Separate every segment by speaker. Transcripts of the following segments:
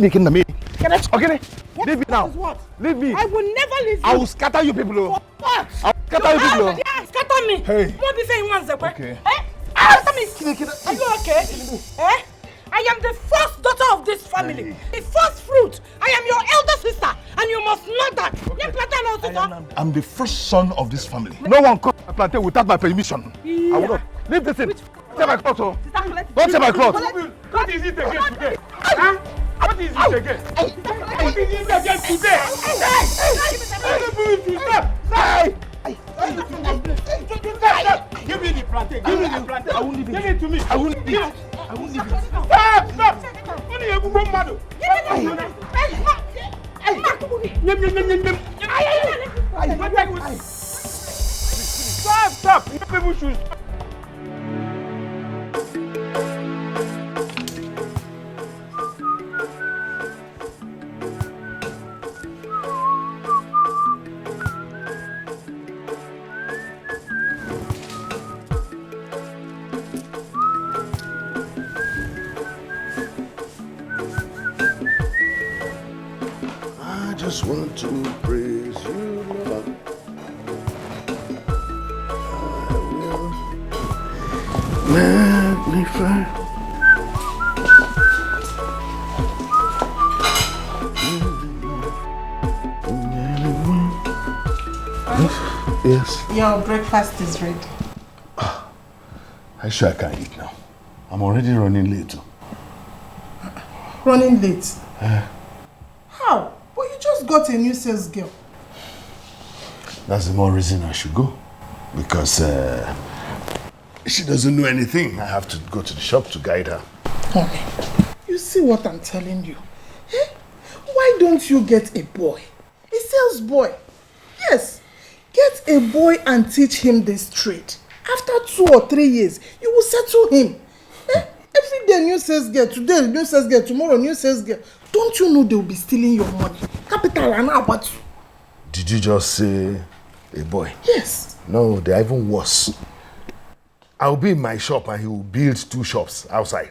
Speaker 1: sneaking to me.
Speaker 2: Okay,
Speaker 1: leave me now.
Speaker 2: What?
Speaker 1: Leave me.
Speaker 2: I will never leave you.
Speaker 1: I will scatter you people.
Speaker 2: What?
Speaker 1: I will scatter you people.
Speaker 2: Yeah, scatter me.
Speaker 1: Hey.
Speaker 2: What be saying once a
Speaker 1: Okay.
Speaker 2: Scatter me. Are you okay? I am the first daughter of this family. The first fruit. I am your elder sister. And you must know that. Okay.
Speaker 1: I'm the first son of this family. No one comes to my plantain without my permission. I will not. Leave this in. Take my clothes, oh. Don't take my clothes.
Speaker 3: What is it again today? Huh? What is it again? What is it again today? Give me the plantain. Give me the plantain. I won't leave it. Give it to me. I won't leave it. I won't leave it. Stop! Only you go mad. Stop! You people should stop.
Speaker 4: I just want to praise you, Lord. I will magnify. Yes.
Speaker 2: Your breakfast is ready.
Speaker 4: I sure I can't eat now. I'm already running late.
Speaker 2: Running late? How? But you just got a new sales girl.
Speaker 4: That's the more reason I should go. Because she doesn't know anything. I have to go to the shop to guide her.
Speaker 2: Okay. You see what I'm telling you? Eh? Why don't you get a boy? A sales boy. Yes. Get a boy and teach him this trade. After 2 or 3 years, you will settle him. Eh? Every day new sales girl. Today new sales girl. Tomorrow new sales girl. Don't you know they will be stealing your money? Capital and about you.
Speaker 4: Did you just say a boy?
Speaker 2: Yes.
Speaker 4: No, they're even worse. I'll be in my shop and he will build 2 shops outside.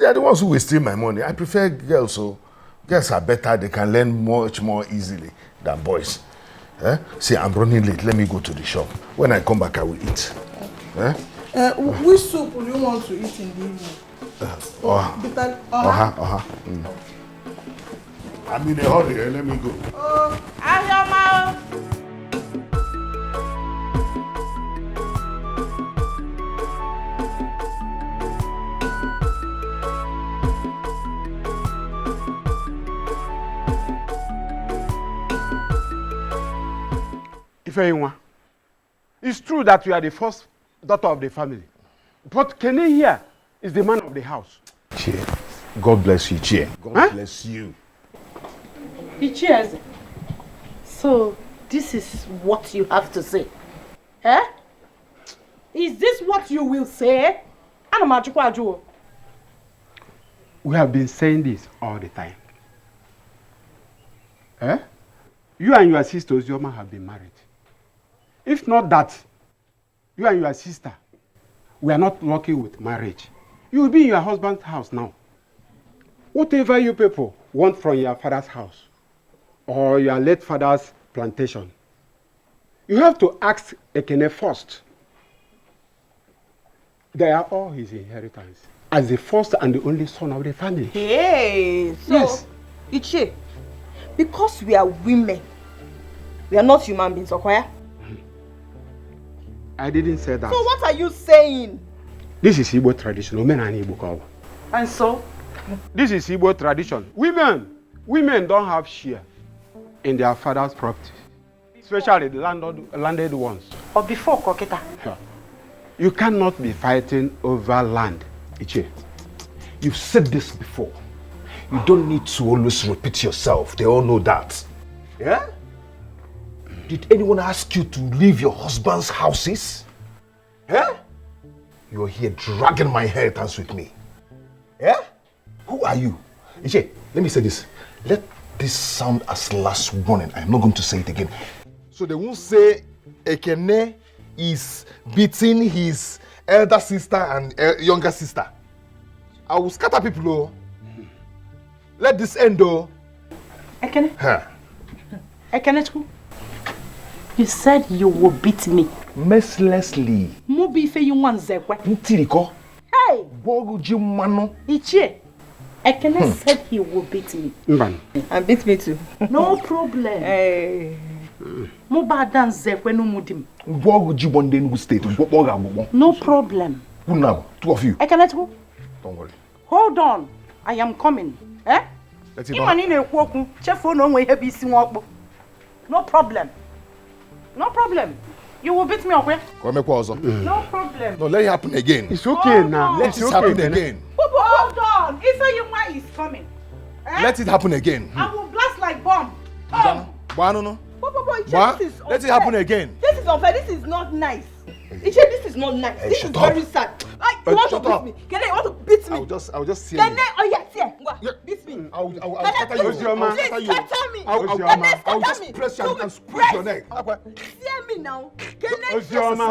Speaker 4: They're the ones who will steal my money. I prefer girls, so girls are better. They can learn much more easily than boys. Eh? See, I'm running late. Let me go to the shop. When I come back, I will eat.
Speaker 2: Okay. Which soup will you want to eat in the evening?
Speaker 4: I'm in a hurry. Let me go.
Speaker 2: Ayoma.
Speaker 3: It's true that you are the first daughter of the family. But Kenny here is the man of the house.
Speaker 4: Cheer. God bless you, Cheer. God bless you.
Speaker 5: He cheers. So, this is what you have to say. Eh? Is this what you will say?
Speaker 3: We have been saying this all the time. Eh? You and your sister Ozioma have been married. If not that, you and your sister, we are not lucky with marriage. You will be in your husband's house now. Whatever you people want from your father's house or your late father's plantation, you have to ask Ekene first. They are all his inheritance as the first and the only son of the family.
Speaker 5: Hey, so,
Speaker 3: yes.
Speaker 5: Ichie, because we are women, we are not human beings, okay?
Speaker 3: I didn't say that.
Speaker 5: So what are you saying?
Speaker 3: This is Igbo tradition.
Speaker 5: And so?
Speaker 3: This is Igbo tradition. Women don't have share in their father's property, especially the landed ones.
Speaker 5: Or before Koketa.
Speaker 3: You cannot be fighting over land, Ichie.
Speaker 1: You've said this before. You don't need to always repeat yourself. They all know that. Yeah? Did anyone ask you to leave your husband's houses? Yeah? You're here dragging my inheritance with me. Yeah? Who are you? Iche, let me say this. Let this sound as last warning. I'm not going to say it again. So they won't say Ekene is beating his elder sister and younger sister. I will scatter people. Let this end, though.
Speaker 5: Ekene?
Speaker 1: Huh.
Speaker 5: Ekene, you said you will beat me.
Speaker 1: Mercilessly.
Speaker 5: Mobi fe you want zekwe.
Speaker 1: Ntiriko.
Speaker 5: Hey!
Speaker 1: Bogu jimano.
Speaker 5: Ichie. Ekene said he will beat me.
Speaker 2: And beat me too.
Speaker 5: No problem.
Speaker 2: Hey.
Speaker 5: Moba dan zekwe no mudim.
Speaker 1: Bogu jibonde Enugu State.
Speaker 5: No problem.
Speaker 1: Who now? Two of you.
Speaker 5: Ekene,
Speaker 1: don't worry.
Speaker 5: Hold on. I am coming. Eh?
Speaker 1: Let it
Speaker 5: No problem. No problem. You will beat me, okay?
Speaker 1: Come
Speaker 5: No problem.
Speaker 1: No, let it happen again.
Speaker 3: It's okay now.
Speaker 1: Let it happen again.
Speaker 5: Hold on. If you want is coming. Eh?
Speaker 1: Let it happen again.
Speaker 5: I will blast like bomb.
Speaker 1: No.
Speaker 2: This is
Speaker 1: Let it happen again.
Speaker 2: This is unfair. This is not nice. This is not nice. This is very sad. You want to beat me? Can I want to beat me?
Speaker 1: I'll just see
Speaker 2: Can
Speaker 1: you.
Speaker 2: I? Oh yes. Beat me.
Speaker 1: I'll scatter you.
Speaker 2: Please scatter me.
Speaker 1: I'll just press you and squeeze your neck.
Speaker 2: See me now.
Speaker 3: Ozioma,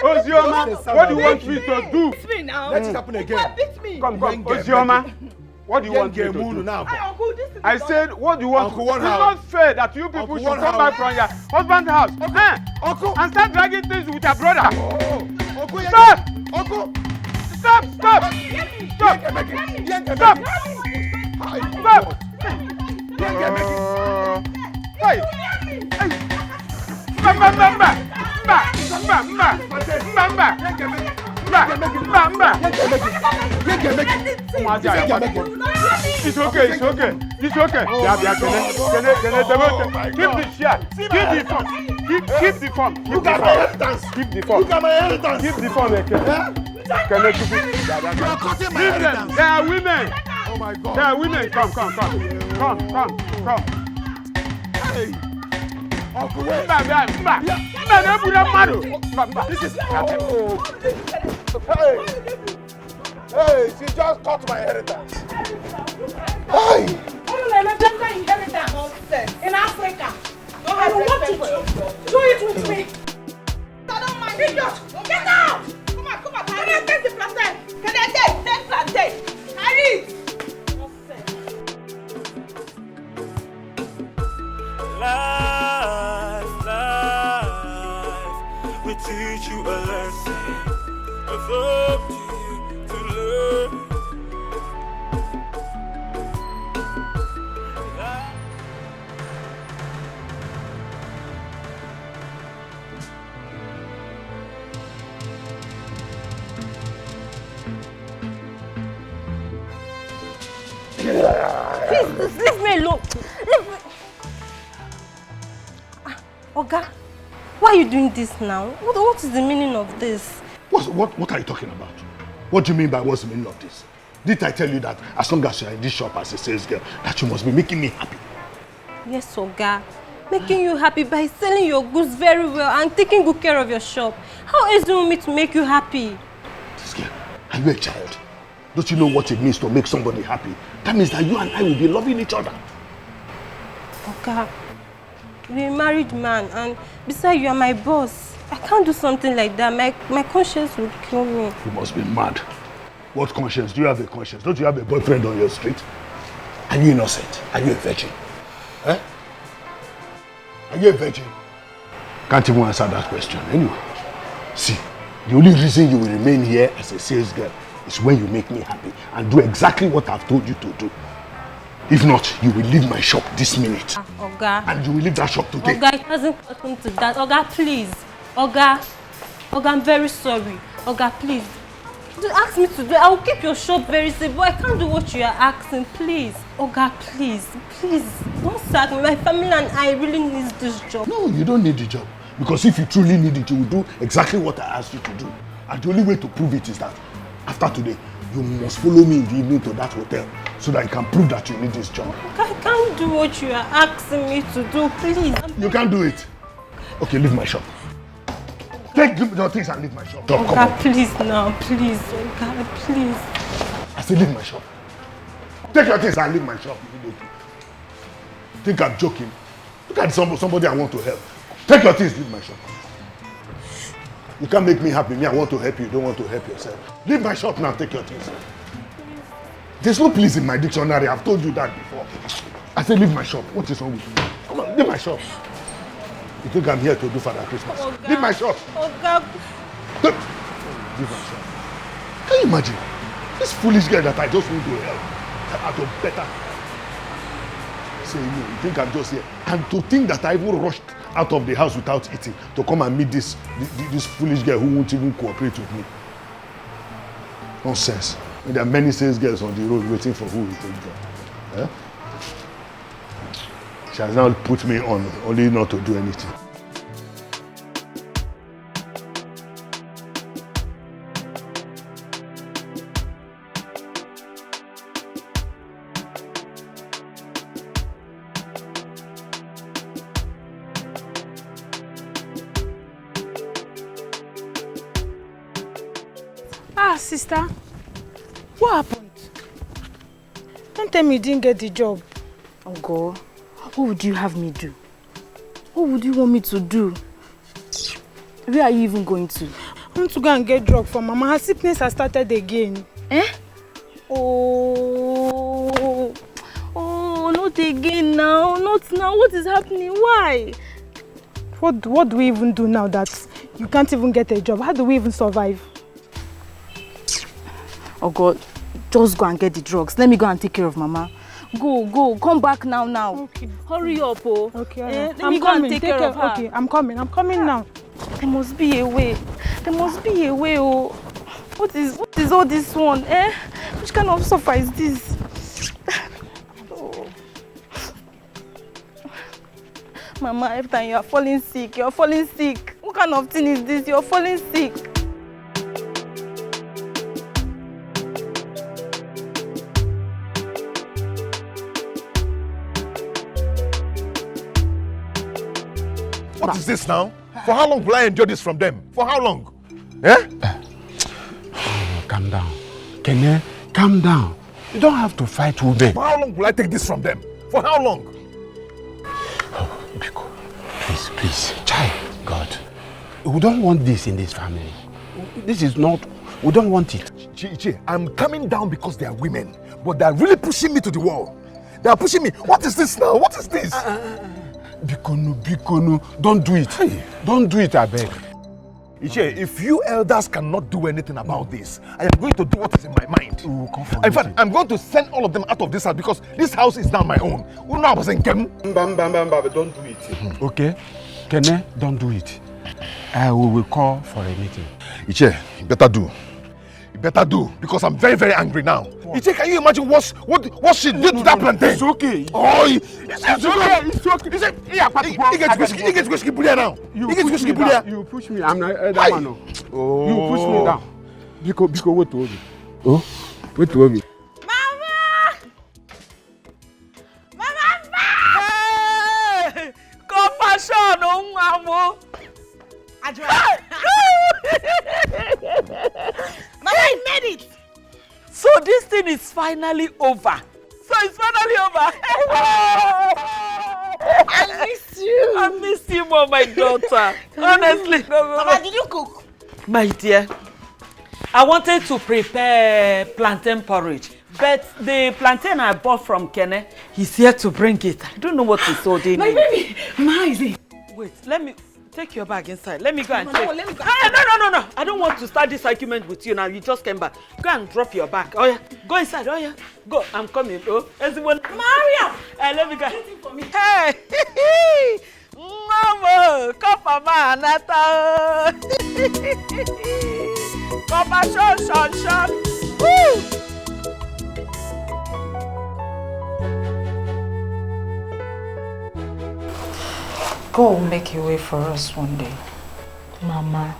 Speaker 3: what do you want me to do?
Speaker 2: Beat me now.
Speaker 1: Let it happen again.
Speaker 2: Beat me.
Speaker 3: Come, Ozioma. What do you want me to do?
Speaker 2: Uncle, this is
Speaker 3: I said, what do you want?
Speaker 1: Uncle,
Speaker 3: It's not fair that you people should come back from your husband's house and start dragging things with your brother. Stop!
Speaker 1: Uncle!
Speaker 3: Stop!
Speaker 1: Stop!
Speaker 3: Hey! It's okay. Keep the share. Keep the phone. Keep the phone. Keep the phone. They are women.
Speaker 1: Oh my God.
Speaker 3: They are women. Come.
Speaker 1: Hey. Uncle, wait. This is... Hey, she just cut my inheritance. Hey.
Speaker 5: In Africa. I want you to do it with me. I don't mind. Idiot. Get out. Come on. Can I take the plantain? Can I take plantain? Carry it.
Speaker 6: Life will teach you a lesson. It's up to you to learn.
Speaker 7: Please, leave me alone. Leave me. Oga, why are you doing this now? What is the meaning of this?
Speaker 4: What are you talking about? What do you mean by what's the meaning of this? Did I tell you that as long as you're in this shop as a sales girl, that you must be making me happy?
Speaker 7: Yes, Oga. Making you happy by selling your goods very well and taking good care of your shop. How easy will me to make you happy?
Speaker 4: This girl, are you a child? Don't you know what it means to make somebody happy? That means that you and I will be loving each other.
Speaker 7: Oga, you're a married man and besides you are my boss. I can't do something like that. My conscience would kill me.
Speaker 4: You must be mad. What conscience? Do you have a conscience? Don't you have a boyfriend on your street? Are you innocent? Are you a virgin? Eh? Are you a virgin? Can't even answer that question. Anyway, see, the only reason you will remain here as a sales girl is when you make me happy and do exactly what I've told you to do. If not, you will leave my shop this minute.
Speaker 7: Oga.
Speaker 4: And you will leave that shop today.
Speaker 7: Oga, it hasn't gotten to that. Oga, please. Oga, I'm very sorry. Oga, please. Don't ask me to do it. I will keep your shop very safe, but I can't do what you are asking. Please. Oga, please. Don't sack me. My family and I really need this job.
Speaker 4: No, you don't need the job. Because if you truly need it, you will do exactly what I asked you to do. And the only way to prove it is that after today, you must follow me in the evening to that hotel so that you can prove that you need this job.
Speaker 7: I can't do what you are asking me to do, please.
Speaker 4: You can't do it. Okay, leave my shop. Take your things and leave my shop. Come
Speaker 7: Oga,
Speaker 4: on.
Speaker 7: please now, please. Oga, please.
Speaker 4: I said leave my shop. Take your things and leave my shop immediately. Think I'm joking? Look at somebody I want to help. Take your things, leave my shop. You can't make me happy. Me, I want to help you. You don't want to help yourself. Leave my shop now. Take your things. There's no please in my dictionary. I've told you that before. I said leave my shop. What is wrong with you? Come on, leave my shop. You think I'm here to do Father Christmas? Leave my shop. Leave my shop. Can you imagine? This foolish girl that I just want to help. Out of better. Say you think I'm just here. And to think that I even rushed out of the house without eating to come and meet this foolish girl who won't even cooperate with me. Nonsense. And there are many sales girls on the road waiting for who will take them. Eh? She has now put me on only not to do anything.
Speaker 5: Sister, what happened? Don't tell me you didn't get the job.
Speaker 8: Oh God, what would you have me do? What would you want me to do? Where are you even going to?
Speaker 5: I want to go and get drug for Mama. Her sickness has started again.
Speaker 8: Eh? Oh, not again now. Not now. What is happening? Why?
Speaker 5: What do we even do now that you can't even get a job? How do we even survive?
Speaker 8: Oh God, just go and get the drugs. Let me go and take care of Mama. Go, come back now.
Speaker 5: Okay.
Speaker 8: Hurry up, oh.
Speaker 5: Okay,
Speaker 8: let me go and take care of her.
Speaker 5: Okay, I'm coming now.
Speaker 8: There must be a way. Oh. What is all this one, eh? Which kind of suffer is this? Oh. Mama, every time you are falling sick. What kind of thing is this? You're falling sick.
Speaker 1: What is this now? For how long will I endure this from them? For how long? Eh?
Speaker 3: Calm down. Kene, calm down. You don't have to fight women.
Speaker 1: For how long will I take this from them? For how long?
Speaker 3: Oh, Biko, please. Child, God. We don't want this in this family. This is not... We don't want it.
Speaker 1: Iche, I'm coming down because they are women. But they are really pushing me to the wall. They are pushing me. What is this now? What is this?
Speaker 3: Biko, don't do it. Hey. Don't do it, I beg.
Speaker 1: Iche, if you elders cannot do anything about this, I am going to do what is in my mind. In fact, I'm going to send all of them out of this house because this house is now my own. I was in Kem.
Speaker 3: Don't do it. Okay? Kene, don't do it. We will call for a meeting.
Speaker 1: Iche, you better do. You better do, because I'm very, very angry now. What? Iche, can you imagine what she did to that plantain?
Speaker 3: It's okay.
Speaker 1: Oh, it's okay. He gets whiskey bully now.
Speaker 3: You push me. I'm not that man. Oh. You push me down. Biko, wait to me. Oh, wait to me.
Speaker 5: Hey! Compassion, Mama! Mama, I made it!
Speaker 9: So this thing is finally over.
Speaker 5: I miss you.
Speaker 9: I miss you more, my daughter. Honestly.
Speaker 5: Mama, did you cook?
Speaker 9: My dear, I wanted to prepare plantain porridge. But the plantain I bought from Kene, he's here to bring it. I don't know what he's holding.
Speaker 5: My baby, Mama, is it?
Speaker 9: Wait, let me take your bag inside. Let me go and
Speaker 5: Mama,
Speaker 9: check.
Speaker 5: no, let me go.
Speaker 9: No. I don't want to start this argument with you now. You just came back. Go and drop your bag. Oh yeah, go inside. Oh yeah, go. I'm coming. Oh, everyone.
Speaker 5: Maria!
Speaker 9: Let me go.
Speaker 5: Waiting for me.
Speaker 9: Hey, Mama, Papa, Nata. Papa, shon. Woo!
Speaker 8: God will make a way for us one day. Mama,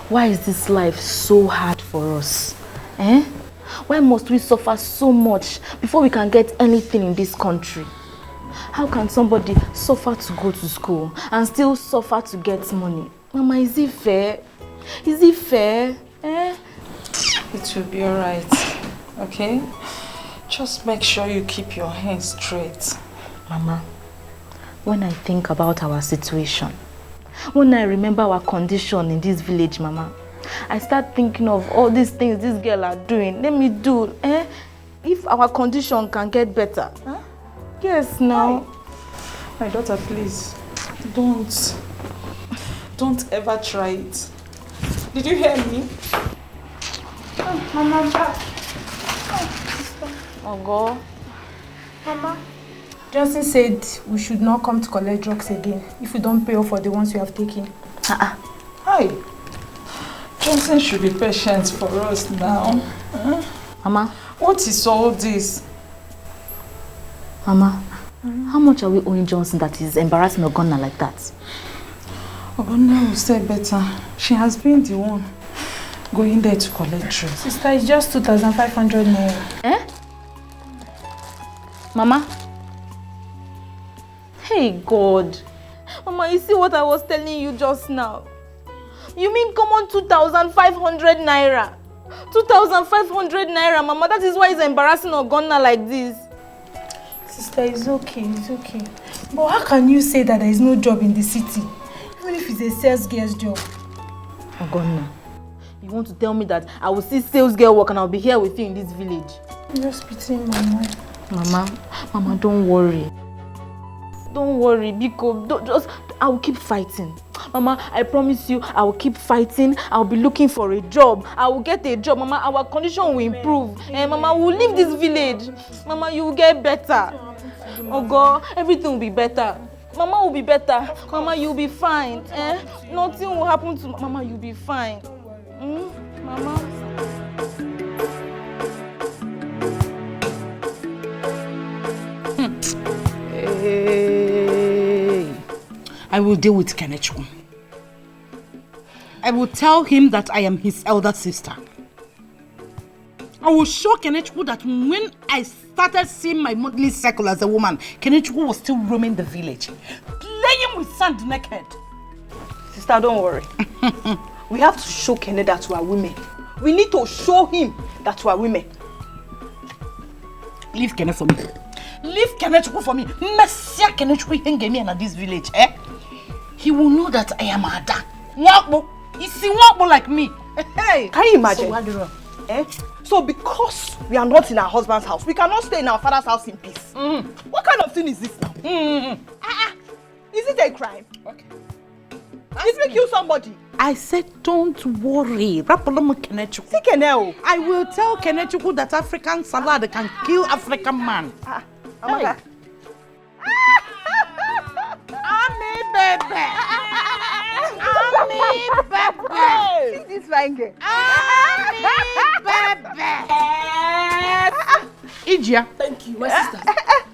Speaker 8: why is this life so hard for us? Eh? Why must we suffer so much before we can get anything in this country? How can somebody suffer to go to school and still suffer to get money? Mama, is it fair? Eh?
Speaker 10: It will be alright, okay? Just make sure you keep your hands straight.
Speaker 8: Mama, when I think about our situation, when I remember our condition in this village, Mama, I start thinking of all these things this girl are doing. Let me do, if our condition can get better. Huh? Yes, now.
Speaker 10: My daughter, please, don't ever try it. Did you hear me? Oh, Mama, back.
Speaker 8: Oh, God.
Speaker 5: Mama, Johnson said we should not come to collect drugs again if we don't pay off for the ones we have taken.
Speaker 10: Hi. Johnson should be patient for us now.
Speaker 8: Mama.
Speaker 10: What is all this?
Speaker 8: Mama, how much are we owing Johnson that is embarrassing Ogonna like that?
Speaker 10: Ogonna will say better. She has been the one going there to collect drugs.
Speaker 5: Sister, it's just 2,500 naira.
Speaker 8: Mama? Hey, God. Mama, you see what I was telling you just now? You mean come on 2,500 naira? 2,500 naira, Mama. That is why it's embarrassing Ogonna like this.
Speaker 5: Sister, it's okay. But how can you say that there is no job in the city? Even if it's a sales girl's job.
Speaker 8: Ogonna, you want to tell me that I will see sales girl work and I'll be here with you in this village?
Speaker 5: I'm just pitying Mama.
Speaker 8: Mama, don't worry. Don't worry, because I will keep fighting. Mama, I promise you, I will keep fighting. I will be looking for a job. I will get a job. Mama, our condition will improve. Mama, we'll leave this village. Mama, you will get better. Oh God, everything will be better. Mama will be better. Mama, you'll be fine. Nothing will happen to Mama, you'll be fine. Mama.
Speaker 11: I will deal with Kenechukwu. I will tell him that I am his elder sister. I will show Kenechukwu that when I started seeing my monthly cycle as a woman, Kenechukwu was still roaming the village, playing with sand naked.
Speaker 12: Sister, don't worry. We have to show Kene that we are women. We need to show him that we are women.
Speaker 11: Leave Kene for me. Leave Kenechukwu for me. Messia Kenechukwu henge in this village, He will know that I am Ada. Wakbo. Is he Wakbo like me?
Speaker 12: Hey, can you imagine? So because we are not in our husband's house, we cannot stay in our father's house in peace. What kind of thing is this now? Is it a crime? Okay. Did we kill somebody?
Speaker 11: I said, don't worry. I will tell Kenechukwu that African salad can kill African man.
Speaker 12: Amaka.
Speaker 11: Ami baby.
Speaker 12: See this fine girl.
Speaker 11: Ami baby. Ijia.
Speaker 12: Thank you, my sister.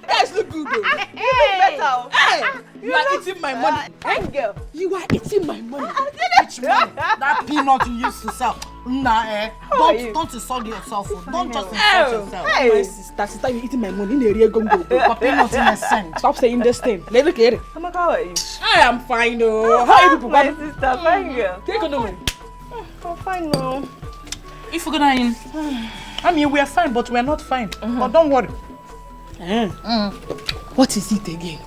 Speaker 12: Guys, look good though. You look better. Hey, you are eating my money. Hey, girl.
Speaker 11: You are eating my money. Which one? That peanut you used to sell. Nah, don't insult yourself. Don't just insult yourself.
Speaker 12: Hey, my sister, you're eating my money.
Speaker 11: Peanut innocent.
Speaker 12: Stop saying this thing. Let look at it. Amaka, how are you?
Speaker 11: I am fine, though.
Speaker 12: How are you people? My sister, fine girl.
Speaker 11: Take it away.
Speaker 12: I'm fine now.
Speaker 11: If we're gonna in, I mean, we are fine, but we are not fine. But don't worry.
Speaker 12: What is it again?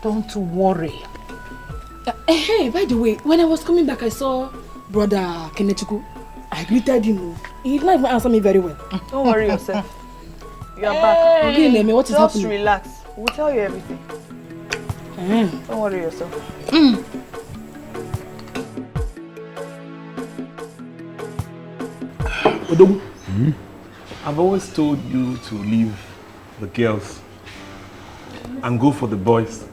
Speaker 11: Don't worry.
Speaker 12: Hey, by the way, when I was coming back, I saw brother Kenechukwu. I greeted him. He did not even answer me very well. Don't worry yourself. You are back. Okay, what is happening? Just relax. We'll tell you everything. Don't worry yourself.
Speaker 1: Odogu, I've always told you to leave the girls and go for the boys.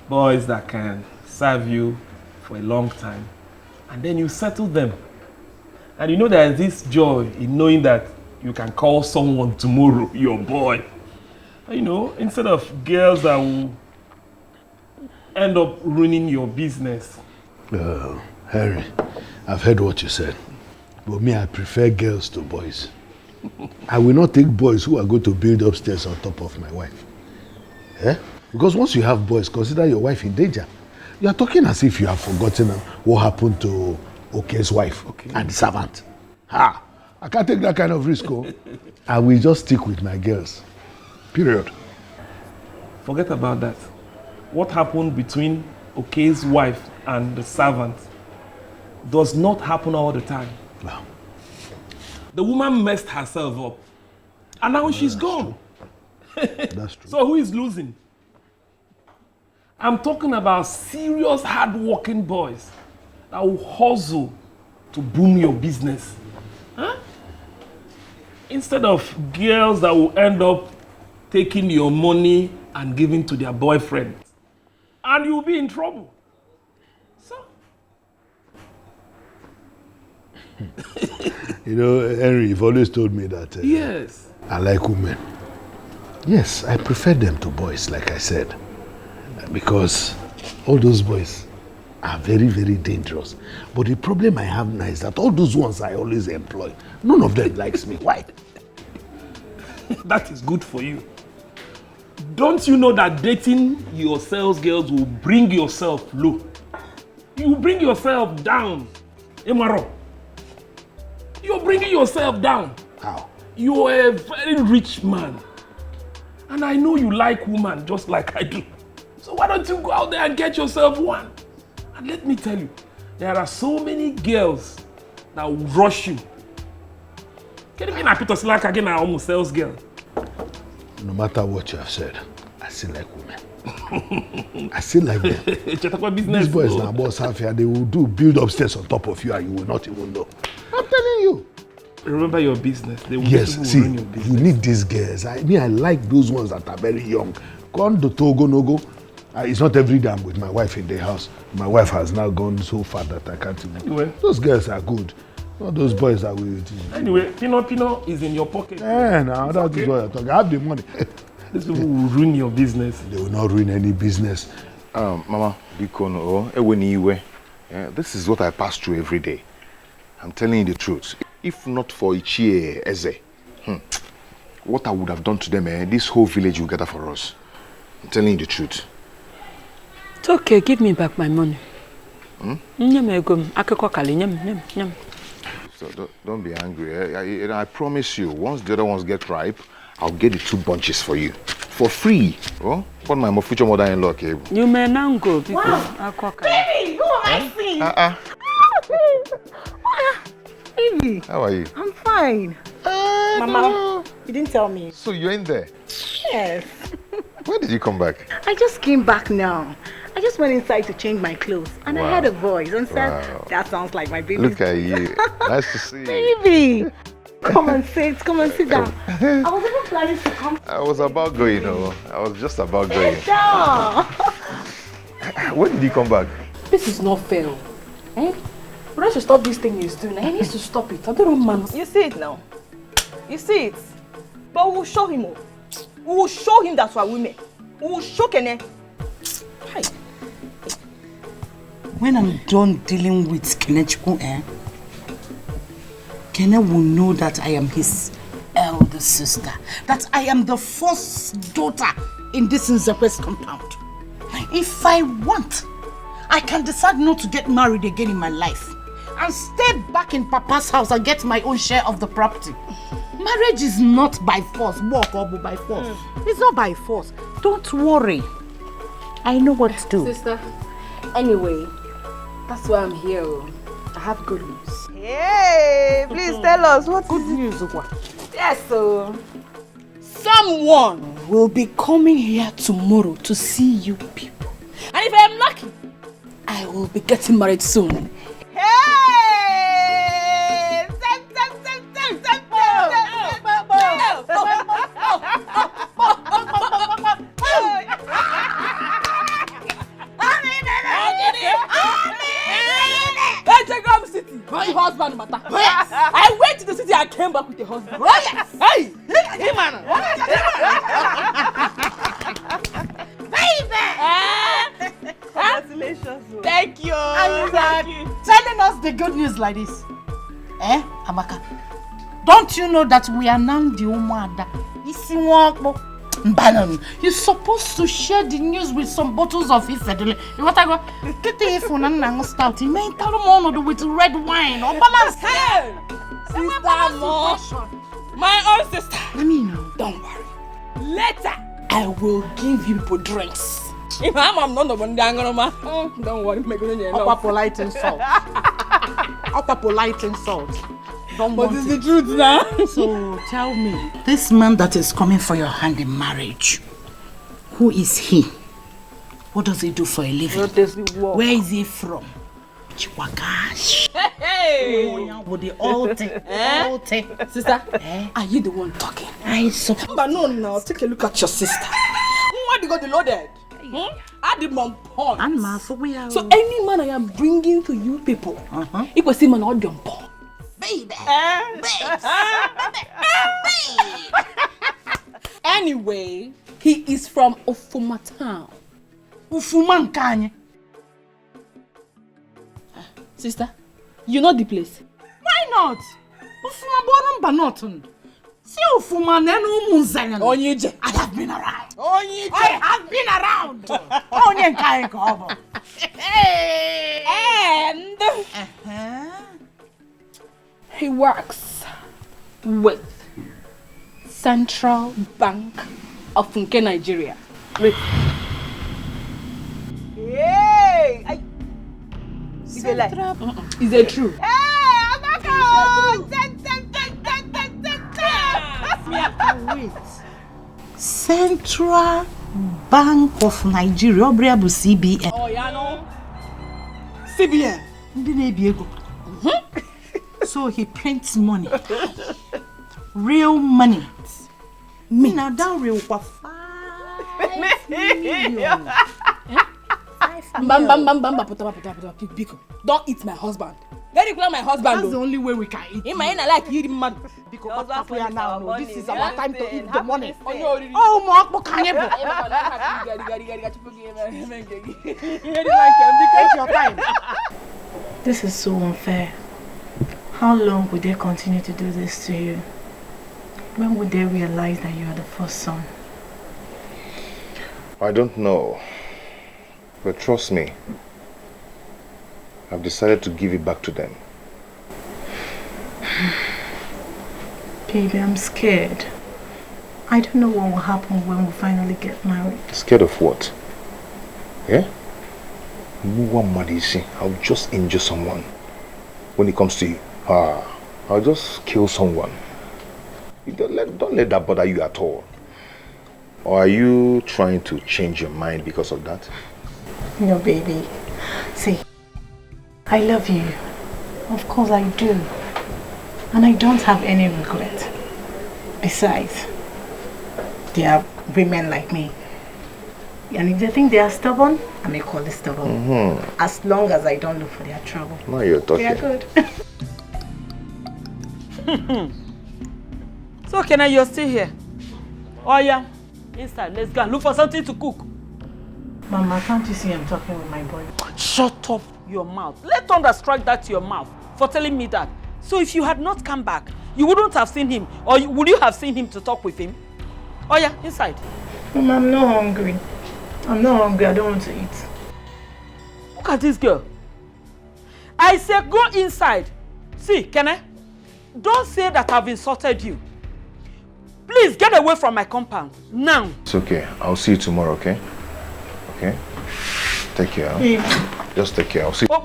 Speaker 1: Boys that can serve you for a long time. And then you settle them. And you know there's this joy in knowing that you can call someone tomorrow your boy. You know, instead of girls that will end up ruining your business.
Speaker 13: Harry, I've heard what you said. But me, I prefer girls to boys. I will not take boys who are going to build upstairs on top of my wife. Because once you have boys, consider your wife in danger. You are talking as if you have forgotten what happened to Oke's wife and the servant. I can't take that kind of risk. I will just stick with my girls. Period.
Speaker 1: Forget about that. What happened between Oke's wife and the servant does not happen all the time.
Speaker 13: Wow.
Speaker 14: The woman messed herself up. And now she's gone.
Speaker 13: That's true.
Speaker 14: So who is losing? I'm talking about serious, hard-working boys that will hustle to boom your business. Huh? Instead of girls that will end up taking your money and giving to their boyfriend. And you'll be in trouble. So.
Speaker 13: You know, Henry, you've always told me that
Speaker 14: Yes.
Speaker 13: I like women. Yes, I prefer them to boys, like I said. Because all those boys are very, very dangerous. But the problem I have now is that all those ones I always employ, none of them likes me. Why?
Speaker 14: That is good for you. Don't you know that dating your sales girls will bring yourself low? You will bring yourself down. Emaro. You're bringing yourself down.
Speaker 13: How?
Speaker 14: You're a very rich man. And I know you like women just like I do. So why don't you go out there and get yourself one? And let me tell you, there are so many girls that will rush you. Can you be a Peter Slack again? I almost sales girl.
Speaker 13: No matter what you have said, I still like women. I still like them. These boys now, boss half here, they will do build upstairs on top of you and you will not even know. I'm telling you.
Speaker 14: Remember your business. They will
Speaker 13: Yes, see,
Speaker 14: run your business.
Speaker 13: you need these girls. I like those ones that are very young. Gone to Togo, no go. It's not every day I'm with my wife in the house. My wife has now gone so far that I can't even.
Speaker 14: Anyway.
Speaker 13: Those girls are good. Not those boys that will.
Speaker 14: Anyway, Pino is in your pocket.
Speaker 13: Yeah, now that's what you're talking. I have the money.
Speaker 14: These people will ruin your business.
Speaker 13: They will not ruin any business.
Speaker 1: Mama, this is what I pass through every day. I'm telling you the truth. If not for Ichie Eze, what I would have done to them, this whole village will gather for us. I'm telling you the truth.
Speaker 9: It's okay, give me back my money.
Speaker 1: So don't be angry. I promise you, once the other ones get ripe, I'll get the 2 bunches for you. For free. Oh, what my future mother-in-law came.
Speaker 9: You may now go because
Speaker 5: Baby, who am I seeing?
Speaker 2: Baby.
Speaker 1: How are you?
Speaker 2: I'm fine. Mama, you didn't tell me.
Speaker 1: So you're in there?
Speaker 2: Yes.
Speaker 1: When did you come back?
Speaker 2: I just came back now. I just went inside to change my clothes and I heard a voice and said, that sounds like my baby.
Speaker 1: Look at you. Nice to see you.
Speaker 2: Baby. Come and sit down. I was even planning to come.
Speaker 1: I was about going, I was just about going.
Speaker 2: Sit down.
Speaker 1: When did you come back?
Speaker 12: This is not fair. Eh? But I should stop this thing he's doing. He needs to stop it. I don't know, man.
Speaker 5: You see it now. You see it. But we'll show him. We will show him that we are women. We will show Kene.
Speaker 11: Hi. When I'm done dealing with Kenechku, Kene will know that I am his elder sister. That I am the first daughter in this Nzekwe's compound. If I want, I can decide not to get married again in my life and stay back in Papa's house and get my own share of the property. Marriage is not by force, work or by force. It's not by force. Don't worry. I know what to do.
Speaker 12: Sister, anyway, that's why I'm here. I have good news.
Speaker 5: Hey, please tell us what
Speaker 11: good news.
Speaker 5: Yes, so
Speaker 11: someone will be coming here tomorrow to see you people.
Speaker 12: And if I am lucky, I will be getting married soon.
Speaker 5: Hey!
Speaker 12: My husband matter. Yes. I went to the city and came back with a husband. Oh yes. Hey, hey man.
Speaker 5: Baby. Congratulations.
Speaker 12: Thank you.
Speaker 11: Thank you. Telling us the good news like this. Amaka? Don't you know that we are now the Umada? You're supposed to share the news with some bottles of Ifedele. You want to go? Get the phone and start. You may tell them with red wine or balance.
Speaker 12: Hey, sister, my own sister.
Speaker 11: Let me know.
Speaker 12: Don't worry. Later, I will give you people drinks. If I'm not the one, don't worry.
Speaker 11: Upper polite insult. Upper polite insult. don't
Speaker 12: But
Speaker 11: want
Speaker 12: it's
Speaker 11: it.
Speaker 12: the truth now.
Speaker 11: So tell me, this man that is coming for your hand in marriage, who is he? What does he do for a living?
Speaker 9: What does he work?
Speaker 11: Where is he from? Chiwagash.
Speaker 12: Hey!
Speaker 11: With the altar.
Speaker 12: Sister, are you the one talking? But no, take a look at your sister. What you got the loaded? I did my point. So any man I am bringing to you people, it was him an audience porn. Baby. Anyway, he is from Ofuma town.
Speaker 11: Ufuma Nkanye.
Speaker 12: Sister, you know the place?
Speaker 11: Why not? Ufuma Borum Banotun. See Ufuma Nenu Munzayan.
Speaker 12: Onyeje.
Speaker 11: I have been around.
Speaker 12: Onyeje.
Speaker 11: I have been around. Onyenkanye Kobo.
Speaker 12: And he works with Central Bank of Nigeria. Wait.
Speaker 5: Hey!
Speaker 12: Is it like? Is it true?
Speaker 5: Hey, Amaka!
Speaker 11: Wait. Central Bank of Nigeria, Obriabu CBN.
Speaker 12: Oh, yeah, no. CBN.
Speaker 11: So he prints money. Real money. Me now that real for 5 million.
Speaker 12: Don't eat my husband. Very clear, my husband.
Speaker 11: That's the only way we can eat.
Speaker 12: In my end, I like eating man.
Speaker 11: Because now, this is our time to eat the money.
Speaker 12: Oh,
Speaker 11: Mark, can you?
Speaker 12: Take your time.
Speaker 8: This is so unfair. How long would they continue to do this to you? When would they realize that you are the first son?
Speaker 1: I don't know. But trust me, I've decided to give it back to them.
Speaker 8: Baby, I'm scared. I don't know what will happen when we finally get married.
Speaker 1: Scared of what? Yeah? No one mad, you see. I'll just injure someone. When it comes to you, I'll just kill someone. You don't let that bother you at all. Or are you trying to change your mind because of that?
Speaker 8: No, baby. See, I love you. Of course I do. And I don't have any regret. Besides, there are women like me. And if they think they are stubborn, I may call it stubborn. As long as I don't look for their trouble.
Speaker 1: Now you're talking.
Speaker 8: They are good.
Speaker 9: So, Kenna, you're still here? Oh, yeah. Inside, let's go and look for something to cook.
Speaker 8: Mama, can't you see I'm talking with my boy?
Speaker 9: Shut up your mouth. Let thunder strike that to your mouth for telling me that. So if you had not come back, you wouldn't have seen him, or would you have seen him to talk with him? Oh yeah, inside.
Speaker 8: Mama, I'm not hungry. I'm not hungry. I don't want to eat.
Speaker 9: Look at this girl. I say go inside. See, Kenna, don't say that I've insulted you. Please get away from my compound now.
Speaker 1: It's okay. I'll see you tomorrow, okay? Okay? Take care. Huh? Just take care. I'll see you.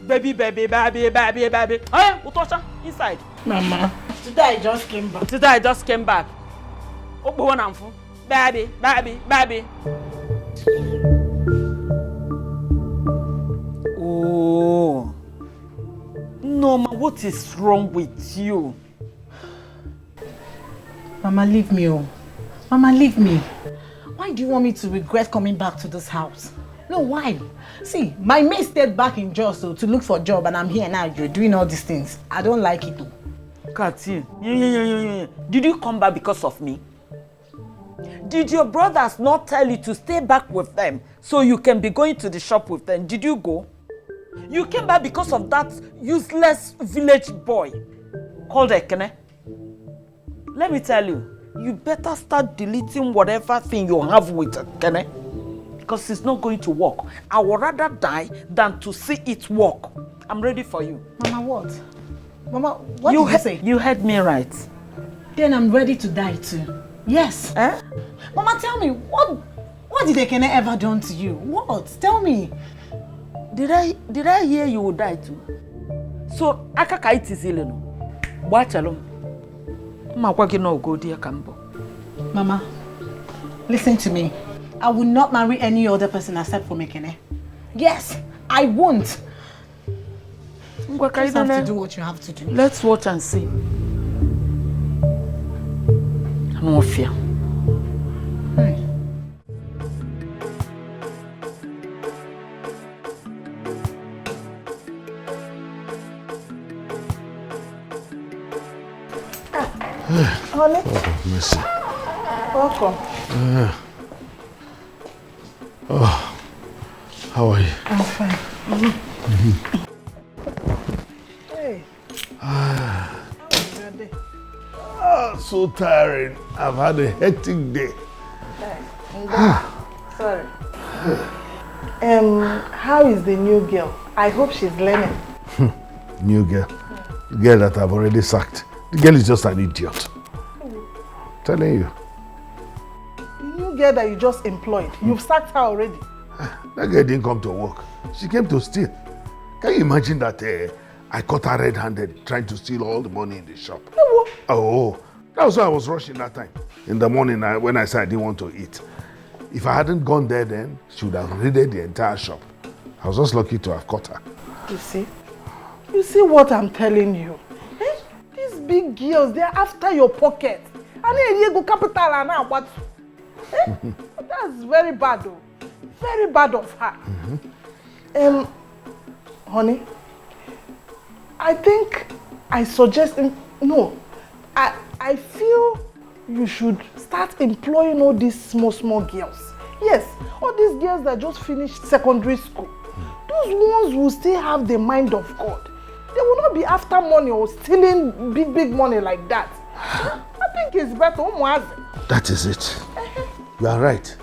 Speaker 9: Baby. Oh yeah, Utosha, inside.
Speaker 11: Mama, today I just came back.
Speaker 9: Baby. Oh. Norma, what is wrong with you?
Speaker 11: Mama, leave me. Oh. Mama, leave me. Why do you want me to regret coming back to this house? No, why? See, my mate stayed back in Jos to look for a job, and I'm here now. You're doing all these things. I don't like it.
Speaker 9: Kati, did you come back because of me? Did your brothers not tell you to stay back with them so you can be going to the shop with them? Did you go? You came back because of that useless village boy called Ekene. Let me tell you, you better start deleting whatever thing you have with Ekene, because it's not going to work. I would rather die than to see it work. I'm ready for you.
Speaker 11: Mama, what? Mama, what did you say?
Speaker 9: You heard me right.
Speaker 11: Then I'm ready to die too. Yes.
Speaker 9: Eh?
Speaker 11: Mama, tell me, what did Ekene ever done to you? What? Tell me.
Speaker 9: Did I hear you would die too? So, akaka itizile no. Bwachalo. Makwagi no go dear kambo.
Speaker 11: Mama, listen to me. I will not marry any other person except for Mekene. Yes, I won't. You just have to do what you have to do.
Speaker 9: Let's watch and see. No fear.
Speaker 2: Honey?
Speaker 13: Oh, mercy.
Speaker 2: Welcome.
Speaker 13: How are you?
Speaker 2: I'm fine. Hey.
Speaker 13: So tiring. I've had a hectic day.
Speaker 2: Sorry. How is the new girl? I hope she's learning.
Speaker 13: New girl. The girl that I've already sacked. The girl is just an idiot. Telling you.
Speaker 2: The new girl that you just employed, you've sacked her already.
Speaker 13: That girl didn't come to work. She came to steal. Can you imagine that I caught her red-handed trying to steal all the money in the shop? Oh, that was why I was rushing that time. In the morning when I said I didn't want to eat. If I hadn't gone there then, she would have raided the entire shop. I was just lucky to have caught her.
Speaker 2: You see? You see what I'm telling you? These big girls, they're after your pocket. And then you go capital and now what? That's very bad though. Very bad of her. Honey, I think I suggest, no, I feel you should start employing all these small girls. Yes, all these girls that just finished secondary school. Those ones will still have the mind of God. They will not be after money or stealing big money like that. I think it's better.
Speaker 13: That is it. You are right.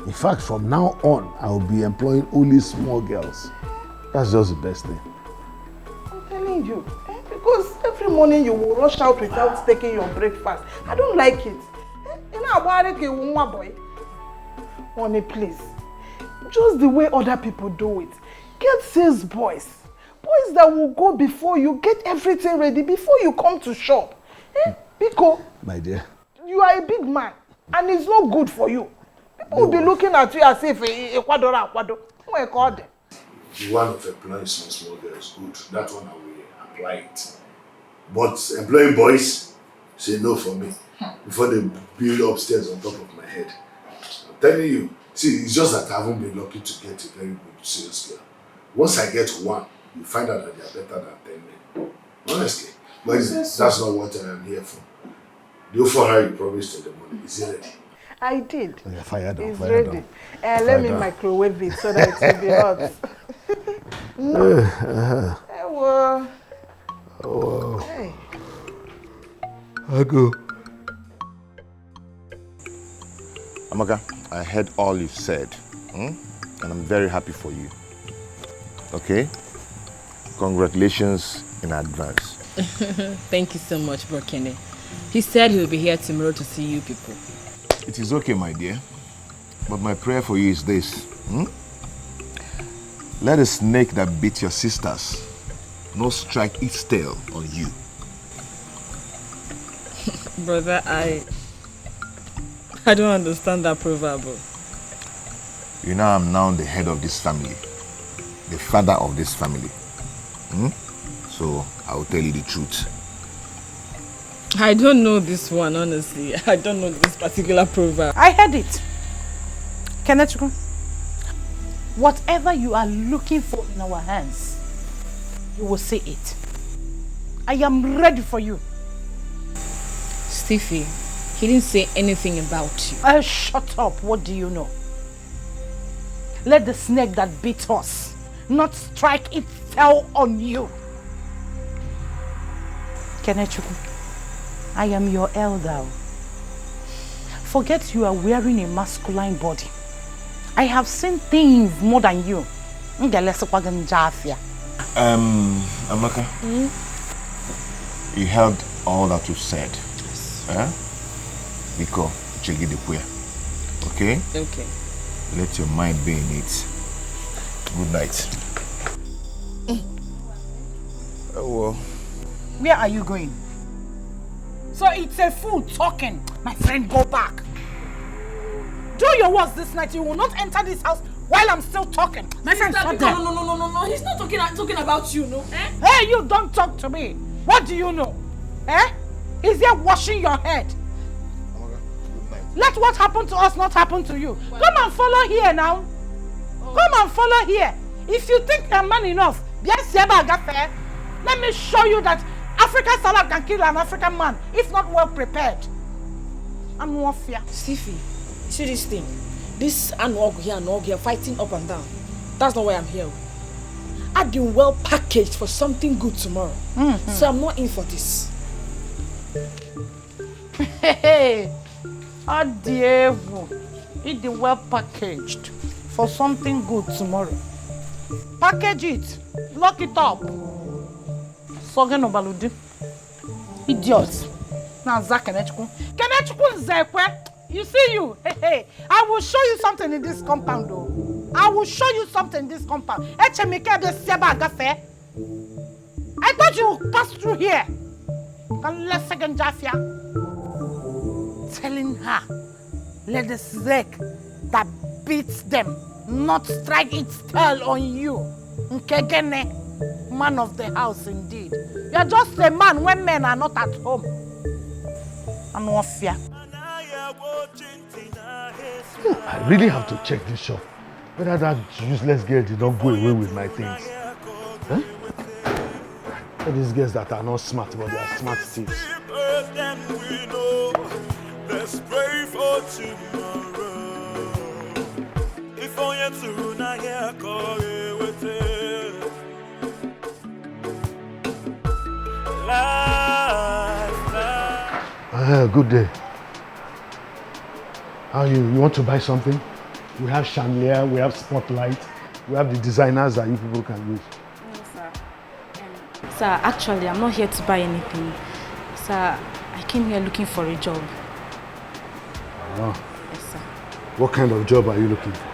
Speaker 13: In fact, from now on, I will be employing only small girls. That's just the best thing.
Speaker 2: I'm telling you. Because every morning you will rush out without taking your breakfast. I don't like it. You know about it, boy. Honey, please. Just the way other people do it. Get sales boys. Boys that will go before you, get everything ready before you come to shop. Biko,
Speaker 13: my dear,
Speaker 2: you are a big man and it's not good for you. People will be looking at you as if a quadro.
Speaker 4: The one of employing small girls, good. That one I will apply it. But employing boys, say no for me. Before they build upstairs on top of my head. I'm telling you, see, it's just that I haven't been lucky to get a very good sales girl. Once I get one, you find out that they are better than 10 men. Honestly. But that's not what I am here for. Do for her you promised in the morning. Is it ready?
Speaker 2: I did.
Speaker 13: Okay, fire down,
Speaker 2: it's
Speaker 13: fire
Speaker 2: ready.
Speaker 13: Down.
Speaker 2: Let me microwave it so that it will be hot. No.
Speaker 13: Oh.
Speaker 2: Hey.
Speaker 13: I go.
Speaker 15: Amaka, I heard all you've said, and I'm very happy for you. Okay? Congratulations in advance.
Speaker 16: Thank you so much, Bro Kenny. He said he'll be here tomorrow to see you people.
Speaker 15: It is okay, my dear. But my prayer for you is this. Let a snake that bit your sisters not strike its tail on you.
Speaker 16: Brother, I don't understand that proverb.
Speaker 15: You know I'm now the head of this family. The father of this family. So I will tell you the truth.
Speaker 16: I don't know this one, honestly. I don't know this particular proverb.
Speaker 11: I heard it. Kenechukwu, whatever you are looking for in our hands, you will see it. I am ready for you.
Speaker 16: Stiffy, he didn't say anything about you.
Speaker 11: Shut up. What do you know? Let the snake that bit us not strike its tail on you. Kenechukwu, I am your elder. Forget you are wearing a masculine body. I have seen things more than you.
Speaker 15: Amaka, you heard all that you said. Biko, okay?
Speaker 16: Okay.
Speaker 15: Let your mind be in it. Good night.
Speaker 11: Where are you going? So it's a fool talking. My friend, go back. Do your worst this night. You will not enter this house while I'm still talking. My friend, stop there.
Speaker 12: No. He's not talking about you, no? Eh?
Speaker 11: Hey, you don't talk to me. What do you know? Eh? He's here washing your head. Let what happened to us not happen to you. Come and follow here now. Come and follow here. If you think you're man enough, let me show you that African salad can kill an African man if not well prepared. And more fear.
Speaker 12: Stevie, you see this thing? This and here fighting up and down. That's not why I'm here. I've been well packaged for something good tomorrow. So I'm not in for this.
Speaker 11: Hey, how dare you? It's well packaged for something good tomorrow. Package it. Lock it up. Sogen obaludi. Idiots. Now Zach Kenechku. Kenechku Zekwe. You see you. Hey. I will show you something in this compound though. I will show you something in this compound. I thought you would pass through here. Telling her, let the snake that beats them not strike its tail on you. Nkegene, man of the house indeed. You are just a man when men are not at home. I'm no fear.
Speaker 13: I really have to check this shop. Whether that useless girl did not go away with my things. Huh? All these girls that are not smart, but they are smart thieves.
Speaker 6: Let's pray for tomorrow. If only to not hear call with it.
Speaker 13: Good day. How are you? You want to buy something? We have chandelier, we have spotlight, we have the designers that you people can use.
Speaker 8: No, sir. Sir, actually, I'm not here to buy anything. Sir, I came here looking for a job.
Speaker 13: Oh.
Speaker 8: Yes, sir.
Speaker 13: What kind of job are you looking for?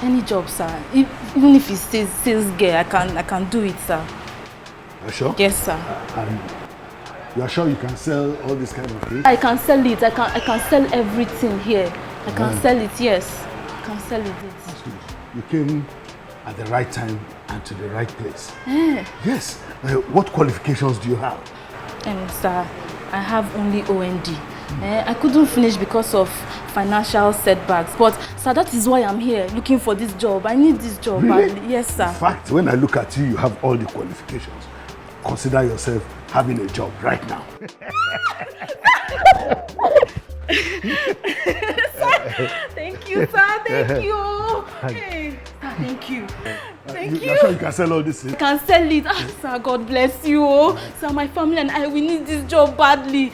Speaker 8: Any job, sir. Even if it's sales girl, I can do it, sir.
Speaker 13: Are you sure?
Speaker 8: Yes, sir.
Speaker 13: You are sure you can sell all this kind of things?
Speaker 8: I can sell it. I can sell everything here. I can sell it, yes. I can sell it.
Speaker 13: That's good. You came at the right time and to the right place. Yes. What qualifications do you have?
Speaker 8: Sir, I have only OND. I couldn't finish because of financial setbacks. But, sir, that is why I'm here, looking for this job. I need this job.
Speaker 13: Really?
Speaker 8: Yes, sir.
Speaker 13: In fact, when I look at you, you have all the qualifications. Consider yourself having a job right now.
Speaker 8: Thank you, sir. Thank you. Hey, thank you. Thank you.
Speaker 13: You're sure you can sell all this?
Speaker 8: I can sell it. Sir, God bless you. Sir, my family and I, we need this job badly.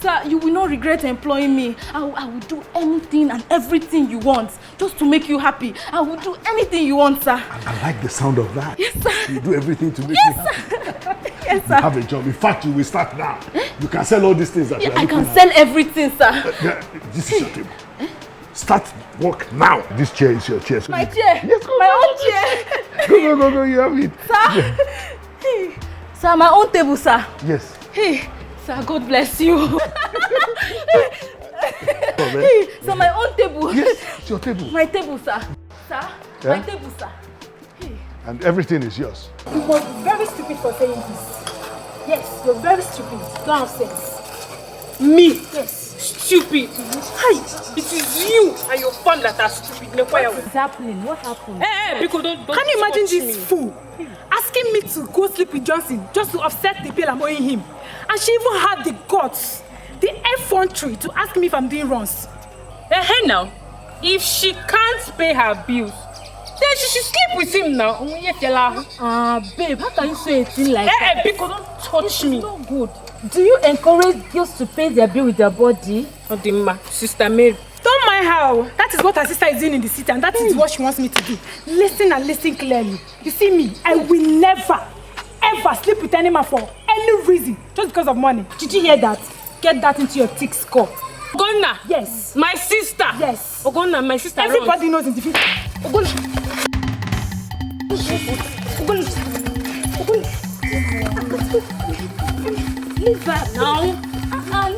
Speaker 8: Sir, you will not regret employing me. I will do anything and everything you want just to make you happy. I will do anything you want, sir.
Speaker 13: I like the sound of that.
Speaker 8: Yes, sir.
Speaker 13: You do everything to make me happy.
Speaker 8: Yes, sir.
Speaker 13: You have a job. In fact, you will start now. You can sell all these things that you are
Speaker 8: I can
Speaker 13: looking
Speaker 8: sell everything, sir.
Speaker 13: This is your table. Start work now. This chair is your chair. So
Speaker 8: My chair?
Speaker 13: Yes, go.
Speaker 8: My own chair.
Speaker 13: Go. You have it.
Speaker 8: Sir.
Speaker 13: Yeah.
Speaker 8: Hey. Sir, my own table, sir.
Speaker 13: Yes.
Speaker 8: Hey. Sir, God bless you.
Speaker 13: Hey,
Speaker 8: sir, my own table.
Speaker 13: Yes, it's your table.
Speaker 8: My table, sir. Sir, my table, sir. Hey.
Speaker 13: And everything is yours.
Speaker 12: You must be very stupid for saying this. Yes, you're very stupid. Don't have sense.
Speaker 5: Me?
Speaker 12: Yes.
Speaker 5: Stupid. Hi, it is you and your family that are stupid.
Speaker 8: What is happening? What happened?
Speaker 5: Hey, because don't
Speaker 12: Can you imagine this
Speaker 5: me.
Speaker 12: fool asking me to go sleep with Johnson just to offset the bill I'm owing him? And she even had the guts, the effrontery to ask me if I'm doing runs.
Speaker 5: Hey, now, if she can't pay her bills, then she should sleep with him now.
Speaker 12: Babe, how can you say a thing like that?
Speaker 5: Because don't touch me.
Speaker 12: It's not good. Do you encourage girls to pay their bill with their body?
Speaker 5: Odima, Sister Mary.
Speaker 12: Don't mind her. That is what her sister is doing in the city, and that is what she wants me to do. Listen and listen clearly. You see me, I will never, ever sleep with any man for any reason, just because of money. Did you hear that? Get that into your thick skull.
Speaker 5: Ogonna?
Speaker 12: Yes.
Speaker 5: My sister?
Speaker 12: Yes.
Speaker 5: Ogonna, my sister.
Speaker 12: Everybody knows in the future. Ogonna.
Speaker 11: leave her now. Leave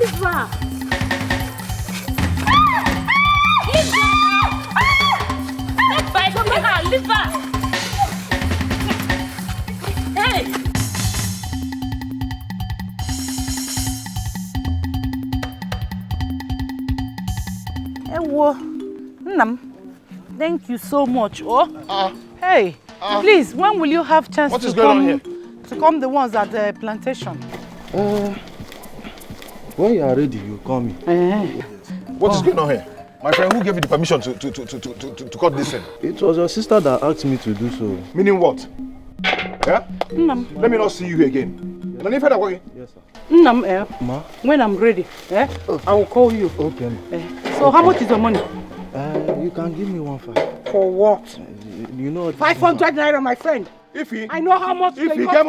Speaker 11: her. Leave her now. Don't fight with her. Leave her. Hey. Ewo, Nnam, thank you so much. Hey, please, when will you have chance
Speaker 1: what
Speaker 11: to
Speaker 1: is going
Speaker 11: come
Speaker 1: on here?
Speaker 11: to come the ones at the plantation?
Speaker 17: When you are ready, you call me.
Speaker 1: What is going on here? My friend, who gave you the permission to cut this in?
Speaker 17: It was your sister that asked me to do so.
Speaker 1: Meaning what? Yeah?
Speaker 11: Nnam.
Speaker 1: Let me not see you here again. Yes,
Speaker 17: sir.
Speaker 11: Nnam,
Speaker 17: Ma?
Speaker 11: when I'm ready, I will call you.
Speaker 17: Okay.
Speaker 11: So how much is your money?
Speaker 17: You can give me 1,500.
Speaker 11: For what?
Speaker 17: You know.
Speaker 11: 500 naira, my friend. I know how much.
Speaker 1: If you come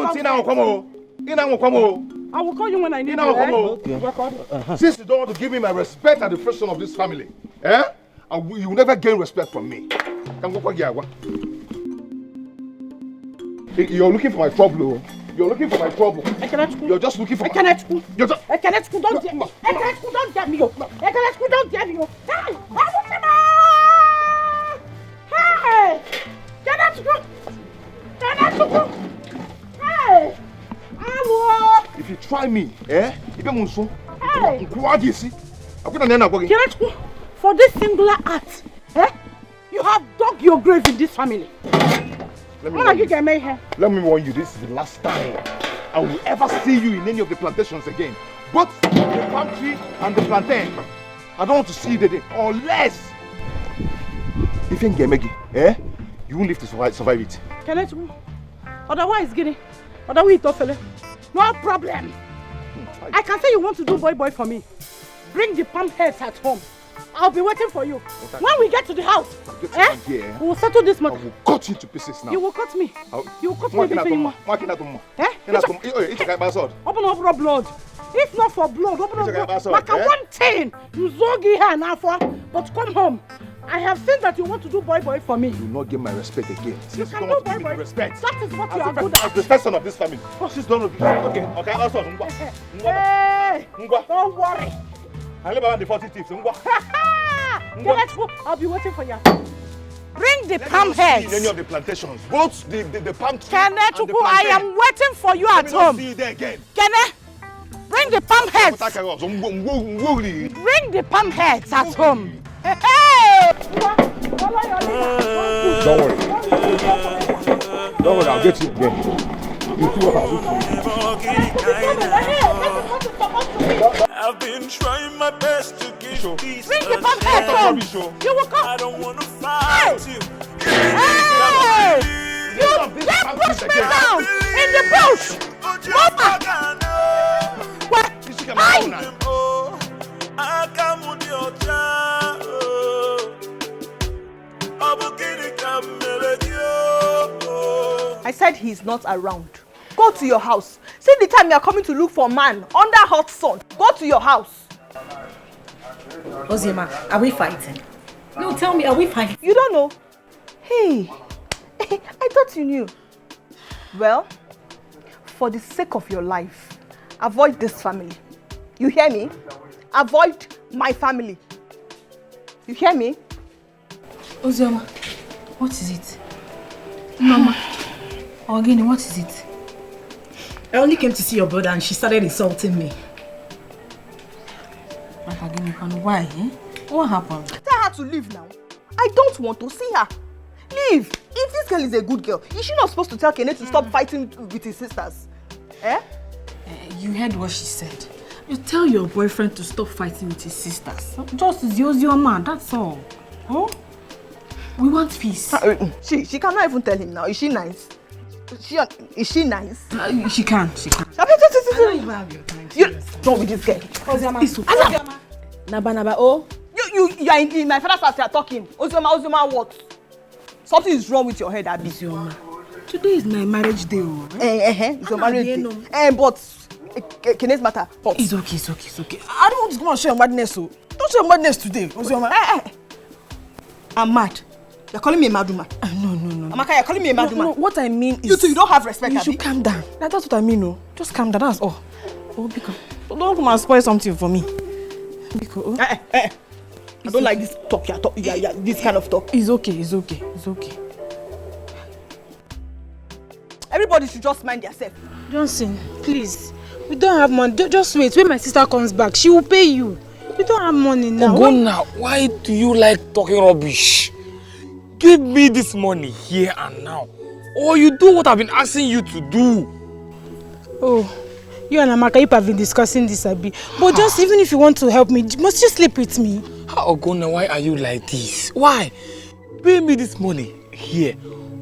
Speaker 1: I will
Speaker 11: call you when I need you.
Speaker 1: Okay. Since you don't want to give me my respect at the first son of this family, you will never gain respect from me. You're looking for my trouble. You're looking for my trouble. You're just looking for my... You're just...
Speaker 11: Don't get me. Don't get me. Don't get me. Hey! Hey!
Speaker 1: If you try me,
Speaker 11: Hey! For this singular act, you have dug your grave in this family.
Speaker 1: Let me warn you, this is the last time I will ever see you in any of the plantations again. Both the palm tree and the plantain. I don't want to see you there unless if you get Meggy, you won't live to survive it.
Speaker 11: Otherwise, Guinea. Otherwise, no problem. I can say you want to do boy for me. Bring the palm heads at home. I'll be waiting for you. When we get to the house, we will settle this matter.
Speaker 1: I will cut you to pieces now.
Speaker 11: You will cut me. You will cut me between you. Open up blood. If not for blood, open up blood. Like one thing, you zogi here now for. But come home. I have seen that you want to do boy for me.
Speaker 1: You will not give my respect again. Since you don't want to give me respect.
Speaker 11: That is what you are good at.
Speaker 1: As the first son of this family. Since don't okay. Also,
Speaker 11: hey, don't worry.
Speaker 1: I live around the 40 tips.
Speaker 11: I'll be waiting for you. Bring the palm heads.
Speaker 1: In any of the plantations, both the palm tree
Speaker 11: and the plantain. I am waiting for you at home.
Speaker 1: See you there again.
Speaker 11: Bring the palm heads. Bring the palm heads at home. Hey!
Speaker 1: Don't worry. I'll get you again. You see what
Speaker 6: I've been trying my best to give peace.
Speaker 11: Bring the palm heads home. You will come.
Speaker 6: I don't want to fight you.
Speaker 11: Hey! You just push me down in the bush. Mama! What?
Speaker 5: I said he's not around. Go to your house. See the time you are coming to look for a man under hot sun. Go to your house.
Speaker 12: Ozima, are we fighting? No, tell me, are we fighting?
Speaker 5: You don't know? Hey, I thought you knew. Well, for the sake of your life, avoid this family. You hear me? Avoid my family. You hear me?
Speaker 12: Ozioma, what is it? Mama, Ogini, what is it? I only came to see your brother and she started insulting me. Why? What happened?
Speaker 5: Tell her to leave now. I don't want to see her. Leave. If this girl is a good girl, is she not supposed to tell Kenneth to stop fighting with his sisters?
Speaker 12: You heard what she said. You tell your boyfriend to stop fighting with his sisters. Just Ozioma, that's all. Huh? We want peace.
Speaker 5: She cannot even tell him now. Is she nice? Is she nice?
Speaker 12: She can.
Speaker 5: I don't even have your time. Don't with this girl.
Speaker 12: Ozioma.
Speaker 5: Naba, oh. You are in my father's house, you are talking. Ozioma, what? Something is wrong with your head, Abi.
Speaker 12: Ozioma. Today is my marriage day,
Speaker 5: It's your marriage day. But Kenneth's matter.
Speaker 12: It's okay. I don't want to go and show your madness, so don't show your madness today, Ozioma.
Speaker 5: I'm mad. You're calling me a mad woman.
Speaker 12: No.
Speaker 5: Amaka, you're calling me a mad woman.
Speaker 12: No, what I mean is...
Speaker 5: You two, you don't have respect,
Speaker 12: You should calm down. That's what I mean, no. Just calm down, that's all. Biko. Don't come and spoil something for me. Biko. I don't like this talk. Yeah, this kind of talk.
Speaker 10: It's okay.
Speaker 12: Everybody should just mind themselves.
Speaker 10: Johnson, please. We don't have money. Just wait. When my sister comes back, she will pay you. We don't have money now.
Speaker 18: Ogonna, why do you like talking rubbish? Give me this money here and now. Or you do what I've been asking you to do.
Speaker 10: Oh, you and Amaka have been discussing this, Abi. But just even if you want to help me, must you sleep with me?
Speaker 18: Ogonna, why are you like this? Why? Pay me this money here.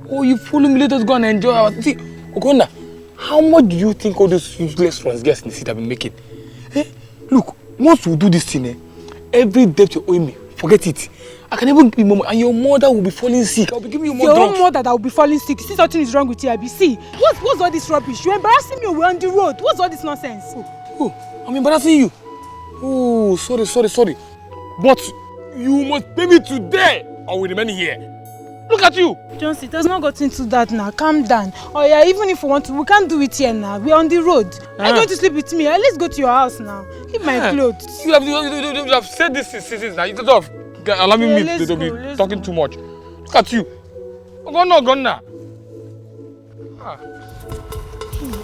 Speaker 18: Or you follow me, let us go and enjoy our... See, Ogonna, how much do you think all those useless friends guests in the city have been making? Look, once we do this thing, every debt you owe me, forget it. I can even give you more money, and your mother will be falling sick. I'll be giving you more drugs.
Speaker 10: Your own mother that will be falling sick. See, something is wrong with you, Abi. See, what's all this rubbish? You're embarrassing me. We're on the road. What's all this nonsense?
Speaker 18: Oh, I'm embarrassing you. Oh, sorry. But you must pay me today, or I will remain here. Look at you.
Speaker 10: Johnson, it has not got into that now. Calm down. Oh yeah, even if we want to, we can't do it here now. We're on the road. Are you going to sleep with me? Let's go to your house now. Keep my clothes.
Speaker 18: You have said this since now. You don't allow me to be talking too much. Look at you. Ogonna.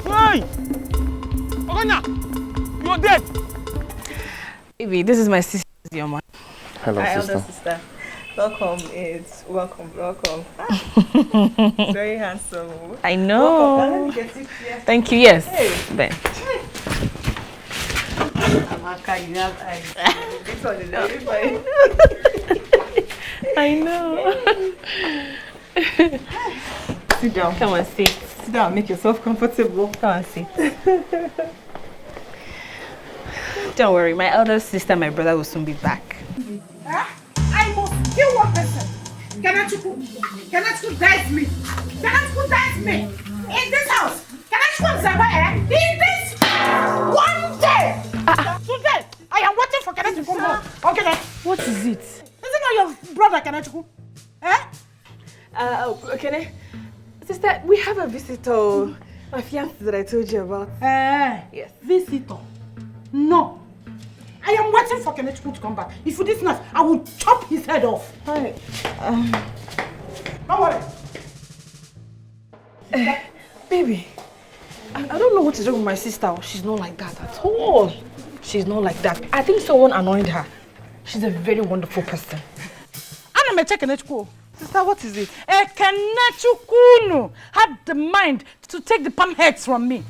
Speaker 18: Hey! Ogonna! You're dead!
Speaker 16: Baby, this is my sister, your mom.
Speaker 19: Hello,
Speaker 16: Hi,
Speaker 19: sister.
Speaker 16: elder sister. Welcome. Very handsome. I know. Welcome. Let me get it here. Thank you, yes. Hey. Ben. Amaka, you have eyes. This one is very fine. I know. Sit down. Come on, sit. Sit down, make yourself comfortable. Come on, sit. Don't worry, my elder sister and my brother will soon be back.
Speaker 2: I must kill one person. Kanachuku dies me. Kanachuku dies me. In this house. Kanachuku Zaba, in this one day. Today, I am waiting for Kanachuku to come home. Okay, then.
Speaker 10: What is it?
Speaker 2: Is it not your brother, Kanachuku?
Speaker 16: Okay. Sister, we have a visitor. My fiancé that I told you about.
Speaker 2: Yes. Visitor. No. I am waiting for Kanachuku to come back. If you this not, I will chop his head off.
Speaker 16: Hi.
Speaker 2: Don't worry.
Speaker 12: Baby, I don't know what is wrong with my sister. She's not like that at all. She's not like that. I think someone annoyed her. She's a very wonderful person.
Speaker 2: I'm a check Kanachuku. Sister, what is it? Kanachuku had the mind to take the palm heads from me.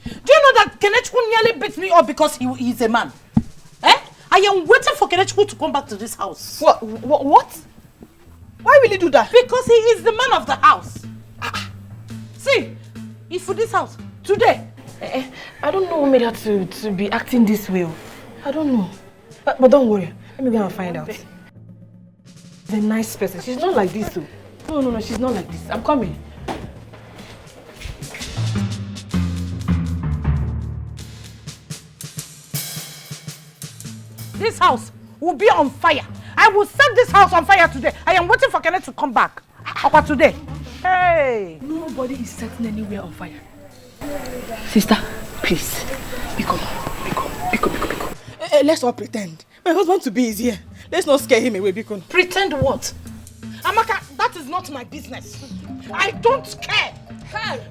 Speaker 2: Do you know that Kanachuku nearly beat me up because he's a man? I am waiting for Kanachuku to come back to this house.
Speaker 12: What? Why will he do that?
Speaker 2: Because he is the man of the house. See, if for this house, today.
Speaker 12: I don't know who made her to be acting this way. I don't know. But don't worry. Let me go and find out. She's a nice person. She's not like this though. No, she's not like this. I'm coming.
Speaker 2: This house will be on fire. I will set this house on fire today. I am waiting for Kenneth to come back. About today. Hey!
Speaker 12: Nobody is setting anywhere on fire. Sister, please. Biko. Let's all pretend. My husband to be is here. Let's not scare him away, Biko.
Speaker 2: Pretend what? Amaka, that is not my business. I don't care.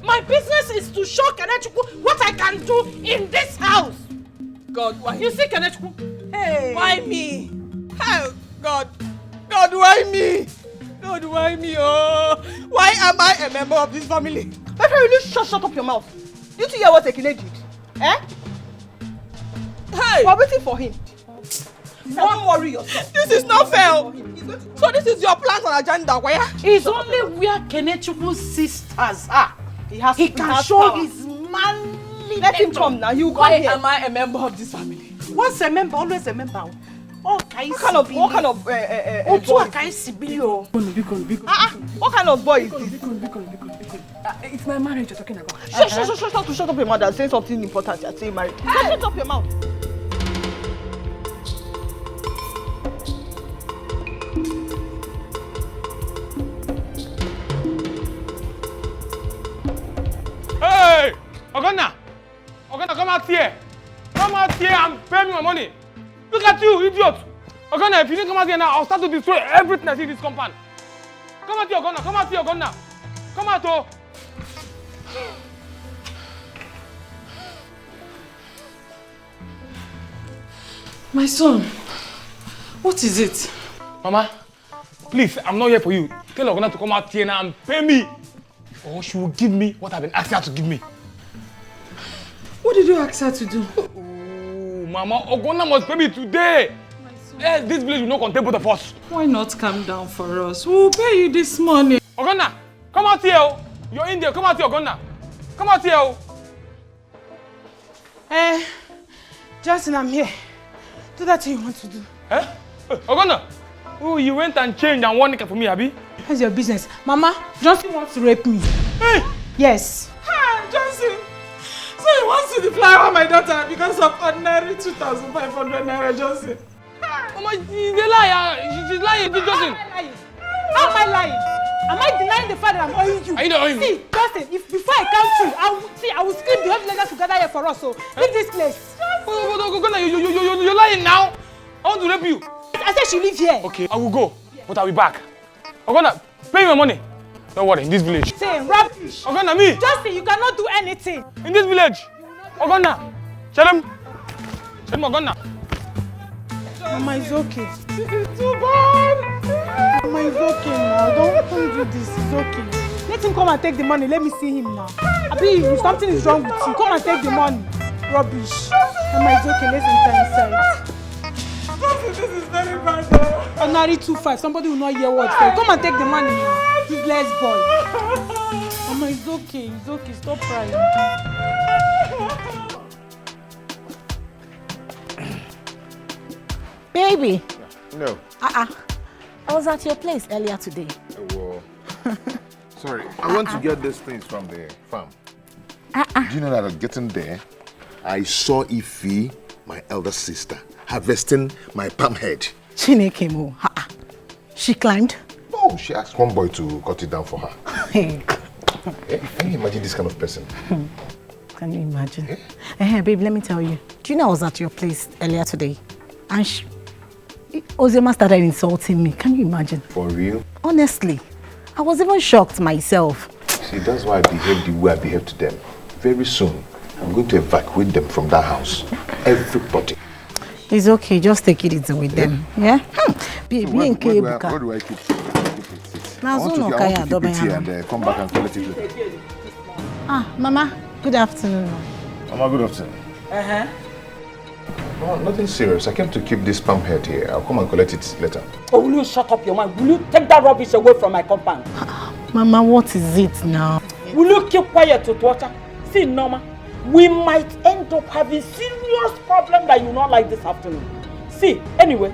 Speaker 2: My business is to show Kanachuku what I can do in this house.
Speaker 12: God, why?
Speaker 2: You see Kanachuku? Hey.
Speaker 12: Why me? Oh, God, why me? God, why me? Oh, why am I a member of this family? My friend, will you shut up your mouth? You two hear what Ekene did? Hey! We're waiting for him. Don't worry yourself. This is not fair. So this is your plans and agenda, where?
Speaker 2: It's only where Kenechuku's sisters are. He can show power. His manly
Speaker 12: Let him come now. You come here. Why am I a member of this family?
Speaker 2: Once a member, always a member.
Speaker 12: What kind of boy? What kind of boy is this? It's my marriage you're talking about. Shut up your mouth and say something important. You're saying marriage. Shut up your mouth.
Speaker 18: Hey! Ogonna, come out here. Come out here and pay me my money. Look at you, idiot. Ogonna, if you didn't come out here now, I'll start to destroy everything I see in this compound. Come out here, Ogonna. Come out here, Ogonna. Come out, oh.
Speaker 16: My son, what is it?
Speaker 18: Mama, please, I'm not here for you. Tell Ogonna to come out here now and pay me. Or she will give me what I've been asking her to give me.
Speaker 16: What did you ask her to do?
Speaker 18: Oh, Mama, Ogonna must pay me today. Yes, this village will not contain both of us.
Speaker 16: Why not calm down for us? We'll pay you this morning.
Speaker 18: Ogonna, come out here. Oh. You're in there. Come out here, Ogonna. Come out here. Oh.
Speaker 10: Justin, I'm here. Do that thing you want to do.
Speaker 18: Eh? Ogonna. Oh, you went and changed and won it for me, Abby.
Speaker 10: That's your business. Mama, Johnson wants to rape me.
Speaker 18: Hey!
Speaker 10: Yes.
Speaker 16: Hi, Johnson. So he wants to defly on my daughter because of ordinary 2,500 naira, Johnson.
Speaker 18: Mama, she's a liar. She's lying, Johnson.
Speaker 10: How am I lying? Am I denying the fact that I'm owing you?
Speaker 18: Are you not owing me?
Speaker 10: See, Justin, if before I come through, I will scream the whole villagers together here for us. So leave this place.
Speaker 18: You're lying now. I want to rape you.
Speaker 10: I said she live here.
Speaker 18: Okay, I will go, but I'll be back. Ogonna, pay me my money. Don't worry, in this village.
Speaker 10: Say rubbish.
Speaker 18: Ogonna, me.
Speaker 10: Justin, you cannot do anything.
Speaker 18: In this village. Ogonna, tell him. Tell him, Ogonna.
Speaker 10: Mama, it's okay.
Speaker 16: This is too bad.
Speaker 10: Mama, it's okay now. Don't do this. It's okay. Let him come and take the money. Let me see him now. Abi, if something is wrong with you, come and take the money. Rubbish. Mama, it's okay. Let's enter inside.
Speaker 16: This is very bad.
Speaker 10: Ordinary 2.5. Somebody will not hear what say. Come and take the money now. Useless boy. Mama, it's okay. It's okay. Stop crying.
Speaker 15: Baby. No.
Speaker 8: I was at your place earlier today.
Speaker 15: Well, sorry. I went to get these things from the farm. Do you know that getting there, I saw Ify, my elder sister, harvesting my palm head.
Speaker 11: Chineke mo. She climbed?
Speaker 15: No, she asked one boy to cut it down for her. Can you imagine this kind of person?
Speaker 11: Can you imagine? Babe, let me tell you. Do you know I was at your place earlier today? And Ozema started insulting me. Can you imagine?
Speaker 15: For real?
Speaker 11: Honestly, I was even shocked myself.
Speaker 15: See, that's why I behave the way I behave to them. Very soon, I'm going to evacuate them from that house. Everybody.
Speaker 11: It's okay, just take it easy with them. Yeah?
Speaker 15: Babe, where do I keep it? I want to keep it here and come back and collect it later.
Speaker 11: Mama, good afternoon.
Speaker 15: Mama, good afternoon. No, nothing serious. I came to keep this palm head here. I'll come and collect it later.
Speaker 9: Oh, will you shut up your mouth? Will you take that rubbish away from my compound?
Speaker 11: Mama, what is it now?
Speaker 9: Will you keep quiet to torture? See, Norma, we might end up having serious problem that you not like this afternoon. See, anyway,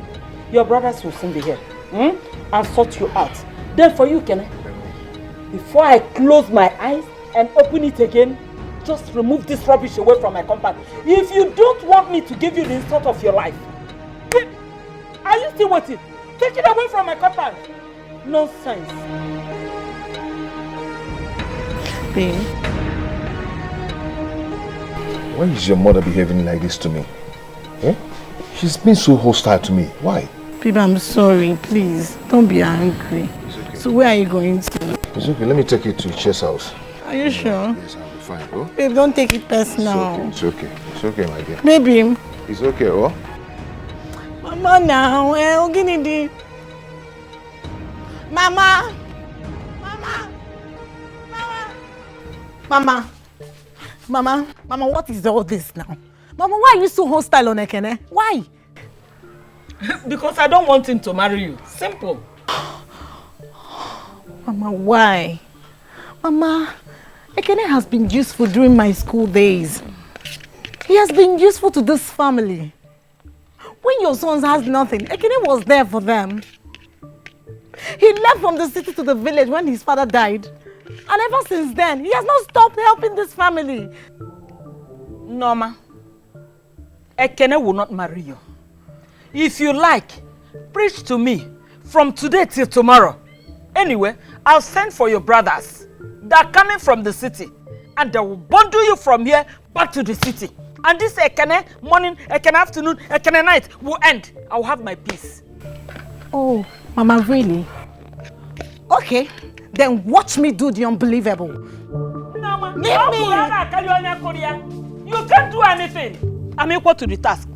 Speaker 9: your brothers will soon be here and sort you out. Then for you, Kenny, before I close my eyes and open it again, just remove this rubbish away from my compound. If you don't want me to give you the insult of your life, are you still waiting? Take it away from my compound. Nonsense.
Speaker 11: Babe.
Speaker 15: Why is your mother behaving like this to me? She's been so hostile to me. Why?
Speaker 11: Babe, I'm sorry. Please, don't be angry.
Speaker 15: It's okay.
Speaker 11: So where are you going to?
Speaker 15: It's okay. Let me take you to Chess house.
Speaker 11: Are you sure?
Speaker 15: Yes, I'll be fine. Oh?
Speaker 11: Babe, don't take it personal.
Speaker 15: It's okay. It's okay, my dear.
Speaker 11: Baby.
Speaker 15: It's okay, oh?
Speaker 11: Mama now, Oginidi. Mama. Mama, what is all this now? Mama, why are you so hostile on Ekene? Why?
Speaker 9: Because I don't want him to marry you. Simple.
Speaker 11: Mama, why? Mama, Ekene has been useful during my school days. He has been useful to this family. When your sons has nothing, Ekene was there for them. He left from the city to the village when his father died. And ever since then, he has not stopped helping this family.
Speaker 9: Norma, Ekene will not marry you. If you like, preach to me from today till tomorrow. Anyway, I'll send for your brothers. They're coming from the city. And they will bundle you from here back to the city. And this Ekene morning, Ekene afternoon, Ekene night will end. I'll have my peace.
Speaker 11: Oh, Mama, really? Okay, then watch me do the unbelievable.
Speaker 9: Give me! You can't do anything. I'm equal to the task.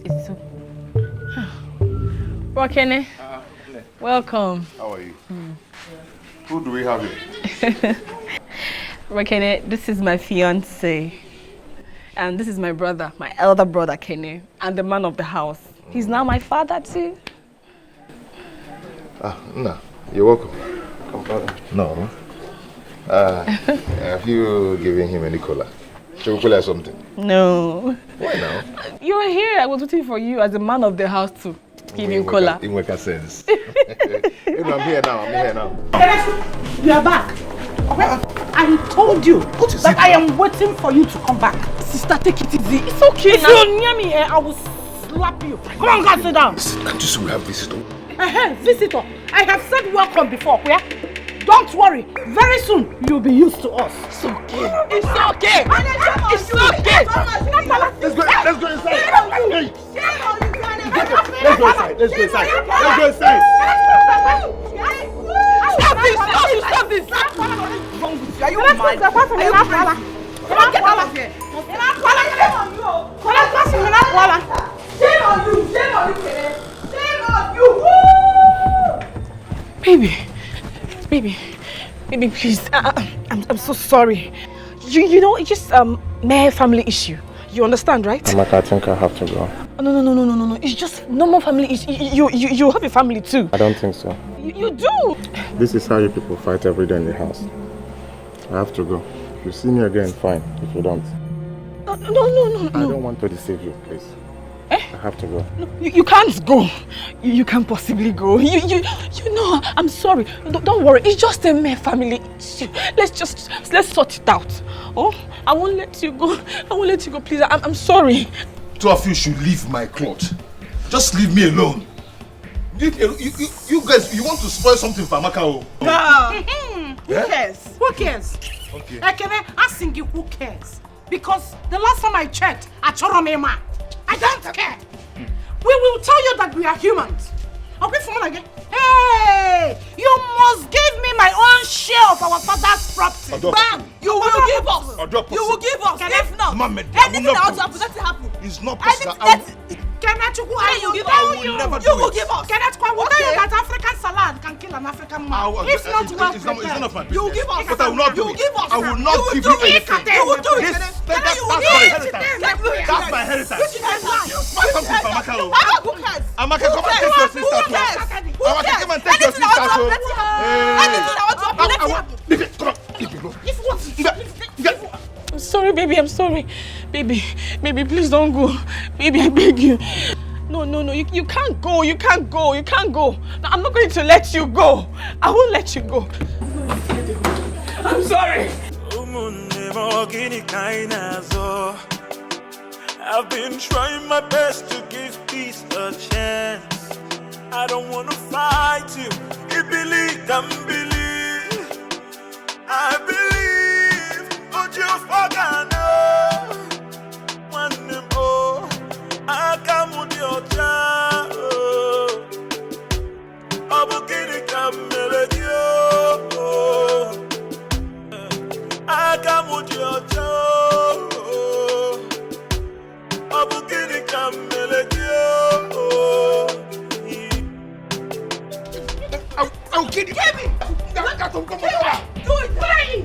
Speaker 7: It's so... Wakene, welcome.
Speaker 15: How are you? Who do we have here?
Speaker 7: Wakene, this is my fiancé. And this is my brother, my elder brother, Kene, and the man of the house. He's now my father too.
Speaker 15: No, you're welcome.
Speaker 17: Come, brother.
Speaker 15: No. Have you given him any cola? Should we pull out something?
Speaker 7: No.
Speaker 15: Why now?
Speaker 7: You were here. I was waiting for you as the man of the house to give you cola.
Speaker 15: It makes sense. I'm here now.
Speaker 11: You are back. I told you that I am waiting for you to come back.
Speaker 7: Sister, take it easy. It's okay
Speaker 11: if
Speaker 7: now.
Speaker 11: If you're near me, I will slap you. Come on, guys, sit down.
Speaker 15: Can't you see we have visitor?
Speaker 11: Visitor. I have said welcome before, yeah? Don't worry. Very soon, you'll be used to us.
Speaker 7: It's okay. It's okay. It's okay.
Speaker 15: Let's go inside. Let's go inside.
Speaker 7: Stop this. Stop this.
Speaker 5: Are you mad? Are you crazy? Come on, get out of here. Shame on you.
Speaker 11: Baby, please. I'm so sorry. You know, it's just mere family issue. You understand, right?
Speaker 17: Amaka, I think I have to go.
Speaker 11: No. It's just normal family issue. You have a family too.
Speaker 17: I don't think so.
Speaker 11: You do.
Speaker 17: This is how you people fight every day in the house. I have to go. If you see me again, fine. If you don't.
Speaker 11: No.
Speaker 17: I don't want to deceive you, please. I have to go.
Speaker 11: No, you can't go. You can't possibly go. You know, I'm sorry. Don't worry. It's just a mere family issue. Let's sort it out. Oh, I won't let you go. Please. I'm sorry.
Speaker 15: Two of you should leave my cloth. Just leave me alone. You guys, you want to spoil something for Amaka?
Speaker 11: Who cares?
Speaker 15: Okay.
Speaker 11: Ekene, asking you who cares? Because the last time I checked, Achoromema, I don't care. We will tell you that we are humans. Okay, for again. Hey, you must give me my own share of our father's property.
Speaker 5: Bam! You will give us. You will give us. If not, anything that will happen.
Speaker 15: It's not possible.
Speaker 11: You will give us.
Speaker 5: Okay.
Speaker 11: Will tell you that African salad can kill an African man. If not well prepared,
Speaker 15: you will give us. But I will not do it. I will not give
Speaker 5: you
Speaker 15: anything.
Speaker 5: You will do it.
Speaker 15: That's my heritage. You spoil something for Amaka.
Speaker 5: Who cares?
Speaker 15: Amaka, come and take your sister to us. Amaka, come and take your sister to us. Leave it. Come on. Leave it.
Speaker 11: I'm sorry, baby. I'm sorry. Baby, please don't go. Baby, I beg you. No. You can't go. You can't go. No, I'm not going to let you go. I won't let you go. I'm sorry.
Speaker 6: I've been trying my best to give peace a chance. I don't want to fight you. You believe, can believe. I believe, but you forgot. I come with your child. I come with your child.
Speaker 15: I'll kill you.
Speaker 5: Get me.
Speaker 15: Come on.
Speaker 5: Do it. Try.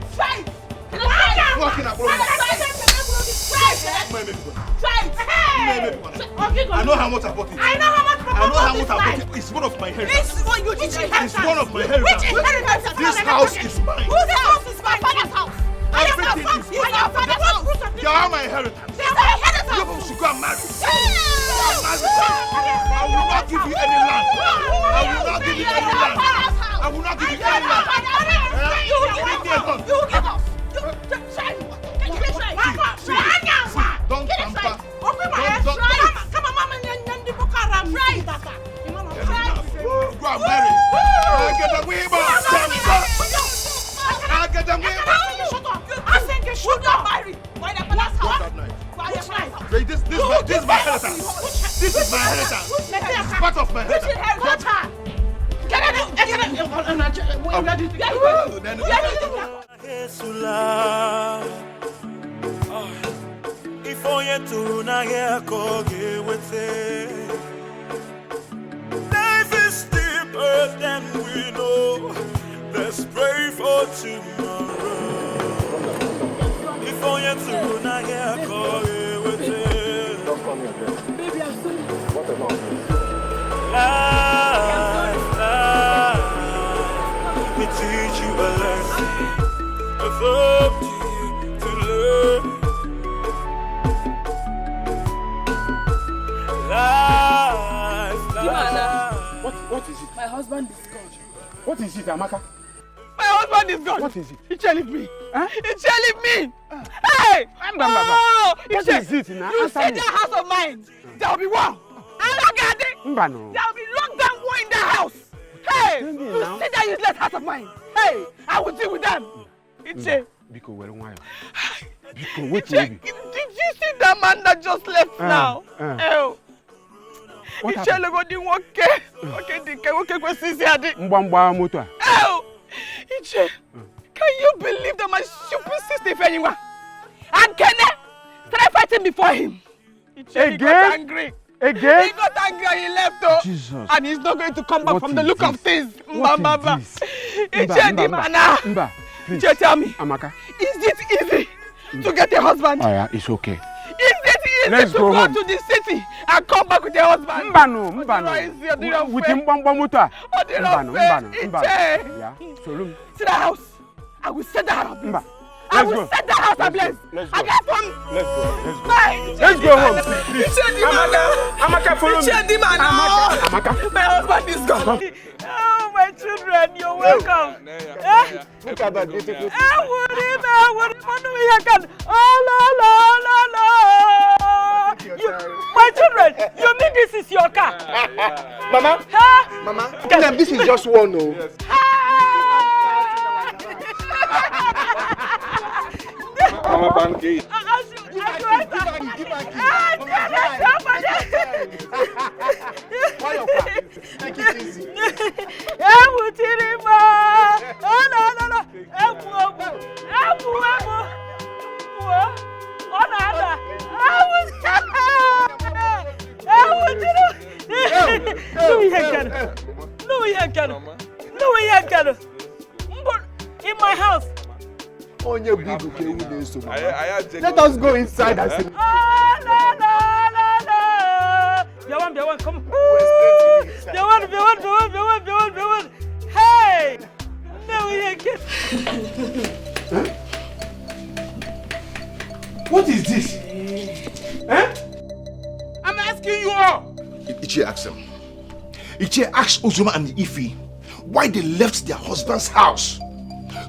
Speaker 15: I know how much I bought it. It's one of my heritage. It's one of my heritage. This house is mine.
Speaker 5: Whose house is my father's house?
Speaker 15: Everything is mine. You are my heritage. You should go and marry. I will not give you any land. You give us. Don't tamper. Come on, Mama. Go and marry. I get a weaver. I This is my inheritance. This is my inheritance. It's part of my inheritance.
Speaker 6: If only to na here koge with it. Life is deeper than we know. Let's pray for tomorrow. If only to na here koge with it.
Speaker 5: Baby, I'm sorry.
Speaker 17: What about this?
Speaker 6: Life, we teach you a lesson. It's up to you to learn. Life.
Speaker 3: What is it?
Speaker 12: My husband is gone.
Speaker 3: What is it, Amaka?
Speaker 12: My husband is gone.
Speaker 3: What is it?
Speaker 12: He shall leave me.
Speaker 3: Huh?
Speaker 12: He shall leave me. Hey!
Speaker 3: What is it now?
Speaker 12: You said that house of mine. There will be war. And look at it. There will be lockdown war in that house. Hey! You said that useless house of mine. Hey! I will deal with them. Iche.
Speaker 3: Biko, where am I?
Speaker 12: Did you see that man that just left now? Oh. Iche logo di woke. Okay, dike woke kwa sisi adi.
Speaker 3: Mbamba moto.
Speaker 12: Oh. Iche. Can you believe that my stupid sister Ifeanyiwa and Kene started fighting before him? Iche, he got angry.
Speaker 3: Again?
Speaker 12: He got angry and he left though.
Speaker 3: Jesus.
Speaker 12: And he's not going to come back
Speaker 3: What
Speaker 12: from the look
Speaker 3: this?
Speaker 12: of things.
Speaker 3: What
Speaker 12: Mbamba.
Speaker 3: is this?
Speaker 12: Iche di mana.
Speaker 3: Mba, please.
Speaker 12: Iche, tell me.
Speaker 3: Amaka.
Speaker 12: Is it easy to get a husband?
Speaker 3: Oh yeah, it's okay.
Speaker 12: Is it easy
Speaker 3: Let's
Speaker 12: to
Speaker 3: go
Speaker 12: go
Speaker 3: home.
Speaker 12: to the city and come back with a husband?
Speaker 3: Mbano. With him Mbamba moto. Mbano. Yeah. So look.
Speaker 12: See that house? I will set that house ablaze. I
Speaker 3: Let's
Speaker 12: will
Speaker 3: go.
Speaker 12: set that house ablaze.
Speaker 3: Let's go.
Speaker 12: I get from.
Speaker 3: Let's go.
Speaker 12: Let's
Speaker 3: go home. Please. Amaka, follow me. Amaka.
Speaker 12: My husband is gone. Oh, my children, you're welcome.
Speaker 3: Look at that beautiful.
Speaker 12: My children, you mean this is your car?
Speaker 1: Mama? Mama? This is just one, no?
Speaker 17: Mama pancake.
Speaker 1: Take it easy.
Speaker 12: In my house.
Speaker 1: Let us go inside and see.
Speaker 12: Come on. Hey! No, we ain't get.
Speaker 3: What is this? I'm asking you all.
Speaker 15: Ichie asked him. Ichie asked Uzoma and Ifi why they left their husband's house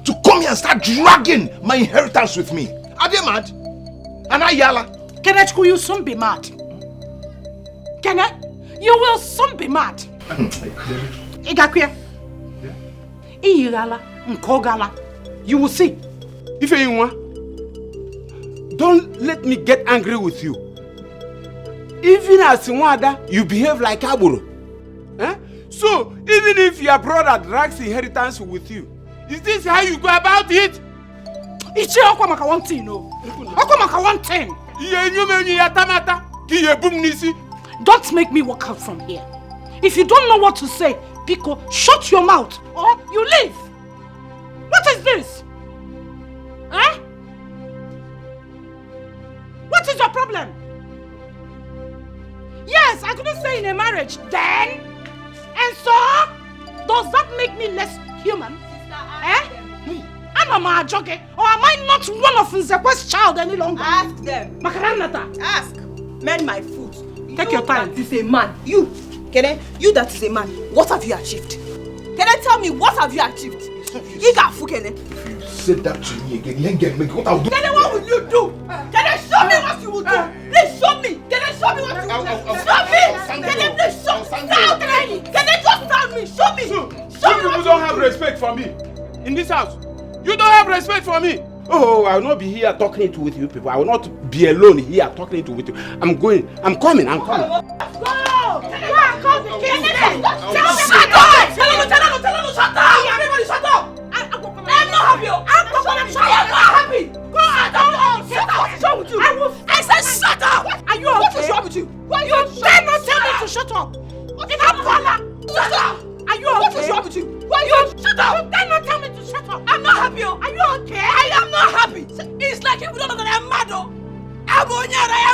Speaker 15: to come here and start dragging my inheritance with me. Are they mad? And I yalla.
Speaker 11: Kenneth, will you soon be mad? Kenneth, you will soon be mad. Igakwe. Iyigala, nkogala. You will see.
Speaker 3: Ifeanyiwa, don't let me get angry with you. Even as Nwada, you behave like Aburo. So, even if your brother drags inheritance with you, is this how you go about it?
Speaker 11: Ichi okwamaka one thing, no. Okwamaka one thing. Don't make me walk out from here. If you don't know what to say, Pico, shut your mouth or you leave. What is this? What is your problem? Yes, I couldn't stay in a marriage then. And so, does that make me less human? Am I a jockey? Or am I not one of Nzekwe's child any longer?
Speaker 5: Ask them.
Speaker 11: Makaranata.
Speaker 5: Ask. Mend my foot.
Speaker 11: Take your time.
Speaker 5: That is a man. You, Kene, you that is a man. What have you achieved? Kene, tell me, what have you achieved? Igafu, Kene.
Speaker 15: If you say that to me again, you ain't get me. What I'll do?
Speaker 5: Kene, what will you do? Kene, show me what you will do. Please show me. Kene, show me what you will do. Show me. Kene, please show me. Kene, just tell me. Show me.
Speaker 3: Some people don't have respect for me. In this house, you don't have respect for me. Oh, I will not be here talking it with you people. I will not be alone here talking it with you. I'm going. I'm coming. I'm coming.
Speaker 5: Go! Go and call the king. Shut up! Tell him, shut up! Everybody shut up! I'm not happy. I'm not happy. Go and shut up! What's wrong with you? I said shut up! Are you okay? What is wrong with you? You dare not tell me to shut up! If I'm Bola, shut up! Are you okay? What is wrong with you? Shut up! You dare not tell me to shut up! I'm not happy. Are you okay? I am not happy. It's like you don't know that I am mad. I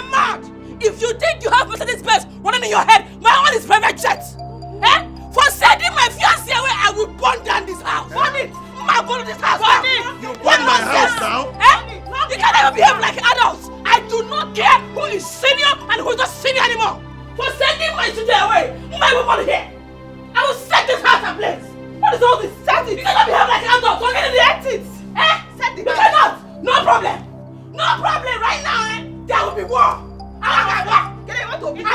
Speaker 5: am mad. If you think you have Mercedes Benz running in your head, my own is private jet. Eh? For sending my fiancé away, I will burn down this house. Burn it! I burn this house down.
Speaker 15: You burn my house down?
Speaker 5: Eh? You can't even behave like adults. I do not care who is senior and who is not senior anymore. For sending my children away, my woman here. I will set this house ablaze. What is all this? Set it. You cannot behave like adults. Don't get in the exits. Eh? Set it. You cannot. No problem. No problem. Right now, there will be war. I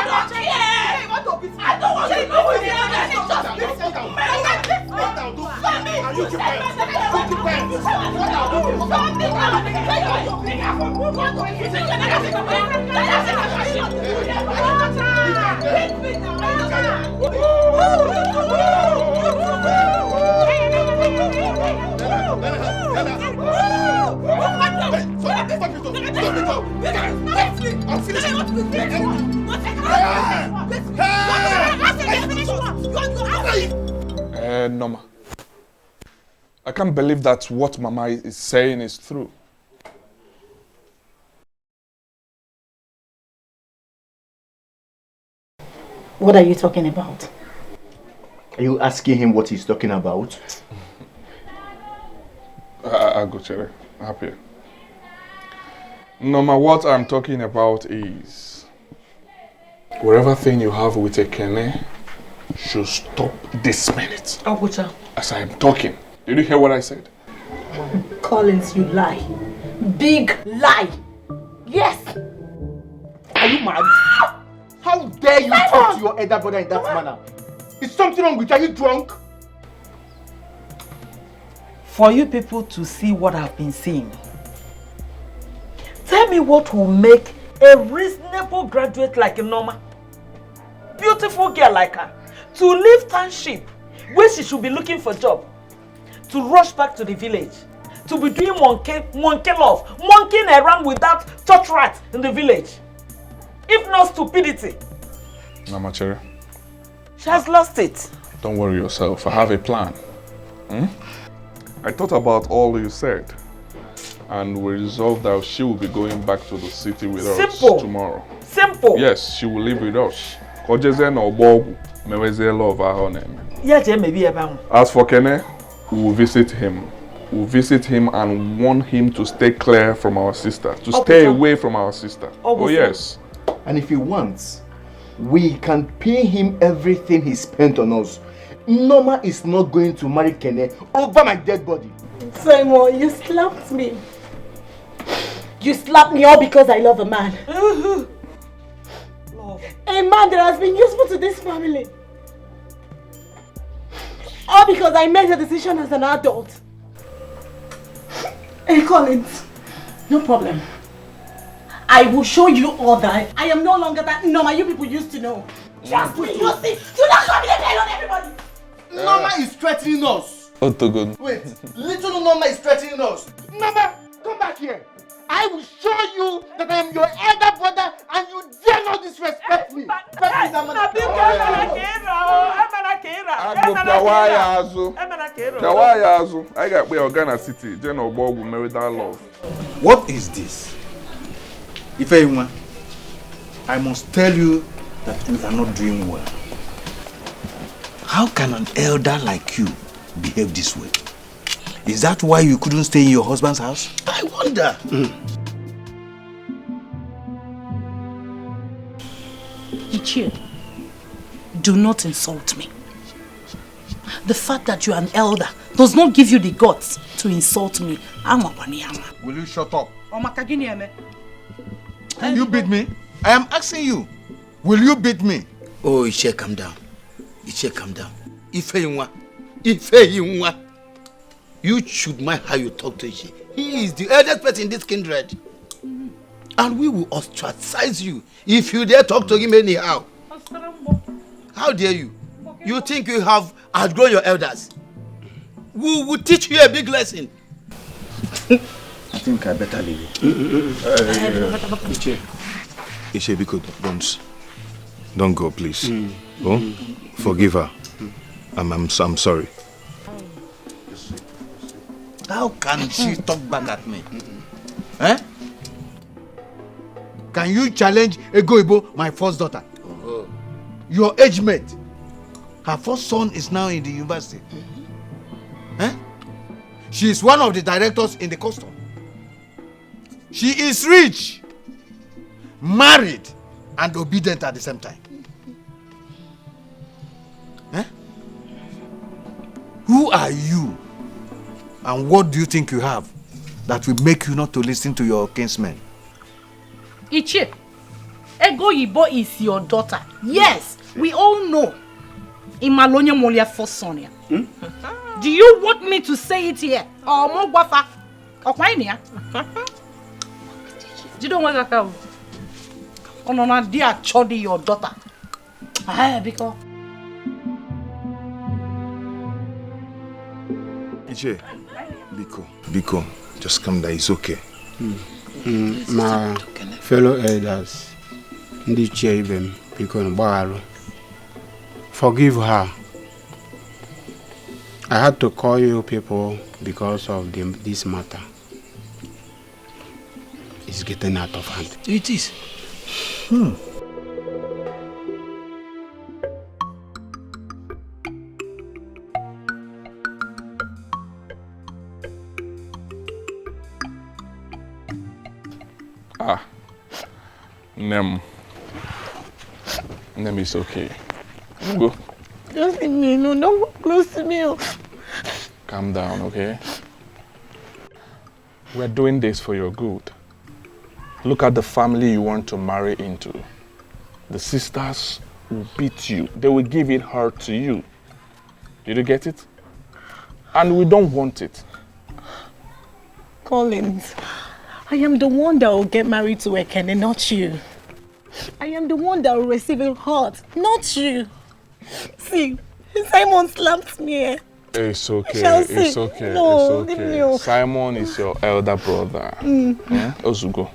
Speaker 5: don't care. I don't want to know with
Speaker 19: Norma, I can't believe that what Mama is saying is true.
Speaker 11: What are you talking about?
Speaker 20: Are you asking him what he's talking about?
Speaker 19: I'll go, Cherry. Happy. Norma, what I'm talking about is whatever thing you have with Ekene should stop this minute.
Speaker 11: Abuja.
Speaker 19: As I am talking. Did you hear what I said?
Speaker 11: Collins, you lie. Big lie. Yes.
Speaker 20: Are you mad? How dare you talk to your elder brother in that manner? Is something wrong with you? Are you drunk?
Speaker 9: For you people to see what I've been seeing, tell me what will make a reasonable graduate like Norma, beautiful girl like her, to leave township where she should be looking for job, to rush back to the village, to be doing monkey love, monkeying around with that church rat in the village. If not stupidity.
Speaker 19: Mama Cherry.
Speaker 9: She has lost it.
Speaker 19: Don't worry yourself. I have a plan. I thought about all you said, and we resolved that she will be going back to the city with us tomorrow.
Speaker 9: Simple.
Speaker 19: Yes, she will live with us. As for Kene, we will visit him. We'll visit him and warn him to stay clear from our sister, to stay away from our sister. Oh yes.
Speaker 20: And if he wants, we can pay him everything he spent on us. Norma is not going to marry Kene over my dead body.
Speaker 11: Simon, you slapped me. You slapped me all because I love a man.
Speaker 9: Love.
Speaker 11: A man that has been useful to this family. All because I made a decision as an adult. Hey Collins, no problem. I will show you all that I am no longer that Norma you people used to know. Just me, you see. Do not come in and tell on everybody.
Speaker 20: Norma is threatening us.
Speaker 19: Otogon.
Speaker 20: Wait, little Norma is threatening us. Norma, come back here. I will show you that I am your elder brother and you dare not disrespect me.
Speaker 19: I got where Ghana City, General Bob will marry that love.
Speaker 21: What is this? If anyone, I must tell you that you are not doing well. How can an elder like you behave this way? Is that why you couldn't stay in your husband's house? I wonder.
Speaker 11: Ichie, do not insult me. The fact that you are an elder does not give you the guts to insult me.
Speaker 21: Will you shut up? Will you beat me? I am asking you. Will you beat me?
Speaker 18: Oh, Ichie, calm down. Ichie, calm down. Ife yunwa.
Speaker 20: you should mind how you talk to Iche. He is the eldest person in this kindred. And we will ostracize you if you dare talk to him anyhow. How dare you? You think you have outgrown your elders? We will teach you a big lesson. I think I better leave you. Iche, because don't go, please. Oh, forgive her. I'm sorry. How can she talk back at me? Eh? Can you challenge Egoibo, my first daughter? Your age mate. Her first son is now in the university. Eh? She is one of the directors in the custom. She is rich, married, and obedient at the same time. Eh? Who are you? And what do you think you have that will make you not to listen to your kinsmen?
Speaker 11: Iche, Egoibo is your daughter. Yes, we all know. Imalonya Molia first son. Do you want me to say it here? Or more wafa? Or kwainia? You don't want to come. Oh no, no, dear Chodi, your daughter. Because.
Speaker 15: Iche, Biko, just come down. It's okay.
Speaker 3: My fellow elders, forgive her. I had to call you people because of this matter. It's getting out of hand.
Speaker 20: It is.
Speaker 19: Nem is okay. Go.
Speaker 12: Just leave me alone. Don't go close to me.
Speaker 19: Calm down, okay? We're doing this for your good. Look at the family you want to marry into. The sisters will beat you. They will give it her to you. Did you get it? And we don't want it.
Speaker 12: Collins, I am the one that will get married to Ekene, not you. I am the one that will receive a heart, not you. See, Simon slapped me.
Speaker 19: It's okay.
Speaker 12: It's
Speaker 19: okay.
Speaker 12: No,
Speaker 19: it's okay. Simon is your elder brother. Yeah? Ozugo.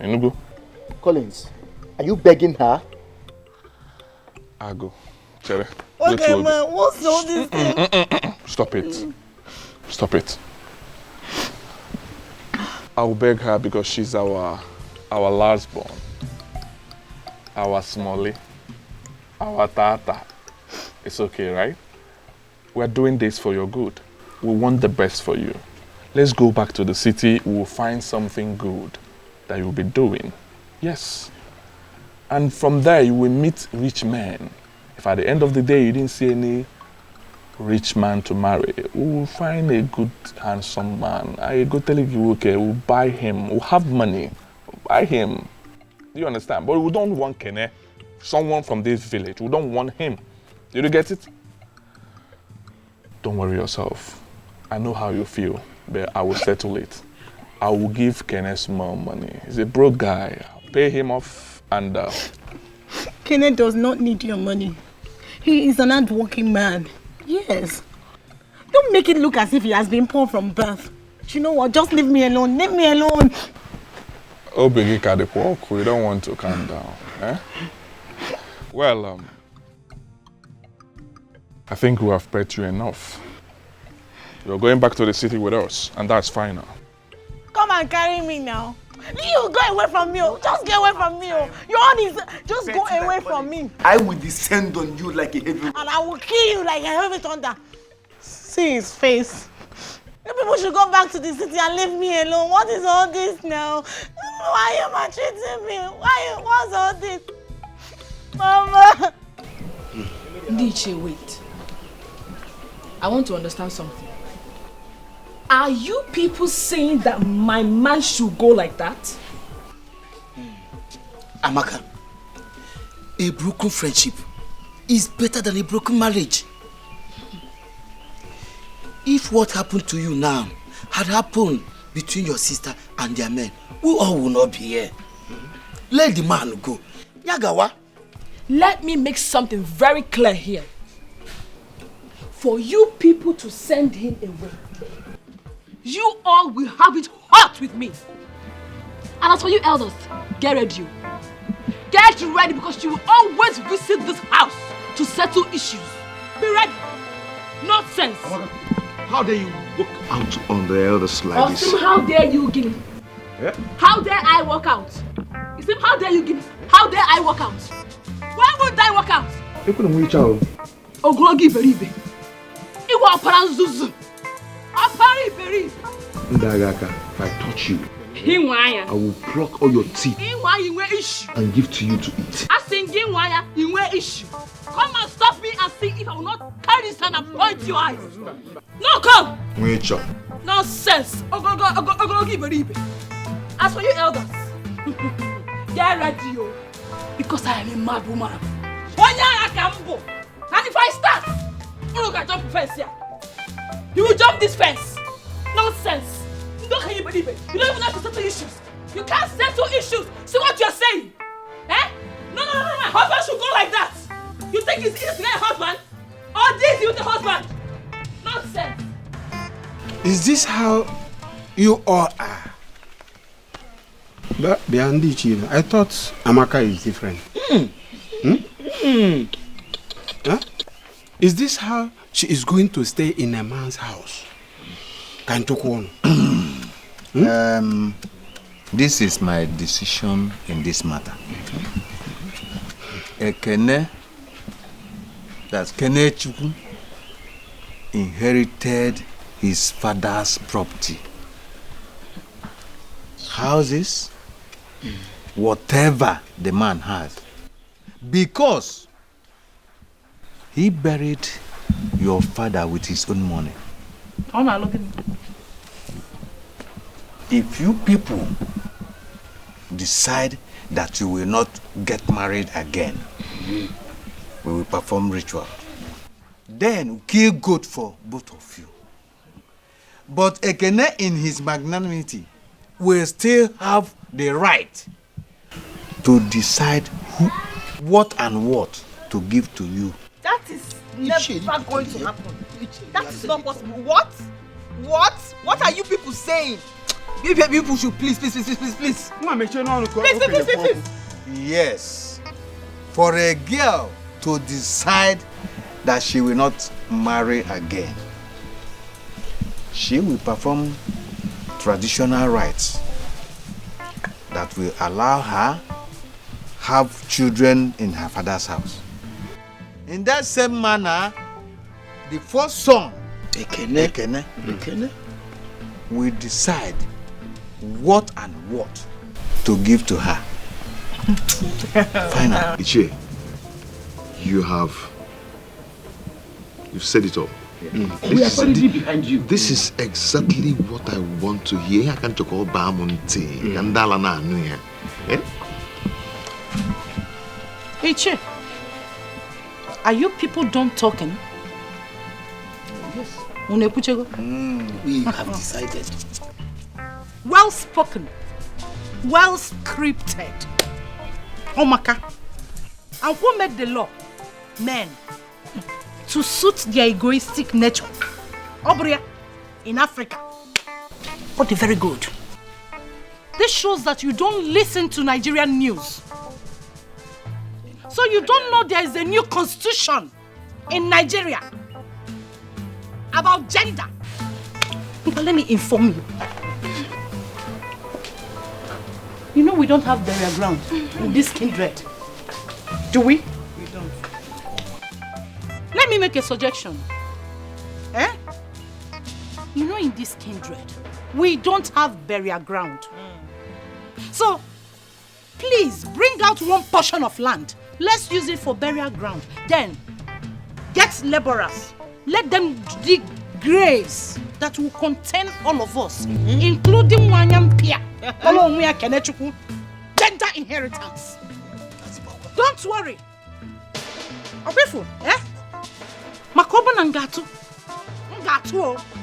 Speaker 19: Enugu.
Speaker 20: Collins, are you begging her?
Speaker 19: I go. Chere.
Speaker 12: Okay, man, what's all this thing?
Speaker 19: Stop it. Stop it. I will beg her because she's our last born. Our Smolly. Our Tata. It's okay, right? We're doing this for your good. We want the best for you. Let's go back to the city. We'll find something good that you'll be doing. Yes. And from there, you will meet rich men. If at the end of the day, you didn't see any rich man to marry, we will find a good, handsome man. I go tell you, okay, we'll buy him. We'll have money. We'll buy him. Do you understand? But we don't want Kene, someone from this village. We don't want him. Did you get it? Don't worry yourself. I know how you feel, but I will settle it. I will give Kenneth small money. He's a broke guy. I'll pay him off and...
Speaker 12: Kenneth does not need your money. He is an hard-working man. Yes. Don't make it look as if he has been poor from birth. You know what? Just leave me alone. Leave me alone.
Speaker 19: Oh, big pork. We don't want to calm down. Eh? Well, I think we have paid you enough. You're going back to the city with us, and that's fine now.
Speaker 12: Come and carry me now. You go away from me. Just get away from me. Your own is just go away from me.
Speaker 20: I will descend on you like a heavy.
Speaker 12: And I will kill you like a heavy thunder. See his face. You people should go back to the city and leave me alone. What is all this now? Why are you maltreating me? What's all this? Mama.
Speaker 8: Ndiche, wait. I want to understand something. Are you people saying that my man should go like that?
Speaker 20: Amaka, a broken friendship is better than a broken marriage. If what happened to you now had happened between your sister and their men, we all will not be here. Let the man go. Yagawa.
Speaker 12: Let me make something very clear here. For you people to send him away, you all will have it hot with me. And as for you elders, get ready. Get ready because you will always visit this house to settle issues. Be ready. Nonsense.
Speaker 15: How dare you walk out on the elders like this?
Speaker 12: Osim, how dare you, Guinea?
Speaker 15: Yeah?
Speaker 12: How dare I walk out? Osim, how dare you, Guinea? How dare I walk out? Why would I walk out? Oglogi beribe. Iwa paranzuzu. Apari beribe.
Speaker 15: Ndagaka, if I touch you, I will pluck all your teeth and give to you to eat.
Speaker 12: Come and stop me and see if I will not carry this hand and point your eyes. No, come! Nonsense! As for you elders, get ready, yo. Because I am a mad woman. And if I start, you can jump the fence here. You will jump this fence. Nonsense! Can you believe it? You don't even have to settle issues. You can't settle issues. See what you're saying? Eh? No. My husband should go like that. You think it's easy to get a husband? Or this you the husband? Nonsense.
Speaker 3: Is this how you all are? But I thought Amaka is different. Huh? Is this how she is going to stay in a man's house?
Speaker 20: This is my decision in this matter. Ekene, that's Kenechukwu, inherited his father's property. Houses, whatever the man has. Because he buried your father with his own money. If you people decide that you will not get married again, we will perform ritual. Then we'll kill goat for both of you. But Ekene, in his magnanimity, will still have the right to decide what to give to you.
Speaker 5: That is never going to happen. That is not possible. What? What are you people saying? People should please. Please.
Speaker 20: Yes. For a girl to decide that she will not marry again, she will perform traditional rites that will allow her have children in her father's house. In that same manner, the first son, Ekene, will decide what to give to her.
Speaker 15: Finally. Iche, you've said it all.
Speaker 20: We are solidly behind you.
Speaker 15: This is exactly what I want to hear. I can't talk about Bamunti. Kandala na nuya.
Speaker 11: Iche, are you people done talking?
Speaker 20: Yes.
Speaker 11: We have decided. Well spoken. Well scripted. Omaka. And who made the law? Men. To suit their egoistic nature. Obria, in Africa. But very good. This shows that you don't listen to Nigerian news. So you don't know there is a new constitution in Nigeria about gender. But let me inform you. You know we don't have burial ground in this kindred. Do we? We don't. Let me make a suggestion. You know in this kindred, we don't have burial ground. So, please bring out one portion of land. Let's use it for burial ground. Then, get laborers. Let them dig graves that will contain all of us, including Wanyam Pia, Olomia Kenechukwu, gender inheritance. Don't worry. Obefu, Makoba Ngatu.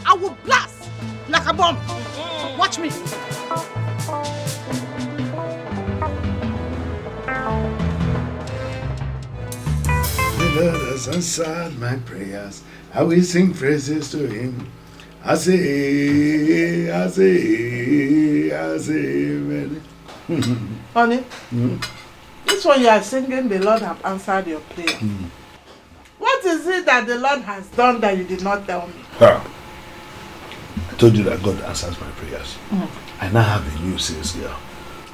Speaker 11: I will blast like a bomb. Watch me.
Speaker 13: The Lord has answered my prayers. I will sing praises to him. I say, amen.
Speaker 2: Honey, this one you are singing, the Lord have answered your prayer. What is it that the Lord has done that you did not tell me?
Speaker 13: I told you that God answers my prayers. I now have a new sales girl.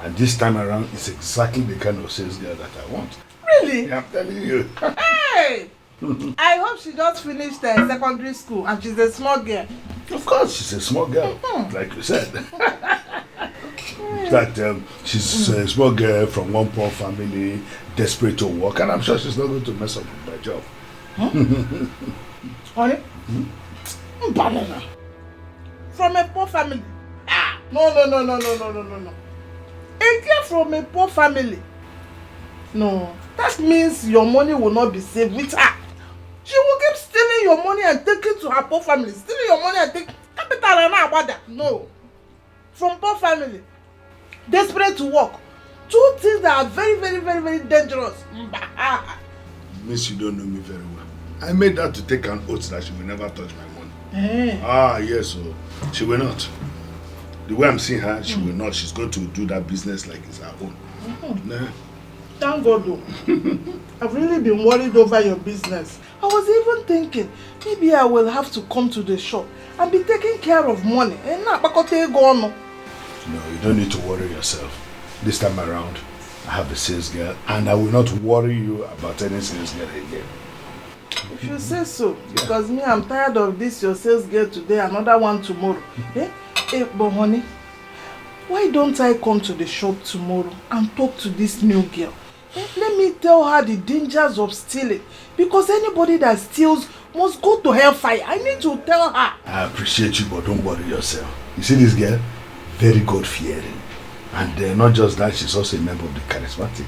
Speaker 13: And this time around, it's exactly the kind of sales girl that I want.
Speaker 2: Really?
Speaker 13: Yeah, I'm telling you.
Speaker 2: Hey! I hope she just finished secondary school and she's a small girl.
Speaker 13: Of course, she's a small girl, like you said. In fact, she's a small girl from one poor family, desperate to work, and I'm sure she's not going to mess up with my job.
Speaker 2: Honey? Banana. From a poor family? No. A girl from a poor family? No. That means your money will not be safe with her. She will keep stealing your money and taking to her poor family. Stealing your money and taking capital and not about that. No. From poor family. Desperate to work. Two things that are very, very, very, very dangerous.
Speaker 13: Miss, you don't know me very well. I made her to take an oath that she will never touch my money. Yes, so she will not. The way I'm seeing her, she will not. She's going to do that business like it's her own. Nah.
Speaker 2: Thank God though. I've really been worried over your business. I was even thinking, maybe I will have to come to the shop and be taking care of money.
Speaker 13: No, you don't need to worry yourself. This time around, I have a sales girl and I will not worry you about any sales girl again.
Speaker 2: If you say so, because me, I'm tired of this your sales girl today, another one tomorrow. But honey, why don't I come to the shop tomorrow and talk to this new girl? Let me tell her the dangers of stealing. Because anybody that steals must go to hellfire. I need to tell her.
Speaker 13: I appreciate you, but don't worry yourself. You see this girl? Very God-fearing. And not just that, she's also a member of the charismatic.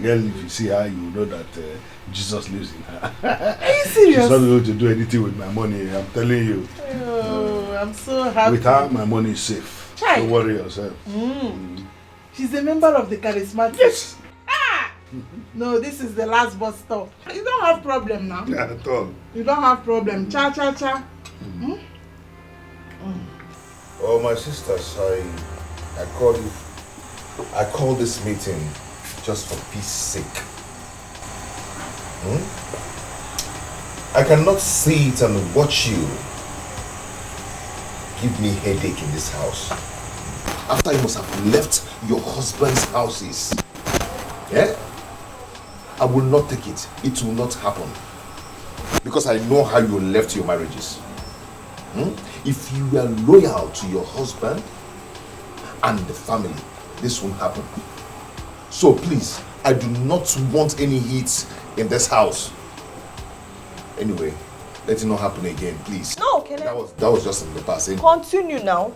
Speaker 13: Girl, if you see her, you know that Jesus lives in her.
Speaker 2: Are you serious?
Speaker 13: She's not going to do anything with my money, I'm telling you.
Speaker 2: Oh, I'm so happy.
Speaker 13: With her, my money is safe. Don't worry yourself.
Speaker 2: She's a member of the charismatic.
Speaker 13: Yes.
Speaker 2: No, this is the last bus stop. You don't have problem now.
Speaker 13: Yeah, at all.
Speaker 2: You don't have problem. Cha.
Speaker 15: Oh, my sisters, I call this meeting just for peace sake. I cannot sit and watch you give me headache in this house. After you must have left your husband's houses. Yeah? I will not take it. It will not happen. Because I know how you left your marriages. If you were loyal to your husband and the family, this won't happen. So please, I do not want any heat in this house. Anyway, let it not happen again, please.
Speaker 5: No, Kenneth.
Speaker 15: That was just in the past.
Speaker 5: Continue now.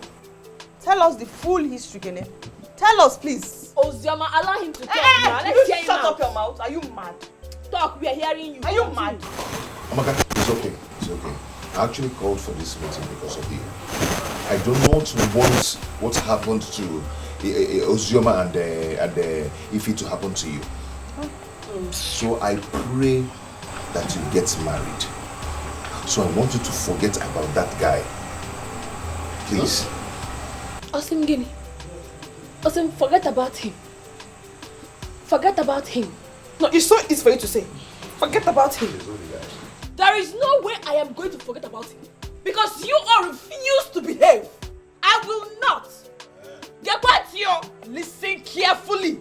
Speaker 5: Tell us the full history, Kenneth. Tell us, please.
Speaker 12: Ozioma, allow him to talk now.
Speaker 5: Let's hear him out. Shut up your mouth. Are you mad?
Speaker 12: Talk, we are hearing you.
Speaker 5: Are you mad?
Speaker 15: Amaka, it's okay. It's okay. I actually called for this meeting because of you. I do not want what happened to Ozioma and Ife to happen to you. So I pray that you get married. So I want you to forget about that guy. Please.
Speaker 12: Osim Gini. Osim, forget about him. Forget about him.
Speaker 5: No, it's so easy for you to say. Forget about him.
Speaker 12: There is no way I am going to forget about him. Because you all refuse to behave. I will not. Gepatio, listen carefully.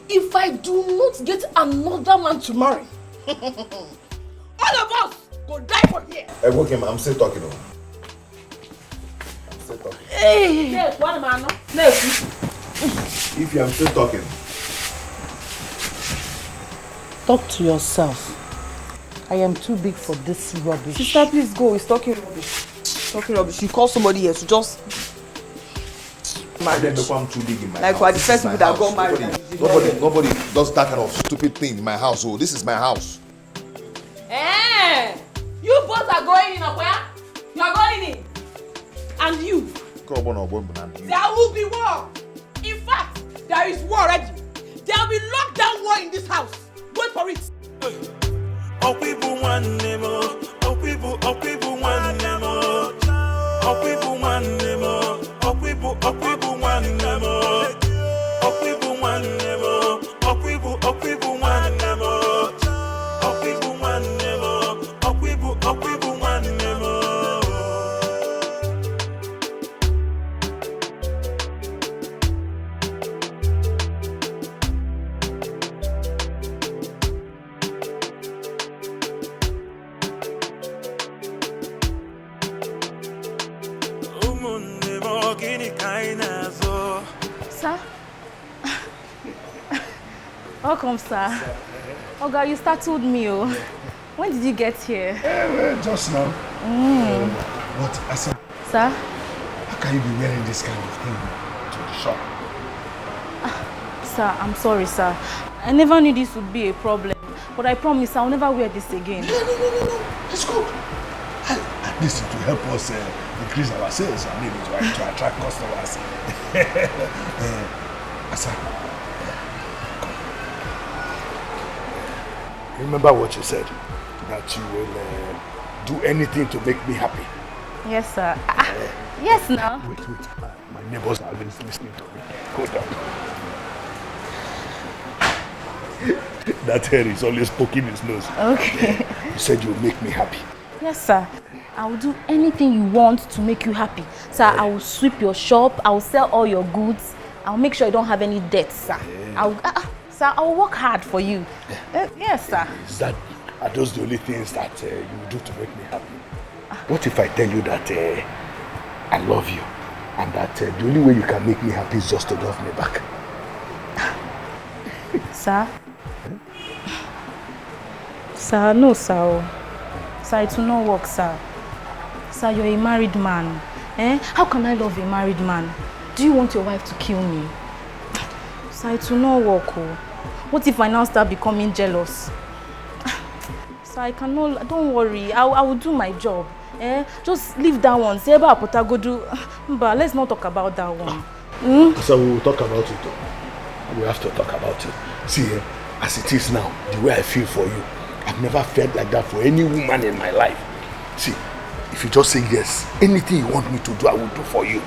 Speaker 12: If I do not get another man to marry, all of us go die for here.
Speaker 15: Hey, okay, I'm still talking. I'm still talking.
Speaker 12: Hey, yes, one man. No.
Speaker 15: If I'm still talking.
Speaker 2: Talk to yourself. I am too big for this rubbish.
Speaker 5: Sister, please go. He's talking rubbish. Talking rubbish. You call somebody here to just marriage.
Speaker 15: I'm too big in my
Speaker 5: like
Speaker 15: house.
Speaker 5: we're the first people that got married.
Speaker 15: Nobody does that kind of stupid thing in my house. Oh, this is my house.
Speaker 12: You both are going in where? You are going in. And you. There will be war. In fact, there is war already. There will be lockdown war in this house. Wait for it.
Speaker 6: Oh people want them more. Oh people want them more. Oh people want them more. Oh people want them more. Oh people want them more. Oh people want them more. Oh people want them more. Oh people want them more.
Speaker 8: Sir? Welcome, sir. Oga, you startled me. Oh. When did you get here?
Speaker 13: Just now. But, Asa,
Speaker 8: Sir?
Speaker 13: how can you be wearing this kind of thing to the shop?
Speaker 8: Sir, I'm sorry, sir. I never knew this would be a problem. But I promise I'll never wear this again.
Speaker 13: No. It's good. At least it will help us increase our sales. I mean, to attract customers. Asa, remember what you said, that you will do anything to make me happy.
Speaker 8: Yes, sir. Yes, now.
Speaker 13: Wait. My neighbors are listening to me. Hold on. That hair is always poking his nose.
Speaker 8: Okay.
Speaker 13: You said you will make me happy.
Speaker 8: Yes, sir. I will do anything you want to make you happy. Sir, I will sweep your shop. I will sell all your goods. I will make sure you don't have any debts, sir. Sir, I will work hard for you. Yes, sir.
Speaker 13: Are those the only things that you will do to make me happy? What if I tell you that I love you and that the only way you can make me happy is just to love me back?
Speaker 8: Sir? Sir, no, sir. Sir, it will not work, sir. Sir, you're a married man. How can I love a married man? Do you want your wife to kill me? Sir, it will not work. Oh. What if I now start becoming jealous? Sir, I cannot. Don't worry. I will do my job. Just leave that one. But let's not talk about that one.
Speaker 13: So we will talk about it. We have to talk about it. See, as it is now, the way I feel for you, I've never felt like that for any woman in my life. See, if you just say yes, anything you want me to do, I will do for you.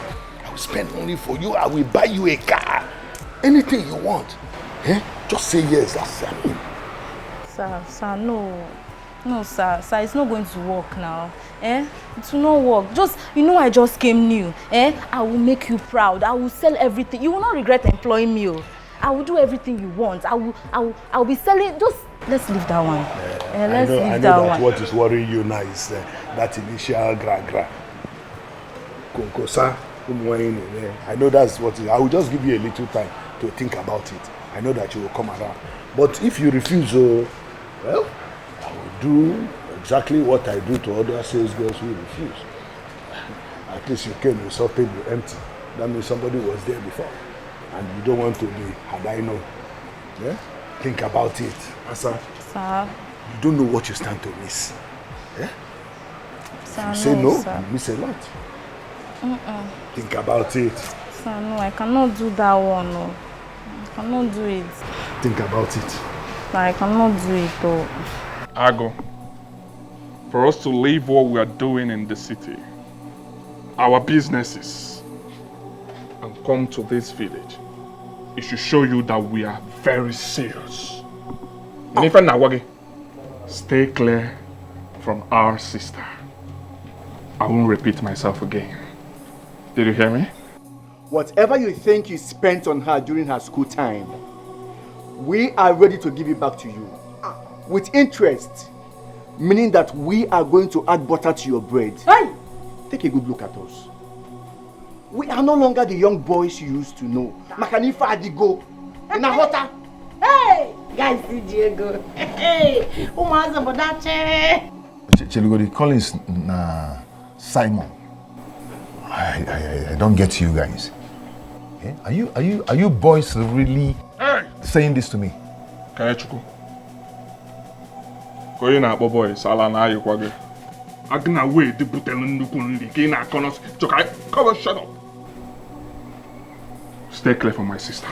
Speaker 13: I will spend money for you. I will buy you a car. Anything you want. Just say yes. That's I mean.
Speaker 8: Sir, no. No, sir. Sir, it's not going to work now. It will not work. I just came new. I will make you proud. I will sell everything. You will not regret employing me. I will do everything you want. I will be selling. Just let's leave that one. Let's leave
Speaker 13: I know
Speaker 8: that
Speaker 13: that
Speaker 8: one.
Speaker 13: what is worrying you now is that initial gra. Konkosa, I know that's what it is. I will just give you a little time to think about it. I know that you will come around. But if you refuse, well, I will do exactly what I do to other sales girls who refuse. At least you came, you saw table empty. That means somebody was there before. And you don't want to be, had I known. Yeah? Think about it. Asa.
Speaker 8: Sir.
Speaker 13: You don't know what you stand to miss. Yeah?
Speaker 8: Sir,
Speaker 13: If you say no,
Speaker 8: sir.
Speaker 13: you miss a lot. Think about it.
Speaker 8: Sir, no, I cannot do that one. No. I cannot do it.
Speaker 13: Think about it.
Speaker 8: Sir, I cannot do it though.
Speaker 19: Ago, for us to leave what we are doing in the city, our businesses, and come to this village, it should show you that we are very serious. Stay clear from our sister. I won't repeat myself again. Did you hear me?
Speaker 14: Whatever you think you spent on her during her school time, we are ready to give it back to you. With interest, meaning that we are going to add butter to your bread. Hey! Take a good look at us. We are no longer the young boys you used to know. Makanifa Adigo. In a hotter.
Speaker 10: Hey! Guys, see Diego. Hey! Umaza Bodache.
Speaker 15: Chelugo, the Collins Simon. I don't get you guys. Are you boys really saying this to me?
Speaker 19: Kayachuku. Going out, boys. I'm gonna wait the Come on, shut up. Stay clear from my sister.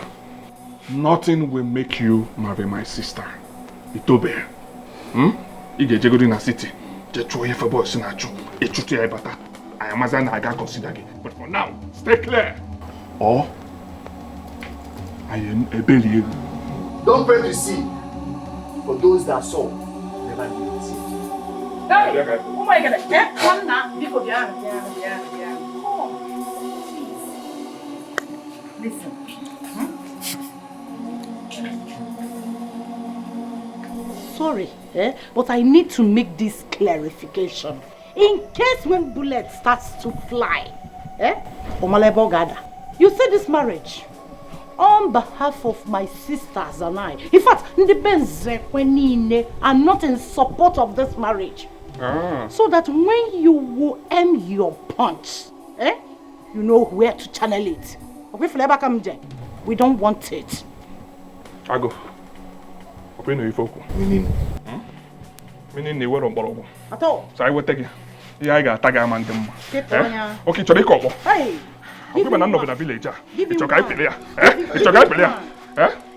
Speaker 19: Nothing will make you marry my sister. Itobe. Ige jego di na city. Je chuo for boys na chu. E chuti e bata. I am azana I can consider it. But for now, stay clear. Or I am a belly.
Speaker 14: Don't pray to see. For those that saw, never did see.
Speaker 10: Hey! Oh my God! Come now. Come. Listen.
Speaker 11: Sorry, but I need to make this clarification. In case when bullet starts to fly, Omalebo Gada, you say this marriage on behalf of my sisters and I. In fact, Ndibenzekwenine are not in support of this marriage. So that when you will aim your punch, you know where to channel it. We don't want it.
Speaker 19: I go. Meaning? Meaning they were on Borobo.
Speaker 11: At all.
Speaker 19: So I will take it. Yeah, I got tag among them. Okay, to the couple.
Speaker 11: Hey!
Speaker 19: Give him one. The villager. It's okay, Pelia. It's okay, Pelia.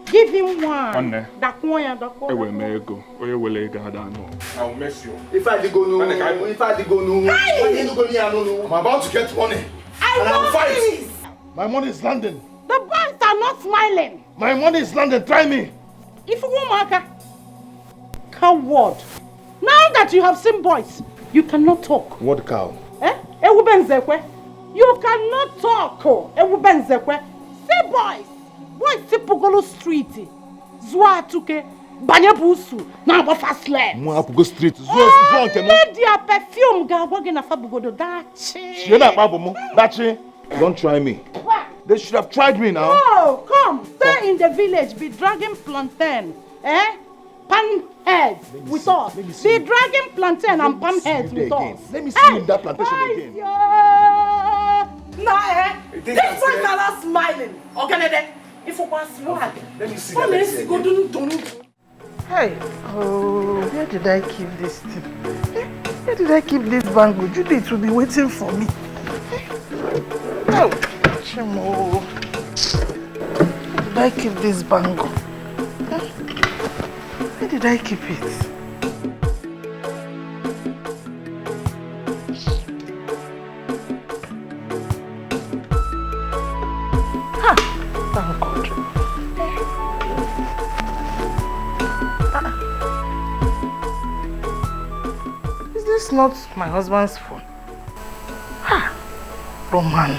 Speaker 11: Give him one.
Speaker 19: That will make go. We will lay down. I'll mess you.
Speaker 14: If I go no, I'm about to get money.
Speaker 11: I'll fight.
Speaker 13: My money is landing.
Speaker 11: The boys are not smiling.
Speaker 13: My money is landing. Try me.
Speaker 11: If you won't, coward. Now that you have seen boys, you cannot talk.
Speaker 13: What cow?
Speaker 11: You cannot talk. Say boys. Boys Tipugolo Street. Zwa tuke. Banyabusu. Now go fast lane.
Speaker 13: Mo Apugo Street.
Speaker 11: Media perfume ga wage na fabugodo dachi.
Speaker 13: Don't try me. They should have tried me now.
Speaker 11: Oh, come. Stay in the village. Be dragging plantain. Pan heads with us. Be dragging plantain and pan heads with us.
Speaker 13: Let me see in that plantation again.
Speaker 10: This ones are not smiling. Okay, if you want swag.
Speaker 13: Let me see
Speaker 10: that.
Speaker 2: Hey, oh, where did I keep this thing? Where did I keep this bangle? Judith will be waiting for me. Oh, Chimo. Where did I keep this bangle? Where did I keep it? Thank God. Is this not my husband's phone? Roman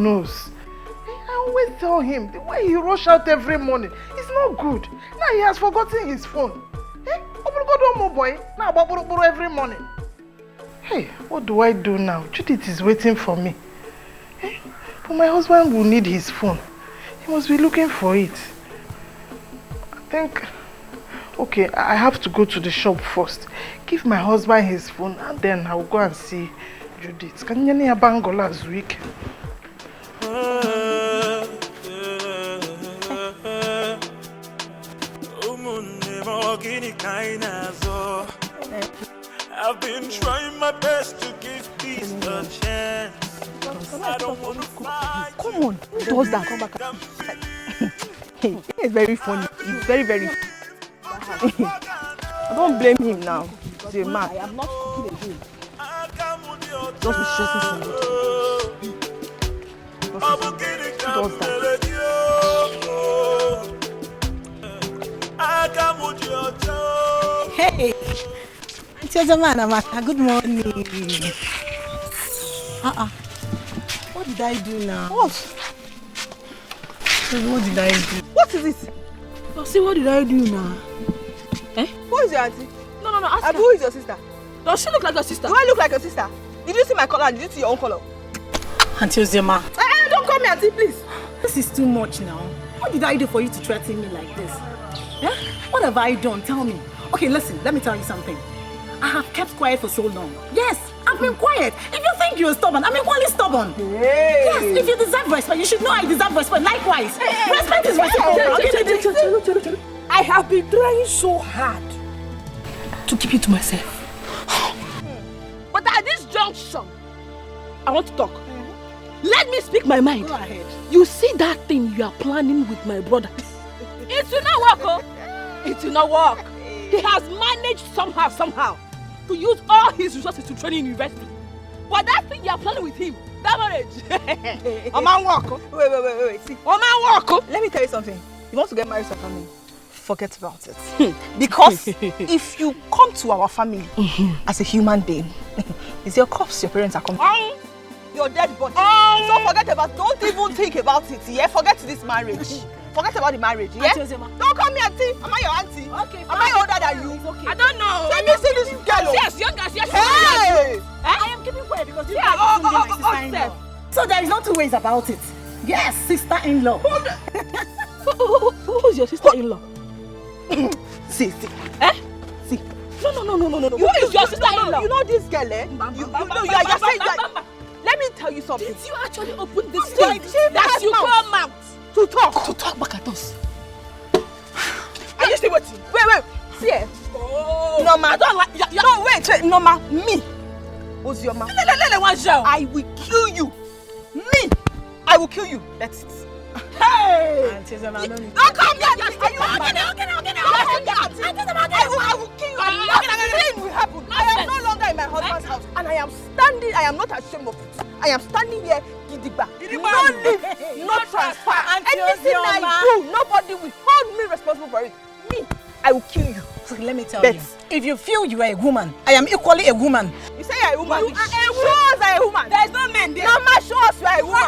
Speaker 2: knows. I always tell him the way he rush out every morning is not good. Now he has forgotten his phone. Boy. Now every morning. Hey, what do I do now? Judith is waiting for me. But my husband will need his phone. He must be looking for it. I think... Okay, I have to go to the shop first. Give my husband his phone and then I'll go and see Judith. Can you hear Bango last week?
Speaker 6: I've been trying my best to give peace a chance. I don't want to fight.
Speaker 10: Come on, who does that? Come back. Hey, it's very funny. It's very, very funny. I don't blame him now. He's a man. I am not cooking again. Just be stressing somebody. Who does that?
Speaker 11: Hey! Good morning. What did I do now?
Speaker 10: What?
Speaker 11: What did I do?
Speaker 10: What is it?
Speaker 11: Oh, see, what did I do now?
Speaker 10: Who is your auntie?
Speaker 12: No, ask her.
Speaker 10: Who is your sister?
Speaker 12: Does she look like your sister?
Speaker 10: Do I look like your sister? Did you see my color? Did you see your own color?
Speaker 11: Auntie Ozema.
Speaker 10: Don't call me auntie, please.
Speaker 11: This is too much now. What did I do for you to threaten me like this? What have I done? Tell me. Okay, listen, let me tell you something. I have kept quiet for so long. Yes, I've been quiet. If you think you're stubborn, I'm equally stubborn.
Speaker 10: Hey.
Speaker 11: Yes, if you deserve respect, you should know I deserve respect. Likewise. Respect is reciprocal.
Speaker 12: I have been trying so hard to keep you to myself. junction, I want to talk. Let me speak my mind.
Speaker 2: Go ahead.
Speaker 12: You see that thing you are planning with my brother? It will not work, oh. It will not work. He has managed somehow, to use all his resources to train in university. But that thing you are planning with him, that marriage.
Speaker 10: A man walk. Wait. See.
Speaker 12: A man walk.
Speaker 10: Let me tell you something. You want to get married to a family? Forget about it. Because if you come to our family as a human being, it's your corpse your parents are coming. Your dead body. So forget about. Don't even think about it. Yeah. Forget this marriage. Forget about the marriage, yeah? Don't call me auntie. Am I your auntie?
Speaker 12: Okay,
Speaker 10: am I older than you?
Speaker 12: Okay. I don't know.
Speaker 10: Let me see this girl.
Speaker 12: Yes, younger. Yes,
Speaker 10: hey!
Speaker 12: I am keeping quiet because you
Speaker 10: are
Speaker 12: my sister-in-law.
Speaker 11: So there is no two ways about it. Yes, sister-in-law.
Speaker 12: Who's your sister-in-law?
Speaker 10: See. See.
Speaker 12: No. Who is your sister-in-law?
Speaker 10: You know this girl, eh? You're saying that. Let me tell you something.
Speaker 12: Did you actually open this thing? That you come out
Speaker 10: to talk
Speaker 12: back at us?
Speaker 10: Are you still waiting? Wait. See it.
Speaker 12: Oh.
Speaker 10: No, ma. Don't like. No, wait. No, ma. Me. Who's your ma? I will kill you. Me. I will kill you. That's it. Hey! Don't come here. Are you okay? I will kill you. Nothing will happen. I am no longer in my husband's house, and I am standing. I am not ashamed of it. I am standing here, gidigba. No leave, no transfer. Anything I do, nobody will hold me responsible for it. Me, I will kill you.
Speaker 11: So let me tell you, if you feel you are a woman, I am equally a woman.
Speaker 10: You say you are a woman. You are a woman. Show us you are a woman. There is no man there. No man, show us you are a woman.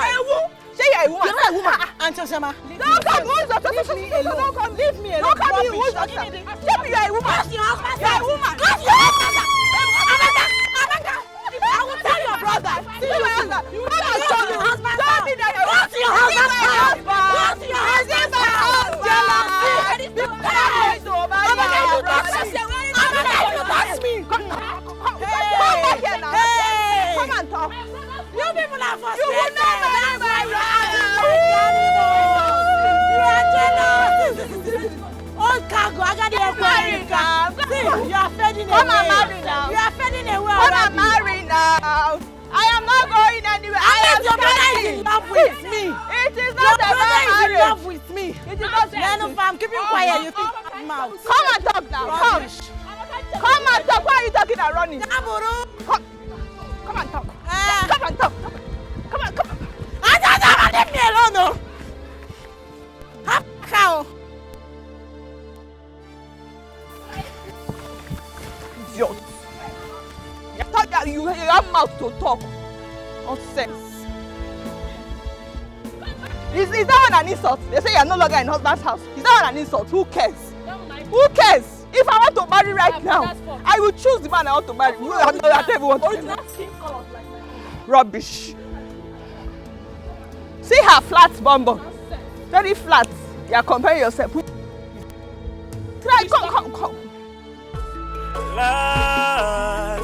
Speaker 10: Say you are a woman.
Speaker 11: You are a woman. Auntie Osama.
Speaker 10: Don't come. Leave me alone. Don't come. Leave me alone. Don't come. Say you are a woman.
Speaker 11: Ask your husband.
Speaker 10: You are a woman.
Speaker 11: Ask your husband.
Speaker 10: I will tell your brother. See your husband. You will tell your husband. Tell me that you
Speaker 11: want your husband. What your husband?
Speaker 10: Come and talk.
Speaker 11: You people are frustrated.
Speaker 10: You will not marry my
Speaker 11: You are jealous. Old cargo, I got the America. See, you are fading away.
Speaker 10: Come and marry now.
Speaker 11: You are fading away.
Speaker 10: Come and marry now. I am not going anywhere.
Speaker 11: Your brother is in love with me.
Speaker 10: It is not about marriage.
Speaker 11: Your brother is in love with me.
Speaker 10: It is not.
Speaker 11: No, I'm keeping quiet. You think mouth.
Speaker 10: Come and talk now. Come and talk. Why are you talking and running? Come and talk. Come and talk. Come on.
Speaker 11: Leave me alone, no. How?
Speaker 10: Idiot. You have mouth to talk. Nonsense. Is that one an insult? They say you are no longer in husband's house. Is that one an insult? Who cares? Who cares? If I want to marry right now, I will choose the man I want to marry. I don't even want to. Rubbish. See her flat bum. Very flat. You are comparing yourself with. Try, come.
Speaker 6: Life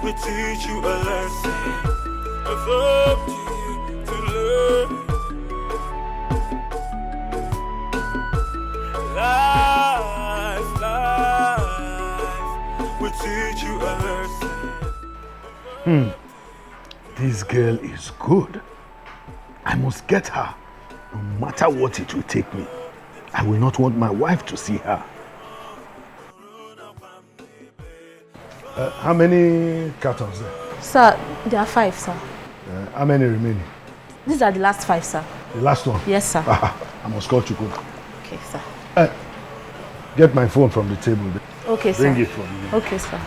Speaker 6: will teach you a lesson. It's up to you to learn. Life will teach you a lesson.
Speaker 13: This girl is good. I must get her, no matter what it will take me. I will not want my wife to see her. How many cartons there?
Speaker 8: Sir, there are 5, sir.
Speaker 13: How many remaining?
Speaker 8: These are the last 5, sir.
Speaker 13: The last one?
Speaker 8: Yes, sir.
Speaker 13: I must call Chukwu.
Speaker 8: Okay, sir.
Speaker 13: Get my phone from the table.
Speaker 8: Okay, sir.
Speaker 13: Bring it for me.
Speaker 8: Okay, sir.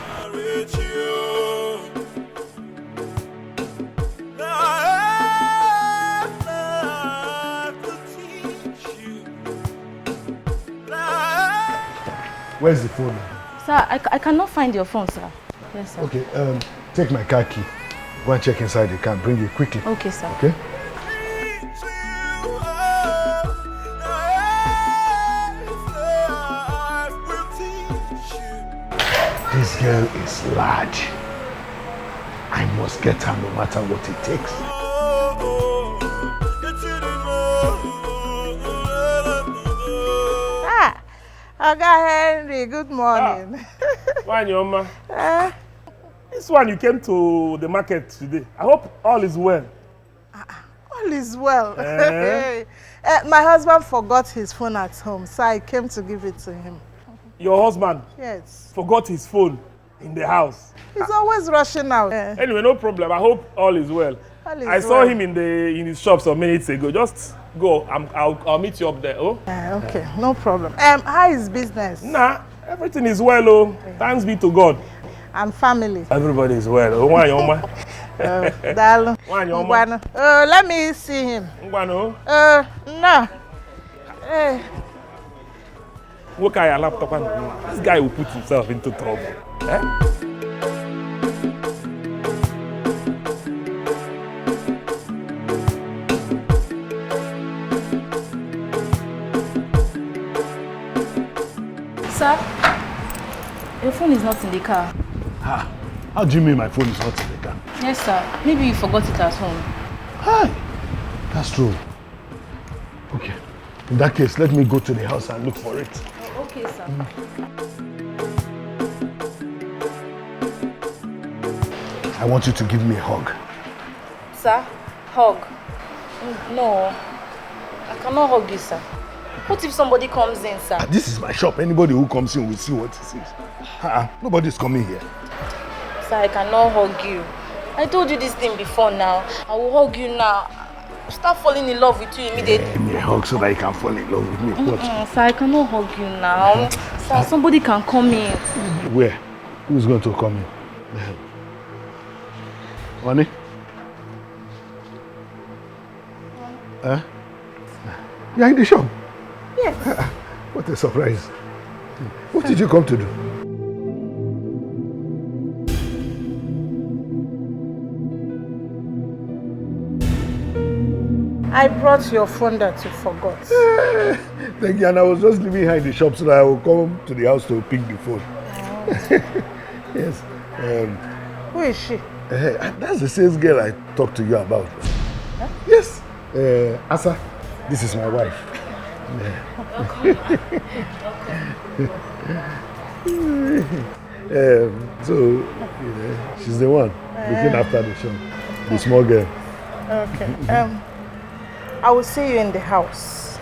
Speaker 13: Where's the phone?
Speaker 8: Sir, I cannot find your phone, sir. Yes, sir.
Speaker 13: Okay, take my car key. Go and check inside the car. Bring it quickly.
Speaker 8: Okay, sir.
Speaker 13: Okay? This girl is large. I must get her no matter what it takes.
Speaker 2: Oga Henry, good morning.
Speaker 4: Why, Oma? This one, you came to the market today. I hope all is well.
Speaker 2: All is well. My husband forgot his phone at home, so I came to give it to him.
Speaker 4: Your husband?
Speaker 2: Yes.
Speaker 4: Forgot his phone in the house.
Speaker 2: He's always rushing out.
Speaker 4: Anyway, no problem. I hope all is well. I saw him in his shop some minutes ago. Just go. I'll meet you up there. Oh?
Speaker 2: Okay, no problem. How is business?
Speaker 4: Nah, everything is well. Oh, thanks be to God.
Speaker 2: And family?
Speaker 4: Everybody is well. Oh, why, Oma?
Speaker 2: Let me see him.
Speaker 4: No. Look at your laptop. This guy will put himself into trouble.
Speaker 8: Sir, your phone is not in the car.
Speaker 13: How do you mean my phone is not in the car?
Speaker 8: Yes, sir. Maybe you forgot it at home.
Speaker 13: Hi, that's true. Okay, in that case, let me go to the house and look for it.
Speaker 8: Oh, okay, sir.
Speaker 13: I want you to give me a hug.
Speaker 8: Sir, hug? No, I cannot hug you, sir. What if somebody comes in, sir?
Speaker 13: This is my shop. Anybody who comes in will see what it is. Nobody's coming here.
Speaker 8: Sir, I cannot hug you. I told you this thing before now. I will hug you now. Start falling in love with you immediately.
Speaker 13: Give me a hug so that you can fall in love with me. What?
Speaker 8: Sir, I cannot hug you now. Sir, somebody can come in.
Speaker 13: Where? Who's going to come in? Honey? Huh? You're in the shop?
Speaker 2: Yes.
Speaker 13: What a surprise. What did you come to do?
Speaker 2: I brought your phone that you forgot.
Speaker 13: Thank you, and I was just leaving her in the shop so that I will come to the house to pick the phone. Yes.
Speaker 2: Who is she?
Speaker 13: That's the sales girl I talked to you about. Huh? Yes. Asa, this is my wife. So, she's the one looking after the shop. The small girl.
Speaker 2: Okay. I will see you in the house.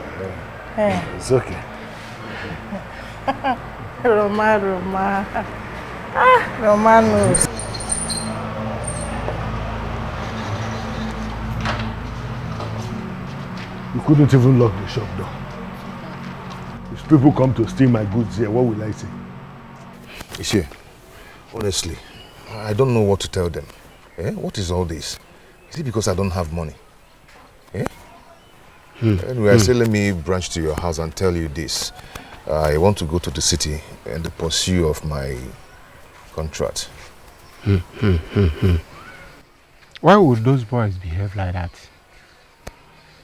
Speaker 13: It's okay.
Speaker 2: Roma. Roma knows.
Speaker 13: You couldn't even lock the shop door. If people come to steal my goods here, what will I say?
Speaker 15: Ichie, honestly, I don't know what to tell them. What is all this? Is it because I don't have money? Anyway, I say let me branch to your house and tell you this. I want to go to the city in the pursuit of my contract.
Speaker 3: Why would those boys behave like that?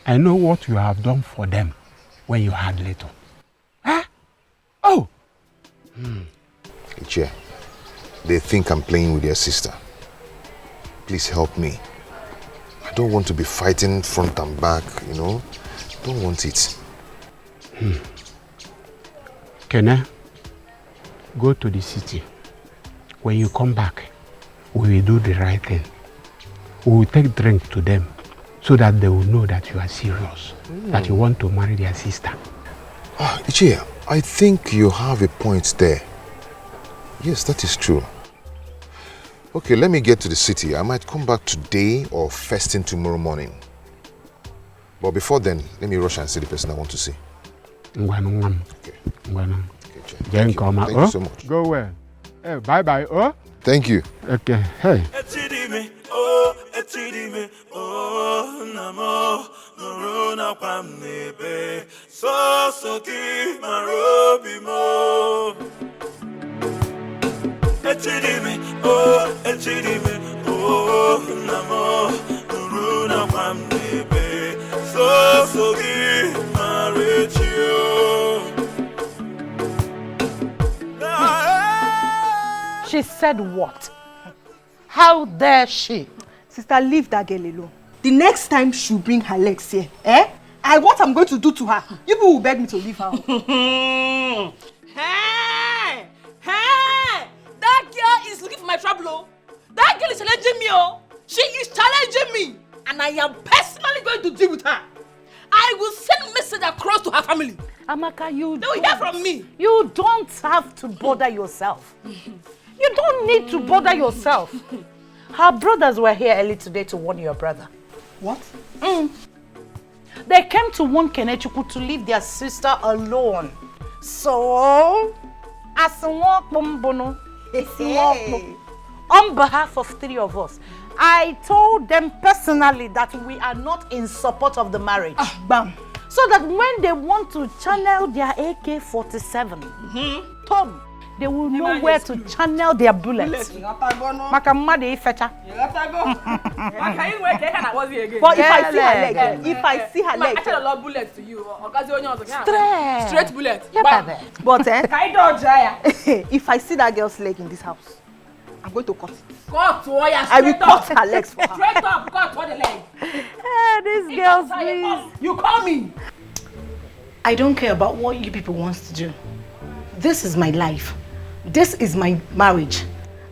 Speaker 3: I know what you have done for them when you had little. Huh? Oh!
Speaker 15: Ichie, they think I'm playing with your sister. Please help me. I don't want to be fighting front and back, you know. I don't want it.
Speaker 3: Kene, go to the city. When you come back, we will do the right thing. We will take drink to them so that they will know that you are serious, that you want to marry their sister.
Speaker 15: Ichie, I think you have a point there. Yes, that is true. Okay, let me get to the city. I might come back today or first thing tomorrow morning. But before then, let me rush and see the person I want to see.
Speaker 3: Okay.
Speaker 15: Thank you so much.
Speaker 3: Go well. Hey, bye-bye. Oh?
Speaker 15: Thank you.
Speaker 3: Okay. Hey.
Speaker 11: She said what? How dare she?
Speaker 10: Sister, leave that girl alone. The next time she'll bring her legs here, what I'm going to do to her, you people will beg me to leave her.
Speaker 12: Hey! That girl is looking for my trouble. girl is challenging me, oh. She is challenging me. And I am personally going to deal with her. I will send message across to her family.
Speaker 11: Amaka,
Speaker 12: they will hear from me.
Speaker 11: You don't have to bother yourself. You don't need to bother yourself. Her brothers were here early today to warn your brother.
Speaker 12: What?
Speaker 11: They came to warn Kenechukwu to leave their sister alone. So, on behalf of 3 of us, I told them personally that we are not in support of the marriage.
Speaker 12: Bam.
Speaker 11: So that when they want to channel their AK-47, Tom, they will know where to channel their bullets. But if
Speaker 12: I see her leg, I tell a lot of bullets to you. Straight bullet.
Speaker 10: But if I see that girl's leg in this house, I'm going to cut it.
Speaker 12: Cut,
Speaker 10: I will cut her legs for her.
Speaker 12: Straight up, cut for the leg.
Speaker 11: These girls, please.
Speaker 12: You call me.
Speaker 11: I don't care about what you people want to do. This is my life. This is my marriage.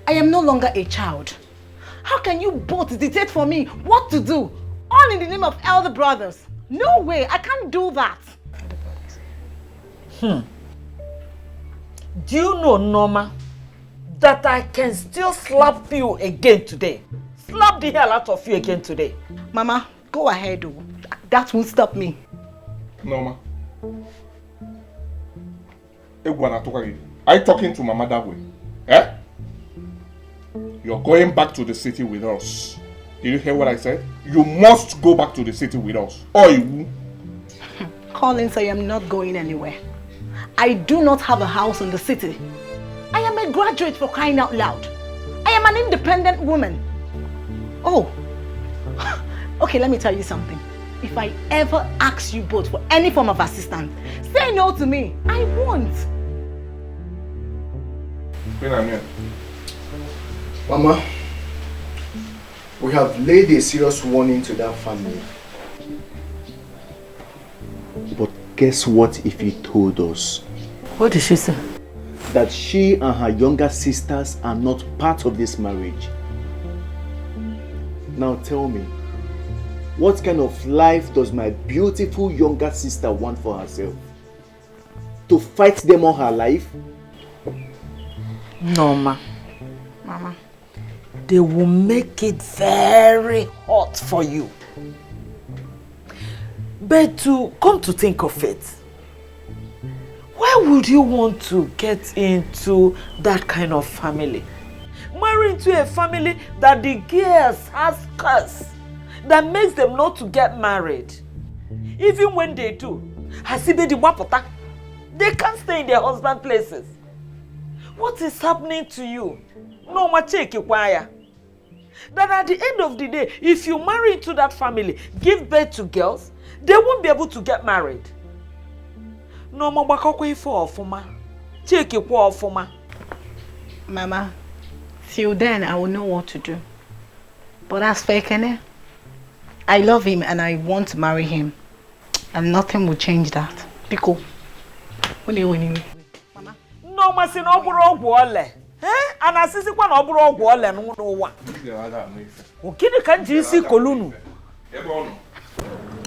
Speaker 11: I am no longer a child. How can you both dictate for me what to do? All in the name of elder brothers. No way, I can't do that.
Speaker 9: Do you know, Norma, that I can still slap you again today? Slap the hell out of you again today.
Speaker 10: Mama, go ahead. That won't stop me.
Speaker 15: Norma. Are you talking to Mama that way? Eh? You're going back to the city with us. Did you hear what I said? You must go back to the city with us. Or you will.
Speaker 10: Collins, I am not going anywhere. I do not have a house in the city. I am a graduate, for crying out loud. I am an independent woman. Oh. Okay, let me tell you something. If I ever ask you both for any form of assistance, say no to me. I won't.
Speaker 14: Mama, we have laid a serious warning to that family. But guess what if he told us?
Speaker 9: What did she say?
Speaker 14: That she and her younger sisters are not part of this marriage. Now tell me, what kind of life does my beautiful younger sister want for herself? To fight them all her life?
Speaker 9: Norma.
Speaker 10: Mama.
Speaker 9: They will make it very hot for you. But to come to think of it, why would you want to get into that kind of family? Marry into a family that the girls has curse that makes them not to get married. Even when they do, they can't stay in their husband places. What is happening to you? No macheke kwaya. That at the end of the day, if you marry into that family, give birth to girls, they won't be able to get married. No mabakokwe for ofuma. Cheke kwa ofuma.
Speaker 10: Mama, till then I will know what to do. But as for Ekene, I love him and I want to marry him. And nothing will change that. Pico.
Speaker 9: Mama. No masi no buru ogwu ole. And asisi kwa no buru ogwu ole n'ụwa. Okini ka nji isi kolunu.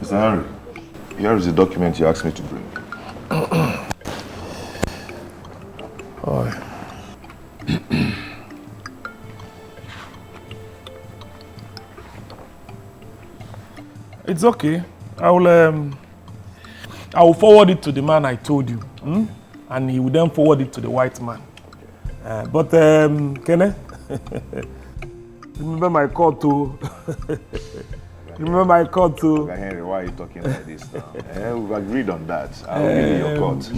Speaker 15: Mr. Henry, here is the document you asked me to bring.
Speaker 4: It's okay. I will forward it to the man I told you, and he will then forward it to the white man. But Kenneth, remember my call to. Remember my court too.
Speaker 15: Henry, why are you talking like this now? We've agreed on that. I'll give you your court.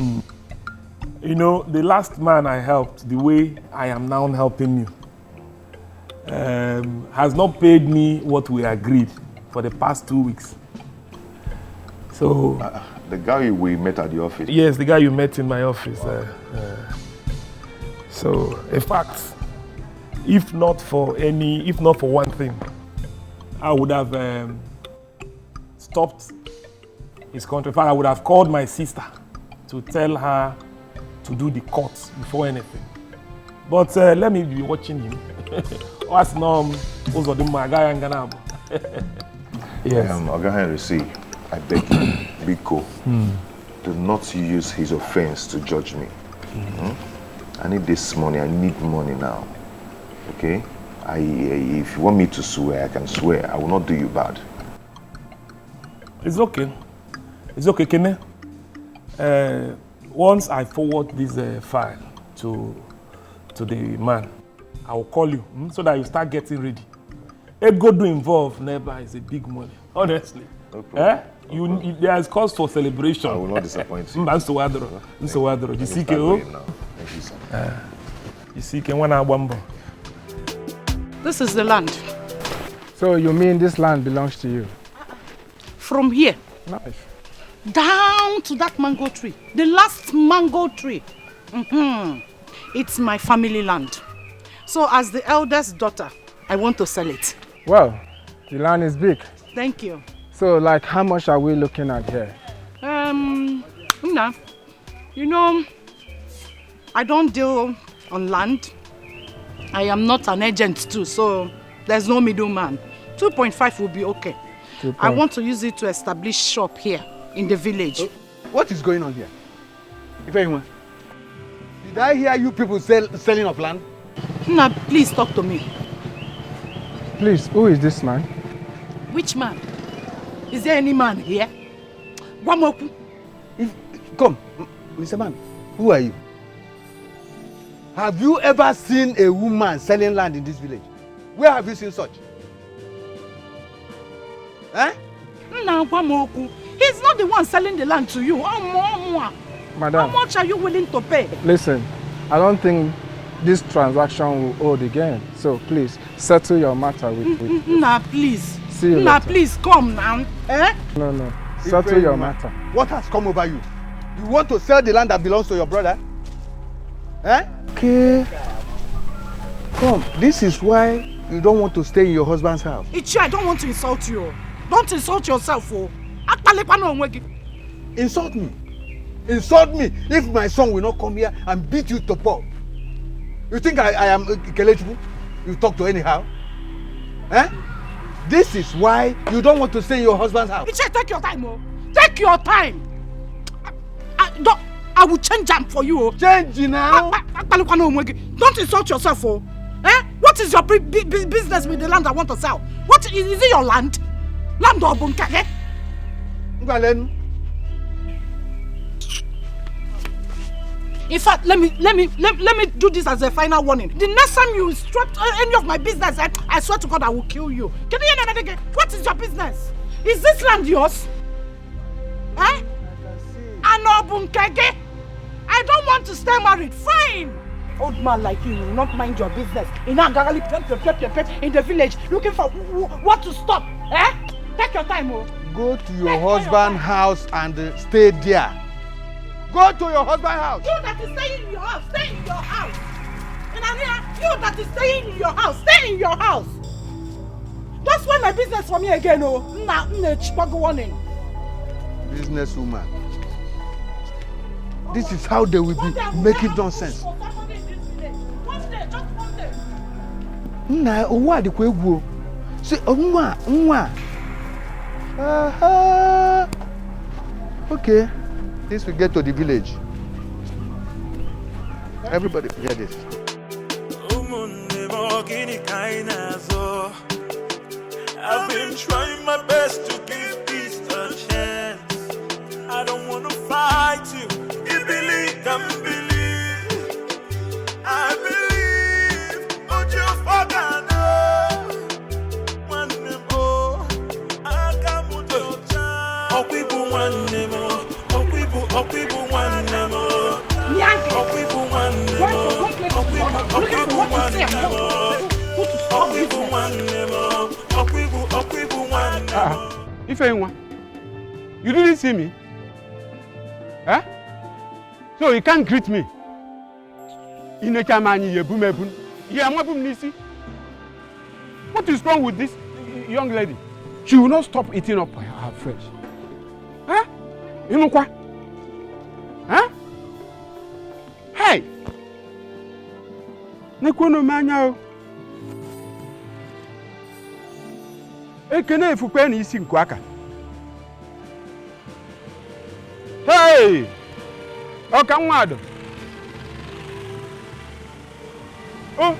Speaker 4: You know, the last man I helped, the way I am now helping you, has not paid me what we agreed for the past 2 weeks. So...
Speaker 15: the guy we met at the office?
Speaker 4: Yes, the guy you met in my office. So, in fact, if not for one thing, I would have stopped his contract. I would have called my sister to tell her to do the court before anything. But let me be watching him. What's no Uzo di Ghanaian Ganabo? Yes.
Speaker 15: Oga Henry, see, I beg you, Biko, do not use his offense to judge me. I need this money. I need money now. Okay? If you want me to swear, I can swear. I will not do you bad.
Speaker 4: It's okay. It's okay, Kene. Once I forward this file to the man, I will call you so that you start getting ready. A good to involve never is a big money, honestly.
Speaker 15: No problem.
Speaker 4: There is cause for celebration.
Speaker 15: I will not disappoint you.
Speaker 4: You see,
Speaker 15: Thank you, sir.
Speaker 4: You see, Wambo.
Speaker 11: This is the land.
Speaker 16: So you mean this land belongs to you?
Speaker 11: From here.
Speaker 16: Nice.
Speaker 11: Down to that mango tree. The last mango tree. It's my family land. So as the eldest daughter, I want to sell it.
Speaker 16: Well, the land is big.
Speaker 11: Thank you.
Speaker 16: So like how much are we looking at here?
Speaker 11: You know, I don't deal on land. I am not an agent too, so there's no middleman. 2.5 will be okay. I want to use it to establish shop here in the village.
Speaker 21: What is going on here? If anyone, did I hear you people selling of land?
Speaker 11: Now, please talk to me.
Speaker 16: Please, who is this man?
Speaker 11: Which man? Is there any man here? One more.
Speaker 21: Come, Mr. Man, who are you? Have you ever seen a woman selling land in this village? Where have you seen such? Eh?
Speaker 11: He's not the one selling the land to you.
Speaker 16: Madam,
Speaker 11: how much are you willing to pay?
Speaker 16: Listen, I don't think this transaction will hold again. So please, settle your matter with
Speaker 11: Nah, please.
Speaker 16: See you
Speaker 11: Nah,
Speaker 16: later.
Speaker 11: please, come now. Eh?
Speaker 16: No. Settle your matter.
Speaker 21: What has come over you? You want to sell the land that belongs to your brother? Eh? Okay. Come, this is why you don't want to stay in your husband's house.
Speaker 11: Ichi, I don't want to insult you. Don't insult yourself, oh.
Speaker 21: Insult me? Insult me if my son will not come here and beat you to pulp. You think I am Kelechibu? You talk to anyhow? Eh? This is why you don't want to stay in your husband's house.
Speaker 11: Ichi, take your time, oh. Take your time. I will change them for you.
Speaker 21: Change now?
Speaker 11: Don't insult yourself, oh. Eh? What is your business with the land I want to sell? What is it your land? Land or bunkage? In fact, let me do this as a final warning. The next time you disrupt any of my business, I swear to God I will kill you. Can you hear that again? What is your business? Is this land yours? Eh? I don't want to stay married. Fine. Old man like you will not mind your business. In the village looking for what to stop. Eh? Take your time, oh.
Speaker 21: Go to your husband's house and stay there. Go to your husband's house.
Speaker 11: You that is staying in your house, stay in your house. You that is staying in your house, stay in your house. That's why my business for me again, oh.
Speaker 21: Businesswoman. This is how they will be making nonsense. Nna owo adekwa egwu. See nwa. Okay. This will get to the village. Everybody hear this.
Speaker 6: I've been trying my best to give peace a chance. I don't want to fight you. Believe, I believe, but you forgot. One more, I come with your child. Oh, people want more. Oh, people want more. Oh, people want more. Oh, people want more. Oh, people want more. Oh, people want more.
Speaker 3: If anyone, you didn't see me? Huh? So you can't greet me. What is wrong with this young lady? She will not stop eating up her flesh. Huh? You know what? Huh? Hey! Ekene efukwe na isi nku aka. Hey! Oka nwado. Oh!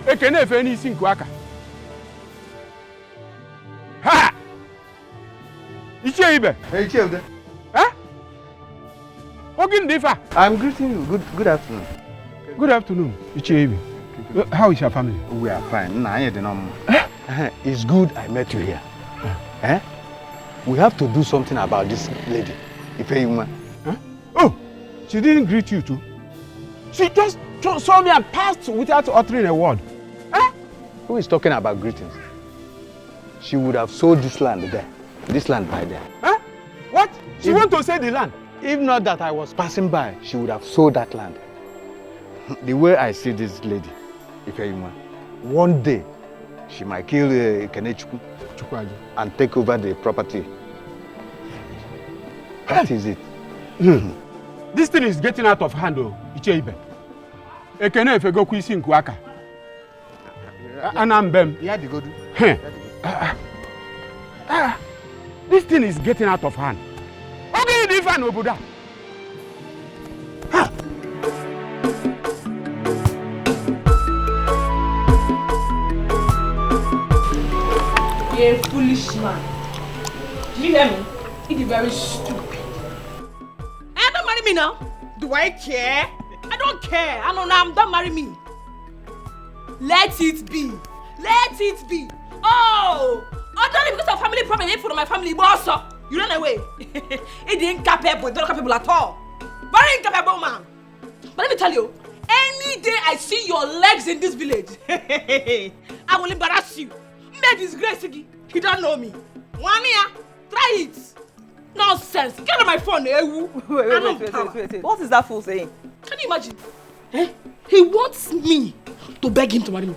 Speaker 3: Ekene efe na isi nku aka. Ha! Ichie ibe.
Speaker 21: Hey, Ichie Ude.
Speaker 3: Huh? Difa.
Speaker 21: I'm greeting you. Good afternoon.
Speaker 3: Good afternoon, Ichie ibe. How is your family?
Speaker 21: We are fine. It's good I met you here. We have to do something about this lady. Huh?
Speaker 3: Oh, she didn't greet you too. She just saw me and passed without uttering a word.
Speaker 21: Who is talking about greetings? She would have sold this land there. This land by there.
Speaker 3: What? She want to sell the land?
Speaker 21: If not that I was passing by, she would have sold that land. The way I see this lady, one day she might kill Kenechukwu and take over the property. That is it.
Speaker 3: This thing is getting out of hand, Ichie ibe. Ekene efe go kwisi nku aka. Anambem.
Speaker 21: Yeah, the good.
Speaker 3: This thing is getting out of hand. Okay, Difa no Buddha.
Speaker 12: You're a foolish man. Do you hear me? It is very stupid. Don't marry me now. Do I care? I don't care. I don't know. Don't marry me. Let it be. Let it be. Oh! Only because of family problem, for my family boss. You run away. It didn't capable, not capable at all. Very incapable man. But let me tell you, any day I see your legs in this village, I will embarrass you. Make disgrace you. You don't know me. One year, try it. Nonsense. Get on my phone, Wait.
Speaker 10: What is that fool saying?
Speaker 12: Can you imagine? He wants me to beg him to marry me.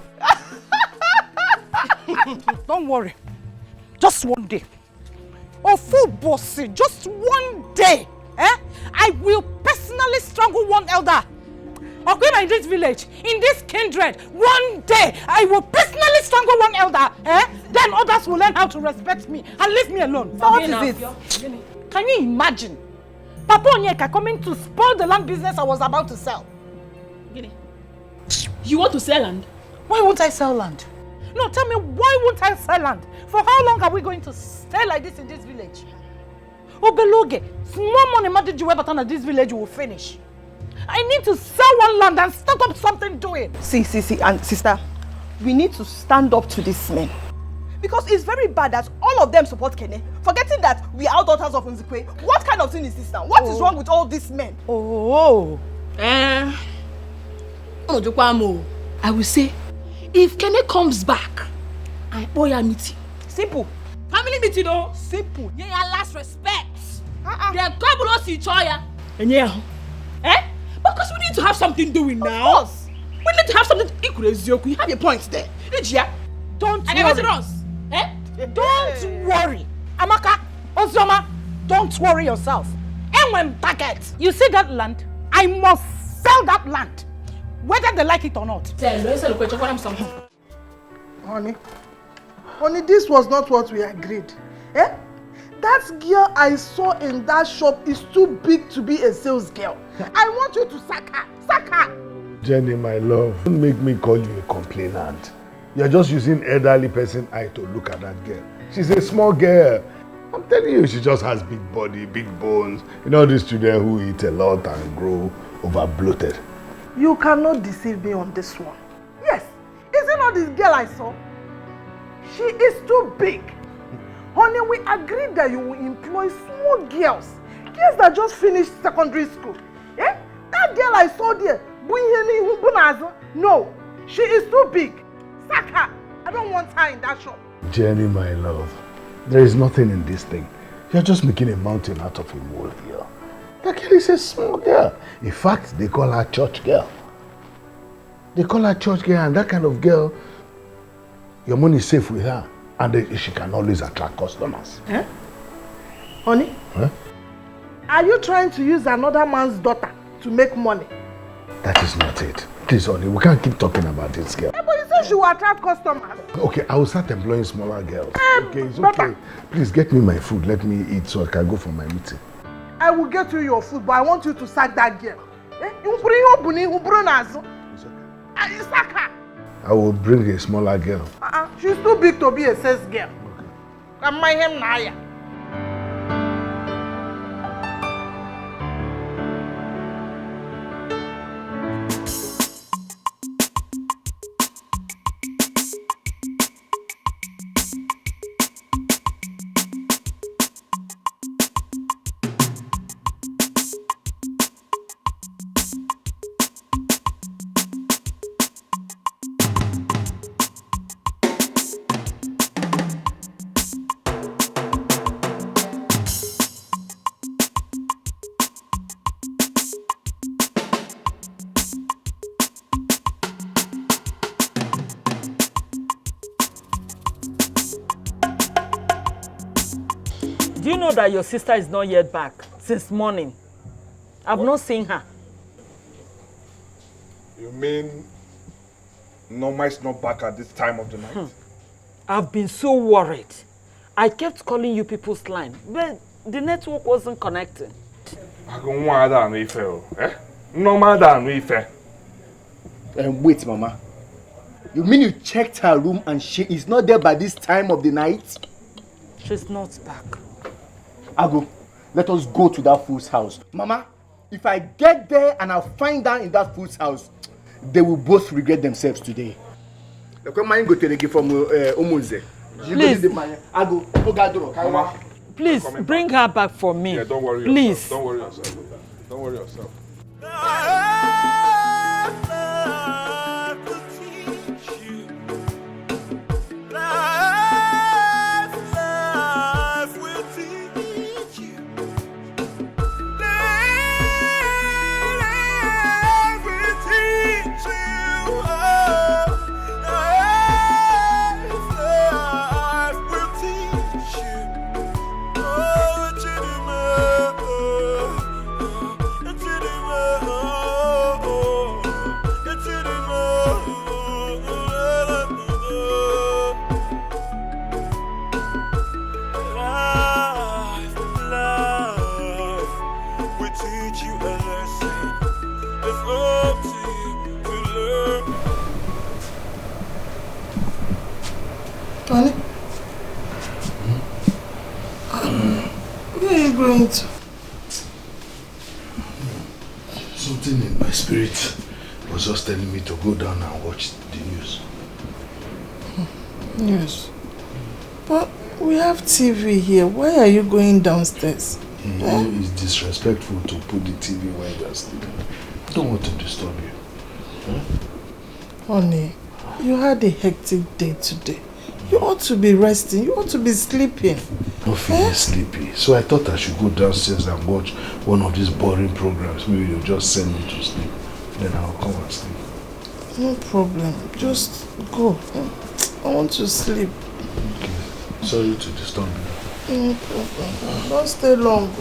Speaker 11: Don't worry. Just one day. Oh, fool bossy, just one day. I will personally strangle one elder. In this village, in this kindred, one day I will personally strangle one elder. Then others will learn how to respect me and leave me alone. So what is it? Can you imagine? Papa Onyeka coming to spoil the land business I was about to sell.
Speaker 12: You want to sell land?
Speaker 11: Why won't I sell land? No, tell me, why won't I sell land? For how long are we going to stay like this in this village? Obeloge, small money matter you ever turn at this village will finish. I need to sell one land and start up something doing.
Speaker 10: See, and sister, we need to stand up to these men. Because it's very bad that all of them support Kene, forgetting that we are daughters of Nzikwe. What kind of thing is this now? What is wrong with all these men?
Speaker 12: I will say, if Kene comes back, I owe ya meeting.
Speaker 10: Simple.
Speaker 12: Family meeting though.
Speaker 10: Simple.
Speaker 12: Yeah, last respect. They are couple of each other. And yeah. Because we need to have something doing now.
Speaker 10: Of course.
Speaker 12: We need to have something equal. You have your points there.
Speaker 11: Don't worry. Don't worry. Amaka, Ozoma, don't worry yourself. And when target, you see that land? I must sell that land. Whether they like it or not.
Speaker 2: Honey, this was not what we agreed. That girl I saw in that shop is too big to be a sales girl. I want you to sack her. Sack her.
Speaker 13: Jenny, my love, don't make me call you a complainant. You're just using elderly person eye to look at that girl. She's a small girl. I'm telling you, she just has big body, big bones. You know these children who eat a lot and grow over bloated.
Speaker 2: You cannot deceive me on this one. Yes, is it not this girl I saw? She is too big. Honey, we agreed that you will employ small girls. Girls that just finished secondary school. That girl I saw there, no, she is too big. Sack her. I don't want her in that shop.
Speaker 13: Jenny, my love, there is nothing in this thing. You're just making a mountain out of a molehill. That girl is a small girl. In fact, they call her church girl. They call her church girl, and that kind of girl, your money is safe with her. And she can always attract customers.
Speaker 2: Honey? Are you trying to use another man's daughter to make money?
Speaker 13: That is not it. Please, honey, we can't keep talking about this girl.
Speaker 2: But you say know she will attract customers.
Speaker 13: Okay, I will start employing smaller girls. Okay, it's
Speaker 2: brother.
Speaker 13: okay. Please get me my food. Let me eat so I can go for my meeting.
Speaker 2: I will get you your food, but I want you to sack that girl.
Speaker 13: I will bring a smaller girl.
Speaker 2: She's too big to be a sex girl. Okay.
Speaker 9: Do you know that your sister is not yet back since morning? I've not seen her.
Speaker 1: You mean Norma is not back at this time of the night?
Speaker 9: I've been so worried. I kept calling you people's line, but the network wasn't connecting.
Speaker 14: Wait, Mama. You mean you checked her room and she is not there by this time of the night?
Speaker 9: She's not back.
Speaker 14: Ago, let us go to that fool's house. Mama, if I get there and I find her in that fool's house, they will both regret themselves today.
Speaker 9: Please bring her back for me.
Speaker 1: Yeah, don't worry
Speaker 9: Please.
Speaker 1: yourself. Don't worry yourself. Don't worry yourself.
Speaker 2: Honey? Where are you going to?
Speaker 13: Something in my spirit was just telling me to go down and watch the news.
Speaker 2: Yes. But we have TV here. Why are you going downstairs?
Speaker 13: It's disrespectful to put the TV while you are sleeping. I don't want to disturb you.
Speaker 2: Honey, you had a hectic day today. You ought to be resting. You ought to be sleeping.
Speaker 13: I'm feeling sleepy. So I thought I should go downstairs and watch one of these boring programs. Maybe you'll just send me to sleep. Then I'll come and sleep.
Speaker 2: No problem. Just go. I want to sleep.
Speaker 13: Okay. Sorry to disturb you.
Speaker 2: No problem. Don't stay long.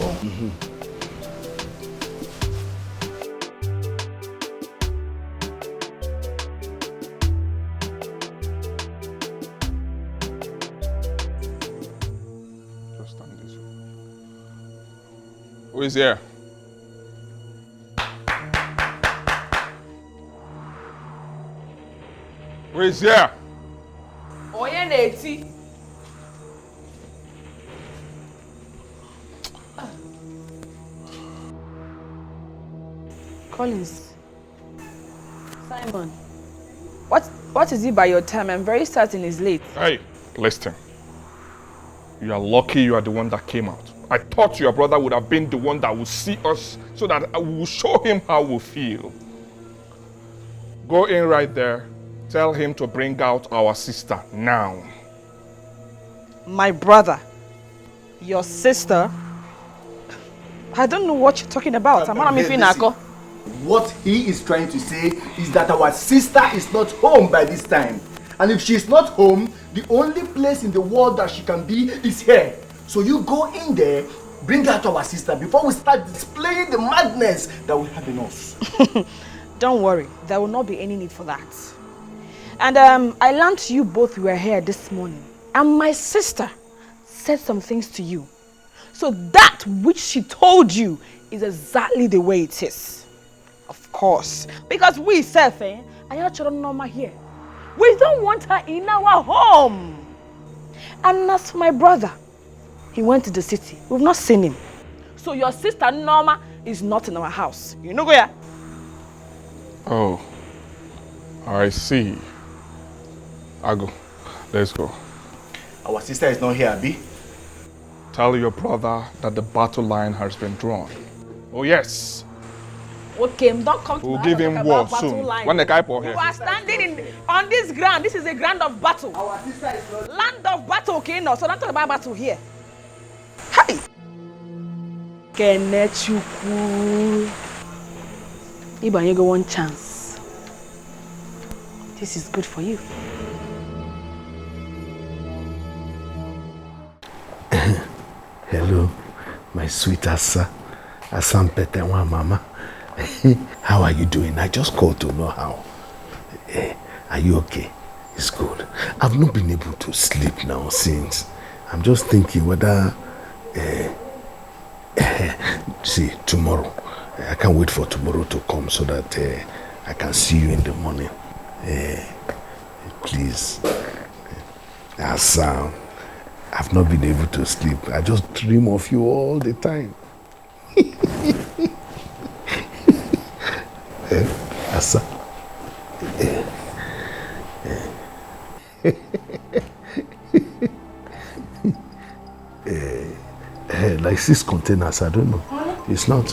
Speaker 19: Who is here? Who is here?
Speaker 12: Oye Neti. Collins. Simon. What is it by your time? I'm very certain it's late.
Speaker 19: Hey, listen. You are lucky you are the one that came out. I thought your brother would have been the one that would see us so that I will show him how we feel. Go in right there. Tell him to bring out our sister now.
Speaker 12: My brother? Your sister? I don't know what you're talking about.
Speaker 14: What he is trying to say is that our sister is not home by this time. And if she's not home, the only place in the world that she can be is here. So you go in there, bring out our sister before we start displaying the madness that we have in us.
Speaker 12: Don't worry, there will not be any need for that. And I learned you both were here this morning. And my sister said some things to you. So that which she told you is exactly the way it is. Of course. Because we self, I have children normal here. We don't want her in our home. And as for my brother, he went to the city. We've not seen him. So your sister Norma is not in our house. You know where?
Speaker 19: Oh, I see. Ago, let's go.
Speaker 21: Our sister is not here, Abi.
Speaker 19: Tell your brother that the battle line has been drawn. Oh yes.
Speaker 12: Okay, don't come to
Speaker 19: We'll
Speaker 12: my
Speaker 19: give
Speaker 12: house
Speaker 19: him
Speaker 12: about
Speaker 19: war
Speaker 12: battle
Speaker 19: soon.
Speaker 12: line.
Speaker 19: When the guy pour here.
Speaker 12: You are standing on this ground. This is a ground of battle. Our sister is not... Land of battle, okay? No, so don't talk about battle here. Hi! Kenechukwu. Iba, you go one chance. This is good for you.
Speaker 13: Hello, my sweet Asa. Asampetewa mama. How are you doing? I just called to know how. Are you okay? It's good. I've not been able to sleep now since. I'm just thinking whether... see, tomorrow. I can't wait for tomorrow to come so that I can see you in the morning. Please. Asa, I've not been able to sleep. I just dream of you all the time. Asa. Like 6 containers, I don't know. It's not.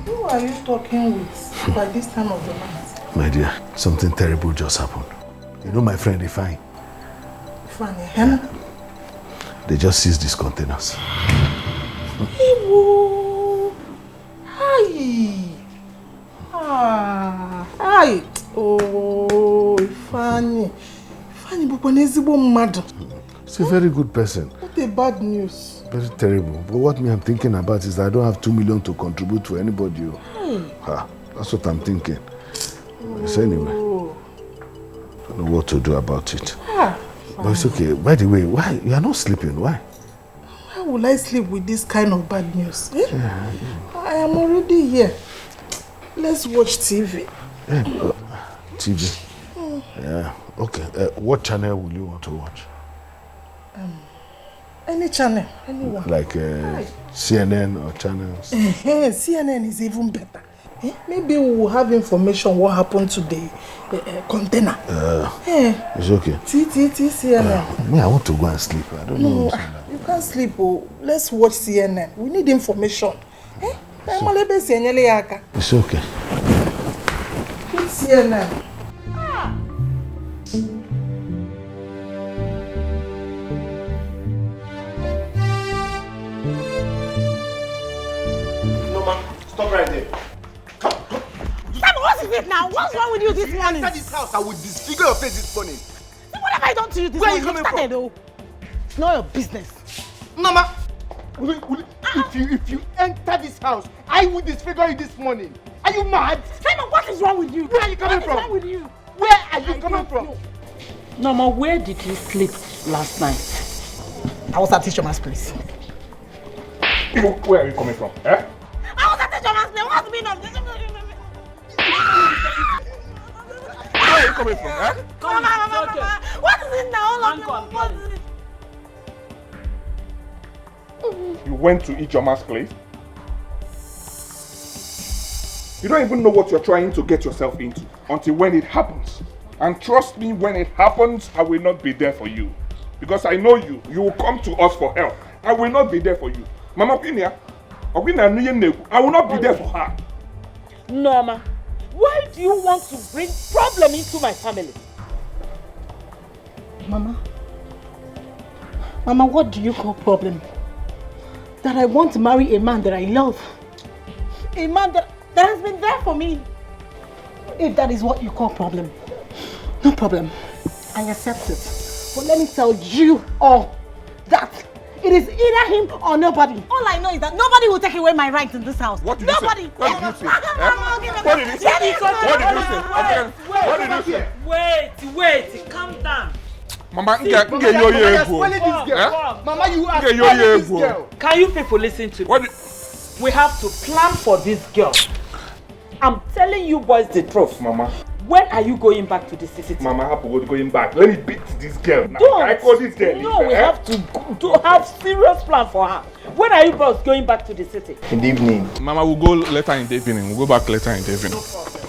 Speaker 2: Who are you talking with by this time of the night?
Speaker 13: My dear, something terrible just happened. You know my friend Ifeanyi?
Speaker 2: Ifeanyi, huh?
Speaker 13: They just seized these containers.
Speaker 2: Hi. Hi. Oh, Ifeanyi. Ifeanyi bụ ezigbo mmadụ.
Speaker 13: He's a very good person.
Speaker 2: What a bad news.
Speaker 13: Very terrible. But what me I'm thinking about is that I don't have 2 million to contribute to anybody. That's what I'm thinking. So anyway, I don't know what to do about it. But it's okay. By the way, why? You are not sleeping. Why?
Speaker 2: Why will I sleep with this kind of bad news? I am already here. Let's watch TV.
Speaker 13: TV? Yeah. Okay. What channel will you want to watch?
Speaker 2: Any channel, anyone.
Speaker 13: Like CNN or channels?
Speaker 2: CNN is even better. Maybe we will have information what happened to the container.
Speaker 13: It's okay.
Speaker 2: CNN.
Speaker 13: Me, I want to go and sleep. I don't know.
Speaker 2: You can't sleep. Let's watch CNN. We need information.
Speaker 13: It's okay.
Speaker 2: Put CNN.
Speaker 21: Stop right there. Come.
Speaker 12: Sam, what is it now? What's wrong with you this morning?
Speaker 21: Enter this house, I will disfigure your face this morning.
Speaker 12: What have I done to you this morning? Where are you coming from? It's not your business.
Speaker 21: Mama, if you enter this house, I will disfigure you this morning. Are you mad?
Speaker 12: Simon, what is wrong with you?
Speaker 21: Where are you coming from?
Speaker 12: What is wrong with you?
Speaker 21: Where are you coming from?
Speaker 9: Norma, where did you sleep last night?
Speaker 12: I was at Tishoma's place.
Speaker 21: Where are you coming from? Eh?
Speaker 12: I was at Tishoma's place. What's been on?
Speaker 21: Where are you coming from? Eh?
Speaker 12: Mama. What is it now? What is it?
Speaker 21: You went to Ichoma's place? You don't even know what you're trying to get yourself into until when it happens. And trust me, when it happens, I will not be there for you. Because I know you. You will come to us for help. I will not be there for you. Mama Pinia, I will not be there for her.
Speaker 9: Norma, why do you want to bring problem into my family?
Speaker 11: Mama, what do you call problem? That I want to marry a man that I love. A man that has been there for me. If that is what you call problem, no problem. I accept it. But let me tell you all that It is either him or nobody.
Speaker 12: All I know is that nobody will take away my rights in this house.
Speaker 19: What did
Speaker 12: nobody.
Speaker 19: you say? What did you say? What did you say? What did you say?
Speaker 9: Wait, calm down.
Speaker 19: Mama,
Speaker 9: Mama, you are spoiling this girl. Can you people listen to me? We have to plan for this girl. I'm telling you boys the truth.
Speaker 4: Mama.
Speaker 9: When are you going back to the city?
Speaker 4: Mama, I have to go going back. Let me beat this girl now.
Speaker 9: Don't.
Speaker 4: I call this girl.
Speaker 9: No, we have to have serious plan for her. When are you boys going back to the city?
Speaker 19: In the evening. Mama, we'll go later in the evening. We'll go back later in the evening.
Speaker 9: No problem.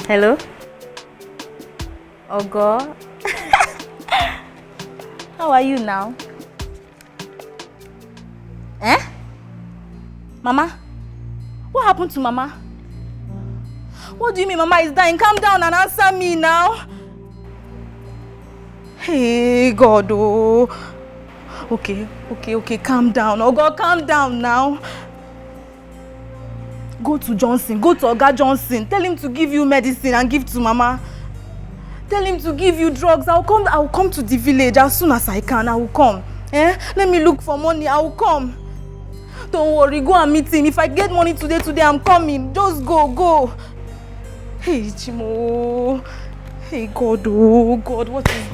Speaker 8: Hello? Oh God. How are you now? Eh? Mama? What happened to Mama? What do you mean Mama is dying? Calm down and answer me now. Hey God, oh. Okay, calm down. Oh God, calm down now. Go to Johnson, go to Oga Johnson. Tell him to give you medicine and give to Mama. Tell him to give you drugs. I will come to the village as soon as I can. I will come. Let me look for money. I will come. Don't worry, go and meet him. If I get money today, I'm coming. Just go. Hey, Chimo. Hey, God, oh God, what is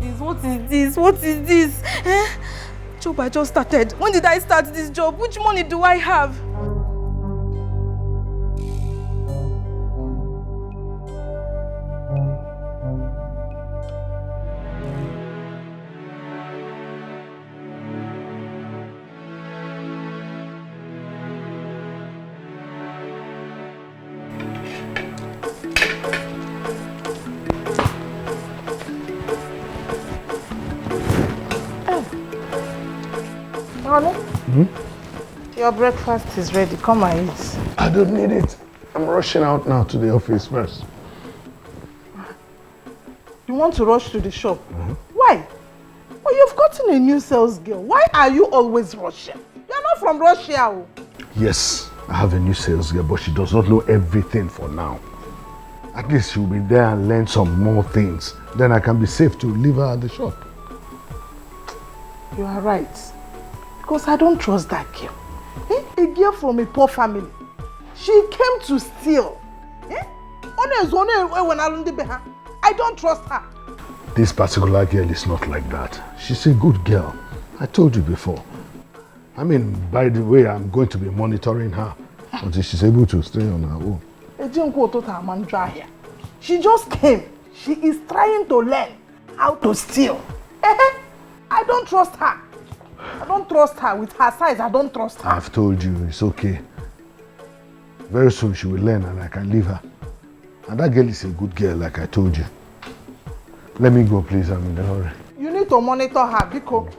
Speaker 8: this? Job I just started. When did I start this job? Which money do I have? Your breakfast is ready. Come and eat.
Speaker 13: I don't need it. I'm rushing out now to the office first.
Speaker 2: You want to rush to the shop? Why? Well, you've gotten a new sales girl. Why are you always rushing? You're not from Russia.
Speaker 13: Yes, I have a new sales girl, but she does not know everything for now. At least she'll be there and learn some more things. Then I can be safe to leave her at the shop.
Speaker 2: You are right. Because I don't trust that girl. A girl from a poor family. She came to steal. I don't trust her.
Speaker 13: This particular girl is not like that. She's a good girl. I told you before. I mean, by the way, I'm going to be monitoring her until she's able to stay on her own.
Speaker 2: She just came. She is trying to learn how to steal. I don't trust her. I don't trust her. With her size, I don't trust her.
Speaker 13: I've told you, it's okay. Very soon she will learn and I can leave her. And that girl is a good girl, like I told you. Let me go, please. I'm in a hurry.
Speaker 2: You need to monitor her, because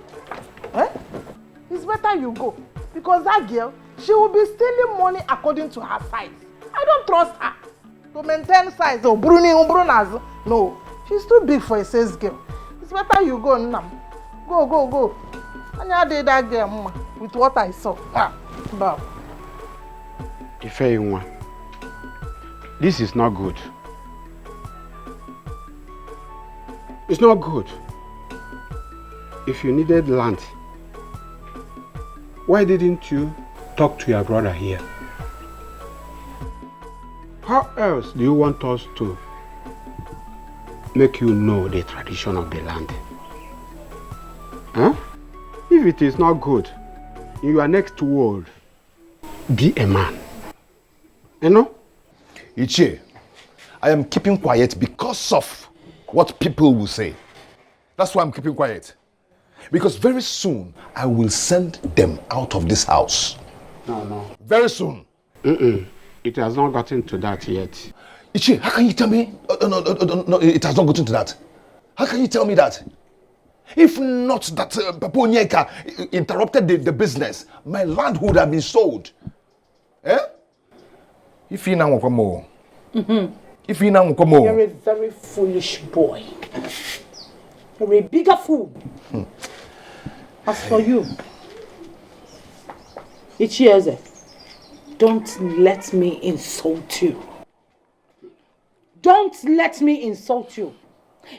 Speaker 2: it's better you go. Because that girl, she will be stealing money according to her size. I don't trust her. To maintain size, no. She's too big for a sales girl. It's better you go now. Go. And I did that girl with what I saw. Bob.
Speaker 3: Ifeyinwa, this is not good. It's not good. If you needed land, why didn't you talk to your brother here? How else do you want us to make you know the tradition of the land? Huh? If it is not good, in your next world, be a man. You know?
Speaker 1: Ichie, I am keeping quiet because of what people will say. That's why I'm keeping quiet. Because very soon, I will send them out of this house.
Speaker 3: No.
Speaker 1: Very soon.
Speaker 3: It has not gotten to that yet.
Speaker 1: Ichie, how can you tell me? No, it has not gotten to that. How can you tell me that? If not that Papa Onyeka interrupted the business, my land would have been sold. If you now come more. If you now come more.
Speaker 11: You're a very foolish boy. You're a bigger fool. As for you, Ichieze, Don't let me insult you. Don't let me insult you.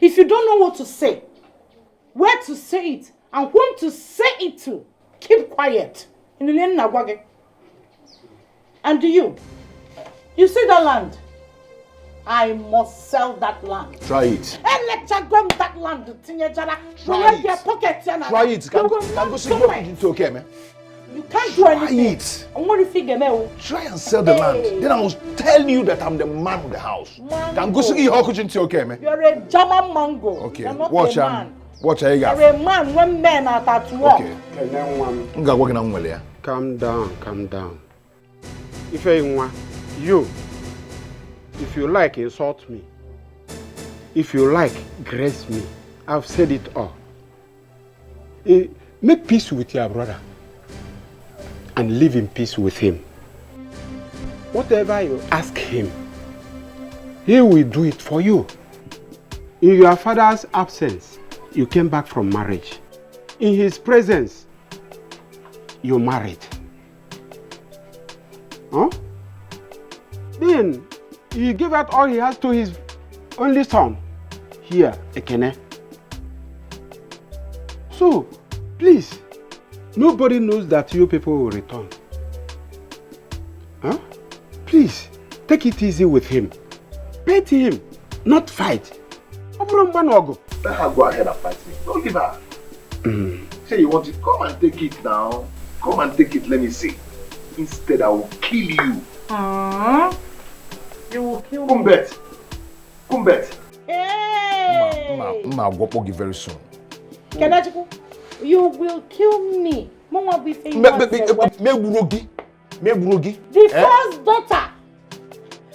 Speaker 11: If you don't know what to say, where to say it, and whom to say it to, keep quiet. And you see that land? I must sell that land.
Speaker 1: Try it.
Speaker 11: That land.
Speaker 1: Try it. Try it. Can go see what it's okay, man.
Speaker 11: You can't do anything.
Speaker 1: Try it.
Speaker 11: I'm going to figure out.
Speaker 1: Try and sell the land. Then I will tell you that I'm the man of the house. Can go see how could you okay, man?
Speaker 11: You're a German mango.
Speaker 1: Okay.
Speaker 11: You're not
Speaker 1: Watch
Speaker 11: a man.
Speaker 1: Watch how you got.
Speaker 11: You're a man when men are at work.
Speaker 1: Okay.
Speaker 3: Calm down, calm down. If you, if you like, insult me. If you like, grace me. I've said it all. Make peace with your brother and live in peace with him. Whatever you ask him, he will do it for you. In your father's absence, you came back from marriage. In his presence, you married. Huh? Then he gave out all he has to his only son. Here, Ekene. So, please, nobody knows that you people will return. Huh? Please, take it easy with him. Pay him, not fight.
Speaker 15: Let her go ahead and fight me. Don't leave her. Say you want it, come and take it now. Come and take it, let me see. Instead, I will kill you.
Speaker 11: You will kill
Speaker 15: me. Kumbet.
Speaker 11: Hey!
Speaker 1: Ma will give very soon.
Speaker 11: Kenachiku, you will kill me. Mama be famous.
Speaker 1: The
Speaker 11: first daughter.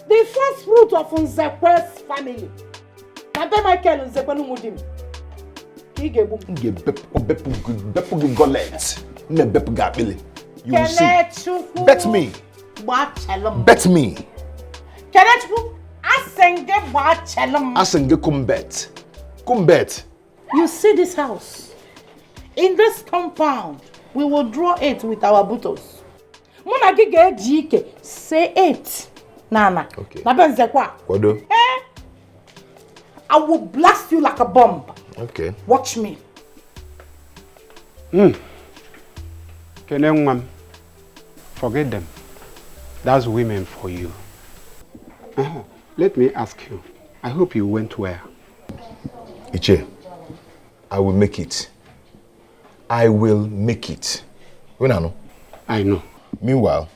Speaker 11: The first fruit of Nzekwe's family. Nabe Michael Nzekwe Numudim.
Speaker 1: You will see. Bet me. Bet me. Asenge Kumbet.
Speaker 11: You see this house? In this compound, we will draw it with our butos. Say it. Nana.
Speaker 1: Okay.
Speaker 11: Wado. I will blast you like a bomb.
Speaker 1: Okay.
Speaker 11: Watch me.
Speaker 3: Forget them. That's women for you. Let me ask you. I hope you went well.
Speaker 1: Iche, I will make it. I will make it. When I know? I know. Meanwhile,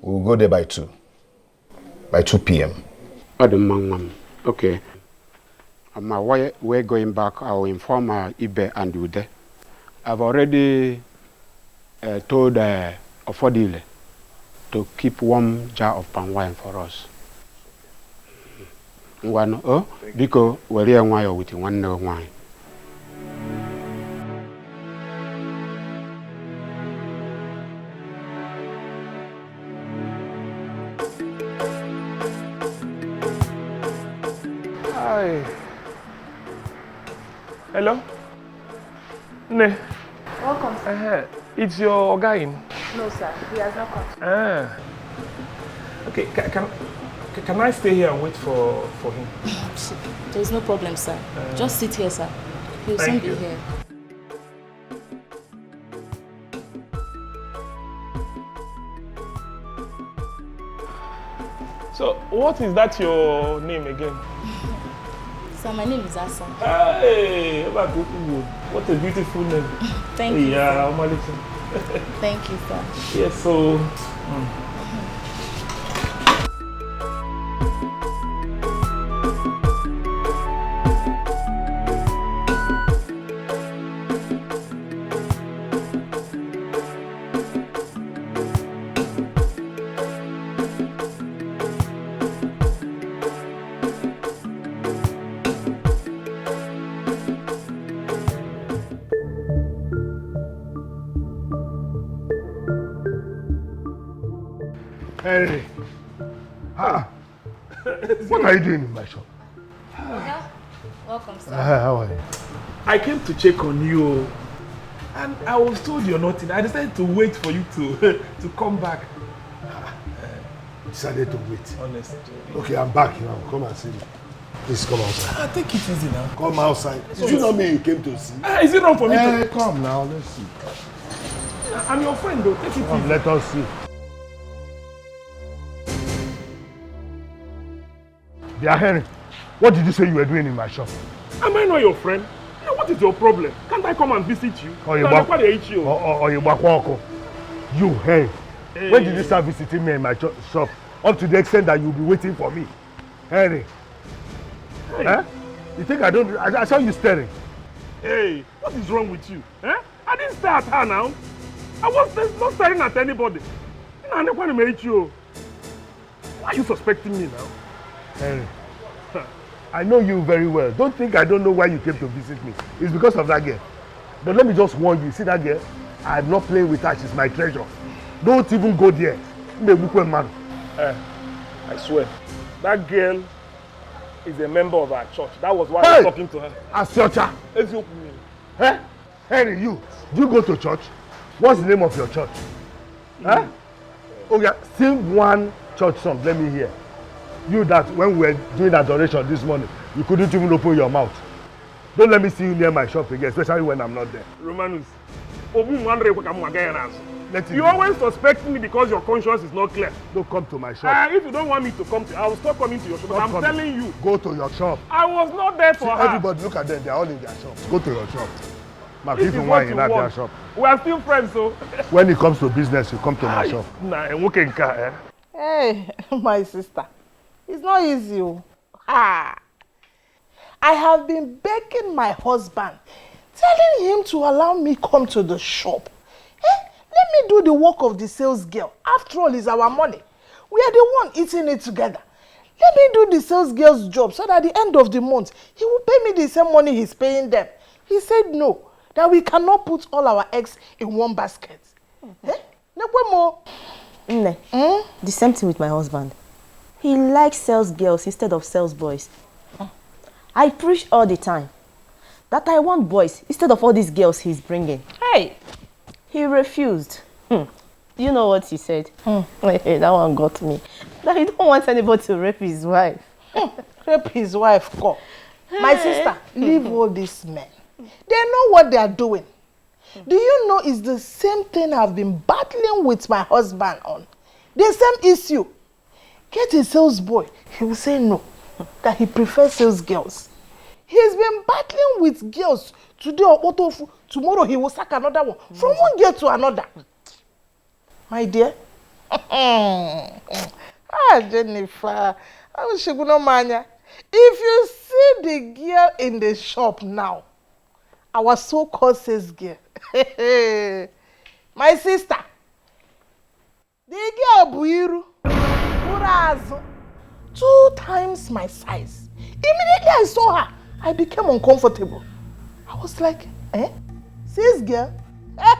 Speaker 1: we'll go there by 2. By 2 p.m.
Speaker 3: Okay. We're going back. I will inform Ibe and Ude. I've already told Ofodile to keep one jar of palm wine for us. One, because we're here with one wine.
Speaker 4: Hi. Hello? Ne.
Speaker 8: Welcome, sir.
Speaker 4: It's your guy in?
Speaker 8: No, sir. He has not come.
Speaker 4: Okay, can I stay here and wait for him?
Speaker 8: There's no problem, sir. Just sit here, sir. He'll soon be here.
Speaker 4: So, what is that your name again?
Speaker 8: Sir, my name is Asan.
Speaker 4: Hey, what a beautiful name.
Speaker 8: Thank you.
Speaker 4: Yeah,
Speaker 8: thank you, sir.
Speaker 4: Yes, so.
Speaker 13: Henry. What are you doing in my shop?
Speaker 8: Welcome, sir.
Speaker 13: How are you?
Speaker 4: I came to check on you, and I was told you're not in. I decided to wait for you to come back.
Speaker 13: decided to wait.
Speaker 4: Honestly.
Speaker 13: Okay, I'm back now. Come and see me. Please come outside.
Speaker 4: Take it easy now.
Speaker 13: Come outside. Is it not me you came to see?
Speaker 4: Is it wrong for me to...
Speaker 13: Come now, let's see.
Speaker 4: I'm your friend though. Take it easy.
Speaker 13: Let us see. Dear Henry, what did you say you were doing in my shop?
Speaker 4: Am I not your friend? What is your problem? Can't I come and visit you?
Speaker 13: Or you, hey, when did you start visiting me in my shop? Up to the extent that you'll be waiting for me. Henry. Hey. Eh? You think I don't... I saw you staring.
Speaker 4: Hey, what is wrong with you? Eh? I didn't stare at her now. I was not staring at anybody. I don't want to meet you. Why are you suspecting me now?
Speaker 13: Henry, I know you very well. Don't think I don't know why you came to visit me. It's because of that girl. But let me just warn you. See that girl? I'm not playing with her. She's my treasure. Don't even go there.
Speaker 4: I swear, that girl is a member of our church. That was why I was talking to her.
Speaker 13: As your child? Eh? Henry, you. Do you go to church? What's the name of your church? Huh? Okay, sing one church song. Let me hear. You that when we were doing adoration this morning, you couldn't even open your mouth. Don't let me see you near my shop again, especially when I'm not there.
Speaker 4: Romanus, you always suspect me because your conscience is not clear.
Speaker 13: Don't come to my shop.
Speaker 4: If you don't want me to come to, I will stop coming to your shop. But I'm telling you.
Speaker 13: Go to your shop.
Speaker 4: I was not there for her.
Speaker 13: Everybody look at them. They're all in their shops. Go to your shop. If you want in their shop.
Speaker 4: We are still friends, so.
Speaker 13: When it comes to business, you come to my shop.
Speaker 2: Hey, my sister. It's not easy. I have been begging my husband, telling him to allow me come to the shop. Let me do the work of the sales girl. After all, it's our money. We are the one eating it together. Let me do the sales girl's job so that at the end of the month, he will pay me the same money he's paying them. He said no, that we cannot put all our eggs in one basket.
Speaker 8: The same thing with my husband. He likes sales girls instead of sales boys. I preach all the time that I want boys instead of all these girls he's bringing. Hey, he refused. You know what he said? Hey, that one got me. That he don't want anybody to rape his wife.
Speaker 2: Rape his wife, go. My sister, leave all these men. They know what they are doing. Do you know it's the same thing I've been battling with my husband on? The same issue. Get a sales boy, he will say no, that he prefers sales girls. He's been battling with girls today or tomorrow he will sack another one, from one girl to another. My dear, Jennifer, if you see the girl in the shop now, our so-called sales girl, my sister, the girl Buiru, 2 times my size. Immediately I saw her, I became uncomfortable. I was like, sis girl?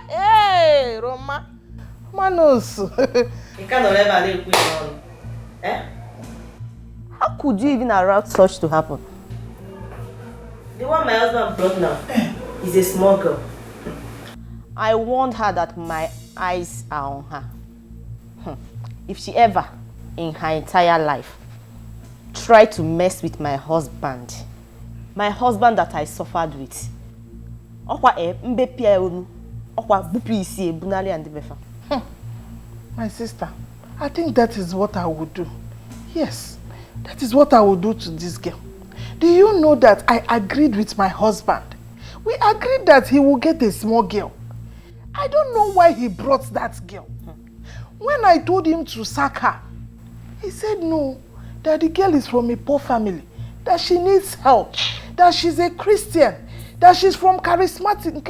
Speaker 2: Hey, Roma. Manus.
Speaker 8: How could you even allow such to happen? The one my husband brought now is a small girl. I warned her that my eyes are on her. If she ever, in her entire life, try to mess with my husband that I suffered with,
Speaker 2: my sister, I think that is what I would do. Yes, that is what I would do to this girl. Do you know that I agreed with my husband? We agreed that he will get a small girl. I don't know why he brought that girl. When I told him to sack her, he said no, that the girl is from a poor family, that she needs help, that she's a Christian, that she's from charismatic.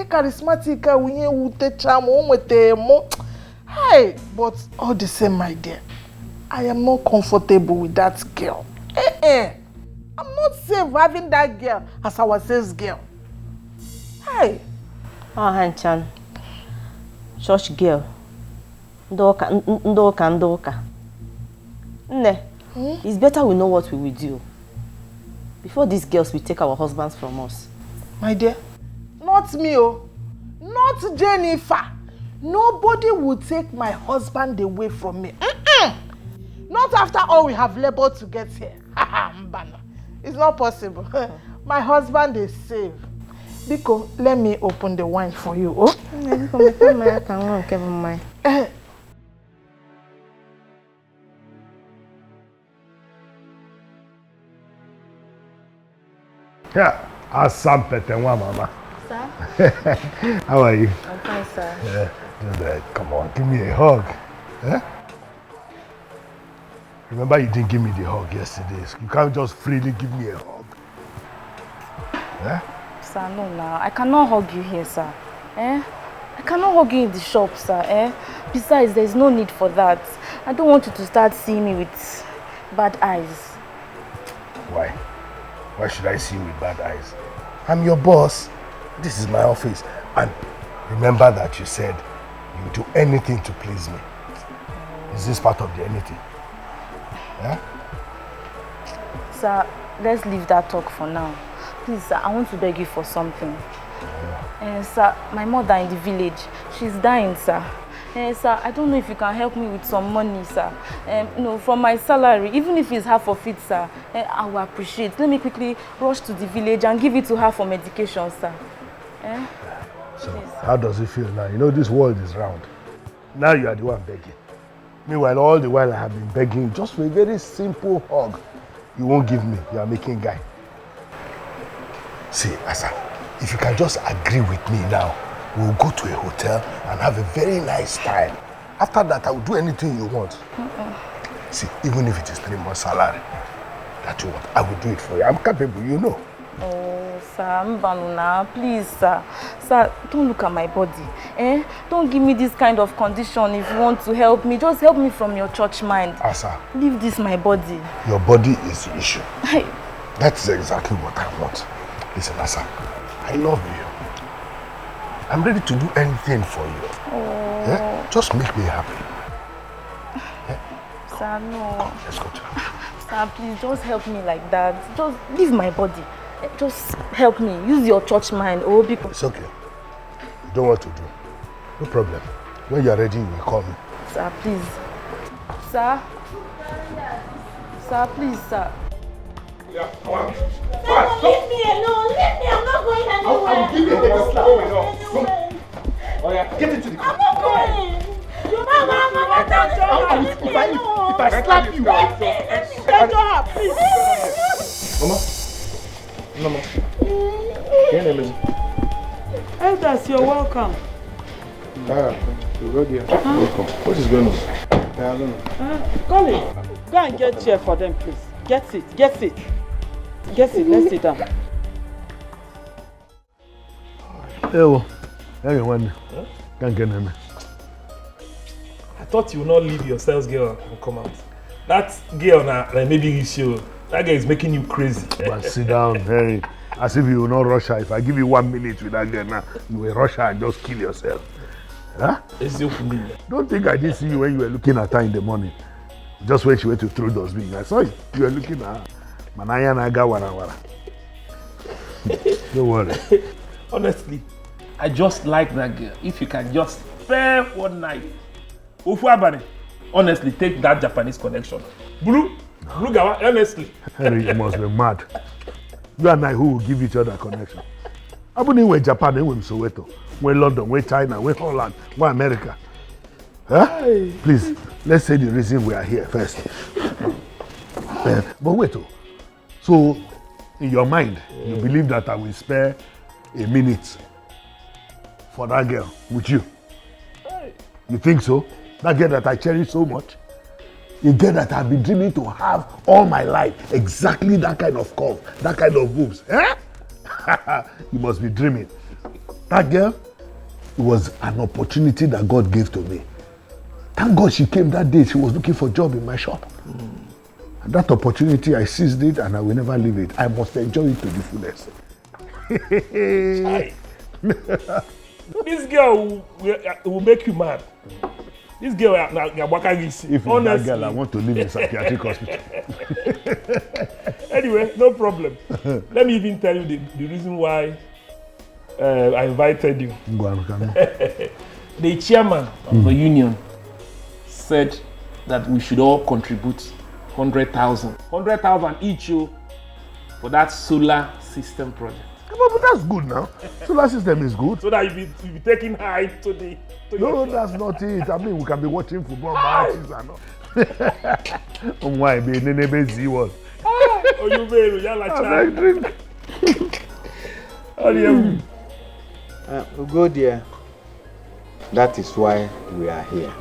Speaker 2: Hey, but all the same, my dear, I am not comfortable with that girl. I'm not safe having that girl as our sales girl. Hey.
Speaker 8: Oh, Hanchan. Church girl. Ndoka. It's better we know what we will do before these girls will take our husbands from us.
Speaker 2: My dear, not me, not Jennifer. Nobody will take my husband away from me. Not after all we have labored to get here. Mbana. It's not possible. My husband is safe. Biko, let me open the wine for you. Oh?
Speaker 13: Yeah, mama.
Speaker 8: Sir?
Speaker 13: How are you?
Speaker 8: I'm fine, sir.
Speaker 13: Yeah, come on, give me a hug. Eh? Remember you didn't give me the hug yesterday. You can't just freely give me a hug. Eh?
Speaker 8: Sir, no, now. I cannot hug you here, sir. Eh? I cannot hug you in the shop, sir. Eh? Besides, there's no need for that. I don't want you to start seeing me with bad eyes.
Speaker 13: Why? Why should I see you with bad eyes? I'm your boss. This is my office. And remember that you said you do anything to please me. Is this part of the anything? Yeah?
Speaker 8: Sir, let's leave that talk for now. Please, sir, I want to beg you for something. Sir, my mother in the village, she's dying, sir. Sir, I don't know if you can help me with some money, sir. No, from my salary, even if it's half of it, sir, I will appreciate. Let me quickly rush to the village and give it to her for medication, sir.
Speaker 13: So, how does it feel now? You know this world is round. Now you are the one begging. Meanwhile, all the while I have been begging just for a very simple hug. You won't give me. You are making guy. See, Asa, if you can just agree with me now, we'll go to a hotel and have a very nice time. After that, I will do anything you want. See, even if it is 3 months salary that you want, I will do it for you. I'm capable, you know.
Speaker 8: Oh, sir, Mbanuna, please, sir. Sir, don't look at my body. Don't give me this kind of condition if you want to help me. Just help me from your church mind.
Speaker 13: Asa.
Speaker 8: Leave this my body.
Speaker 13: Your body is the issue. That's exactly what I want. Listen, Asa, I love you. I'm ready to do anything for you.
Speaker 8: Oh.
Speaker 13: Just make me happy.
Speaker 8: Sir, no.
Speaker 13: Come, let's go to her.
Speaker 8: Sir, please, just help me like that. Just leave my body. Just help me. Use your church mind. Oh, because...
Speaker 13: It's okay. You don't want to do. No problem. When you're ready, you will call me.
Speaker 8: Sir, please. Sir? Sir, please, sir.
Speaker 5: Yeah, come on. Leave me alone. Leave me. I'm not going anywhere.
Speaker 14: I'll give you a head slap. Oh yeah, get into the car.
Speaker 5: I'm not going. You know, Mama,
Speaker 14: if I slap you,
Speaker 5: let me her, please.
Speaker 14: Mama. Your name is?
Speaker 9: Elders, you're welcome.
Speaker 14: You go there. Welcome. What is going on? I don't know.
Speaker 9: Colin, go and get chair for them, please. Get it. Let's sit down.
Speaker 13: Hey, everyone. Can't get them.
Speaker 4: I thought you would not leave your sales girl and come out. That girl now, like maybe issue. That girl is making you crazy.
Speaker 13: But sit down, Harry. As if you will not rush her. If I give you 1 minute with that girl now, you will rush her and just kill yourself. Huh?
Speaker 4: It's you for me.
Speaker 13: Don't think I didn't see you when you were looking at her in the morning. Just when she went to throw dustbin. I saw you. You were looking at her. Manaya naga wara. Don't worry.
Speaker 4: Honestly, I just like that girl. If you can just spare one night. Ufuabane, honestly, take that Japanese connection. Blue Gawa, honestly.
Speaker 13: Harry, you must be mad. You and I who will give each other connection. I wouldn't win Japan, when Soweto, when London, when China, when Holland, when America. Huh? Please, let's say the reason we are here first. But wait, so in your mind, you believe that I will spare a minute for that girl with you? You think so? That girl that I cherish so much? A girl that I've been dreaming to have all my life. Exactly that kind of curve, that kind of boobs. You must be dreaming. That girl, it was an opportunity that God gave to me. Thank God she came that day. She was looking for a job in my shop. And that opportunity, I seized it and I will never leave it. I must enjoy it to the fullest.
Speaker 4: This girl will make you mad. This girl, if
Speaker 13: you're that girl, I want to live in psychiatric hospital.
Speaker 4: Anyway, no problem. Let me even tell you the reason why I invited you. The chairman of the union said that we should all contribute 100,000. 100,000 each for that solar system project.
Speaker 13: But that's good now. Solar system is good.
Speaker 4: So that you'll be taking high to the...
Speaker 13: No, that's not it. I mean, we can be watching football matches and all. Why be nene see what?
Speaker 4: Oh, you very
Speaker 13: I drink.
Speaker 21: We'll go there. That is why we are here.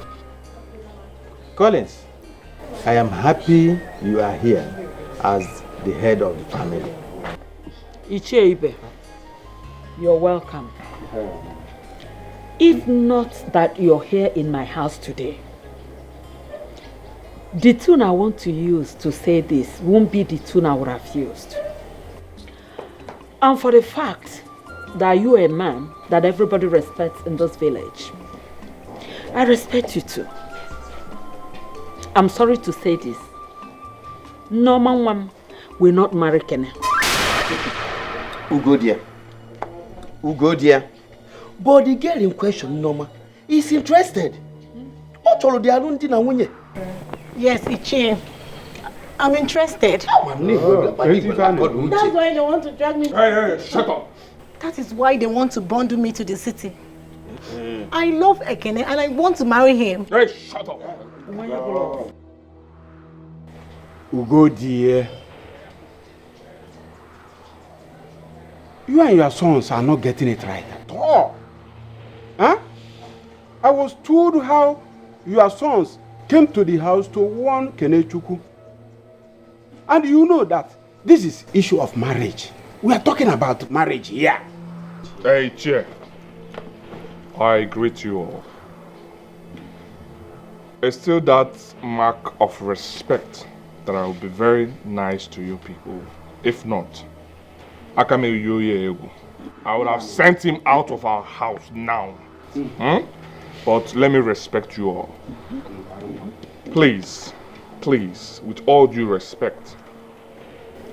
Speaker 21: Collins, I am happy you are here as the head of the family.
Speaker 9: Icheibe, you're welcome. If not that you're here in my house today, the tune I want to use to say this won't be the tune I would have used. And for the fact that you're a man that everybody respects in this village, I respect you too. I'm sorry to say this. Norman Wam will not marry Kene.
Speaker 20: Ugodia. But the girl in question, Norma, is interested.
Speaker 10: Yes, Ichie. I'm interested.
Speaker 3: That's
Speaker 10: why they want to drag me.
Speaker 3: Hey, shut up.
Speaker 10: That is why they want to bundle me to the city. I love Ekene and I want to marry him.
Speaker 3: Hey, shut up.
Speaker 21: Ugodia.
Speaker 3: You and your sons are not getting it right at all. Huh? I was told how your sons came to the house to warn Kenechukwu. And you know that this is issue of marriage. We are talking about marriage here.
Speaker 19: Hey, Chair. I greet you all. It's still that mark of respect that I will be very nice to you people. If not, I would have sent him out of our house now. But let me respect you all. Please, with all due respect,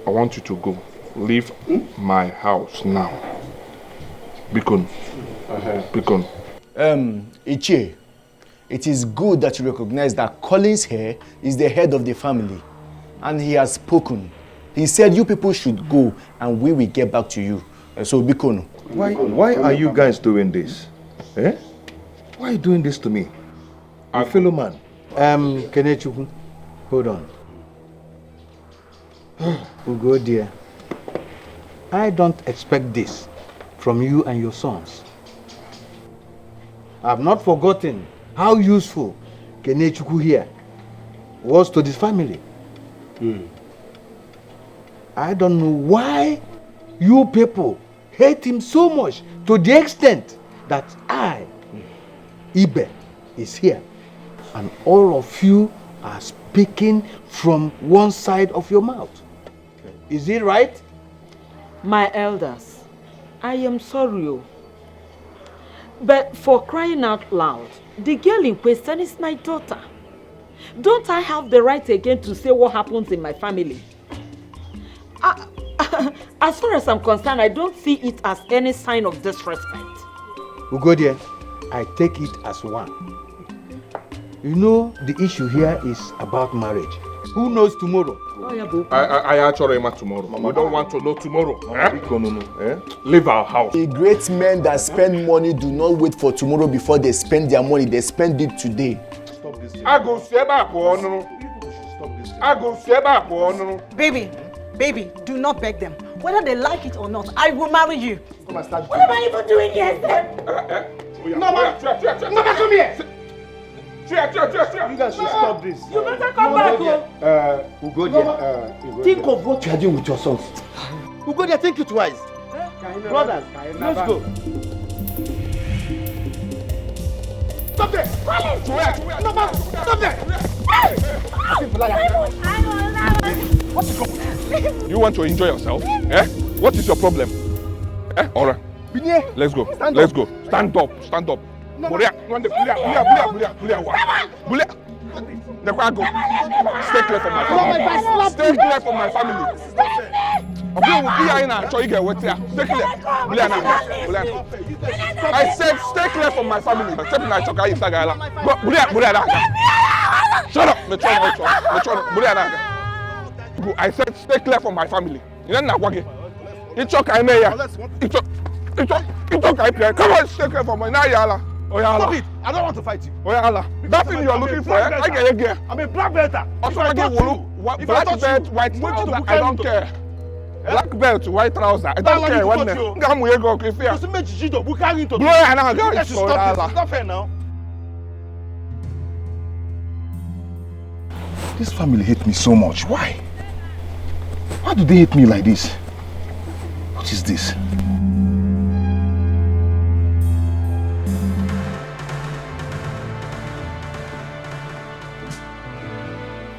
Speaker 19: I want you to go. Leave my house now. Bikon.
Speaker 14: Ichie, it is good that you recognize that Collins here is the head of the family. And he has spoken. He said you people should go and we will get back to you. So Bikon.
Speaker 15: Why are you guys doing this? Eh? Why are you doing this to me? Our fellow man.
Speaker 21: Kenechukwu, hold on. Ugo dear, I don't expect this from you and your sons. I've not forgotten how useful Kenechukwu here was to this family. I don't know why you people hate him so much to the extent that I, Ibe, is here. And all of you are speaking from one side of your mouth. Is it right?
Speaker 9: My elders, I am sorry. But for crying out loud, the girl in question is my daughter. Don't I have the right again to say what happens in my family? As far as I'm concerned, I don't see it as any sign of disrespect.
Speaker 21: Ugodia, I take it as one. You know, the issue here is about marriage. Who knows tomorrow?
Speaker 19: I actually am tomorrow. We don't want to know tomorrow. Leave our house.
Speaker 14: The great men that spend money do not wait for tomorrow before they spend their money. They spend it today.
Speaker 19: Stop this. I go say back on. I go say back on.
Speaker 10: Baby, do not beg them. Whether they like it or not, I will marry you.
Speaker 14: Come and start.
Speaker 10: What am I even doing here, Steph?
Speaker 21: Mama, come here. You guys should stop this.
Speaker 10: You better come back.
Speaker 21: Ugodia, think of what you are doing with your sons. Ugodia, think it twice. Brothers, let's go. Stop there! Mama, stop there!
Speaker 19: What's the problem? You want to enjoy yourself? Eh? What is your problem? Eh? Alright. Let's go. Let's go. Stand up. Stand up. Stay clear from my family. Stay clear from my family. I said stay clear from my family. Shut up! I said stay clear from my family. You know what? It's okay, Mayor. It's okay. Come on, stay clear from my Nayala.
Speaker 1: Stop it! I don't want to fight you.
Speaker 19: That thing you're looking for, I get it.
Speaker 1: I'm a black belt.
Speaker 19: Also, I get black belt, white trouser. I don't care. Black belt, white trouser. I don't care. What the?
Speaker 1: It's not fair now. This family hate me so much. Why? Why do they hate me like this? What is this?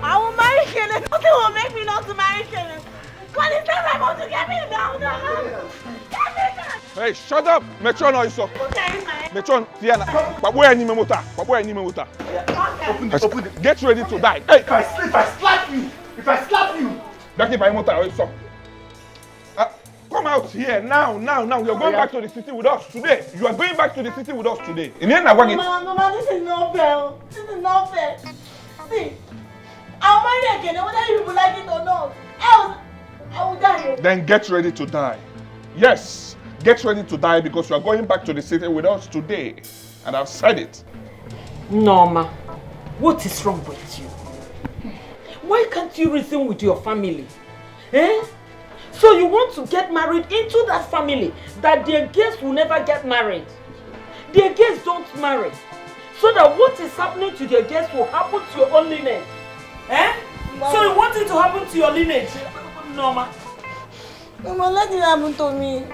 Speaker 5: I will marry Kenneth. Nothing will make me not to marry Kenneth. When is that about to get me down?
Speaker 19: Hey, shut up! Metron also. Metron, Tiana. Papa, any memota. Papa, any memota.
Speaker 1: Open it.
Speaker 19: Get ready to die. Hey!
Speaker 1: If I slap you!
Speaker 19: That's if I mota also. Come out here now. You're going back to the city with us today. You are going back to the city with us today.
Speaker 5: Mama, this is not fair. This is not fair. See, I'll marry again, whether you people like it or not. Else, I will die.
Speaker 19: Then get ready to die. Yes, get ready to die because you are going back to the city with us today. And I've said it.
Speaker 9: Norma, what is wrong with you? Why can't you reason with your family? So you want to get married into that family that their guests will never get married. Their guests don't marry. So that what is happening to their guests will happen to your own lineage. So you want it to happen to your lineage, Norma?
Speaker 5: Mama, let it happen to me.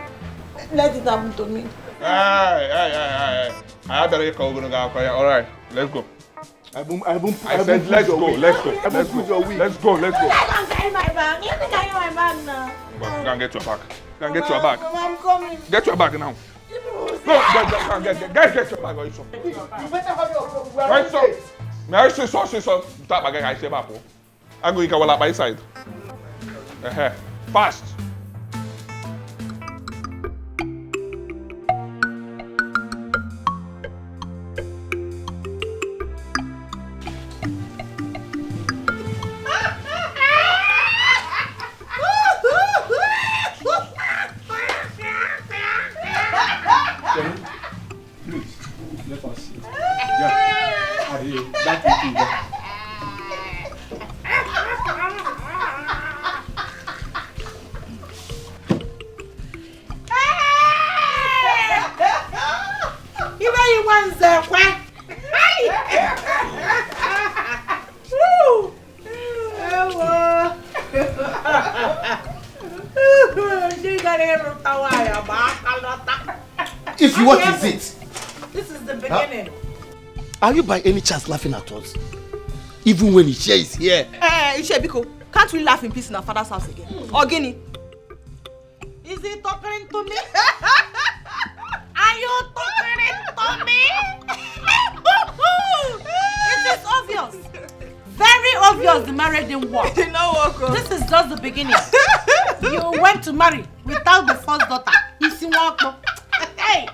Speaker 5: Let it happen to me.
Speaker 19: I better call All right, let's go. I said let's go. Let's go.
Speaker 5: I can't carry my bag. You can carry my bag now.
Speaker 19: Go and get your bag. Go and get your bag.
Speaker 5: Mama, I'm coming.
Speaker 19: Get your bag now. Go, get your bag.
Speaker 1: You better have your
Speaker 19: right, so. May I say so? That bag I say back. I'm going to go by side. Fast.
Speaker 3: Please, let us see. That is
Speaker 5: you want the quack?
Speaker 20: If you what is it?
Speaker 5: This is the beginning.
Speaker 20: Are you by any chance laughing at us? Even when Ishe is here.
Speaker 10: Ishe Biko, can't we laugh in peace in our father's house again? Ogini.
Speaker 5: Is he talking to me? Are you talking to me?
Speaker 10: It is obvious. Very obvious the marriage didn't work. This is just the beginning. You went to marry without the first daughter. You see what? Hey!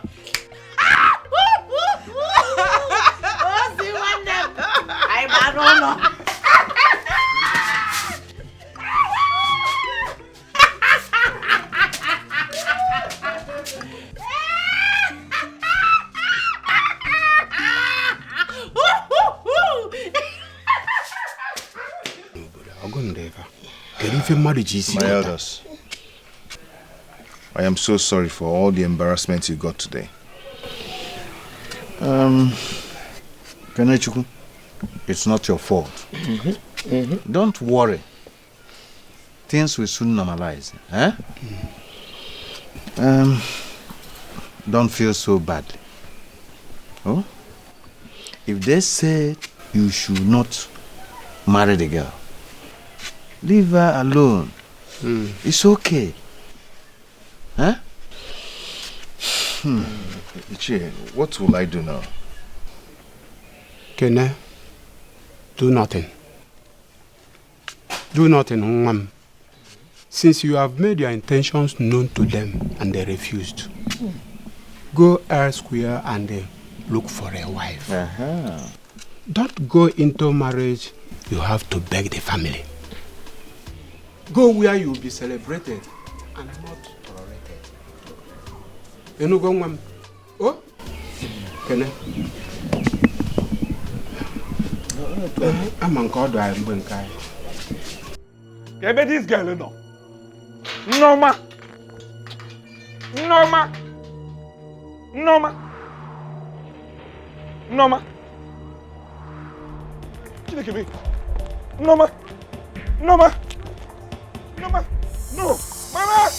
Speaker 5: I don't know.
Speaker 15: My elders, I am so sorry for all the embarrassment you got today.
Speaker 21: Kenechukwu, it's not your fault. Don't worry. Things will soon normalize. Don't feel so badly. Oh? If they say you should not marry the girl, leave her alone. It's okay.
Speaker 15: Ichie, what will I do now?
Speaker 3: Kene, do nothing. Do nothing, Mom. Since you have made your intentions known to them and they refused, go elsewhere and look for a wife. don't go into marriage, you have to beg the family. Go where you will be celebrated and not tolerated. You know, go oh? Can I'm on God, I'm going to die.
Speaker 4: Get this girl, no. Norma. Norma. Norma. Norma. Norma. Norma. Norma. No. Mama.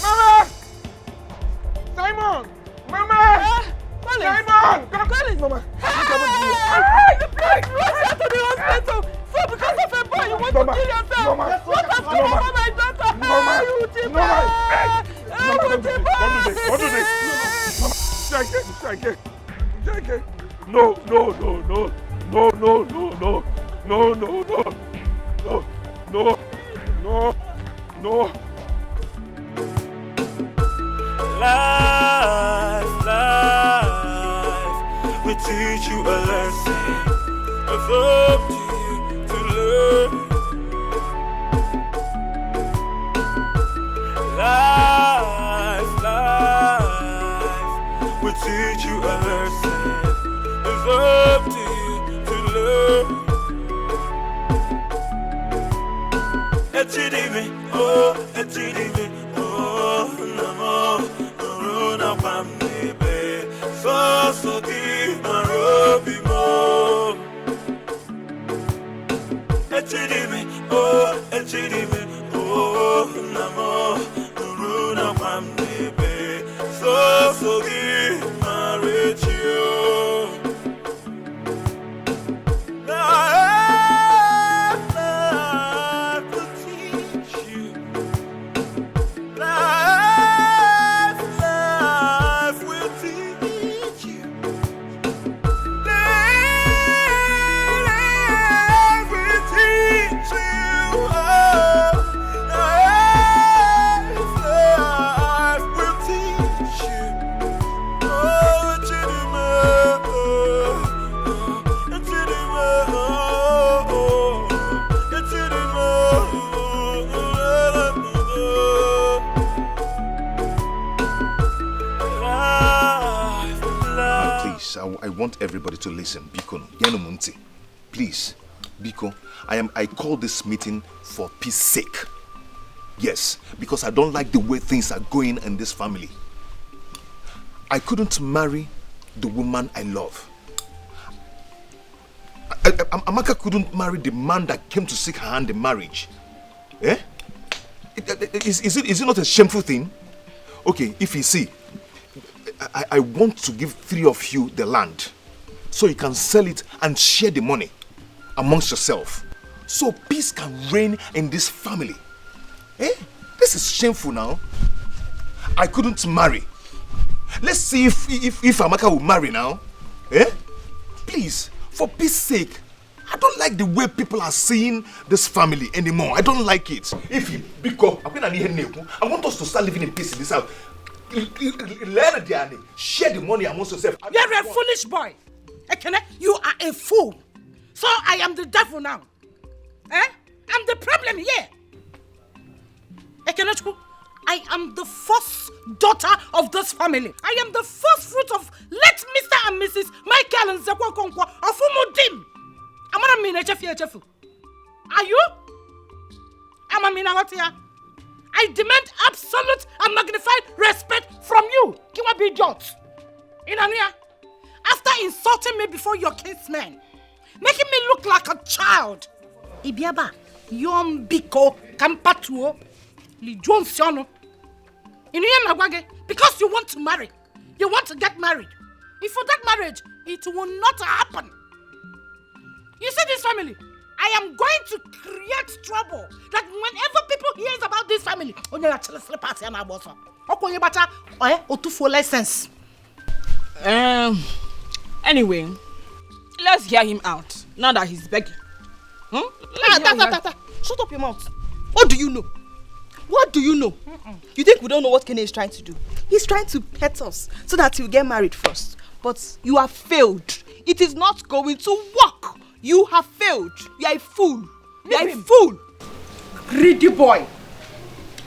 Speaker 4: Mama. Simon. Mama. Simon.
Speaker 5: Collins.
Speaker 4: Mama.
Speaker 5: You please rush her to the hospital. So because of a boy, you want to kill yourself. What has come over my daughter?
Speaker 4: Don't do this. Check it. No.
Speaker 6: Life will teach you a lesson. It's up to you to learn. Life will teach you a lesson. It's up to you to learn. Echidimi, namo, Runa Pamnebe, so di Marobi mo. Echidimi, namo, Runa Pamnebe, so di Marechio.
Speaker 15: I want everybody to listen. Biko, Yanumunti. Please, Biko, I call this meeting for peace sake. Yes, because I don't like the way things are going in this family. I couldn't marry the woman I love. Amaka couldn't marry the man that came to seek her hand in marriage. Eh? Is it not a shameful thing? Okay, if you see, I want to give 3 of you the land so you can sell it and share the money amongst yourself so peace can reign in this family. Eh? This is shameful now. I couldn't marry. Let's see if Amaka will marry now. Eh? Please, for peace sake, I don't like the way people are seeing this family anymore. I don't like it. If you I want us to start living in peace in this house. Share the money amongst yourself.
Speaker 11: You're a foolish boy. You are a fool. So I am the devil now. Eh? I'm the problem here. I am the first daughter of this family. I am the first fruit of late Mr. and Mrs. Michael and Zekwa Konkwa of Umudim. I'm not mean HF. Are you? I'm a minawatia. I demand absolute and magnified respect from you. Kiwa be judge. Inania, after insulting me before your kinsmen, making me look like a child. Ibiaba, Yom Biko, Kampatuo, Lijon Siono. Because you want to marry. You want to get married. If for that marriage, it will not happen. You see this family? I am going to create trouble. That whenever people hears about this family, license.
Speaker 10: Anyway, let's hear him out now that he's begging.
Speaker 12: Shut up your mouth. What do you know? What do you know? You think we don't know what Kenny is trying to do? He's trying to pet us so that he'll get married first.
Speaker 2: But you have failed. It is not going to work. You have failed. You are a fool. You are a fool. Greedy boy.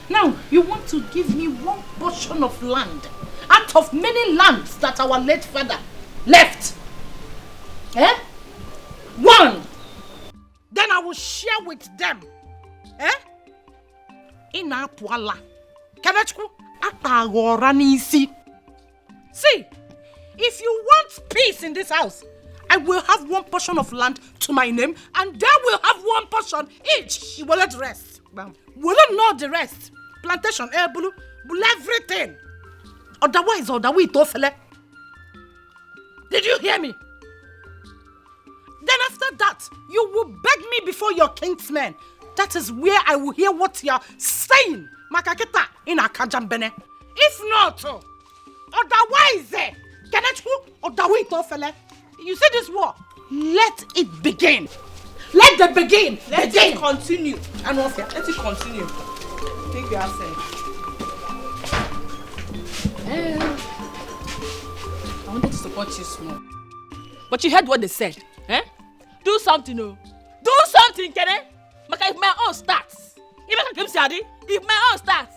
Speaker 11: Now, you want to give me one portion of land out of many lands that our late father left. Eh? One. Then I will share with them. Eh? Ina puala. Kenechku atagora nisi. See, if you want peace in this house, I will have one portion of land to my name, and they will have one portion each. You will let the rest. Will not the rest. Plantation, bulu, everything. Otherwise, did you hear me? Then after that, you will beg me before your kinsmen. That is where I will hear what you are saying. Makaketa in Akajambene. If not, otherwise, you see this war? Let it begin. Let the begin.
Speaker 2: Let it continue. And let it continue. Take your answer.
Speaker 12: I wanted to support you small. But you heard what they said. Eh? Do something, no. Do something, Kene. But if my own starts. If my own starts.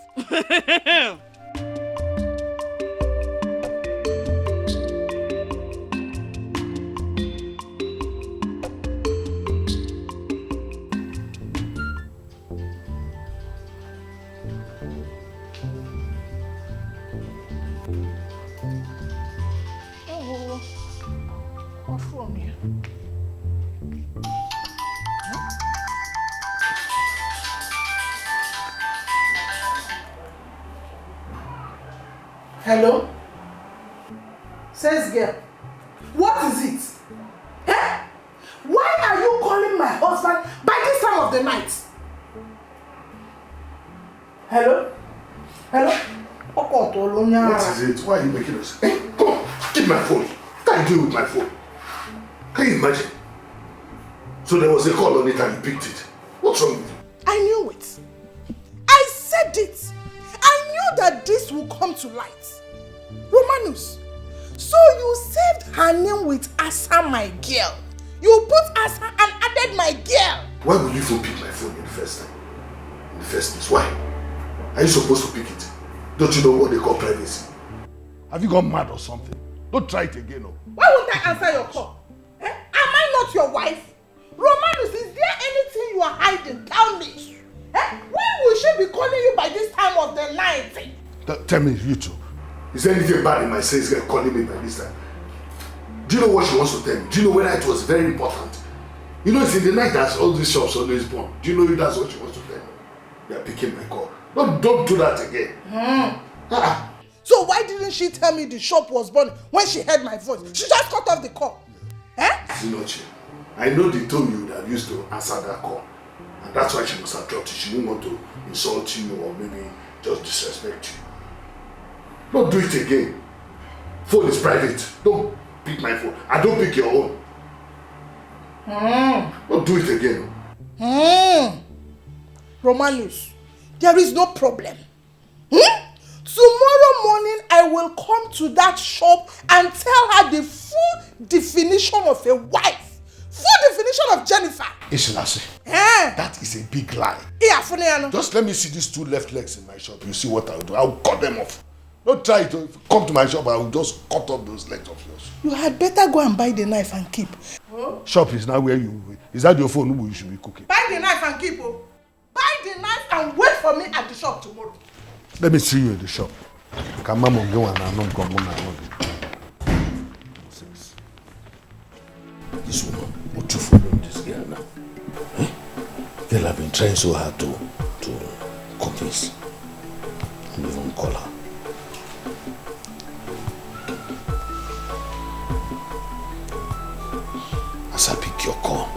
Speaker 2: Hello? Says girl. What is it? Eh? Why are you calling my husband by this time of the night? Hello? Hello?
Speaker 13: What is it? Why are you making us? Hey, come on, give my phone. What can you do with my phone? Can you imagine? So there was a call on it and you picked it. What's wrong with you?
Speaker 2: I knew it. I said it. I knew that this would come to light. Romanus, so you saved her name with Asa, my girl. You put Asa and added my girl.
Speaker 13: Why would you even pick my phone in the first time? In the first place, why? Are you supposed to pick it? Don't you know what they call privacy? Have you gone mad or something? Don't try it again, no.
Speaker 2: Why won't I answer your call? Eh? Am I not your wife? Romanus, is there anything you are hiding? Tell me. Eh? When will she be calling you by this time of the night?
Speaker 13: Tell me, you two. Is there anything bad in my sales girl calling me by this time? Do you know what she wants to tell me? Do you know whether it was very important? You know, it's in the night that all these shops always burn. Do you know if that's what she wants to tell me? They are picking my call. Don't do that again.
Speaker 2: So why didn't she tell me the shop was burning when she heard my voice? She just cut off the call. Eh?
Speaker 13: Zinochi, I know they told you that used to answer that call. And that's why she must have dropped it. She didn't want to insult you or maybe just disrespect you. Don't do it again. Phone is private. Don't pick my phone. And don't pick your own. Don't do it again.
Speaker 2: Romanus, there is no problem. Tomorrow morning I will come to that shop and tell her the full definition of a wife. Full definition of Jennifer.
Speaker 13: Ishinasi, that is a big lie. Just let me see these two left legs in my shop. You see what I'll do. I'll cut them off. Don't try to come to my shop. I will just cut off those legs of yours.
Speaker 2: You had better go and buy the knife and keep.
Speaker 13: Shop is now where you... Is that your phone you should be cooking?
Speaker 2: Buy the knife and keep. Buy the knife and wait for me at the shop tomorrow.
Speaker 13: Let me see you in the shop. This woman, what you following this girl now? Eh? Girl, I've been trying so hard to convince. And even call her. As I pick your call.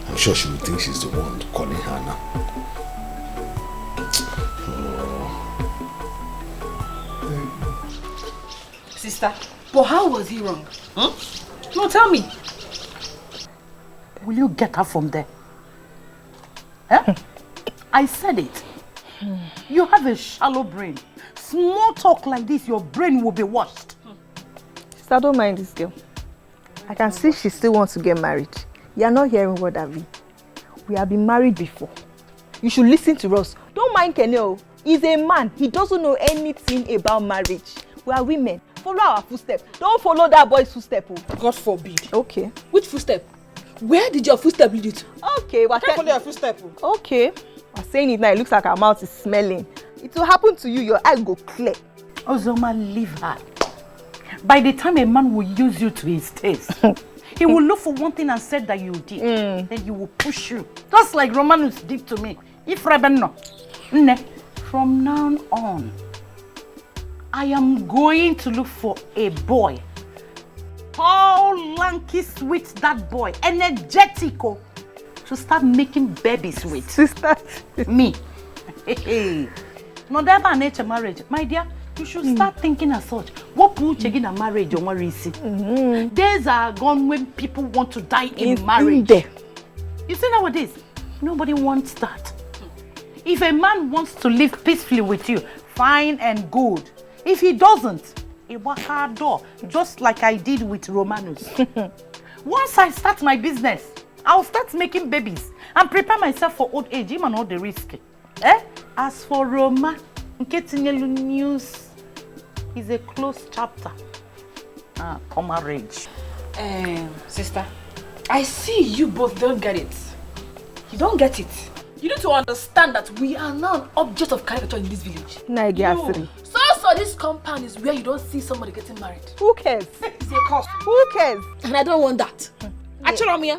Speaker 13: I'm sure she will think she's the one calling her now.
Speaker 12: Sister, but how was he wrong? No, tell me.
Speaker 11: Will you get her from there? Eh? I said it. You have a shallow brain. Small talk like this, your brain will be washed.
Speaker 10: Sister, don't mind this girl. I can see she still wants to get married. You are not hearing what I mean. We have been married before. You should listen to us. Don't mind Kenel. He's a man. He doesn't know anything about marriage. We are women. Follow our footsteps. Don't follow that boy's footstep.
Speaker 12: God forbid.
Speaker 10: Okay.
Speaker 12: Which footstep? Where did your footstep lead you to?
Speaker 10: Okay.
Speaker 12: Can't follow your footstep.
Speaker 10: Okay. I'm saying it now. It looks like our mouth is smelling. It will happen to you. Your eye go clear.
Speaker 11: Ozoma, leave her. By the time a man will use you to his taste, he will look for one thing and say that you did. Then he will push you. Just like Romanus did to me. If Rebeno. From now on, I am going to look for a boy. Tall, lanky, sweet, that boy. Energetico. To start making babies with.
Speaker 10: Sister.
Speaker 11: Me. No, that's nature marriage. My dear, you should start thinking as such. What will you in a marriage or marry? Days are gone when people want to die in marriage. You see nowadays, nobody wants that. If a man wants to live peacefully with you, fine and good. If he doesn't, he walk out door, just like I did with Romanus. Once I start my business, I'll start making babies and prepare myself for old age, even all the risk. As for Roma, news is a closed chapter. Marriage.
Speaker 12: Sister, I see you both don't get it. You don't get it. You need to understand that we are now an object of caricature in this village. So this compound is where you don't see somebody getting married.
Speaker 10: Who cares?
Speaker 12: It's a cost.
Speaker 10: Who cares?
Speaker 12: And I don't want that. Achoromia.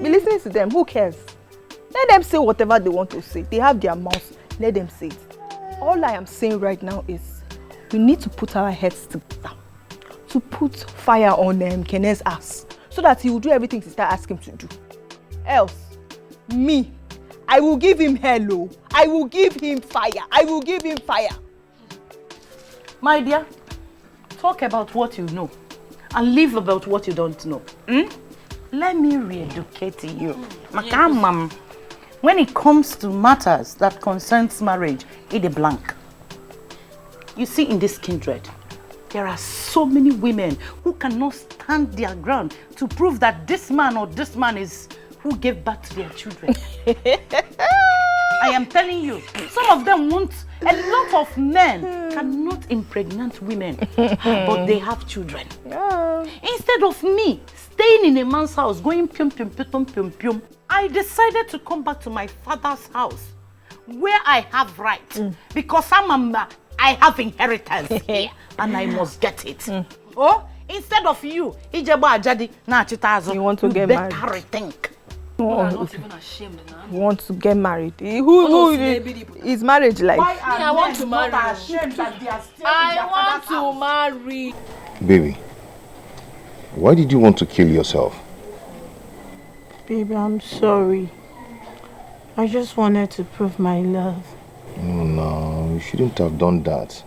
Speaker 10: Be listening to them. Who cares? Let them say whatever they want to say. They have their mouths. Let them say it. All I am saying right now is we need to put our heads together to put fire on Kenne's ass so that he will do everything Sister asked him to do. Else, me, I will give him hello. I will give him fire. I will give him fire.
Speaker 11: My dear, talk about what you know and live about what you don't know. Let me re-educate you. Makamam. When it comes to matters that concerns marriage, it's a blank. You see, in this kindred, there are so many women who cannot stand their ground to prove that this man or this man is who gave birth to their children. I am telling you, some of them want, a lot of men cannot impregnate women, but they have children. Instead of me staying in a man's house, going pium, pium, pium, pium, pium, I decided to come back to my father's house, where I have rights, because I have inheritance here, and I must get it. Instead of you, you want
Speaker 10: to get married.
Speaker 11: Better rethink.
Speaker 12: You are not even ashamed now.
Speaker 10: Want to get married? Who is marriage like?
Speaker 12: Why I want to marry. I want to marry.
Speaker 15: Baby, why did you want to kill yourself?
Speaker 7: Baby, I'm sorry. I just wanted to prove my love.
Speaker 15: No, you shouldn't have done that.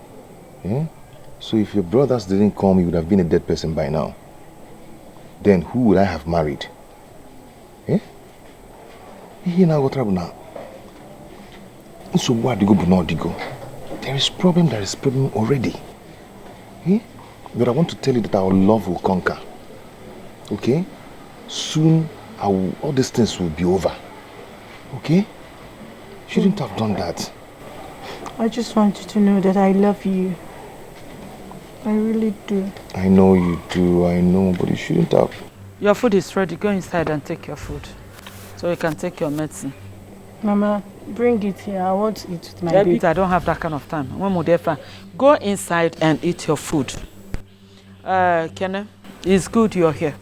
Speaker 15: So if your brothers didn't come, you would have been a dead person by now. Then who would I have married? So what there is problem already. But I want to tell you that our love will conquer. Okay? Soon all these things will be over. Okay? Shouldn't have done that.
Speaker 7: I just want you to know that I love you. I really do.
Speaker 15: I know you do, I know, but you shouldn't have.
Speaker 9: Your food is ready. Go inside and take your food. So you can take your medicine.
Speaker 7: Mama, bring it here. I want to eat with my baby.
Speaker 9: I don't have that kind of time. Go inside and eat your food. Kenna, it's good you're here.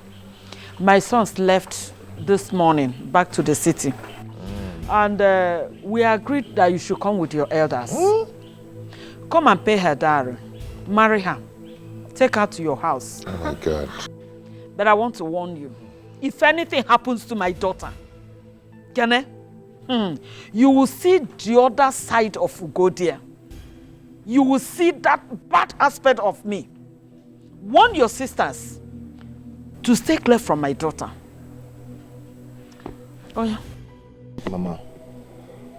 Speaker 9: My sons left this morning back to the city. And we agreed that you should come with your elders. Come and pay her dowry. Marry her. Take her to your house.
Speaker 15: Oh my God.
Speaker 9: But I want to warn you. If anything happens to my daughter, Kene, you will see the other side of Ugodia. You will see that bad aspect of me. Warn your sisters to stay clear from my daughter. Oh yeah.
Speaker 15: Mama,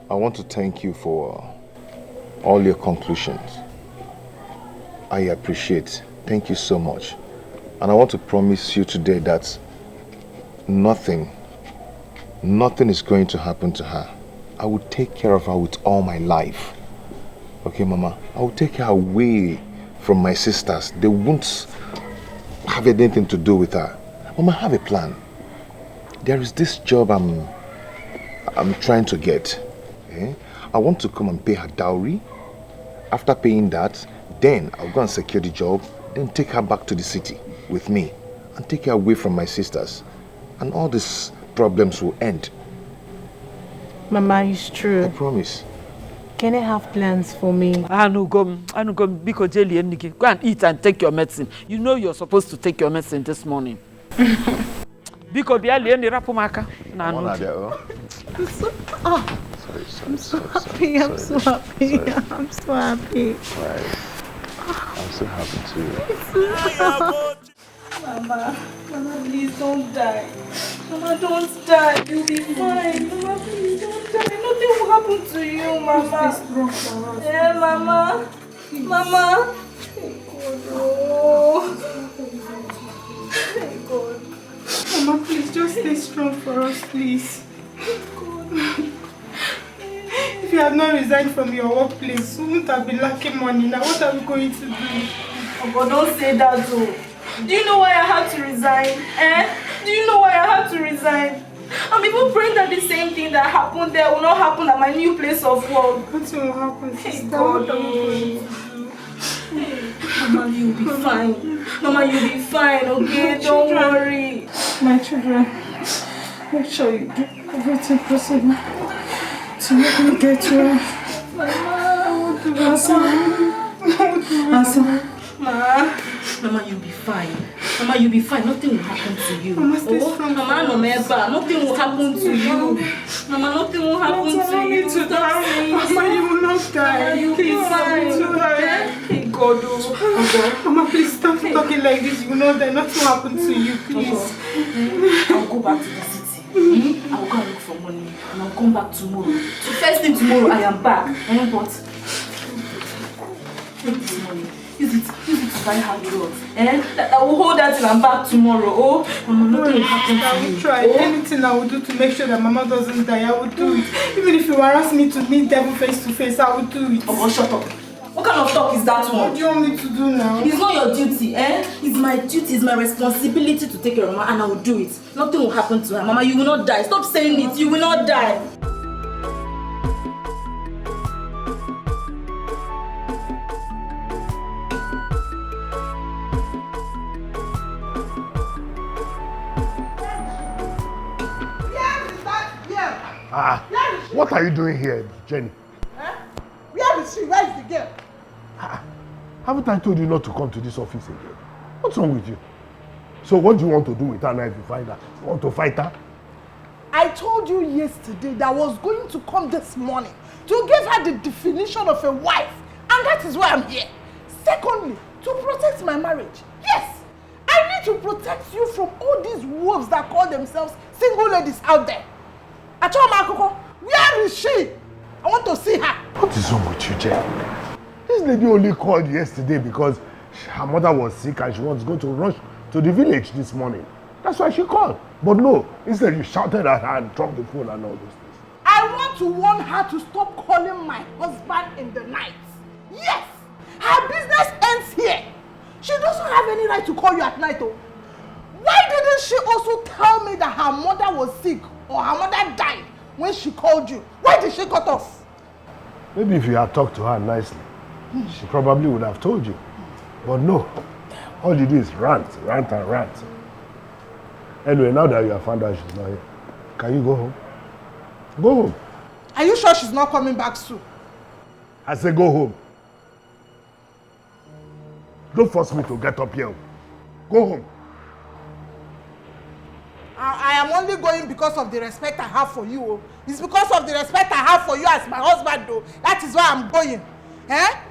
Speaker 15: I want to thank you for all your conclusions. I appreciate. Thank you so much. And I want to promise you today that nothing is going to happen to her. I will take care of her with all my life. Okay, Mama? I will take her away from my sisters. They won't have anything to do with her. Mama, have a plan. There is this job I'm trying to get. Okay? I want to come and pay her dowry. After paying that, then I'll go and secure the job, then take her back to the city with me and take her away from my sisters. And all these problems will end.
Speaker 7: Mama, it's true.
Speaker 15: I promise.
Speaker 7: Can I have plans for me?
Speaker 9: Go and eat and take your medicine. You know you're supposed to take your medicine this morning. Because
Speaker 7: I'm so happy. I'm so happy. I'm so happy.
Speaker 15: Right. I'm so happy too.
Speaker 5: Mama, please don't die. Mama, don't die. You'll be fine. Mama, please don't die. Nothing will happen to you, Mama. Stay strong for us. Yeah, Mama. Mama. Thank God. Oh. Thank God.
Speaker 2: Mama, please just stay strong for us, please. If you had not resigned from your workplace, we wouldn't have been lacking money. Now, what are we going to do?
Speaker 5: Oh, but don't say that, though. Do you know why I had to resign? Do you know why I had to resign? I'm even praying that the same thing that happened there will not happen at my new place of work.
Speaker 2: What will happen?
Speaker 5: Thank God. Mama, you'll be fine. Mama, you'll be fine, okay? Don't worry.
Speaker 2: My children, make sure you do everything possible to make me get well.
Speaker 5: Answer. Mama, you'll be fine. Mama, you'll be fine. Nothing will happen to you.
Speaker 2: Mama, stay strong.
Speaker 5: Mama, no matter. Nothing will happen to you. Mama, nothing will happen to you.
Speaker 2: Mama, you will not die.
Speaker 5: Mama, you'll be fine. Thank God.
Speaker 2: Mama, please stop talking like this. You know that nothing will happen to you, please.
Speaker 5: I'll go back to the city. I'll go and look for money. And I'll come back tomorrow. So first thing tomorrow, I am back. But take this money. Use it to buy her clothes. I will hold that till I'm back tomorrow. Oh, Mama, nothing will happen to you.
Speaker 2: I will try. Anything I will do to make sure that Mama doesn't die, I will do it. Even if you harass me to meet devil face to face, I will do it.
Speaker 5: Oh, shut up. What kind of talk is that one?
Speaker 2: What do you want me to do now?
Speaker 5: It's not your duty, It's my duty, it's my responsibility to take care of Mama, and I will do it. Nothing will happen to her. Mama, you will not die. Stop saying it. You will not die.
Speaker 1: What are you doing here, Jenny?
Speaker 2: Where is she? Where is the girl?
Speaker 1: Haven't I told you not to come to this office again? What's wrong with you? So what do you want to do with her now if you find her? You want to fight her?
Speaker 2: I told you yesterday that I was going to come this morning to give her the definition of a wife. And that is why I'm here. Secondly, to protect my marriage. Yes, I need to protect you from all these wolves that call themselves single ladies out there. Achoma Akoko, where is she? I want to see her.
Speaker 1: What is wrong with you, Jen? This lady only called yesterday because her mother was sick and she was going to rush to the village this morning. That's why she called. But no, instead you shouted at her and dropped the phone and all those things.
Speaker 2: I want to warn her to stop calling my husband in the night. Yes, her business ends here. She doesn't have any right to call you at night, though. Why didn't she also tell me that her mother was sick or her mother died when she called you? Why did she cut off?
Speaker 1: Maybe if you had talked to her nicely, she probably would have told you. But no, all you do is rant. Anyway, now that you have found out she's not here, can you go home? Go home.
Speaker 2: Are you sure she's not coming back soon?
Speaker 1: I say go home. Don't force me to get up here. Go home.
Speaker 2: I am only going because of the respect I have for you. It's because of the respect I have for you as my husband, though. That is why I'm going. I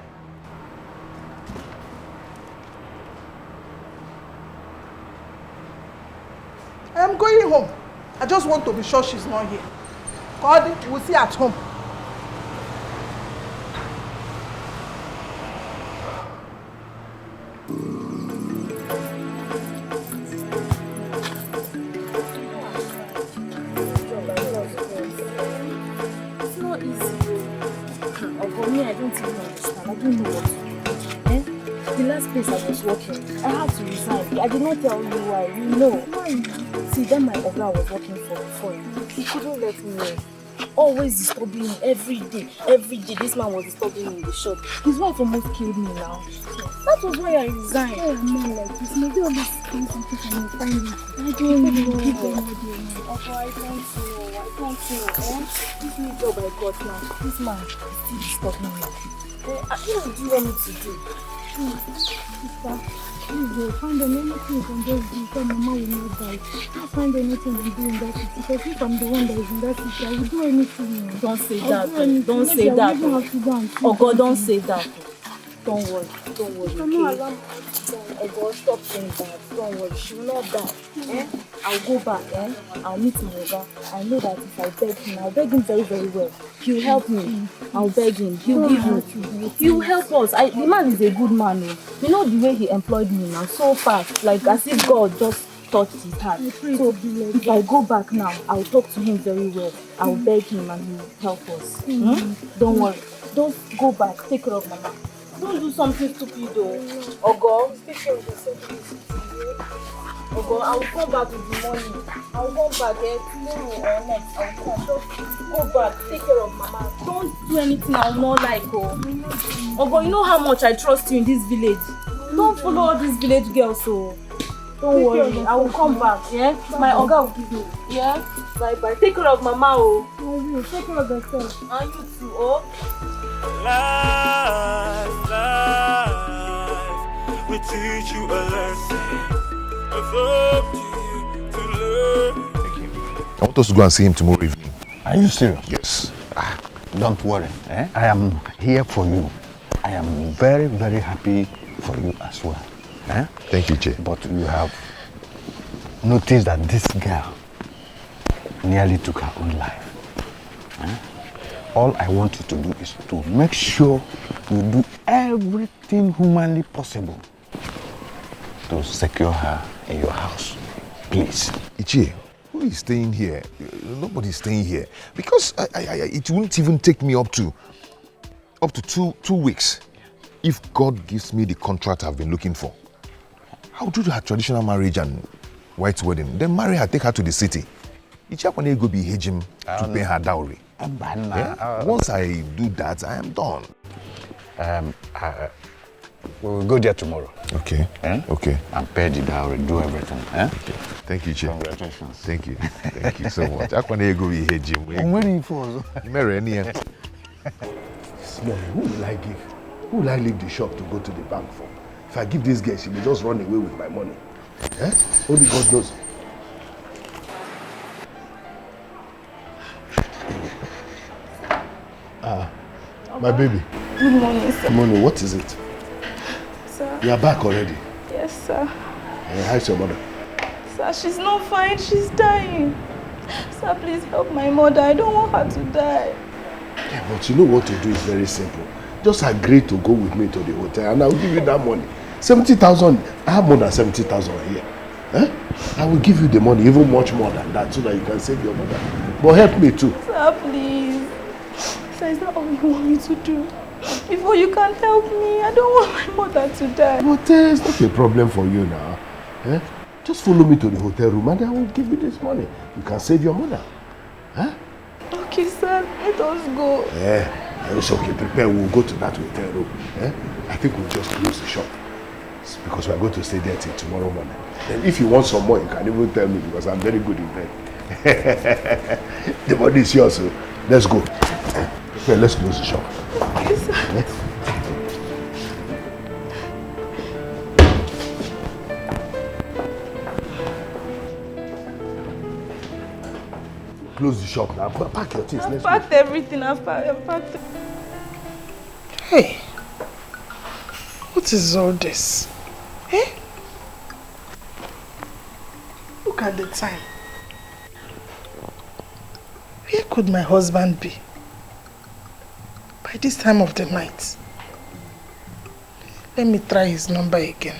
Speaker 2: am going home. I just want to be sure she's not here. God, we'll see at home.
Speaker 8: don't know what to do. Eh? The last place I was working, I had to resign. I did not tell you why, you know. See, then my Oga I was working for before, he couldn't let me in. Always disturbing me every day. This man was disturbing me in the shop. His wife almost killed me now. That was why I resigned. Oh, man, like this. Maybe all this find something and you find it. I don't know. I can't know. This new job I got now, this man is still disturbing me. What do you want me to do? Sister, please find anything you can just do so Mama will not die. Don't find anything and do in that city. Because if I'm the one that is in that city, I will do anything. Don't say that. Don't say that. Oh God, don't say that. Don't worry. I'm not allowed to die. Oh God, stop saying that. Don't worry. She will not die. I'll go back. I'll meet my Oga. I know that if I beg him, I'll beg him very, very well. He'll help me. I'll beg him. He'll give me. He'll help us. The man is a good man. You know the way he employed me now, so fast, like as if God just touched his heart. So if I go back now, I'll talk to him very well. I'll beg him and he'll help us. Don't worry. Don't go back. Take care of Mama. Don't do something stupid though. Ogo, take care of yourself. Ogo, I will come back with the money. I will come back tomorrow or next. I will come. Just go back. Take care of Mama. Don't do anything I will not like. Ogo, you know how much I trust you in this village. Don't follow all these village girls. So don't worry. I will come back. Yeah. My Oga will give me. Yeah. Bye bye. Take care of Mama. Take care of yourself. And you too.
Speaker 6: Life will teach you a lesson. It's up to you to learn.
Speaker 15: Thank you. I want us to go and see him tomorrow evening.
Speaker 17: Are you serious?
Speaker 15: Yes.
Speaker 17: Don't worry. I am here for you. I am very, very happy for you as well.
Speaker 15: Thank you, Jay.
Speaker 17: But you have noticed that this girl nearly took her own life. All I want you to do is to make sure you do everything humanly possible to secure her in your house. Please.
Speaker 15: Ichie, who is staying here? Nobody's staying here. Because it won't even take me up to 2 weeks. If God gives me the contract I've been looking for. I'll do her traditional marriage and white wedding. Then marry her, take her to the city. Ichie, when go be hejim to pay her dowry. Once I do that, I am done.
Speaker 17: We will go there tomorrow.
Speaker 15: Okay. Okay.
Speaker 17: And pay the dowry, do everything.
Speaker 15: Okay. Thank you, Chief.
Speaker 17: Congratulations.
Speaker 15: Thank you. Thank you so much. I want to go be here, Jim.
Speaker 17: I'm waiting for
Speaker 15: Mary, any
Speaker 1: Small, who will I give? Who will I leave the shop to go to the bank for? If I give this girl, she will just run away with my money. Only God knows. My baby.
Speaker 7: Good morning, sir.
Speaker 1: Good morning. What is it?
Speaker 7: Sir.
Speaker 1: You are back already.
Speaker 7: Yes, sir.
Speaker 1: How's your mother?
Speaker 7: Sir, she's not fine. She's dying. Sir, please help my mother. I don't want her to die.
Speaker 1: Yeah, but you know what to do is very simple. Just agree to go with me to the hotel and I'll give you that money. 70,000. I have more than 70,000 here. I will give you the money, even much more than that, so that you can save your mother. But help me too.
Speaker 7: Sir, please. Sir, is that all you want me to do? Before you can help me, I don't want my mother to die.
Speaker 1: But it's not a problem for you now. Just follow me to the hotel room and I will give you this money. You can save your mother.
Speaker 7: Okay, sir, let us go.
Speaker 1: It's okay. Prepare. We'll go to that hotel room. I think we'll just close the shop. It's because we're going to stay there till tomorrow morning. Then if you want some more, you can even tell me because I'm very good in bed. The money is yours, so let's go. Okay, let's close the shop.
Speaker 7: Okay, sir.
Speaker 1: Close the shop now. Pack your things.
Speaker 7: I've packed everything. I've packed.
Speaker 2: Hey, what is all this? Look at the time. Where could my husband be? By this time of the night. Let me try his number again.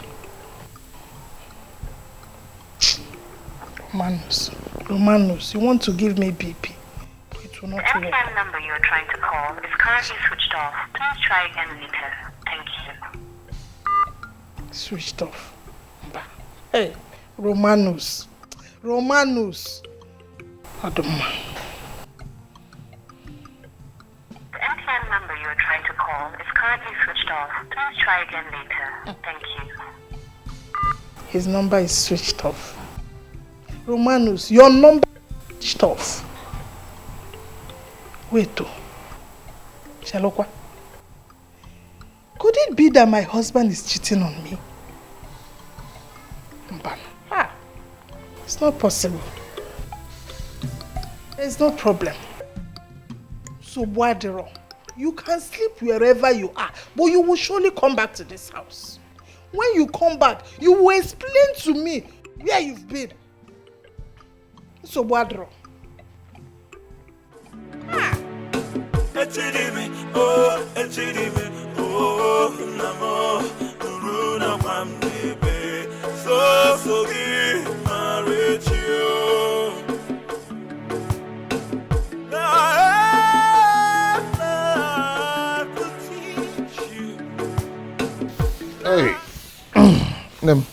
Speaker 2: Romanos, you want to give me BP? It will not work.
Speaker 22: The MTN number you are trying to call is currently switched off. Please try again later.
Speaker 2: Switched off. Hey, Romanus. Romanus. Adoma.
Speaker 18: The MTN number you are trying to call is currently switched off. Please try again later. Thank you.
Speaker 2: His number is switched off. Romanus, your number is switched off. Wait, Shalokwa. Could it be that my husband is cheating on me? It's not possible. There's no problem. So, Wadero, you can sleep wherever you are, but you will surely come back to this house. When you come back, you will explain to me where you've been. So, Wadero.
Speaker 15: Hey, Nem,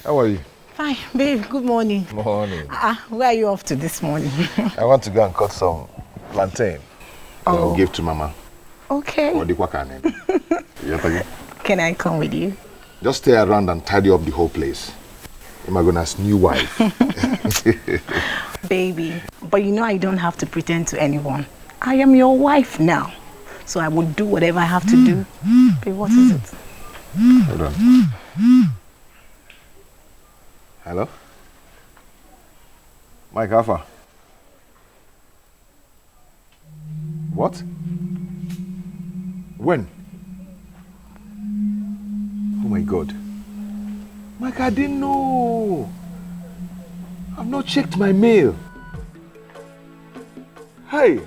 Speaker 15: how are you?
Speaker 11: Fine, babe. Good morning.
Speaker 15: Morning.
Speaker 11: Where are you off to this morning?
Speaker 15: I want to go and cut some plantain. I'll give to Mama.
Speaker 11: Okay. Can I come with you?
Speaker 15: Just stay around and tidy up the whole place. Imagona's new wife.
Speaker 11: Baby, but you know I don't have to pretend to anyone. I am your wife now. So I will do whatever I have to do. Babe, what is it?
Speaker 15: Hold on. Hello? Mike Alpha. What? When? Oh my God. Mike, I didn't know. I've not checked my mail. Hey.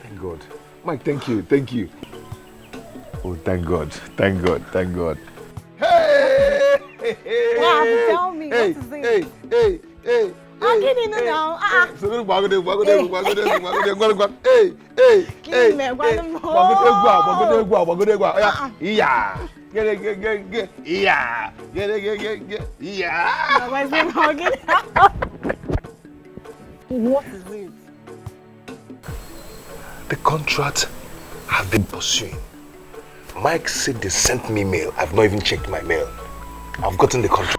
Speaker 15: Thank God. Mike, thank you. Thank you. Oh, thank God. Thank God. Thank God. Hey!
Speaker 11: Wow, tell me.
Speaker 15: Hey,
Speaker 11: what is it?
Speaker 15: Hey.
Speaker 11: I didn't know now. What is it?
Speaker 1: The contract have been pursuing. Mike said they sent me mail. I've not even checked my mail. I've gotten the contract.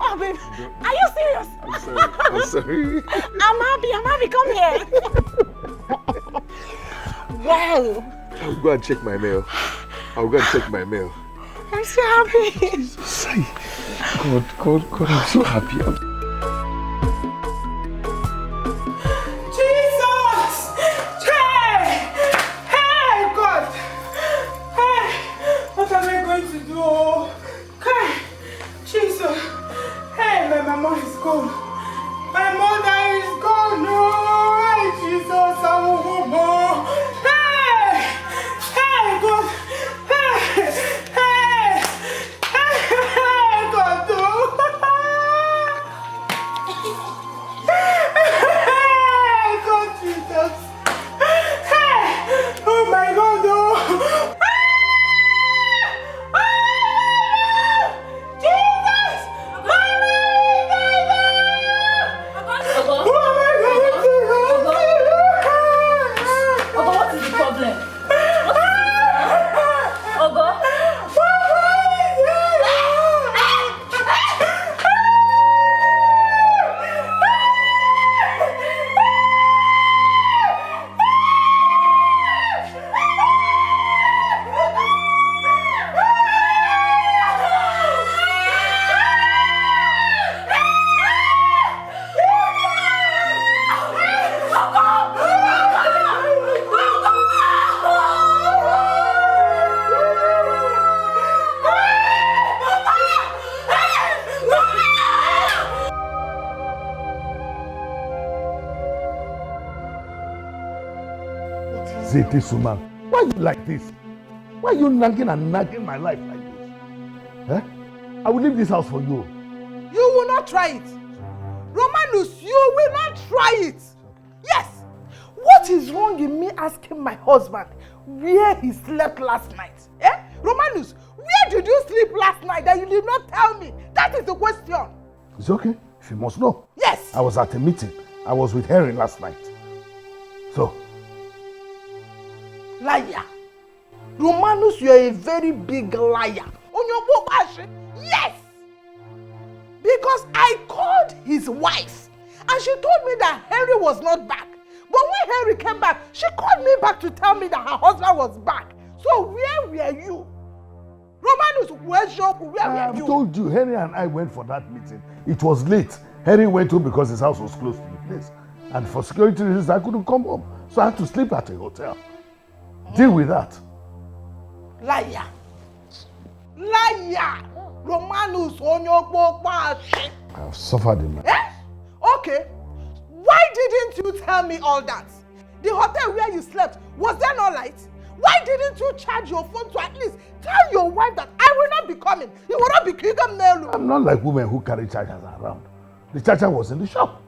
Speaker 11: Oh, babe, are you serious?
Speaker 15: I'm sorry.
Speaker 11: I'm happy, come here. Wow.
Speaker 15: I'll go and check my mail.
Speaker 11: I'm so happy.
Speaker 15: Jesus. God, I'm so happy.
Speaker 2: Jesus! Hey, God! Hey, what am I going to do? Hey, Jesus! Hey, my mama is gone. My mother is gone. No, hey, Jesus, I will go more. Hey, God! Hey, God! No. God, Jesus. Hey! Oh my God, no! Jesus!
Speaker 8: What is the problem?
Speaker 1: This woman, why are you like this? Why are you nagging and nagging my life like this? Huh? I will leave this house for you.
Speaker 2: You will not try it. Romanus, you will not try it. Yes. What is wrong in me asking my husband where he slept last night? Romanus, Where did you sleep last night that you did not tell me? That is the question.
Speaker 13: It's okay. If you must know.
Speaker 2: Yes.
Speaker 13: I was at a meeting. I was with Henry last night. So.
Speaker 2: Liar. Romanus, you are a very big liar. On your book, yes. Because I called his wife and she told me that Henry was not back. But when Henry came back, she called me back to tell me that her husband was back. So where were you? Romanus, where were you?
Speaker 13: I told you, Henry and I went for that meeting. It was late. Henry went home because his house was close to the place. And for security reasons, I couldn't come home. So I had to sleep at a hotel. Deal with that.
Speaker 2: Liar. Liar. Romanus, on your book,
Speaker 13: I have suffered enough.
Speaker 2: Eh? Okay. Why didn't you tell me all that? The hotel where you slept, was there no light? Why didn't you charge your phone to at least tell your wife that I will not be coming? You will not be kicking Nelu.
Speaker 13: I'm not like women who carry chargers around. The charger was in the shop.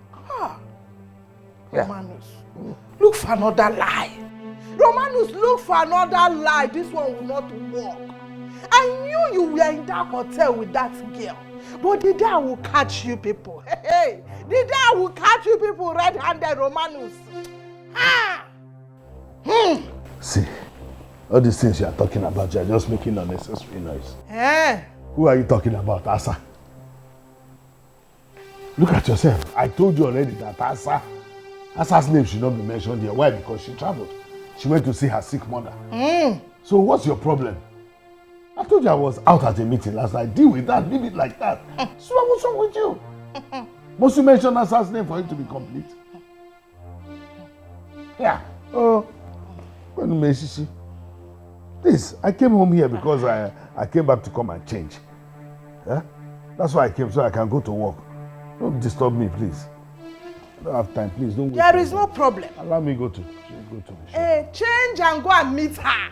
Speaker 2: Yeah. Romanus, look for another lie. Romanus, look for another lie. This one will not work. I knew you were in that hotel with that girl. But the day I will catch you people. Hey, the day I will catch you people red-handed, Romanus.
Speaker 13: See, all these things you are talking about, you are just making unnecessary noise.
Speaker 2: Eh?
Speaker 13: Who are you talking about, Asa? Look at yourself. I told you already that Asa's name should not be mentioned here. Why? Because she traveled. She went to see her sick mother. So what's your problem? I told you I was out at a meeting last night. Deal with that. Leave it like that. So what's wrong with you? Must you mention Asa's name for it to be complete? Yeah. Oh. This, I came home here because I came back to come and change. Yeah? That's why I came, so I can go to work. Don't disturb me, please. I don't have time, please. Don't wait.
Speaker 2: There is no problem.
Speaker 13: Allow me go to the shop.
Speaker 2: Change and go and meet her.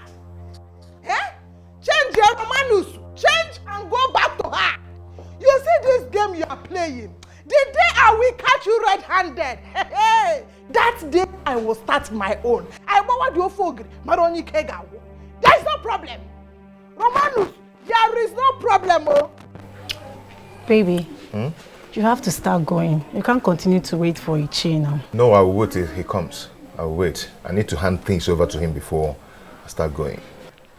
Speaker 2: Eh? Change your Romanus. Change and go back to her. You see this game you are playing? The day I will catch you red-handed, that day I will start my own. I want you fogri, Maroni Kega. There is no problem. Romanus, there is no problem. Oh.
Speaker 11: Baby, you have to start going. You can't continue to wait for Ichi now.
Speaker 15: No, I will wait till he comes. I will wait. I need to hand things over to him before I start going.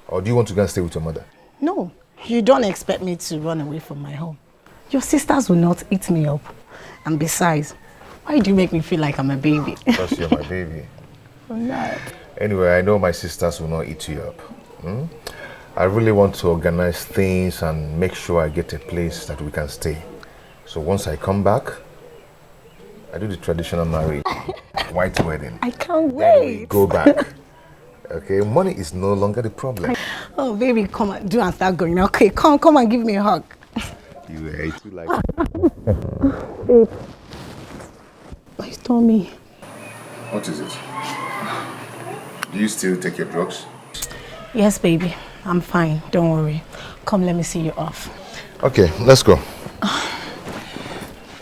Speaker 15: Or do you want to go and stay with your mother?
Speaker 11: No, you don't expect me to run away from my home. Your sisters will not eat me up. And besides, why do you make me feel like I'm a baby?
Speaker 15: Because you're my baby.
Speaker 11: I'm not.
Speaker 15: Anyway, I know my sisters will not eat you up. I really want to organize things and make sure I get a place that we can stay. So once I come back, I do the traditional marriage, white wedding.
Speaker 11: I can't wait.
Speaker 15: Go back. Okay, money is no longer the problem.
Speaker 11: Oh, baby, come on, do and start going. Okay, come and give me a hug.
Speaker 15: You hate you like
Speaker 11: Babe, please tell me.
Speaker 15: What is it? Do you still take your drugs?
Speaker 11: Yes, baby. I'm fine. Don't worry. Come, let me see you off.
Speaker 15: Okay, let's go.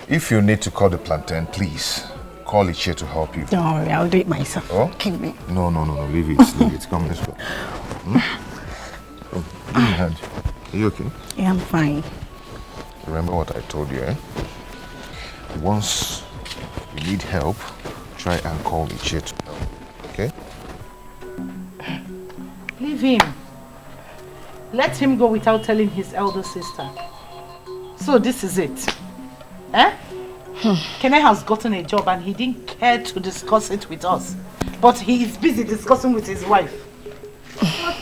Speaker 15: If you need to call the plantain, please call it here to help you.
Speaker 11: Don't worry, I'll do it myself.
Speaker 15: Oh?
Speaker 11: Give me.
Speaker 15: No, leave it, leave it. Come, let's go. Oh, give me a hand. Are you okay?
Speaker 11: Yeah, I'm fine.
Speaker 15: Remember what I told you, eh? Once you need help, try and call me here to help, okay?
Speaker 11: Leave him. Let him go without telling his elder sister. So this is it. Eh? Kene has gotten a job and he didn't care to discuss it with us. But he is busy discussing with his wife.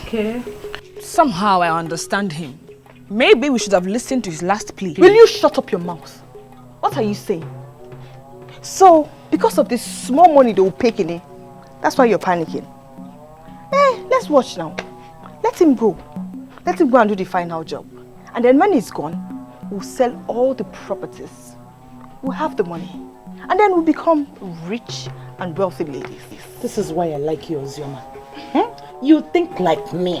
Speaker 11: Okay.
Speaker 12: Somehow I understand him. Maybe we should have listened to his last plea.
Speaker 10: Will you shut up your mouth? What are you saying? So, because of this small money they will pay Kene, that's why you're panicking. Let's watch now. Let him go. Let him go and do the final job. And then when he's gone, we'll sell all the properties. We'll have the money. And then we'll become rich and wealthy ladies.
Speaker 11: This is why I like you, Ozioma. You think like me.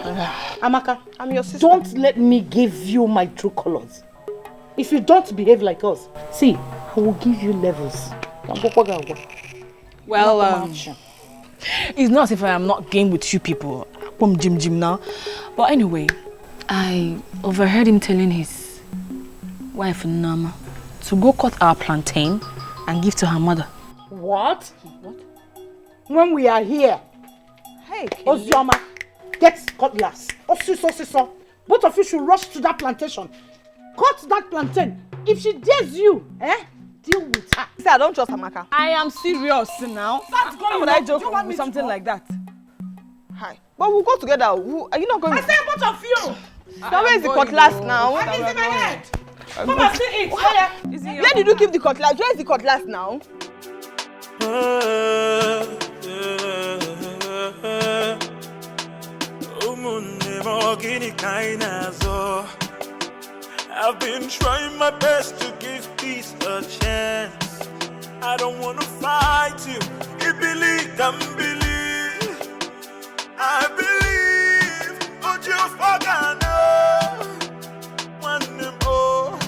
Speaker 10: Amaka, I'm your sister.
Speaker 11: Don't let me give you my true colors. If you don't behave like us, see, I will give you levels.
Speaker 12: Well, it's not as if I am not game with you people. Now. But anyway,
Speaker 7: I overheard him telling his wife, Nama, to go cut our plantain and give to her mother.
Speaker 11: What? When we are here. Hey, Ozioma, get cutlass. Osiso. Both of you should rush to that plantation. Cut that plantain. If she dares you, deal with her.
Speaker 10: See, I don't trust Amaka.
Speaker 11: I am serious now.
Speaker 10: How would I joke with something like that? Hi. But we'll go together. Are you not going?
Speaker 11: I said both of you.
Speaker 10: Now where is the cutlass now?
Speaker 11: What is in my head?
Speaker 10: Come and see it. Where did you keep the cutlass? Where is the cutlass now?
Speaker 6: I've been trying my best to give peace a chance. I don't wanna fight you. You believe, can believe. I believe, but you forgot. One name, oh,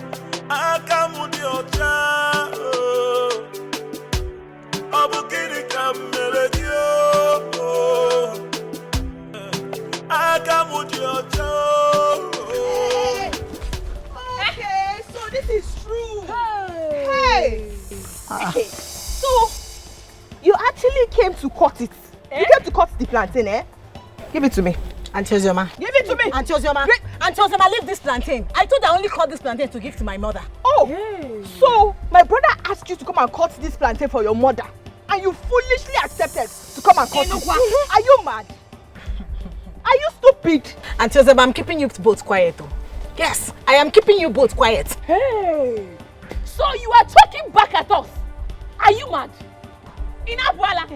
Speaker 6: I come with your child. I'm getting melody. I come with your child.
Speaker 10: Okay, so this is true. Hey. So you actually came to cut it. You came to cut the plantain, eh? Give it to me.
Speaker 11: Auntie Ozioma.
Speaker 10: Give it to me.
Speaker 11: Auntie Ozioma. Auntie Ozioma, leave this plantain. I told I only cut this plantain to give to my mother.
Speaker 10: Oh, so my brother asked you to come and cut this plantain for your mother, and you foolishly accepted to come and cut it. Are you mad? Are you stupid?
Speaker 11: Auntie Ozioma, I'm keeping you both quiet, though. Yes, I am keeping you both quiet.
Speaker 10: Hey.
Speaker 11: So you are talking back at us? Are you mad? Enough, Wala.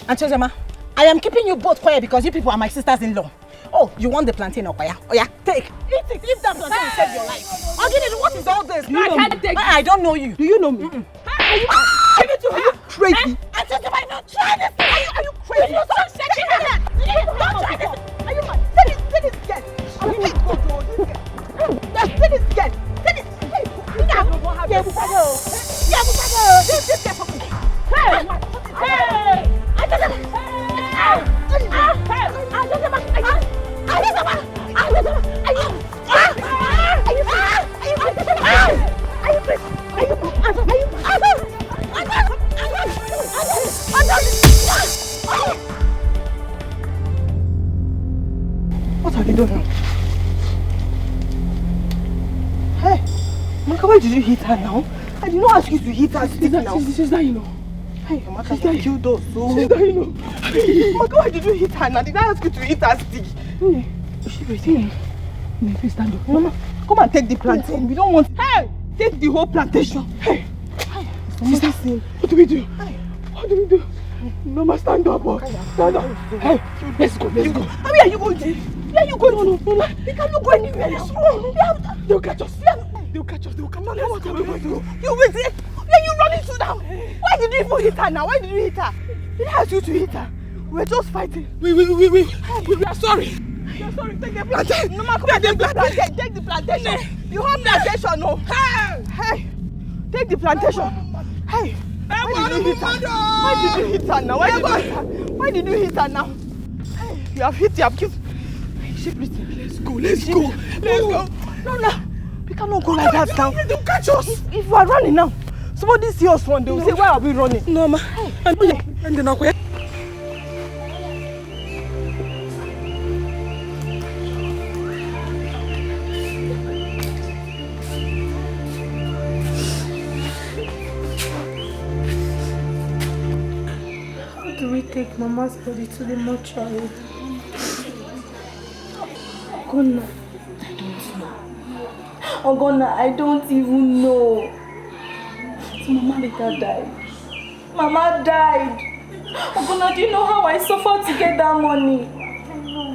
Speaker 11: Auntie Ozioma, I am keeping you both quiet because you people are my sisters-in-law. Oh, you want the plantain, Okoya? Oh yeah, take. Eat it. If that plantain will save your life. Ogini, what is all this? I don't know you.
Speaker 10: Do you know me?
Speaker 11: Are you mad?
Speaker 10: Give it to her. Are you crazy?
Speaker 11: Auntie Ozioma, don't try this. Are you crazy? Don't try this. Are you mad?
Speaker 10: Take this again. Take this again. Take it. What have you done now? Hey, Maka, why did you hit her now? I did not ask you to hit her stick now.
Speaker 11: She's dying, you know.
Speaker 10: Hey, Maka, you killed us. She's dying, you know. Maka, why did you hit her now? Did I ask you to hit her stick?
Speaker 11: Is she breathing? Please stand up.
Speaker 10: Mama, come and take the plantain. We don't want... Hey! Take the whole plantation. Hey!
Speaker 11: Sister,
Speaker 10: what do we do? What do we do? Mama, stand up. Stand up. Hey, let's go. Where are you going? Where are you going? No. We cannot go anywhere now. They'll catch us. They'll catch us. They'll come on. What are we going to do? You wait. Where are you running to now? Why did you even hit her now? Why did you hit her? Did I ask you to hit her? We're just fighting. We are sorry. We are sorry. Take the plantation. No, come on. Take the plantation. You have plantation, no? Hey. Take the plantation. Hey. Why did you hit her? Why did you hit her now? Why did you hit her now? Hey, you have hit her. Is she breathing? Let's go. No. We cannot go like that now. They'll catch us. If we are running now, somebody see us one day, will say, why are we running?
Speaker 11: No, ma.
Speaker 10: And then
Speaker 11: How do we take Mama's body to the mortuary? Ogonna, I don't even know. So Mama later died. Mama died. Ogonna, do you know how I suffered to get that money?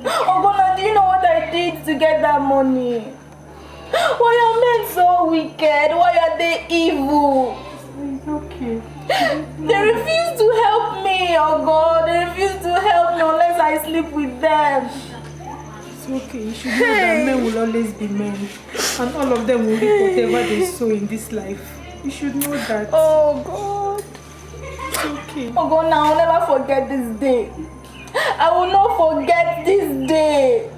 Speaker 11: Ogonna, do you know what I did to get that money? Why are men so wicked? Why are they evil? It's okay. They refuse to help me, oh God. They refuse to help me unless I sleep with them. It's okay. You should know that men will always be men. And all of them will reap whatever they sow in this life. You should know that. Oh God. It's okay. Oh God, now I'll never forget this day. I will not forget this day.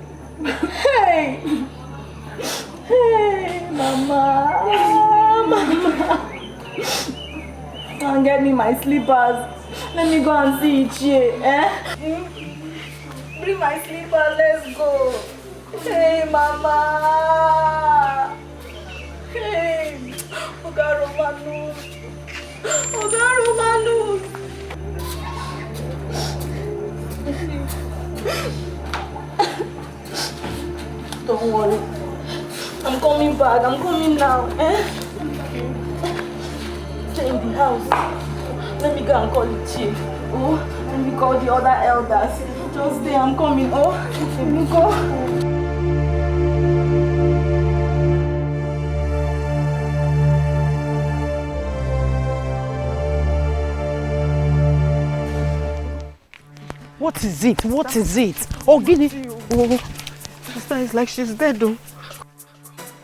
Speaker 11: Hey.
Speaker 7: Hey, Mama. Mama. Come get me my slippers. Let me go and see Ichie, eh? Bring my slippers, let's go. Hey, Mama. Hey, Oga Romanus. Oga Romanus. Don't worry. I'm coming back. I'm coming now, eh? Stay in the house. Let me go and call the chief. Oh, let me call the other elders. Just stay. I'm coming. Oh, let me go.
Speaker 11: What is it? What is it? Oh, Guinea. Oh, sister, it's like she's dead, though.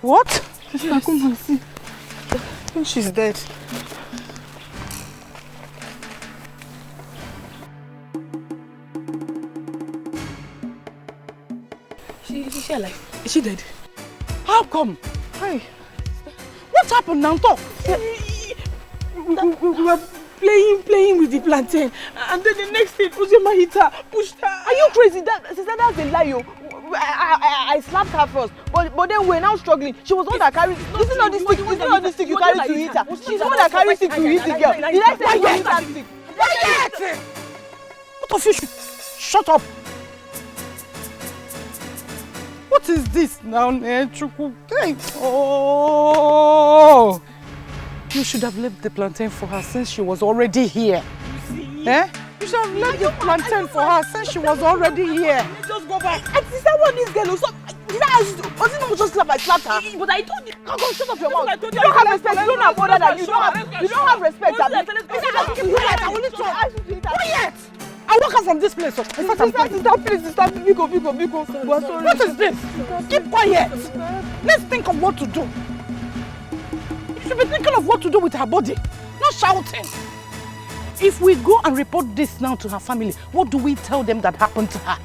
Speaker 11: What? Sister, come and see. I think she's dead.
Speaker 12: Is she alive? Is she dead?
Speaker 11: How come? Hey, what happened now? Talk.
Speaker 12: We were playing with the plantain, and then the next thing, Uzema hit her, pushed her.
Speaker 10: Are you crazy? Sister, that's a lie. I slapped her first, but then we're now struggling. She was the one that carried. This is not the stick. It's not the stick you carried to hit her. She's the one that carried stick to hit the girl. Did I say you hit that stick?
Speaker 11: Quiet! Both of you should shut up. What is this now, Nechuku? Oh! You should have left the plantain for her since she was already here. Eh? You should have left the plantain for her since she was already here.
Speaker 10: Just go back. And sister, what this girl was? Did I ask you? Was it not just slap? I slapped her. But I told you. Go shut up your mouth. You don't have respect. You don't have order that you don't have respect. I will not
Speaker 11: Quiet! I walk out from this place. In fact, I'm quiet.
Speaker 10: Sister, please, sister, Biko. We're sorry.
Speaker 11: What is this? Keep quiet. Let's think of what to do. You should be thinking of what to do with her body, not shouting. If we go and report this now to her family, what do we tell them that happened to her?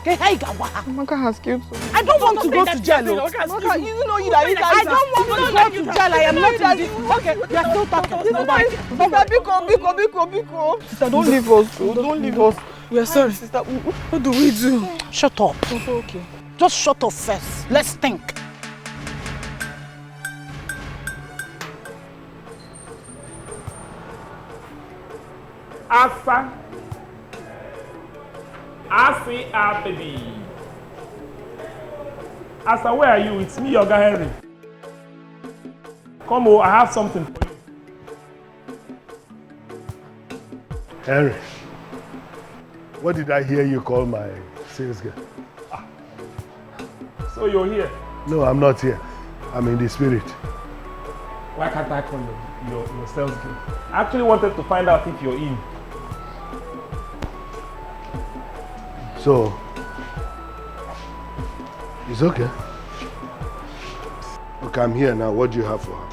Speaker 10: Amaka has killed someone.
Speaker 11: I don't want to go to jail.
Speaker 10: Amaka, you know you
Speaker 11: I don't want to go to jail. I am not in this. Okay, we are still talking.
Speaker 10: Biko. Sister, don't leave us. Don't leave us.
Speaker 12: We are sorry. Sister, what do we do?
Speaker 11: Shut up.
Speaker 10: Okay.
Speaker 11: Just shut up first. Let's think.
Speaker 4: Asa. Asi baby. Asa, where are you? It's me, your guy Henry. Come on, I have something for you.
Speaker 13: Henry, what did I hear you call my sales girl?
Speaker 4: So you're here?
Speaker 13: No, I'm not here. I'm in the spirit.
Speaker 4: Why can't I call your sales girl? I actually wanted to find out if you're in.
Speaker 13: So, it's okay. Okay, I'm here now. What do you have for her?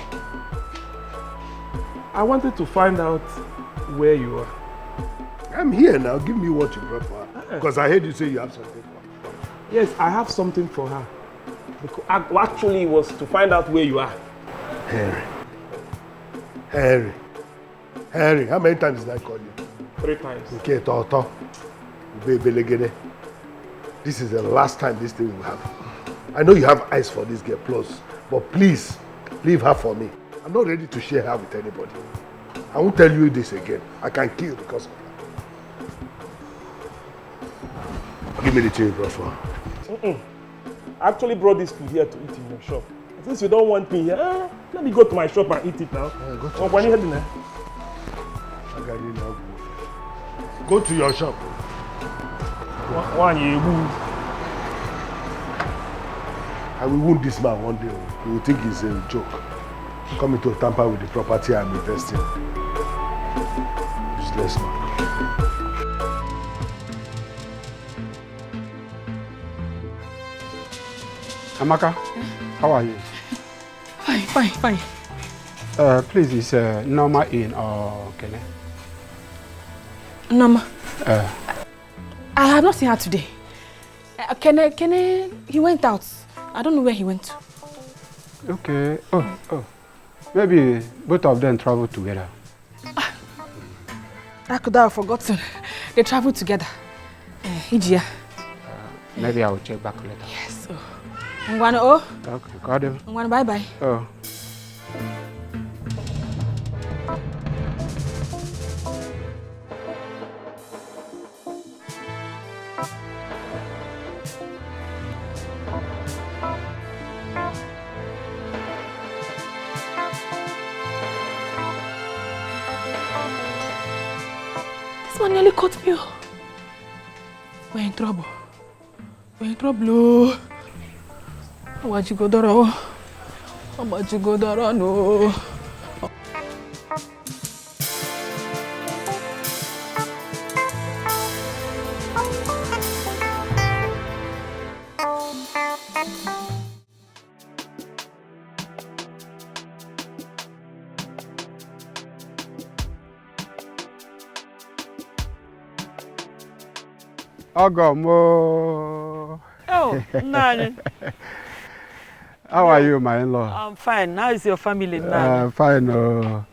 Speaker 4: I wanted to find out where you are.
Speaker 13: I'm here now. Give me what you brought for her. Because I heard you say you have something for her.
Speaker 4: Yes, I have something for her. Actually, it was to find out where you are.
Speaker 13: Henry, how many times did I call you?
Speaker 4: 3 times.
Speaker 13: Okay, Toto. This is the last time this thing will happen. I know you have eyes for this girl, plus, but please, leave her for me. I'm not ready to share her with anybody. I won't tell you this again. I can kill because of her. Give me the tea you brought for her.
Speaker 4: I actually brought this food here to eat in your shop. Since you don't want me here, let me go to my shop and eat it now.
Speaker 13: Go to your shop. Go to your shop. I will wound this man one day. He will think it's a joke. Coming to tamper with the property I'm investing. Useless man.
Speaker 3: Amaka, how are you?
Speaker 12: Fine.
Speaker 3: Please, is Norma in or Kene?
Speaker 12: Norma. I have not seen her today. Kene, he went out. I don't know where he went to.
Speaker 3: Okay. Oh. Maybe both of them travel together.
Speaker 12: I could have forgotten. They travel together. Ijia.
Speaker 3: Maybe I will check back later.
Speaker 12: Yes. Ngwana oh.
Speaker 3: Okay, got them.
Speaker 12: Ngwana bye bye.
Speaker 3: Oh.
Speaker 12: This one nearly caught me. We're in trouble. We're in trouble. Why'd you go there? Why'd you go there? No.
Speaker 3: Ogomo.
Speaker 9: Oh, Nani.
Speaker 3: How are you, my in-law?
Speaker 9: I'm fine. How is your family, Nani?
Speaker 3: Fine.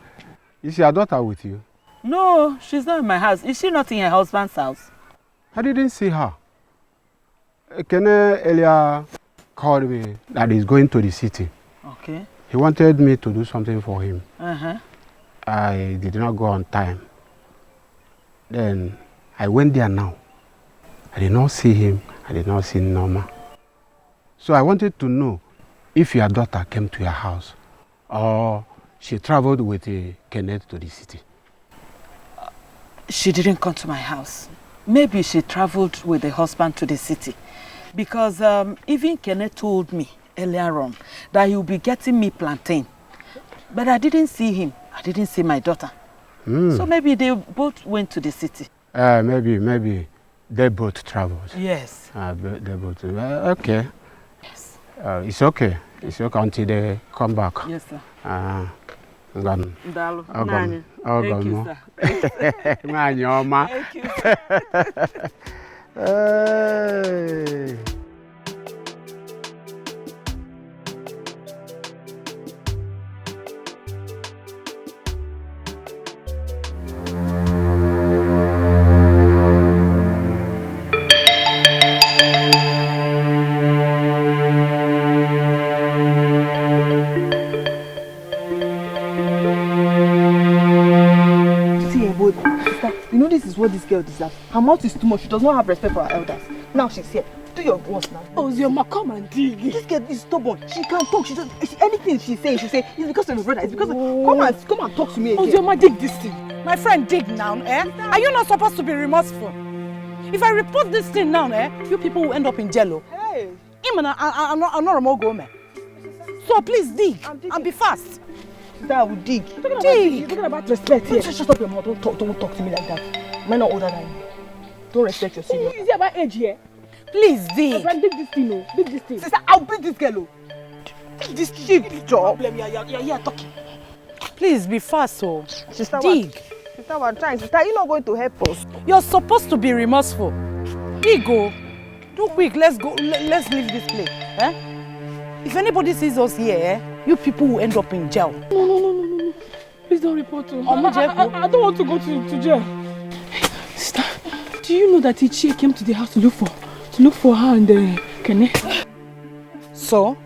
Speaker 3: Is your daughter with you?
Speaker 9: No, she's not in my house. Is she not in her husband's house?
Speaker 3: I didn't see her. Kene earlier called me that he's going to the city.
Speaker 9: Okay.
Speaker 3: He wanted me to do something for him.
Speaker 9: Uh-huh.
Speaker 3: I did not go on time. Then I went there now. I did not see him. I did not see Norma. So I wanted to know if your daughter came to your house or she traveled with Kenneth to the city.
Speaker 9: She didn't come to my house. Maybe she traveled with the husband to the city. Because even Kenneth told me earlier on that he would be getting me plantain. But I didn't see him. I didn't see my daughter. So maybe they both went to the city.
Speaker 3: Maybe they both traveled.
Speaker 9: Yes.
Speaker 3: They both. Okay. Yes. It's okay. It's okay until they come back.
Speaker 9: Yes, sir.
Speaker 3: Dalu.
Speaker 9: Nani. Thank you, sir.
Speaker 3: Thank
Speaker 9: you, sir.
Speaker 3: Hey.
Speaker 10: What this girl deserves. Her mouth is too much. She does not have respect for her elders. Now she's here. Do your worst now.
Speaker 12: Oh, Zioma, come and dig.
Speaker 10: This girl is stubborn. She can't talk. Anything she's saying, she say it's because of your brother. It's because of, come and talk to me again.
Speaker 12: Oh, Zioma, dig this thing. My friend, dig now, eh? Are you not supposed to be remorseful? If I report this thing now, you people will end up in jail.
Speaker 10: Hey.
Speaker 12: I'm not a mogul, man. So please dig and be fast.
Speaker 10: That will dig.
Speaker 12: Dig.
Speaker 10: You're talking about respect here. Shut up your mouth. Don't talk to me like that. I'm not older than you. Don't respect your senior.
Speaker 12: Is it about age here? Please dig.
Speaker 10: My friend, dig this thing, oh. Dig this thing. Sister, I'll beat this girl, oh. Dig this shit, job.
Speaker 12: You're talking. Please be fast, oh.
Speaker 10: Sister,
Speaker 12: dig.
Speaker 10: Sister, we're trying. Sister, you're not going to help us.
Speaker 12: You're supposed to be remorseful. Dig, oh. Do quick. Let's go. Let's leave this place. If anybody sees us here, you people will end up in jail.
Speaker 10: No. Please don't report to
Speaker 12: I
Speaker 10: don't want to go to jail.
Speaker 12: Sister, do you know that Ichie came to the house to look for her and Kenneth? So?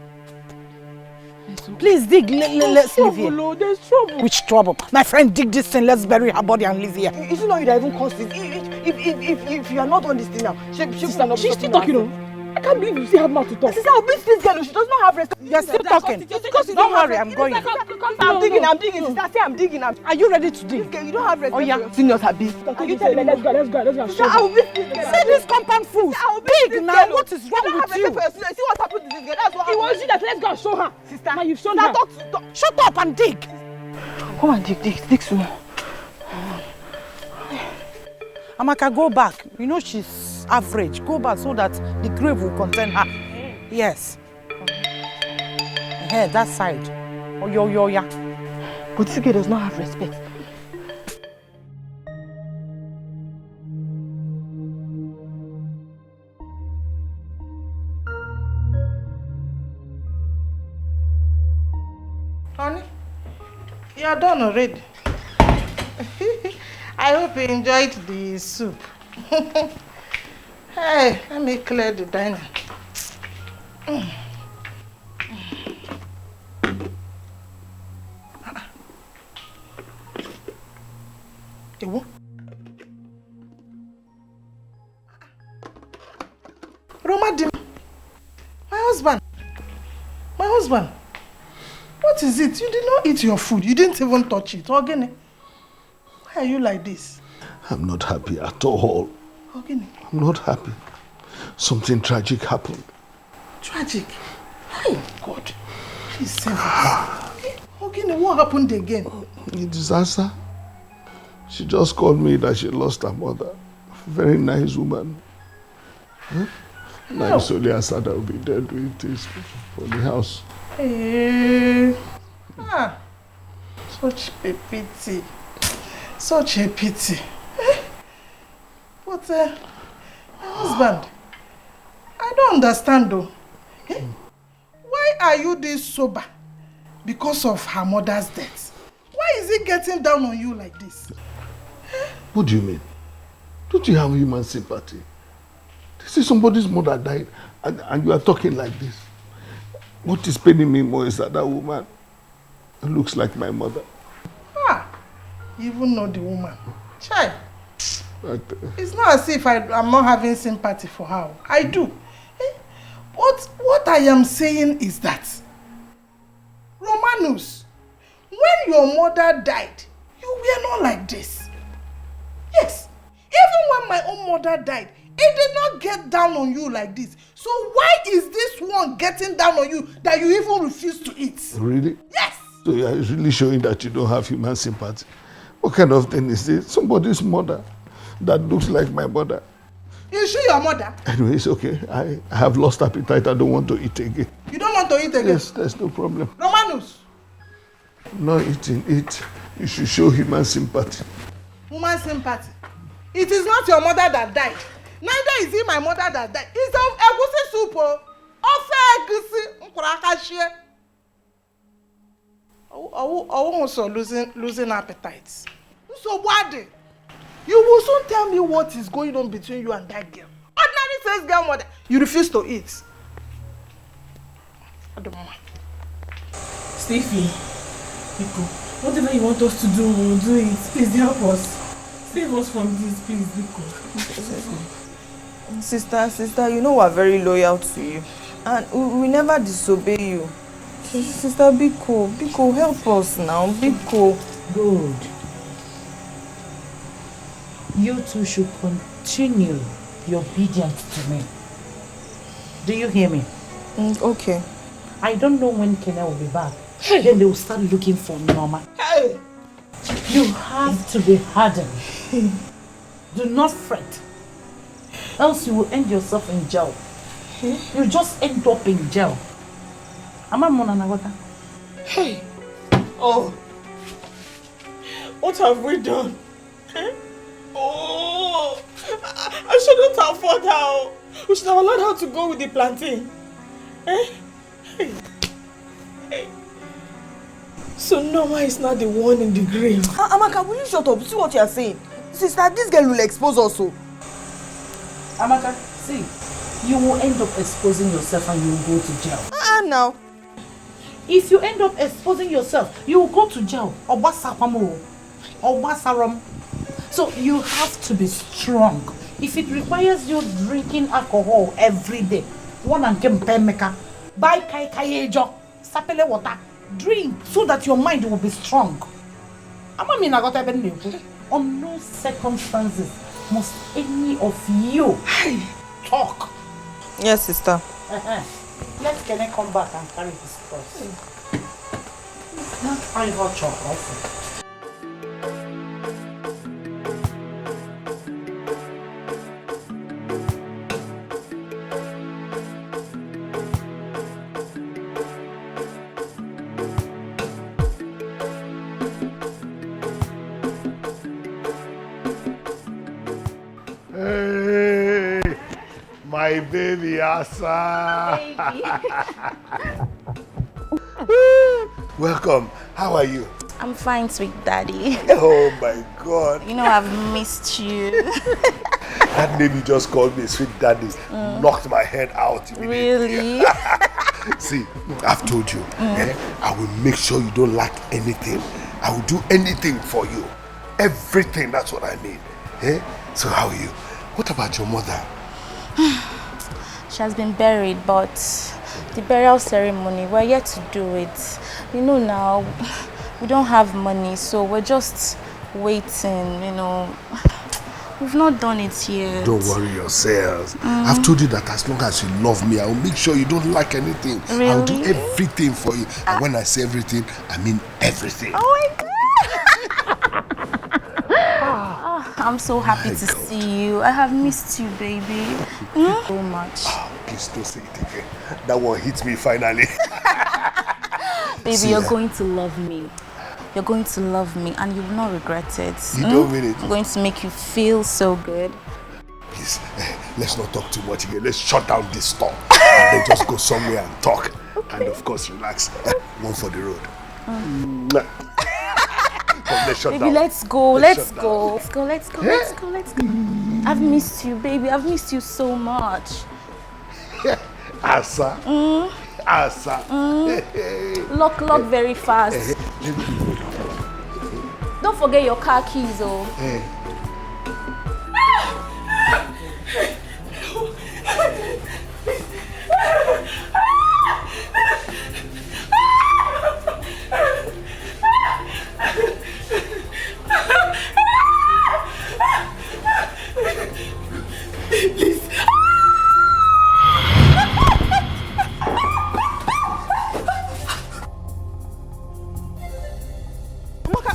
Speaker 12: Please dig. Let's leave here.
Speaker 10: No, there's trouble.
Speaker 12: Which trouble? My friend, dig this thing. Let's bury her body and leave here.
Speaker 10: Is it not you that even caused this? If you are not on this thing now, she's still talking. I can't believe you still have mouth to talk. Sister, I'll beat this girl. She does not have respect.
Speaker 12: You're still talking. Don't worry, I'm going.
Speaker 10: I'm digging. Sister, say I'm digging.
Speaker 12: Are you ready to dig?
Speaker 10: You don't have respect.
Speaker 12: Oh, yeah.
Speaker 10: For your seniors have been.
Speaker 12: You tell me, let's go.
Speaker 10: Sister, I'll beat this girl.
Speaker 12: See this compound fools. Dig now. What is wrong with you?
Speaker 10: See what happened to this girl. That's what happened.
Speaker 12: It was you that let's go and show her.
Speaker 10: Sister,
Speaker 12: now you've shown her. Shut up and dig.
Speaker 10: Come on, dig soon.
Speaker 12: Amaka, go back. You know she's average. Go back so that the grave will contain her. Yes. Here, that side. Oh, yo.
Speaker 10: But this girl does not have respect.
Speaker 2: Honey, you are done already. I hope you enjoyed the soup. Hey, let me clear the dining. Roma, my husband. My husband. What is it? You did not eat your food. You didn't even touch it. Ogene, why are you like this?
Speaker 13: I'm not happy at all.
Speaker 2: Ogene.
Speaker 13: I'm not happy. Something tragic happened.
Speaker 2: Tragic? Oh, God. Please save us. Ogene, what happened again?
Speaker 13: A disaster. She just called me that she lost her mother. Very nice woman. Huh? Now it's only Asada will be dead with this for the house.
Speaker 2: Such a pity. Such a pity. But, my husband, I don't understand though. Why are you this sober? Because of her mother's death. Why is he getting down on you like this?
Speaker 13: What do you mean? Don't you have human sympathy? This is somebody's mother died and you are talking like this. What is paining me more is that woman looks like my mother.
Speaker 2: You even know the woman. Child. It's not as if I'm not having sympathy for her. I do. What I am saying is that, Romanus, when your mother died, you were not like this. Yes. Even when my own mother died, it did not get down on you like this. So why is this one getting down on you that you even refuse to eat?
Speaker 13: Really?
Speaker 2: Yes.
Speaker 13: So you are really showing that you don't have human sympathy. What kind of thing is this? Somebody's mother that looks like my mother.
Speaker 2: Is she your mother?
Speaker 13: Anyway, it's okay. I have lost appetite. I don't want to eat again.
Speaker 2: You don't want to eat again?
Speaker 13: Yes, there's no problem.
Speaker 2: Romanus.
Speaker 13: No eating. Eat. You should show human sympathy.
Speaker 2: Human sympathy? It is not your mother that died. Neither is it my mother that died. It's egusi soup. Ofe egusi. Also losing appetites. So what? You will soon tell me what is going on between you and that girl. Ordinary says girl mother. You refuse to eat. I don't mind.
Speaker 12: Stevie, Biko, whatever you want us to do, we'll do it. Please help us. Save us from this, please, Biko.
Speaker 10: Sister, you know we're very loyal to you. And we never disobey you. Sister Biko, help us now. Biko.
Speaker 11: Good. You two should continue your obedience to me. Do you hear me?
Speaker 10: Okay.
Speaker 11: I don't know when Kenya will be back. Then they will start looking for Norma.
Speaker 2: Hey!
Speaker 11: You have to be hardened. Do not fret. Else you will end yourself in jail. You just end up in jail. Am I Mona Nagota?
Speaker 2: Hey! Oh! What have we done? Oh! I shouldn't have fought her. We should have allowed her to go with the plantain. Hey! So Norma is not the one in the grave.
Speaker 10: Amaka, will you shut up? See what you are saying? Sister, this girl will expose us.
Speaker 11: Amaka, see, you will end up exposing yourself and you will go to jail.
Speaker 10: Now.
Speaker 11: If you end up exposing yourself, you will go to jail. So you have to be strong. If it requires you drinking alcohol every day, one and buy sapele water, drink so that your mind will be strong. On no circumstances must any of you talk.
Speaker 10: Yes, sister.
Speaker 11: Let's come back and carry this cross. Not I got your offer.
Speaker 13: My baby Asa. Welcome. How are you?
Speaker 8: I'm fine, sweet daddy.
Speaker 13: Oh my God.
Speaker 8: You know I've missed you.
Speaker 13: That name you just called me, sweet daddy, knocked my head out immediately.
Speaker 8: Really?
Speaker 13: See, I've told you, I will make sure you don't lack anything. I will do anything for you. Everything, that's what I need. So how are you? What about your mother?
Speaker 8: She has been buried, but the burial ceremony, we're yet to do it. You know now, we don't have money, so we're just waiting, you know. We've not done it yet.
Speaker 13: Don't worry yourselves. I've told you that as long as you love me, I will make sure you don't lack anything.
Speaker 8: Really?
Speaker 13: I'll do everything for you. And when I say everything, I mean everything.
Speaker 8: Oh my God! I'm so happy to see you. I have missed you, baby. So much.
Speaker 13: Please don't say it again. That one hit me finally.
Speaker 8: Baby,
Speaker 13: See,
Speaker 8: you're going to love me. You're going to love me and you will not regret it.
Speaker 13: You don't mean it.
Speaker 8: I'm going to make you feel so good.
Speaker 13: Please, let's not talk too much again. Let's shut down this store and then just go somewhere and talk. Okay. And of course, relax. One for the road. Let's shut
Speaker 8: Baby,
Speaker 13: down.
Speaker 8: let's go. Let's go. I've missed you, baby. I've missed you so much.
Speaker 13: Asa. Asa.
Speaker 8: Lock very fast. Don't forget your car keys, oh.
Speaker 2: Please.
Speaker 10: Amaka,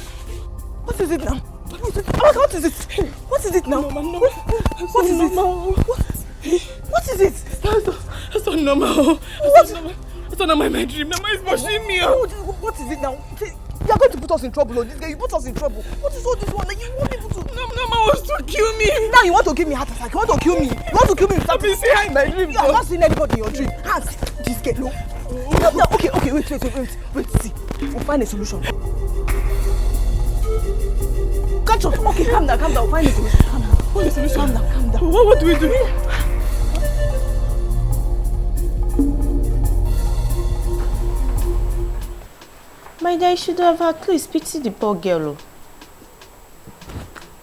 Speaker 10: what is it now? Amaka, what is it? What is it now? What is it? What is it?
Speaker 12: That's not normal. That's not normal. My dream. Mama is pushing me.
Speaker 10: What is it now? You are going to put us in trouble, this guy. You put us in trouble. What is all this one? Like, you want people to...
Speaker 12: Mama wants to kill me.
Speaker 10: Now you want to give me heart attack. You want to kill me. You want to kill me.
Speaker 12: I've been seeing her in my dream.
Speaker 10: You have not seen anybody in your dream. Ask this girl. No. No. Okay. Wait. See. We'll find a solution. Catch up. Okay, calm down. We'll find a solution. Calm down.
Speaker 12: What do we do?
Speaker 8: My dear, you should have at least pity the poor girl.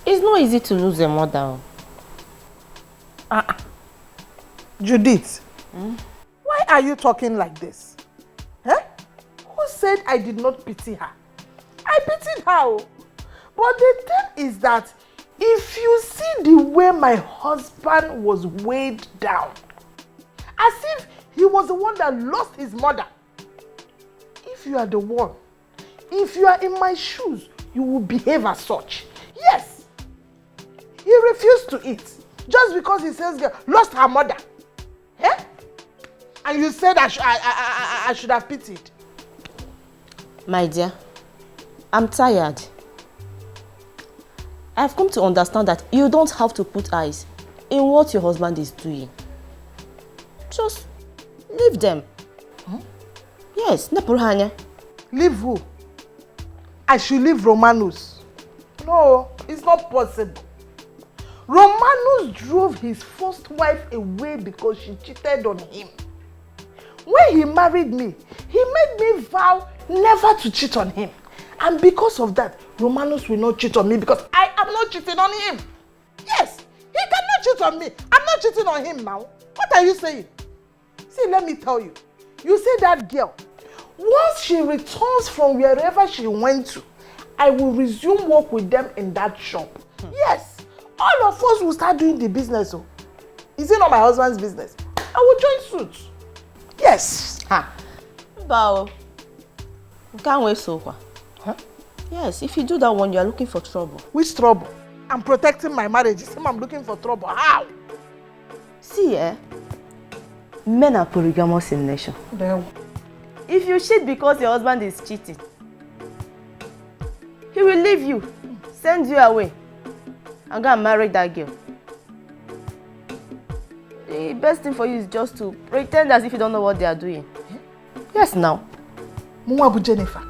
Speaker 8: It's not easy to lose a mother.
Speaker 2: Judith, why are you talking like this? Who said I did not pity her? I pitied her. But the thing is that if you see the way my husband was weighed down, as if he was the one that lost his mother, if you are the one, if you are in my shoes, you will behave as such. Yes. He refused to eat just because he says lost her mother. And you said I should have pitied.
Speaker 8: My dear, I'm tired. I've come to understand that you don't have to put eyes in what your husband is doing. Just leave them. Yes, Nepurhanya.
Speaker 2: Leave who? I should leave Romanus. No, it's not possible. Romanus drove his first wife away because she cheated on him. When he married me, he made me vow never to cheat on him. And because of that, Romanus will not cheat on me because I am not cheating on him. Yes, he cannot cheat on me. I'm not cheating on him now. What are you saying? See, let me tell you. You see that girl, once she returns from wherever she went to, I will resume work with them in that shop. Yes, all of us will start doing the business. Oh. Is it not my husband's business? I will join suit. Yes.
Speaker 8: Bow. You can't wait so far. Yes, if you do that one, you are looking for trouble.
Speaker 2: Which trouble? I'm protecting my marriage. You say I'm looking for trouble. How?
Speaker 8: See, men are polygamous in nature. If you cheat because your husband is cheating, he will leave you, send you away, and go and marry that girl. The best thing for you is just to pretend as if you don't know what they are doing. Yes, now.
Speaker 2: Mwabu Jennifer.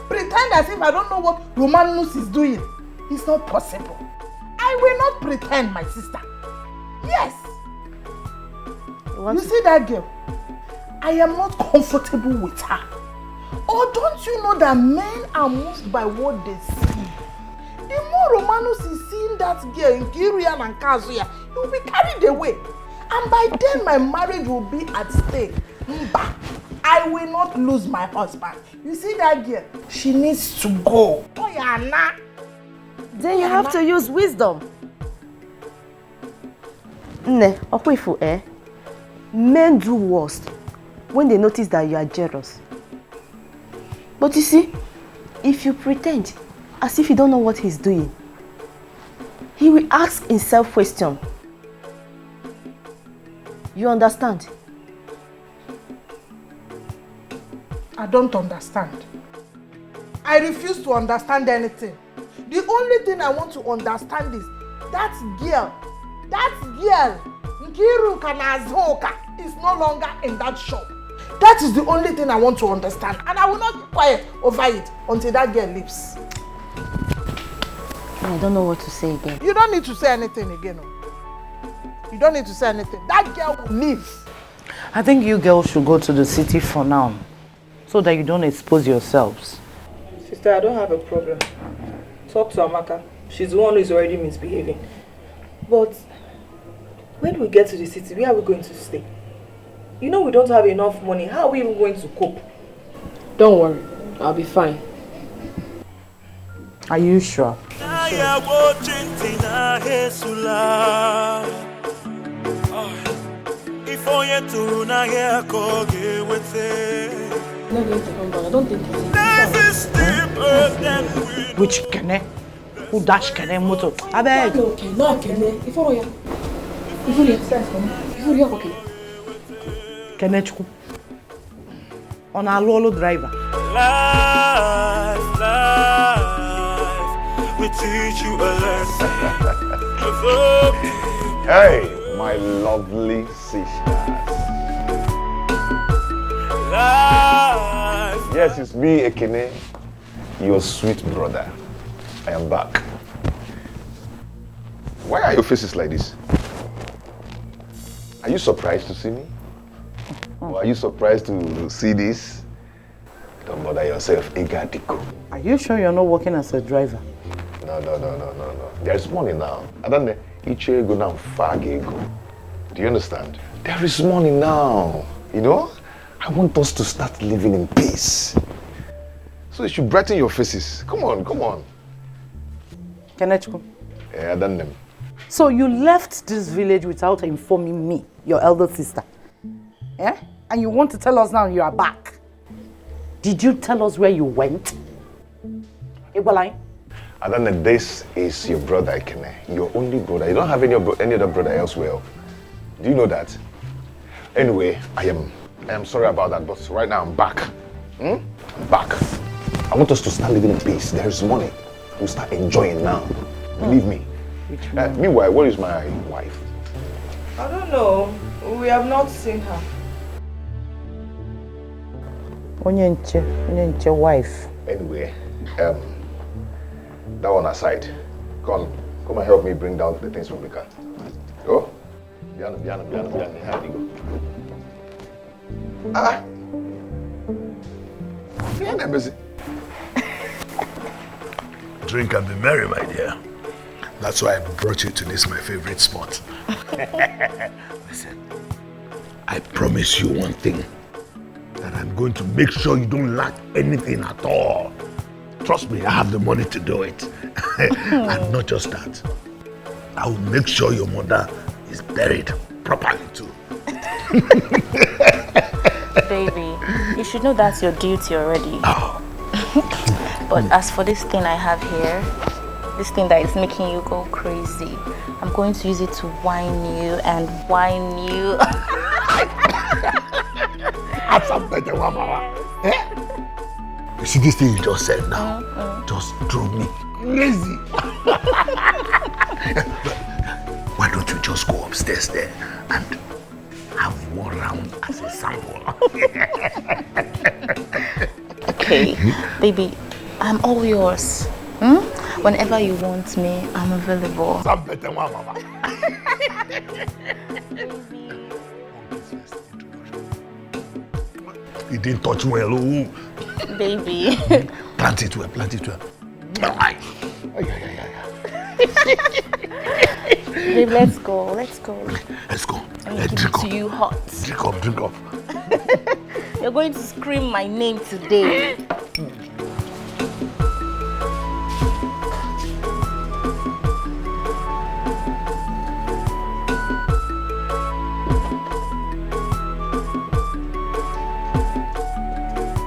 Speaker 2: Pretend as if I don't know what Romanus is doing. It's not possible. I will not pretend, my sister. Yes. You see that girl? I am not comfortable with her. Or don't you know that men are moved by what they see? The more Romanus is seeing that girl in Ghanaian and Kazuya, he will be carried away. And by then my marriage will be at stake. Mba, I will not lose my husband. You see that girl? She needs to go. Oh, Yana.
Speaker 8: Then you have to use wisdom. Ne, okwifu, men do worst when they notice that you are jealous. But you see, if you pretend as if you don't know what he's doing, he will ask himself question. You understand?
Speaker 2: I don't understand. I refuse to understand anything. The only thing I want to understand is that girl, Nkiru Kanazoka, is no longer in that shop. That is the only thing I want to understand. And I will not be quiet over it until that girl leaves.
Speaker 8: I don't know what to say again.
Speaker 2: You don't need to say anything again. You don't need to say anything. That girl will leave.
Speaker 11: I think you girls should go to the city for now, so that you don't expose yourselves.
Speaker 10: Sister, I don't have a problem. Talk to Amaka. She's the one who is already misbehaving. But when we get to the city, where are we going to stay? You know we don't have enough money. How are we even going to cope?
Speaker 12: Don't worry. I'll be fine.
Speaker 11: Are you sure?
Speaker 12: Not going to come back. I don't think it's
Speaker 11: Which Kene? Who dash Kene moto? I beg.
Speaker 12: No, Kene. If you okay.
Speaker 11: Kene chuku. On a lolo driver.
Speaker 6: Life, we teach you a lesson.
Speaker 17: Hey, my lovely sisters.
Speaker 6: Life.
Speaker 17: Yes, it's me, Ekene, your sweet brother. I am back. Why are your faces like this? Are you surprised to see me? Or are you surprised to see this? Don't bother yourself, Egadiko.
Speaker 11: Are you sure you're not working as a driver?
Speaker 17: No. There's money now. I don't know. Ichego now fagego. Do you understand? There is money now. You know? I want us to start living in peace. So you should brighten your faces. Come on.
Speaker 11: Kenechku.
Speaker 17: Yeah, I done them.
Speaker 11: So you left this village without informing me, your elder sister. Yeah? And you want to tell us now you are back. Did you tell us where you went? Ibalai?
Speaker 17: I don't know, this is your brother, Ekene. Your only brother. You don't have any other brother elsewhere. Do you know that? Anyway, I am sorry about that, but right now I'm back. I'm back. I want us to start living in peace. There is money. We'll start enjoying now. Believe me. Meanwhile, where is my wife?
Speaker 10: I don't know. We have not seen her.
Speaker 11: Onyenche wife.
Speaker 17: Anyway, that one aside. Come and help me bring down the things from the car. Go. Piano. Here you go.
Speaker 13: Drink and be merry, my dear. That's why I brought you to this, my favorite spot. Listen, I promise you one thing, that I'm going to make sure you don't lack anything at all. Trust me, I have the money to do it. And not just that, I will make sure your mother is buried properly too.
Speaker 8: Baby, you should know that's your duty already. But as for this thing I have here, this thing that is making you go crazy, I'm going to use it to whine you and whine you.
Speaker 13: You see this thing you just said now? Just drove me crazy. Why don't you just go upstairs there and have one round as a sample?
Speaker 8: okay. Baby, I'm all yours. Whenever you want me, I'm available.
Speaker 13: You didn't touch well, oh.
Speaker 8: Baby.
Speaker 13: Plant it well, plant it well.
Speaker 8: Babe, let's go, let's go.
Speaker 13: Let's go.
Speaker 8: Let's drink to you hot.
Speaker 13: Drink up, drink up.
Speaker 8: You're going to scream my name today.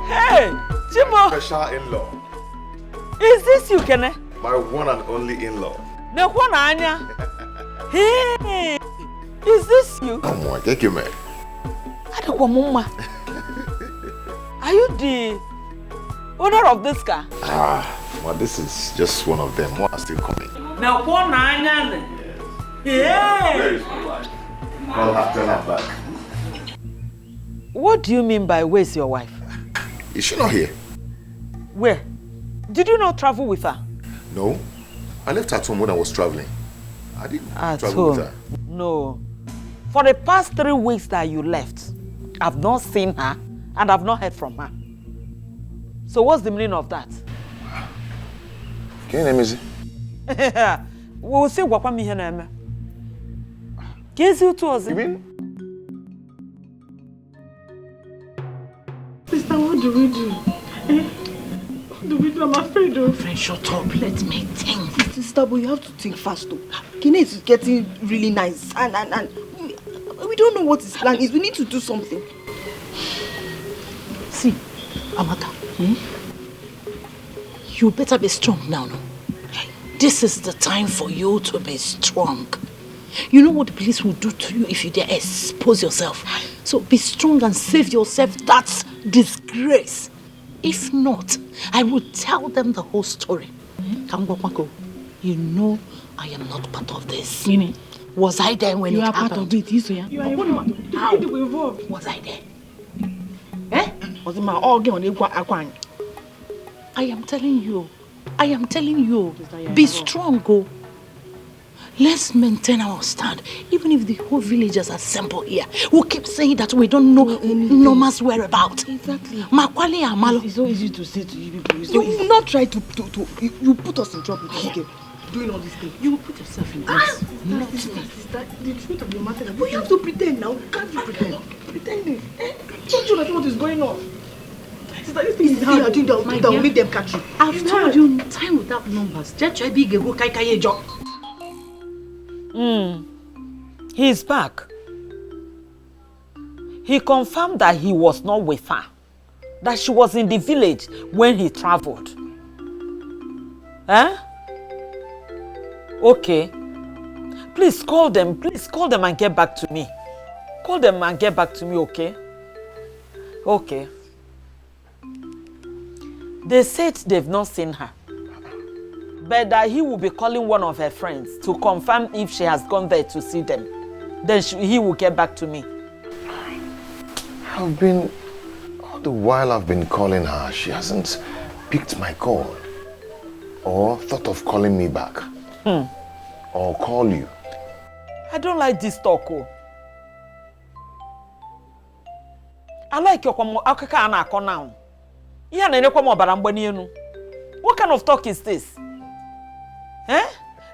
Speaker 9: Hey, Chimo!
Speaker 15: Special in-law.
Speaker 9: Is this you, Kene?
Speaker 15: My one and only in-law.
Speaker 9: The one, Anya. Hey, is this you?
Speaker 15: Come on, take you, man.
Speaker 9: Are you the owner of this car?
Speaker 15: Well, this is just one of them. More are still coming.
Speaker 9: The one, Anya. Yeah.
Speaker 15: Where is my wife? I'll have to turn her back.
Speaker 9: What do you mean by where's your wife?
Speaker 15: Is she not here?
Speaker 9: Where? Did you not travel with her?
Speaker 15: No. I left her at home when I was traveling. I didn't travel
Speaker 9: home.
Speaker 15: with her.
Speaker 9: No. For the past 3 weeks that you left, I've not seen her and I've not heard from her. So what's the meaning of that?
Speaker 15: Can you name me?
Speaker 9: We'll see what me here name. Can you to us?
Speaker 15: You mean?
Speaker 2: Sister, what do we do? What do we do? I'm afraid of.
Speaker 11: Friend, shut up. Let me think.
Speaker 10: Sister, but you have to think fast though. Kene is getting really nice and we don't know what his plan is. We need to do something.
Speaker 11: See, Amaka, you better be strong now, no? This is the time for you to be strong. You know what the police will do to you if you dare expose yourself. So be strong and save yourself that disgrace. If not, I will tell them the whole story. Kambopako, you know I am not part of this. Was I there when it happened? You are part of it,
Speaker 10: You are involved. How? Involved.
Speaker 11: Was I there?
Speaker 10: Was it my organ on the
Speaker 11: I am telling you. I am telling you. Be strong, go. Let's maintain our stand. Even if the whole villagers assemble here, who keep saying that we don't know Norma's whereabouts.
Speaker 10: Exactly.
Speaker 11: Makwali Amalo.
Speaker 10: It's so easy to say to you people. You will not try to you put us in trouble. Okay. Doing all these things.
Speaker 11: You will put yourself in this.
Speaker 10: Not me. Sister, the truth of the matter is we have to pretend now. Can't you pretend? Pretending. Don't you know what is going on? Sister, this thing is how you are doing that will make them catch you.
Speaker 11: I've told you time without numbers.
Speaker 9: He's back. He confirmed that he was not with her. That she was in the village when he traveled. Huh? Okay. Please call them and get back to me. Call them and get back to me, okay? Okay. They said they've not seen her. But that he will be calling one of her friends to confirm if she has gone there to see them. Then he will get back to me.
Speaker 15: All the while I've been calling her, she hasn't picked my call. Or thought of calling me back. Or call you.
Speaker 9: I don't like this talk, oh. I like your akaka na akọ now. What kind of talk is this? Eh?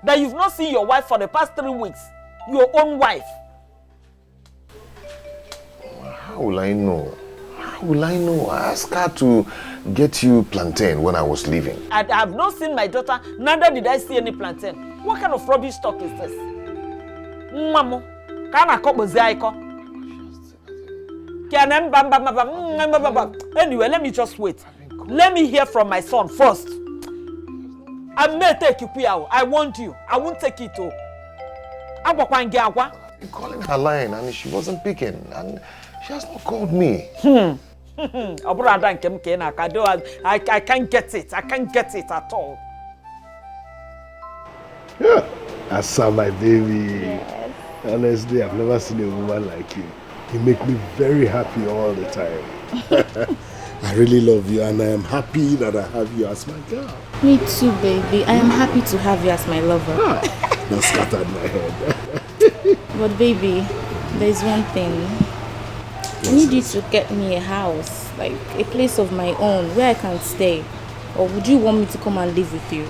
Speaker 9: That you've not seen your wife for the past 3 weeks. Your own wife.
Speaker 15: How will I know? How will I know? I asked her to get you plantain when I was leaving.
Speaker 9: I have not seen my daughter, neither did I see any plantain. What kind of rubbish talk is this? Mamo, anyway, let me just wait. Let me hear from my son first. I may take you, I want you. I won't take it too.
Speaker 15: I'm calling her line and she wasn't picking, and she has not called me.
Speaker 9: I can't get it. I can't get it at all.
Speaker 13: Yeah, I saw my baby. Yes. Honestly, I've never seen a woman like you. You make me very happy all the time. I really love you and I am happy that I have you as my girl.
Speaker 8: Me too, baby. I am happy to have you as my lover.
Speaker 13: That scattered my head.
Speaker 8: But baby, there's one thing. I need you to get me a house, like a place of my own where I can stay. Or would you want me to come and live with you?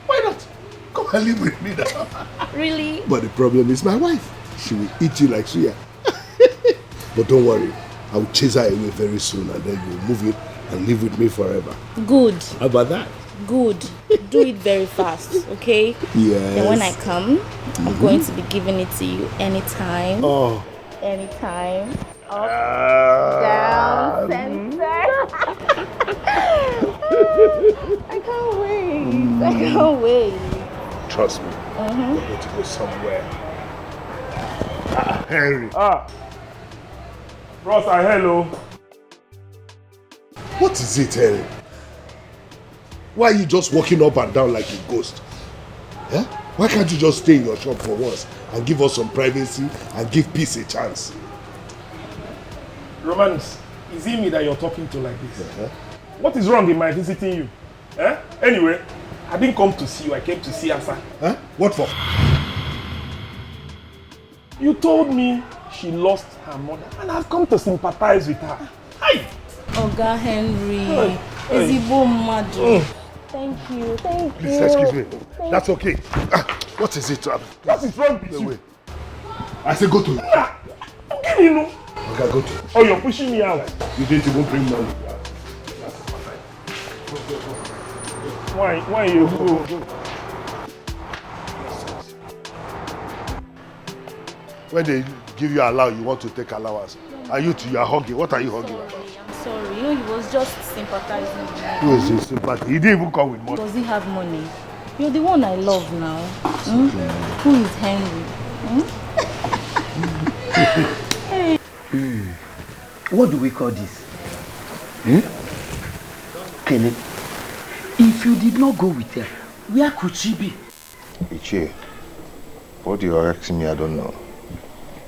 Speaker 13: Why not? Come and live with me now.
Speaker 8: Really?
Speaker 13: But the problem is my wife. She will eat you like suya. But don't worry. I will chase her away very soon and then you'll move it and live with me forever.
Speaker 8: Good.
Speaker 13: How about that?
Speaker 8: Good. Do it very fast, okay?
Speaker 13: Yes.
Speaker 8: Then when I come, I'm going to be giving it to you anytime.
Speaker 13: Oh.
Speaker 8: Anytime. Up, down, center. I can't wait. I can't wait.
Speaker 13: Trust me. We're going to go somewhere. Henry.
Speaker 4: Ross, hello.
Speaker 13: What is it, Henry? Why are you just walking up and down like a ghost? Yeah? Why can't you just stay in your shop for once and give us some privacy and give peace a chance?
Speaker 4: Romance, is it me that you're talking to like this? What is wrong in my visiting you? Anyway, I didn't come to see you, I came to see Asa.
Speaker 13: What for?
Speaker 4: You told me she lost her mother and I've come to sympathize with her. Hi!
Speaker 8: Oga Henry, Ezigbo Madu. Thank you, thank
Speaker 13: Please,
Speaker 8: you.
Speaker 13: excuse me. That's okay. What is it?
Speaker 4: What is wrong with you?
Speaker 13: I said go to.
Speaker 4: Okay, you know.
Speaker 13: Okay, go to.
Speaker 4: Oh, you're pushing me out.
Speaker 13: You didn't even bring money.
Speaker 4: Why you go?
Speaker 13: When they give you allow, you want to take allowance. Are you hugging? What are you hugging about?
Speaker 8: I'm sorry, he was just sympathizing with me.
Speaker 13: Who is this sympathy? He didn't even come with money.
Speaker 8: Does he have money? You're the one I love now. Who is Henry? Hey.
Speaker 20: What do we call this? Kenny, if you did not go with her, where could she be?
Speaker 15: Ichie, what you're asking me, I don't know.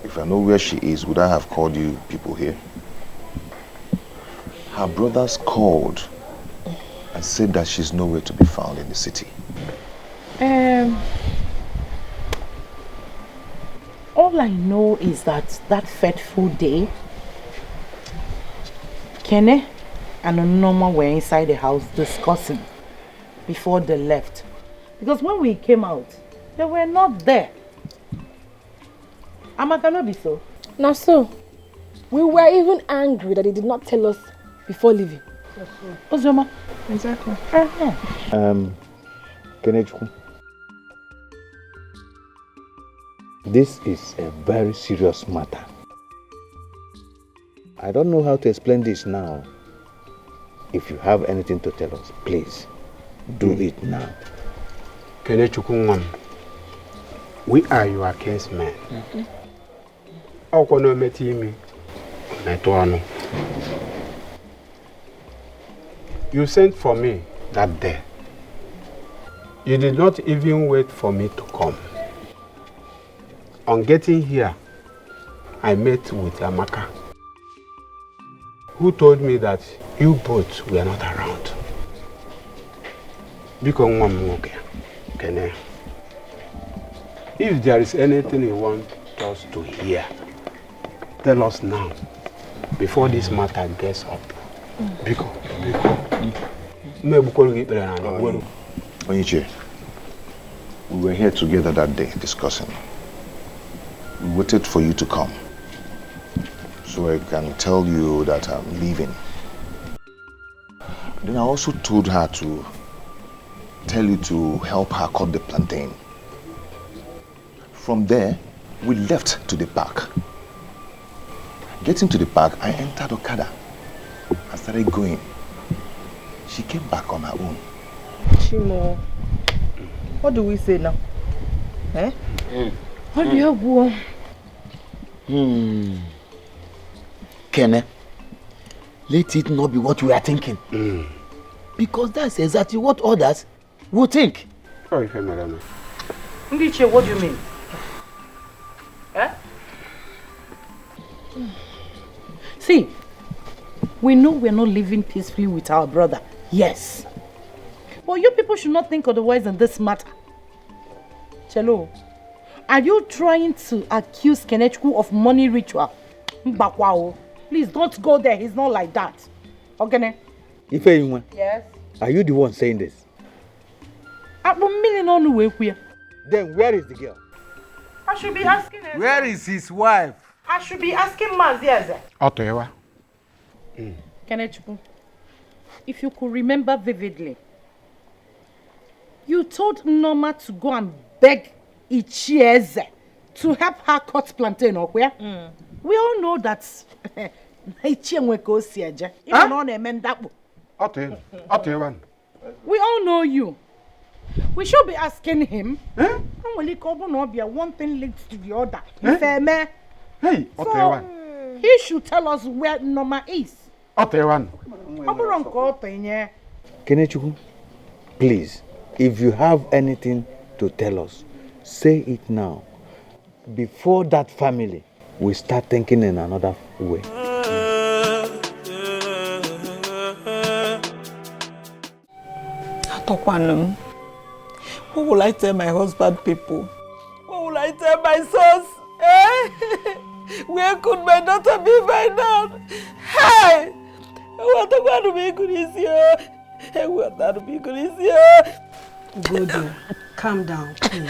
Speaker 15: If I know where she is, would I have called you people here? Her brothers called and said that she's nowhere to be found in the city.
Speaker 11: All I know is that fateful day, Kene and Onoma were inside the house discussing before they left. Because when we came out, they were not there. Amaka, no be so?
Speaker 12: Now so, we were even angry that they did not tell us before leaving.
Speaker 11: Ozoma?
Speaker 12: Exactly.
Speaker 16: Kenechukwu, this is a very serious matter. I don't know how to explain this now. If you have anything to tell us, please do it now.
Speaker 3: Kenechukwu, we are your kinsmen. You sent for me that day. You did not even wait for me to come. On getting here, I met with Amaka, who told me that you both were not around. If there is anything you want us to hear, tell us now, before this matter gets up.
Speaker 15: Onyiche, we were here together that day discussing. We waited for you to come so I can tell you that I'm leaving. Then I also told her to tell you to help her cut the plantain. From there, we left to the park. Getting to the park, I entered Okada. I started going. She came back on her own.
Speaker 10: Chimo, what do we say now? What do you want?
Speaker 20: Kene, let it not be what we are thinking. Because that's exactly what others will think.
Speaker 11: Ndiche, what do you mean? See, We know we're not living peacefully with our brother. Yes. But you people should not think otherwise in this matter. Chelo, are you trying to accuse Kenechukwu of money ritual? Mbakwao, please don't go there. He's not like that. Okay?
Speaker 16: Ifeyinwa.
Speaker 11: Yes.
Speaker 16: Are you the one saying this?
Speaker 11: Then
Speaker 16: where is the girl?
Speaker 11: I should be asking him.
Speaker 20: Where is his wife?
Speaker 11: I should be asking Mazieze.
Speaker 3: Otoewa.
Speaker 11: Kenechukwu, if you could remember vividly, you told Norma to go and beg Ichieze to help her cut plantain, okay? We all know that we all know you. We should be asking him. One thing linked to the other.
Speaker 3: Hey,
Speaker 11: so, he should tell us where Norma is.
Speaker 16: Kenechukwu, please, if you have anything to tell us, say it now. Before that family, we start thinking in another way.
Speaker 9: What will I tell my husband people? What will I tell my sons? Eh? Where could my daughter be by now? Hey! What about to be good is here? What to be good is here?
Speaker 12: Godo, calm down, please.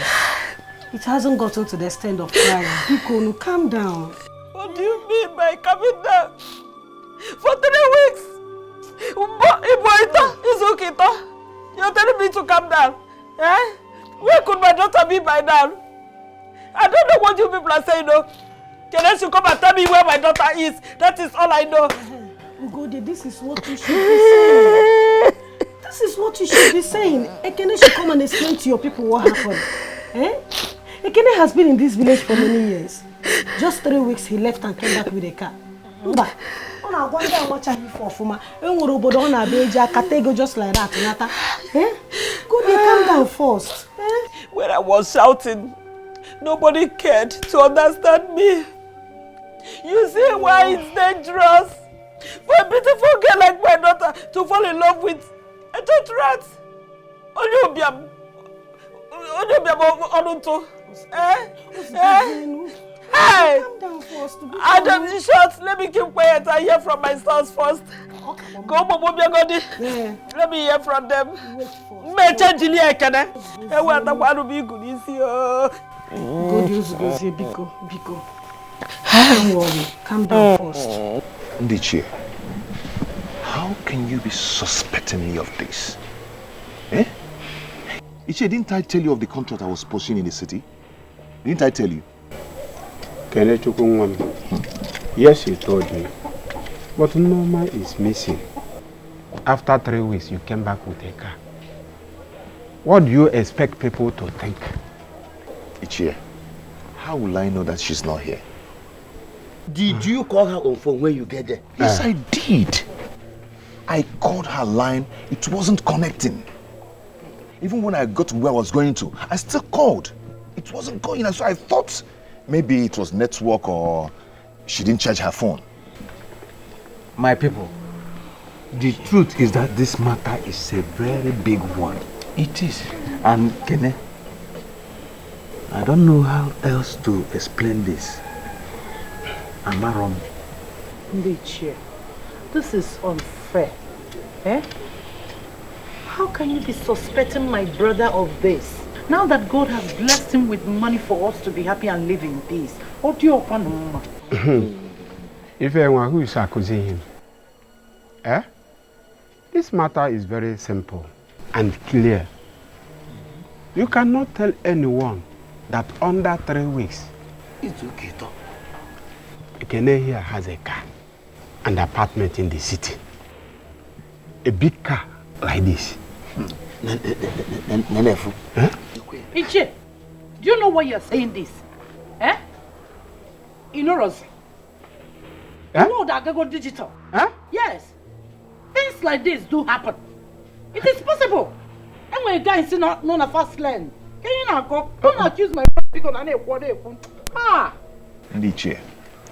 Speaker 12: It hasn't gotten to the extent of crying. Biko, calm down.
Speaker 9: What do you mean by coming down? For 3 weeks? It's okay, you're telling me to calm down. Eh? Where could my daughter be by now? I don't know what you people are saying, though. Can you come and tell me where my daughter is? That is all I know.
Speaker 12: Ugodi, this is what you should be saying. This is what you should be saying. Ekene should come and explain to your people what happened. Eh? Ekene has been in this village for many years. Just 3 weeks he left and came back with a car. But I wonder what you for Fuma. Just like that. Eh? Go there, calm down first. Eh?
Speaker 9: When I was shouting, nobody cared to understand me. You see why it's dangerous for a beautiful girl like my daughter to fall in love with a toad rat? Onyobiam. Eh? Hey! Adam, short. Let me keep quiet and hear from my sons first. Go, Godi. Let me hear from them.
Speaker 12: Biko. Don't worry. Calm down first.
Speaker 15: Ndichie, how can you be suspecting me of this? Eh? Ichie, didn't I tell you of the contract I was pursuing in the city? Didn't I tell you?
Speaker 3: Yes, you told me. But Norma is missing. After 3 weeks, you came back with a car. What do you expect people to think?
Speaker 15: Ichie, how will I know that she's not here?
Speaker 20: Did you call her on phone when you get there?
Speaker 15: Yes, I did. I called her line. It wasn't connecting. Even when I got to where I was going to, I still called. It wasn't going. So I thought maybe it was network or she didn't charge her phone.
Speaker 16: My people, the truth is that this matter is a very big one.
Speaker 15: It is.
Speaker 16: And Kene, I don't know how else to explain this. Am I wrong?
Speaker 11: Ndichie, this is unfair. Eh? How can you be suspecting my brother of this? Now that God has blessed him with money for us to be happy and live in peace. What do you want?
Speaker 3: If anyone who is accusing him, this matter is very simple and clear. You cannot tell anyone that under 3 weeks,
Speaker 20: it's okay, though.
Speaker 3: Ekene here has a car, an apartment in the city. A big car like this.
Speaker 11: Ichie, do you know why you're saying this? Eh? You know, Rosie? You know that they go digital? Yes. Things like this do happen. It is possible. And when a guy is not known a fast lane, can you not go? Don't accuse my because I need what they want.
Speaker 15: Ndichie,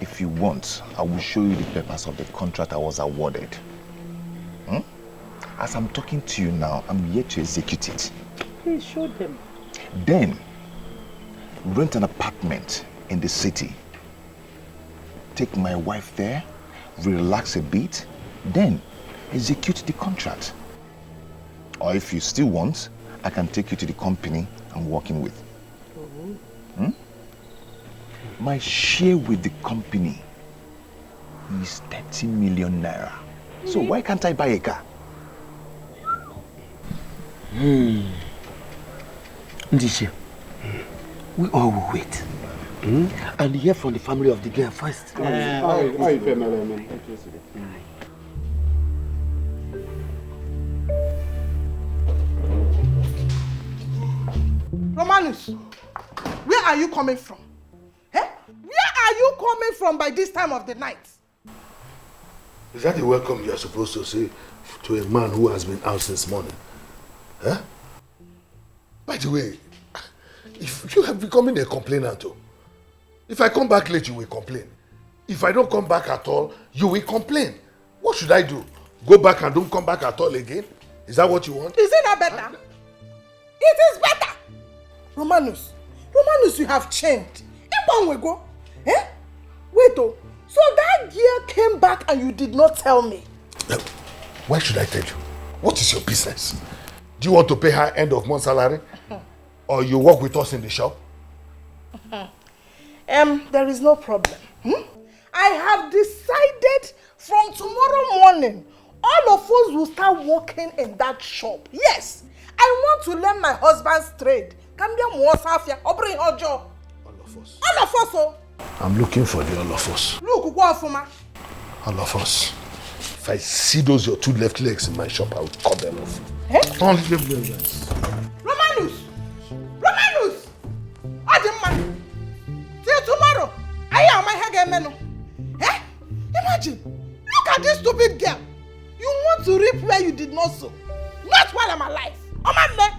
Speaker 15: If you want, I will show you the papers of the contract I was awarded. As I'm talking to you now, I'm yet to execute it.
Speaker 11: Please show them.
Speaker 15: Then, rent an apartment in the city. Take my wife there, relax a bit, then execute the contract. Or if you still want, I can take you to the company I'm working with. My share with the company is 30 million naira. So why can't I buy a car?
Speaker 14: Ndisha, we all will wait. And hear from the family of the girl first.
Speaker 2: Romanus, where are you coming from? Where are you coming from by this time of the night?
Speaker 13: Is that the welcome you are supposed to say to a man who has been out since morning? Huh? By the way, if you have becoming a complainant too. If I come back late, you will complain. If I don't come back at all, you will complain. What should I do? Go back and don't come back at all again? Is that what you want?
Speaker 2: Is it not better? It is better! Romanus, you have changed. One way go. Wait oh, so that girl came back and you did not tell me?
Speaker 13: Why should I tell you? What is your business? Do you want to pay her end of month salary? Or you work with us in the shop?
Speaker 2: There is no problem. I have decided from tomorrow morning, all of us will start working in that shop. Yes, I want to learn my husband's trade. Come here, Mwosafia, or bring her job. All of us, oh.
Speaker 13: I'm looking for the all of us.
Speaker 2: Look, what for ma?
Speaker 13: All of us. If I see those your two left legs in my shop, I will cut them off.
Speaker 2: Only them legs. Romanus! Adamman! Till tomorrow, I am my hair menu. Imagine, look at this stupid girl. You want to reap where you did not sow. Not while I'm alive. Oh my man!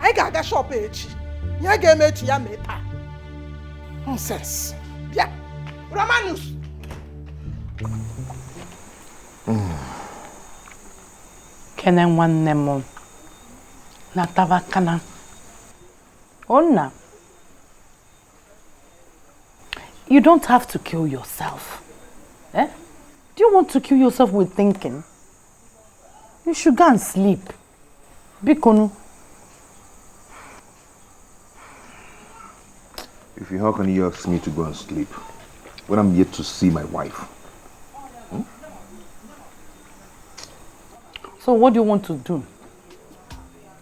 Speaker 2: I got a shop age. Ya game it ya meta. Nonsense. Yeah. Romanus.
Speaker 11: Kenen one nemo. Natava kana. Onna. You don't have to kill yourself. Do you want to kill yourself with thinking? You should go and sleep. Bikonu.
Speaker 15: How can you ask me to go and sleep when I'm yet to see my wife?
Speaker 11: So what do you want to do?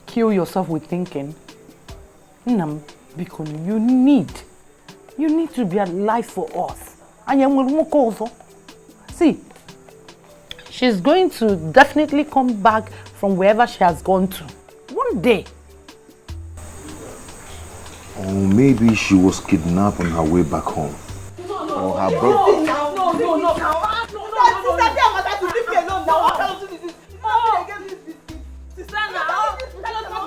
Speaker 11: Kill yourself with thinking? Nam, Bikonu, you need to be alive for us. And see, she's going to definitely come back from wherever she has gone to. One day.
Speaker 15: Or maybe she was kidnapped on her way back home. Or her brother.
Speaker 5: No.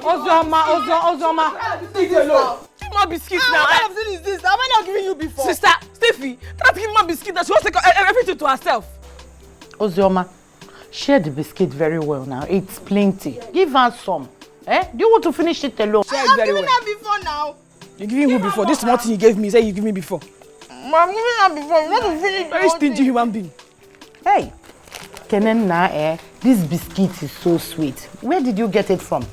Speaker 10: Ozoma. Give me biscuits now. What kind of thing is this? Have I not given you before? Sister, Steffi, try to give me biscuit now. She wants to take everything to herself.
Speaker 11: Ozoma, share the biscuit very well now. It's plenty. Give her some. Do you want to finish it alone?
Speaker 10: I have given her before now. You giving who before? This small thing you gave me, say you give me before. I'm giving her before. You want to finish? Very stingy human being.
Speaker 11: Hey, Kenen na this biscuit is so sweet. Where did you get it from?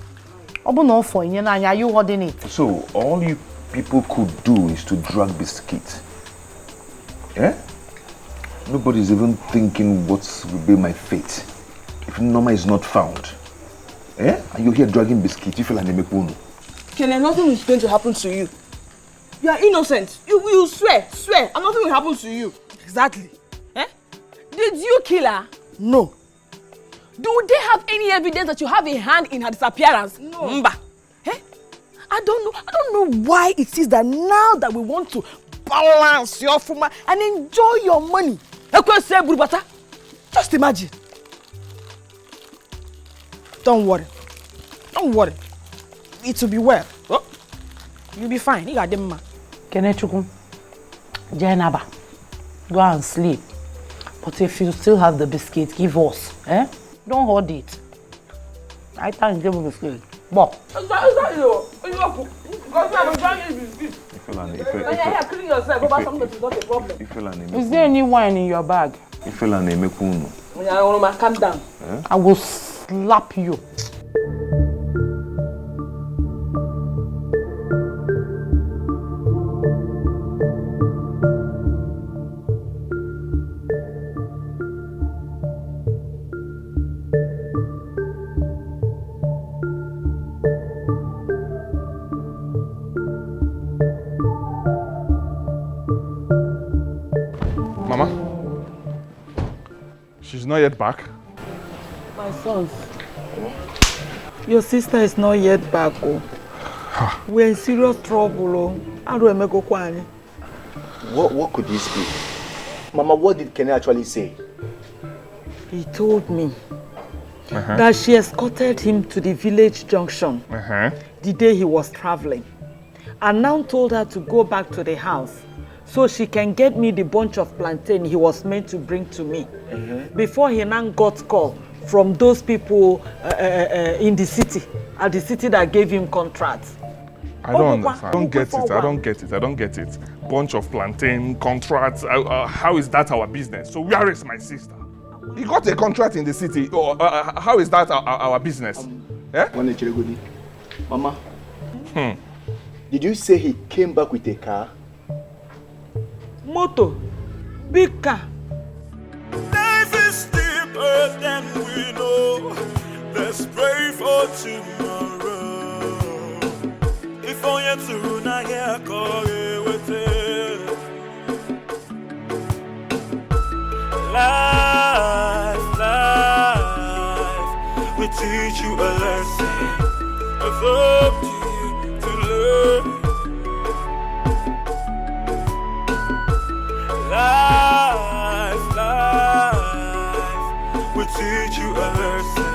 Speaker 11: Are you holding it?
Speaker 15: So all you people could do is to drag biscuit. Nobody's even thinking what will be my fate if Norma is not found. And you're here dragging biscuit. You feel like a
Speaker 10: Kenen, nothing is going to happen to you. You are innocent. You swear, and nothing will happen to you. Exactly. Did you kill her? No. Do they have any evidence that you have a hand in her disappearance? No. Mba. I don't know why it is that now that we want to balance your fuma and enjoy your money. Just imagine. Don't worry. It will be well. You'll be fine. You got them, ma.
Speaker 11: Kenechukwu, Jenaba, Go and sleep. But if you still have the biscuit, give us. Eh? Don't hold it. I can't give you biscuit. But is there any wine in your bag?
Speaker 12: Calm down.
Speaker 11: I will slap you.
Speaker 19: She's not yet back.
Speaker 9: My sons, your sister is not yet back. Oh. We're in serious trouble. Oh. How do I make a kwani?
Speaker 14: What could this be? Mama, what did Kenny actually say?
Speaker 9: He told me that she escorted him to the village junction the day he was traveling, and now told her to go back to the house so she can get me the bunch of plantain he was meant to bring to me before he now got call from those people in the city, at the city that gave him contracts.
Speaker 19: I don't understand. I don't get it. Bunch of plantain, contracts. How is that our business? So where is my sister? He got a contract in the city. How is that our business?
Speaker 14: Mama, did you say he came back with a car?
Speaker 9: Moto, big car.
Speaker 6: Life is deeper than we know. Let's pray for tomorrow. If only to not get caught with it. Life will teach you a lesson. It's up to you to learn. Life will teach you a lesson.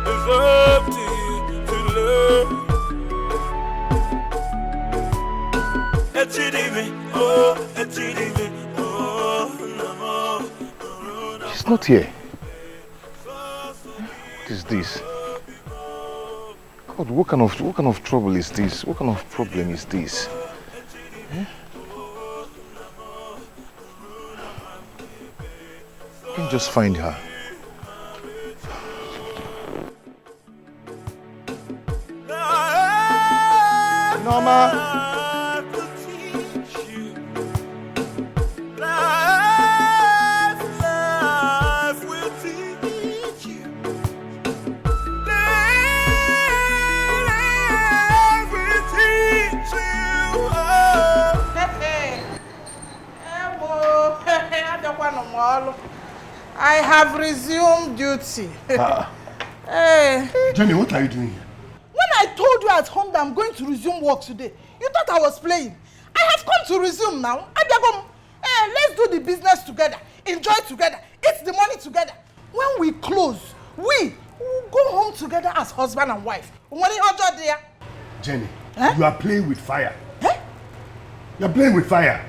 Speaker 6: It's up to you to learn.
Speaker 17: She's not here. What is this? God, what kind of trouble is this? What kind of problem is this? You can just find her. Norma.
Speaker 2: I have resumed duty. Hey.
Speaker 13: Jenny, what are you doing here?
Speaker 2: When I told you at home that I'm going to resume work today, you thought I was playing. I have come to resume now. Hey, let's do the business together, enjoy together, eat the money together. When we close, we will go home together as husband and wife.
Speaker 13: Jenny, you are playing with fire. You are playing with fire.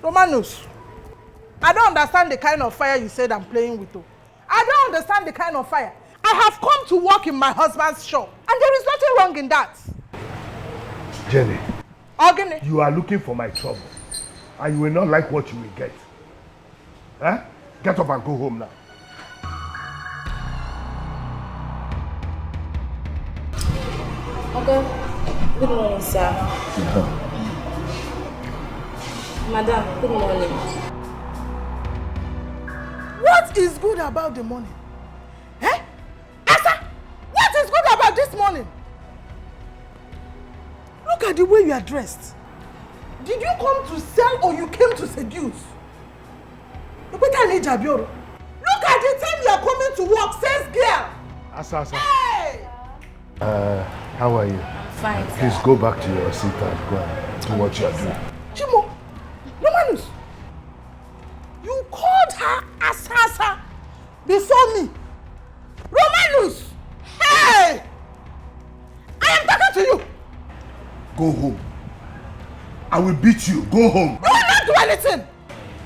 Speaker 2: Romanus, I don't understand the kind of fire you said I'm playing with. I don't understand the kind of fire. I have come to work in my husband's shop, and there is nothing wrong in that.
Speaker 13: Jenny,
Speaker 2: Ogini,
Speaker 13: you are looking for my trouble, and you will not like what you will get. Get up and go home now.
Speaker 8: Okay. Good morning, sir. Madam, good morning.
Speaker 2: What is good about the morning? Asa, what is good about this morning? Look at the way you are dressed. Did you come to sell or you came to seduce? You better need Jabioro. Look at the time you are coming to work, says girl.
Speaker 13: Asa.
Speaker 2: Hey!
Speaker 13: How are you?
Speaker 8: I'm fine, sir.
Speaker 13: Please go back to your seat and go and do what you are doing.
Speaker 2: Chimo, Romanus, you called her Asasa before me. Romanus, hey! I am talking to you.
Speaker 13: Go home.
Speaker 15: I will beat you. Go home.
Speaker 2: You will not do anything.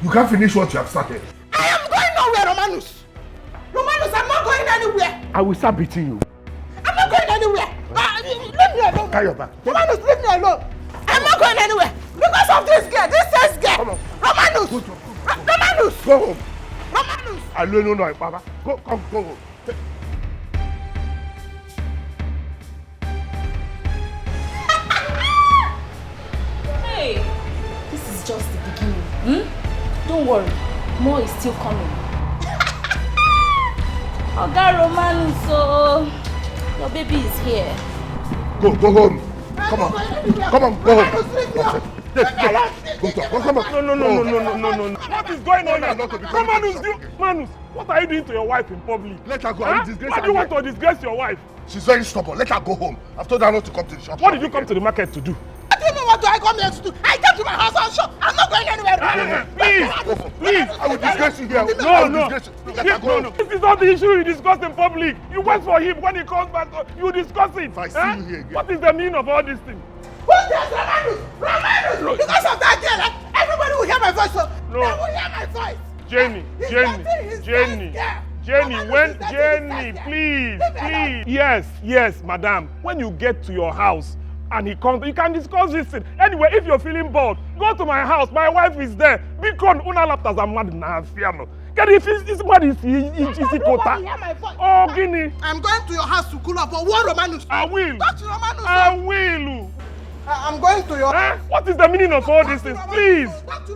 Speaker 15: You can't finish what you have started.
Speaker 2: I am going nowhere, Romanus. Romanus, I'm not going anywhere.
Speaker 15: I will start beating you.
Speaker 2: I'm not going anywhere. Leave me alone.
Speaker 15: Carry your back.
Speaker 2: Romanus, leave me alone. I'm not going anywhere. Because of this girl, this sex girl.
Speaker 15: Come on.
Speaker 2: Romanus. Romanus.
Speaker 15: Go home.
Speaker 2: Romanus.
Speaker 15: I don't know, Papa. Go home.
Speaker 8: Hey, this is just the beginning. Don't worry, more is still coming. Oga Romanus, so your baby is here.
Speaker 15: Go home. Come on, go home. Come on.
Speaker 4: No. What is going on here? Manus, what are you doing to your wife in public?
Speaker 15: Let her go.
Speaker 4: Why do you want to disgrace your wife?
Speaker 15: She's very stubborn. Let her go home. I've told her not to come to the shop.
Speaker 4: What did you come to the market to do?
Speaker 2: I don't know what do I come here to do. I came to my house and shop. I'm not going anywhere.
Speaker 4: Please.
Speaker 15: I will disgrace you here.
Speaker 4: No. This is not the issue you discuss in public. You wait for him. When he comes back, you discuss it.
Speaker 15: If I see you here again.
Speaker 4: What is the meaning of all these things?
Speaker 2: Who's this? Romanus! Because of that girl, everybody will hear my voice. So they will hear my voice.
Speaker 4: Jenny, please. Yes, madam. When you get to your house and he comes, you can discuss this thing. Anyway, if you're feeling bored, go to my house. My wife is there. Because una laptas are mad na fiano. Get if it's mad is kota. Oh, Guinea.
Speaker 2: I'm going to your house to cool off for one Romanus.
Speaker 4: I will.
Speaker 2: Touch Romanus.
Speaker 4: I will.
Speaker 2: I'm going to your house.
Speaker 4: What is the meaning of all these things? Please.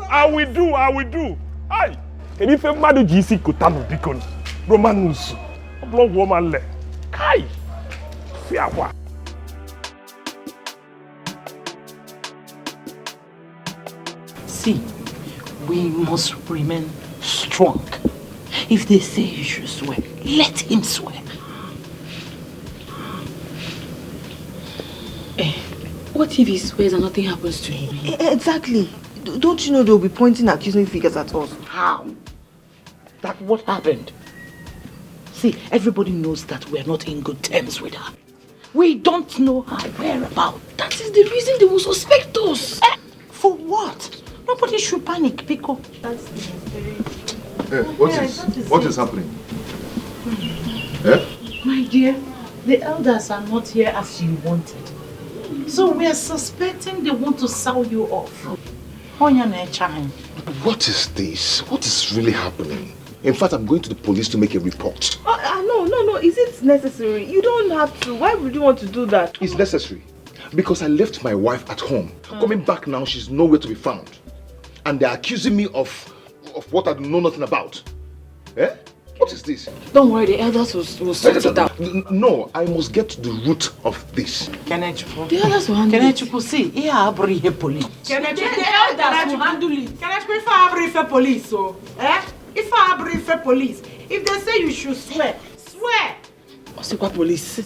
Speaker 4: I will do. Aye. Can you feel mad GC Kotano Deacon? Romanus. Blog woman le. Kai. Fiawa.
Speaker 11: See, we must remain strong. If they say he should swear, let him swear.
Speaker 12: What if he swears and nothing happens to him?
Speaker 10: Exactly. Don't you know they'll be pointing accusing fingers at us?
Speaker 11: How? That what happened? See, everybody knows that we're not in good terms with her. We don't know her whereabouts.
Speaker 12: That is the reason they will suspect us.
Speaker 11: For what? Nobody should panic, Pico.
Speaker 15: What is happening?
Speaker 11: My dear, the elders are not here as you wanted. So we are suspecting they want to sell you off.
Speaker 17: What is this? What is really happening? In fact, I'm going to the police to make a report.
Speaker 10: No. Is it necessary? You don't have to. Why would you want to do that?
Speaker 17: It's necessary. Because I left my wife at home. Coming back now, she's nowhere to be found. And they're accusing me of what I know nothing about. What is this?
Speaker 12: Don't worry, the elders will sort it out.
Speaker 17: No, I must get to the root of this.
Speaker 12: The elders will handle it.
Speaker 11: See, here I bring police.
Speaker 12: The elders will handle it.
Speaker 9: If I brief police, so if I brief police, if they say you should swear.
Speaker 12: What police?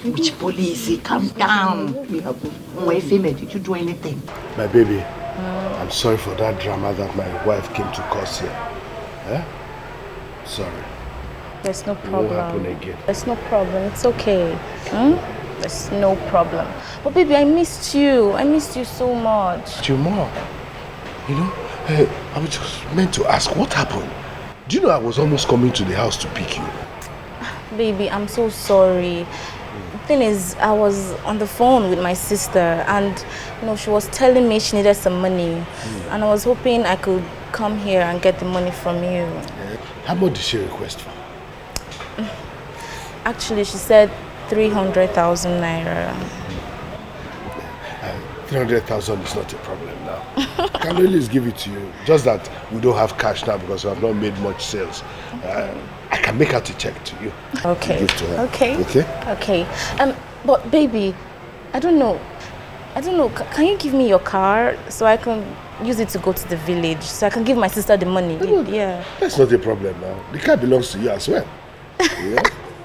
Speaker 11: Which police? Calm down. Did you do anything?
Speaker 13: My baby, I'm sorry for that drama that my wife came to cause here. Sorry.
Speaker 8: There's no
Speaker 13: It won't happen
Speaker 8: problem.
Speaker 13: again.
Speaker 8: There's no problem. It's okay. There's no problem. But baby, I missed you. I missed you so much.
Speaker 13: Your mom, I was just meant to ask, what happened? Do you know I was almost coming to the house to pick you?
Speaker 8: Baby, I'm so sorry. The thing is, I was on the phone with my sister and she was telling me she needed some money. And I was hoping I could come here and get the money from you.
Speaker 13: How much did she request for?
Speaker 8: Actually, she said 300,000 naira.
Speaker 13: 300,000 is not a problem now. I can always give it to you. Just that we don't have cash now because we have not made much sales. I can make out a check to you.
Speaker 8: Okay.
Speaker 13: Give to her.
Speaker 8: Okay. But baby, I don't know. Can you give me your car so I can use it to go to the village so I can give my sister the money? Yeah.
Speaker 13: That's not a problem now. The car belongs to you as well. Yeah.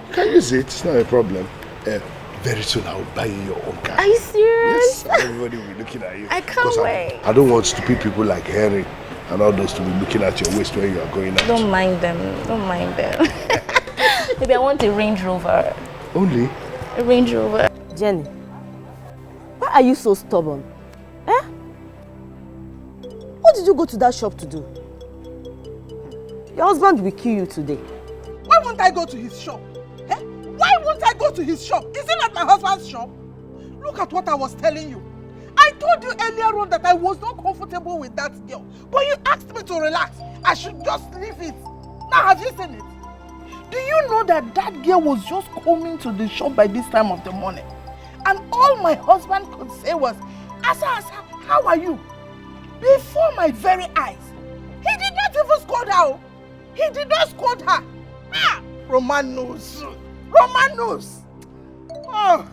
Speaker 13: You can use it. It's not a problem. Very soon I will buy you your own car.
Speaker 8: Are you serious?
Speaker 13: Yes. Everybody will be looking at you.
Speaker 8: I can't wait.
Speaker 13: I don't want stupid people like Henry and all those to be looking at your waist when you are going out.
Speaker 8: Don't mind them. Maybe I want a Range Rover.
Speaker 13: Only?
Speaker 8: A Range Rover.
Speaker 10: Jenny, why are you so stubborn?
Speaker 7: did you go to that shop to do? Your husband will kill you today.
Speaker 2: Why won't I go to his shop? Eh? Why won't I go to his shop? Is it not my husband's shop? Look at what I was telling you. I told you earlier on that I was not comfortable with that girl. But you asked me to relax. I should just leave it. Now have you seen it? Do you know that that girl was just coming to the shop by this time of the morning? And all my husband could say was, Asa, how are you? Before my very eyes. He did not even scold her. He did not scold her. Ah! Romanos. Romanos. Oh.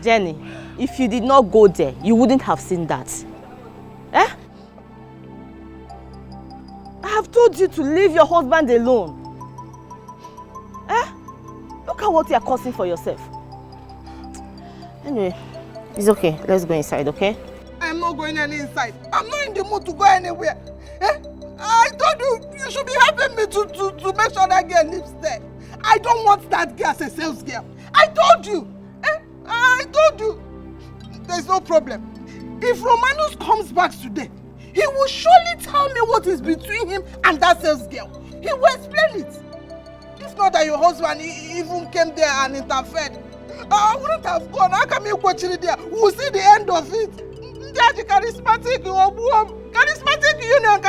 Speaker 7: Jenny, if you did not go there, you wouldn't have seen that. Eh? I have told you to leave your husband alone. Eh? Look at what you are causing for yourself. Anyway, it's okay. Let's go inside, okay?
Speaker 2: I'm not going any inside. I'm not in the mood to go anywhere. Eh? I told you should be helping me to make sure that girl lives there. I don't want that girl as a sales girl. I told you. Eh? I told you. There's no problem. If Romanus comes back today, he will surely tell me what is between him and that sales girl. He will explain it. If not that your husband even came there and interfered, I wouldn't have gone. How come you watch it there? We'll see the end of it. There's charismatic union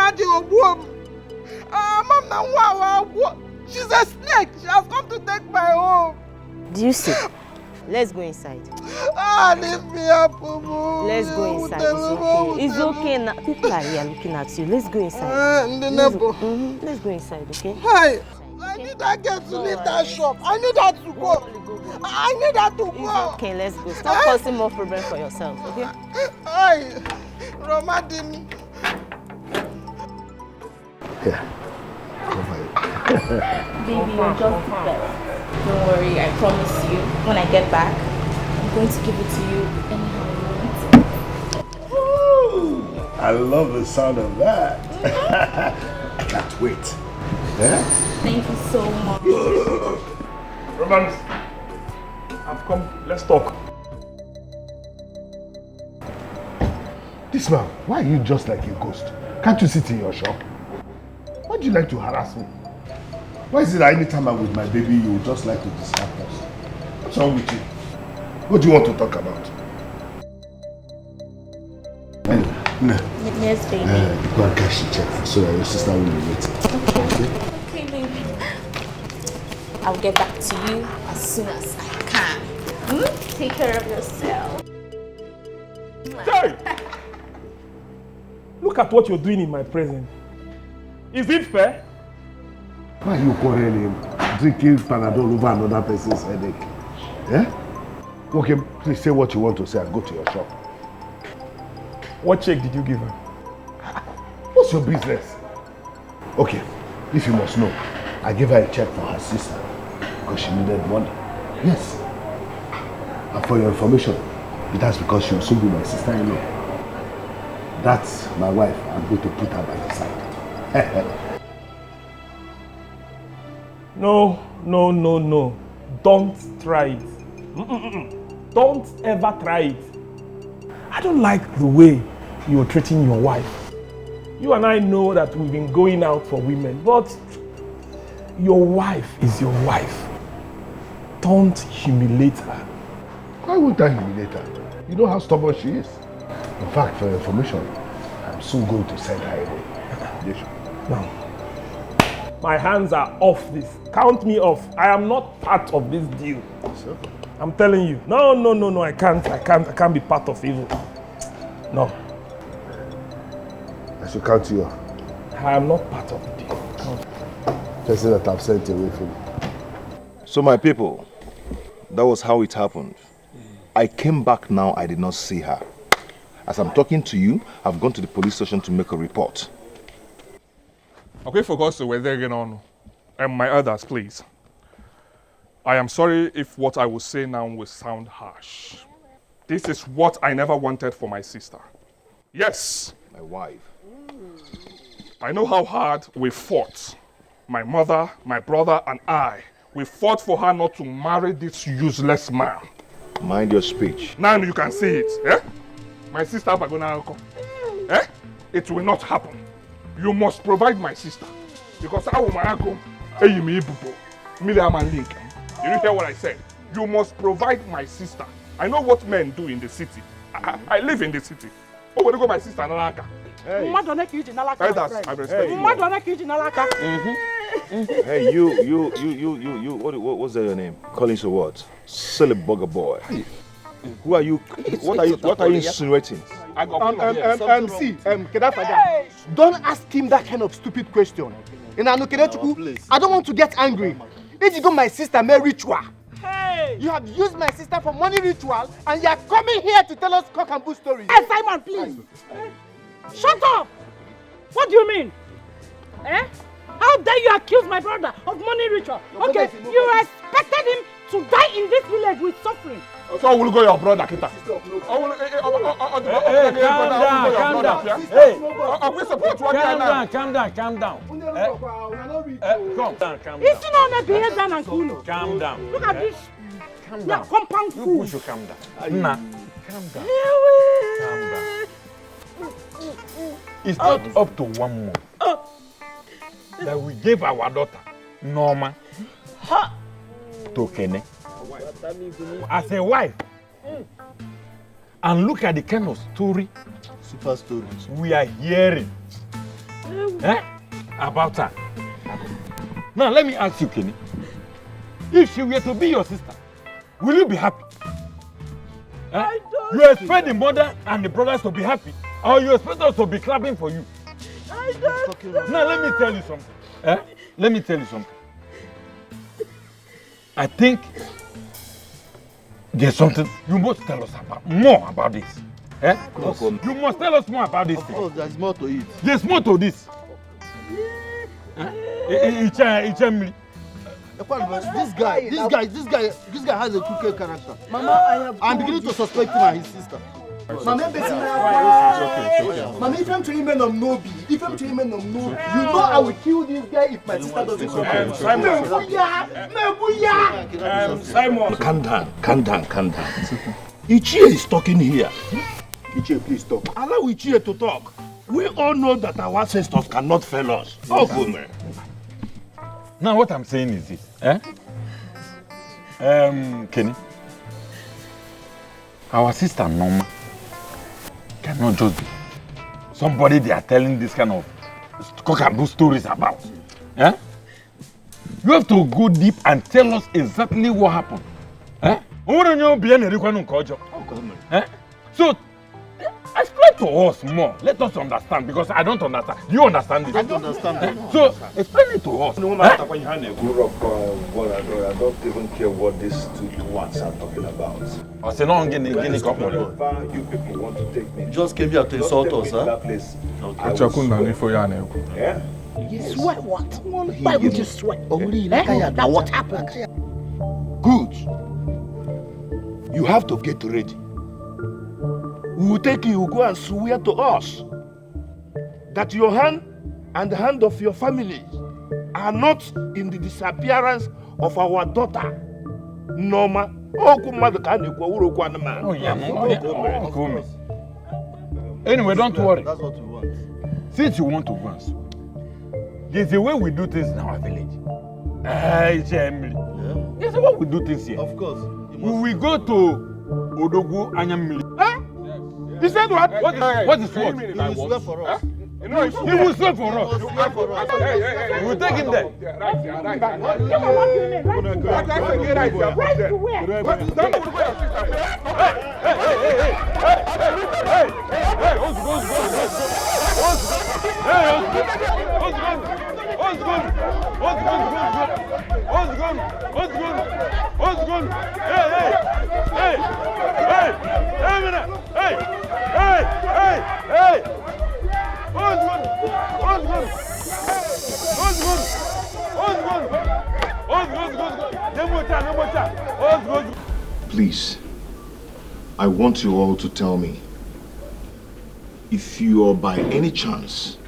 Speaker 2: Mama, she's a snake. She has come to take my home.
Speaker 7: Do you see? Let's go inside.
Speaker 2: Leave me up, Mumu.
Speaker 7: Let's go inside. It's okay now. People are here looking at you. Let's go inside. Let's go inside, okay?
Speaker 2: Hi. I need that girl to leave that shop. I need her to go. I need her to go.
Speaker 7: It's okay, let's go. Stop causing more problems for yourself, okay?
Speaker 2: Hi. Roma didn't.
Speaker 13: Yeah.
Speaker 8: Baby, you're just the best. Don't worry, I promise you, when I get back, I'm going to give it to you anyhow you want.
Speaker 13: I love the sound of that. I can't wait. Yeah?
Speaker 8: Thank you so much.
Speaker 4: Romance, I've come. Let's talk.
Speaker 1: This man, why are you just like a ghost? Can't you sit in your shop? Why do you like to harass me? Why is it that anytime I'm with my baby, you just like to distract us? What's wrong with you? What do you want to talk about?
Speaker 13: No.
Speaker 8: Yes, baby.
Speaker 13: Go and cash the check so that your sister will be waiting.
Speaker 8: Okay, baby. I'll get back to you as soon as I can. Take care of yourself.
Speaker 4: Hey! Look at what you're doing in my presence. Is it fair?
Speaker 1: Why are you quarreling? Drinking Panadol over another person's headache? Yeah? Okay, please say what you want to say and go to your shop.
Speaker 4: What check did you give her?
Speaker 1: What's your business? Okay, if you must know, I gave her a check for her sister because she needed money. Yes. And for your information, that's because she will soon be my sister-in-law. That's my wife. I'm going to put her by the side.
Speaker 4: No. Don't try it. Don't ever try it. I don't like the way you're treating your wife. You and I know that we've been going out for women, but your wife is your wife. Don't humiliate her.
Speaker 1: Why would I humiliate her? You know how stubborn she is. In fact, for your information, I'm soon going to send her away.
Speaker 4: No. My hands are off this. Count me off. I am not part of this deal.
Speaker 1: So?
Speaker 4: I'm telling you. No. I can't be part of evil. No.
Speaker 1: I should count you off.
Speaker 4: I am not part of the deal.
Speaker 1: Person that I've sent away from you.
Speaker 15: So my people, that was how it happened. I came back now, I did not see her. As I'm talking to you, I've gone to the police station to make a report.
Speaker 19: Okay, for God's sake, we're there again on. And my elders, please. I am sorry if what I will say now will sound harsh. This is what I never wanted for my sister. Yes.
Speaker 15: My wife.
Speaker 19: I know how hard we fought. My mother, my brother, and I. We fought for her not to marry this useless man.
Speaker 15: Mind your speech.
Speaker 19: Now you can see it. Eh? My sister Bagona Uncle. Eh? It will not happen. You must provide my sister. Because I will my uncle. You didn't hear what I said? You must provide my sister. I know what men do in the city. I live in the city. Oh, where go my sister Nalaka? Hey. I respect you.
Speaker 1: Hey, you. What's your name? Collins or what? Silly bugger boy. Who are you? What are you insinuating?
Speaker 14: Don't ask him that kind of stupid question. I don't want to get angry. If you got my sister, my ritual. Hey! You have used my sister for money ritual, and you are coming here to tell us cock and bull stories.
Speaker 11: Hey, Simon, please. Shut up! What do you mean? Eh? How dare you accuse my brother of money ritual? Okay, you expected him to die in this village with suffering.
Speaker 19: So will go your brother, Kita. Calm down.
Speaker 11: Calm down. Is he not a behavior and cool?
Speaker 4: Calm down.
Speaker 11: Look at this.
Speaker 4: Calm down.
Speaker 11: Compound fool.
Speaker 4: You should calm down. Nah. Calm down. It's not up to 1 month that we gave our daughter, Norma, to Kene as a wife. And look at the kind of super stories we are hearing about her. Now let me ask you, Kenny, if she were to be your sister, will you be happy? You expect the mother and the brothers to be happy, or you expect us to be clapping for you? Now let me tell you something. Let me tell you something. I think there's something you must tell us more about this. You must tell us more about this. Of course, there's more to it. There's more to this. This guy has a crooked character.
Speaker 14: Mama, I'm
Speaker 4: beginning to suspect him and his sister.
Speaker 14: Mama, if I'm telling men of Nobi, you know I will kill this guy if my sister doesn't come.
Speaker 1: Simon, calm down. Ichie is talking here. Ichie, please talk. Allow Ichie to talk. We all know that our ancestors cannot fail us. Oh, good man.
Speaker 4: Now what I'm saying is this. Kenny, our sister Norma cannot just be somebody they are telling this kind of cock and bull stories about. You have to go deep and tell us exactly what happened. So explain to us more. Let us understand, because I don't understand. Do you understand it?
Speaker 1: I don't understand.
Speaker 4: So explain it to us.
Speaker 1: I don't even care what these two ones are talking about.
Speaker 4: I say no, you
Speaker 1: people want to take me.
Speaker 14: Just came here to insult us, huh?
Speaker 1: Yeah?
Speaker 11: You swear what? Why would you swear? Now what happened?
Speaker 1: Good. You have to get ready. We will take you, go and swear to us that your hand and the hand of your family are not in the disappearance of our daughter, Norma.
Speaker 4: Anyway, don't worry.
Speaker 14: That's what we want.
Speaker 4: Since you want to go and swear, there's a way we do things in our village. There's a way we do things here.
Speaker 14: Of course.
Speaker 4: We go to Odogwu Anyamili. He said what? What is what?
Speaker 14: He will swear for us.
Speaker 4: He will swear for us. We will take him there.
Speaker 15: Please, I want you all to tell me if you are by any chance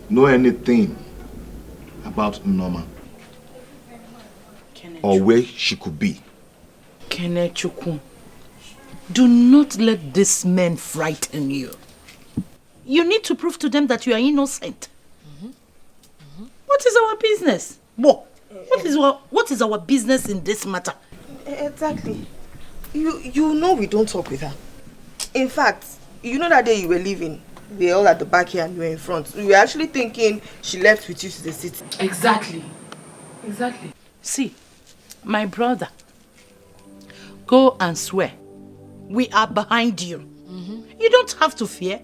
Speaker 15: know anything about Norma or where she could be.
Speaker 9: Kenechukwu, do not let this man frighten you.
Speaker 11: You need to prove to them that you are innocent. What is our business? What is our business in this matter?
Speaker 10: Exactly. You know we don't talk with her. In fact, you know that day you were leaving, we were all at the back here and you were in front. We were actually thinking she left with you to the city.
Speaker 11: Exactly. See, my brother, go and swear. We are behind you. You don't have to fear.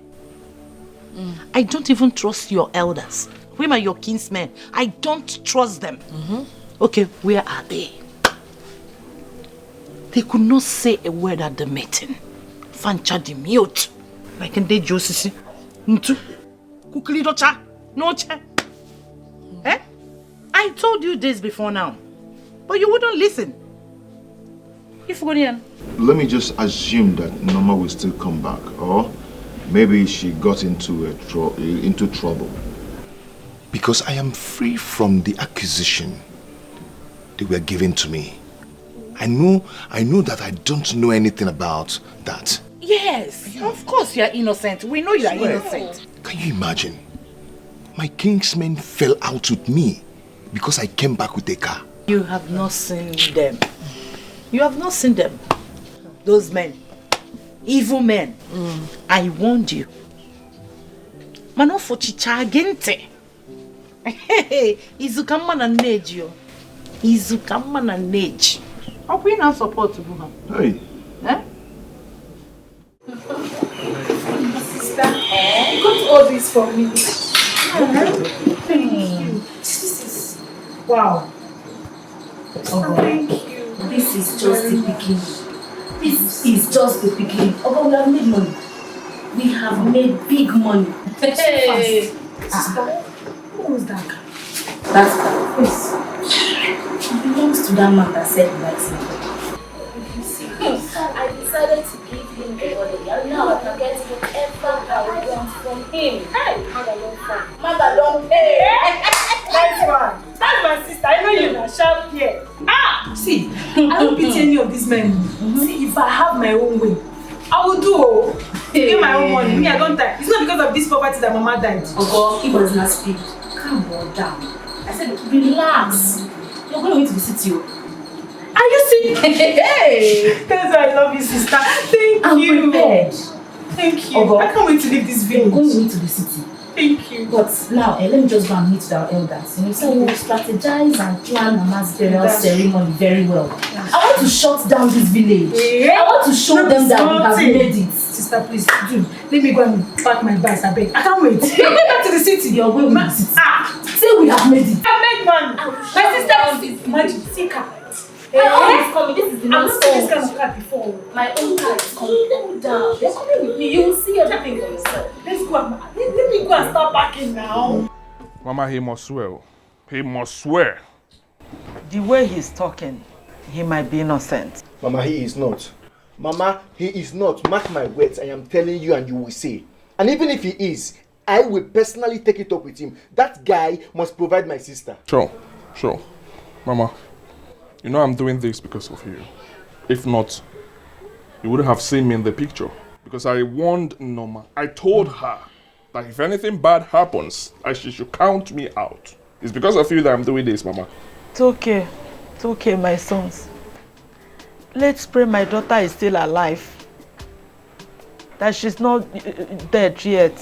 Speaker 11: I don't even trust your elders. Whom are your kinsmen? I don't trust them. Okay, where are they? They could not say a word at the meeting. Fancha the mute. Like in the Josisi. Ntu. Kukuli docha. No cha. Eh? I told you this before now. But you wouldn't listen.
Speaker 15: Let me just assume that Norma will still come back, or maybe she got into trouble. Because I am free from the accusation they were given to me. I know that I don't know anything about that.
Speaker 11: Yes, of course you are innocent. We know you are innocent.
Speaker 15: Can you imagine? My kinsmen fell out with me because I came back with a car.
Speaker 11: You have not seen them. You have not seen them. Those men. Evil men. I warned you. Mano for chicha gente. Izukama na neji yo. Izukama na neji. How can you not support Buha?
Speaker 15: Hey.
Speaker 11: Eh?
Speaker 12: Sister, you got all this for me. Thank you. This is wow. Thank you.
Speaker 7: This is just the beginning. This is just the beginning. Oh, we have made money. We have made big money.
Speaker 12: Hey, sister, who was that guy?
Speaker 7: That's the face. It belongs to that man that said he likes me. I decided to give him the money, and now I can get whatever I want from him. Hey, Mother don't pay.
Speaker 12: Nice one. That's my sister. I know you're not sharp here. See, I don't pity any of these men. See, if I have my own way, I will do. Get my own money. Me, I don't die. It's not because of this poverty that Mama died.
Speaker 7: Oh, he was not speak. Calm down. I said, relax. You're going to the city.
Speaker 12: Are you sick? Hey! That's why I love you, sister. Thank you.
Speaker 7: I'm prepared.
Speaker 12: Thank you. I can't wait to leave this village.
Speaker 7: We're going to the city.
Speaker 12: Thank you.
Speaker 7: But now, let me just go and meet our elders. So we'll strategize and plan Mama's burial ceremony very well. I want to shut down this village. I want to show them that we have made it.
Speaker 12: Sister, please do. Let me go and pack my bags. I beg. I can't wait. You're going back to the city.
Speaker 7: You're going to the city. Say we have made it.
Speaker 12: I made money. My sister is magic. Seek her.
Speaker 7: My own is coming. This is the
Speaker 12: I've not seen this kind of car before.
Speaker 7: My own car is coming. Cool down. You're coming with me. You will see everything for yourself.
Speaker 12: Let's go. Let me go and start packing now.
Speaker 19: Mama, he must swear. He must swear.
Speaker 9: The way he's talking, he might be innocent.
Speaker 14: Mama, he is not. Mama, he is not. Mark my words. I am telling you and you will see. And even if he is, I will personally take it up with him. That guy must provide my sister.
Speaker 19: Sure. Mama, you know I'm doing this because of you. If not, you wouldn't have seen me in the picture. Because I warned Norma. I told her that if anything bad happens, she should count me out. It's because of you that I'm doing this, Mama.
Speaker 9: It's okay. It's okay, my sons. Let's pray my daughter is still alive. That she's not dead yet.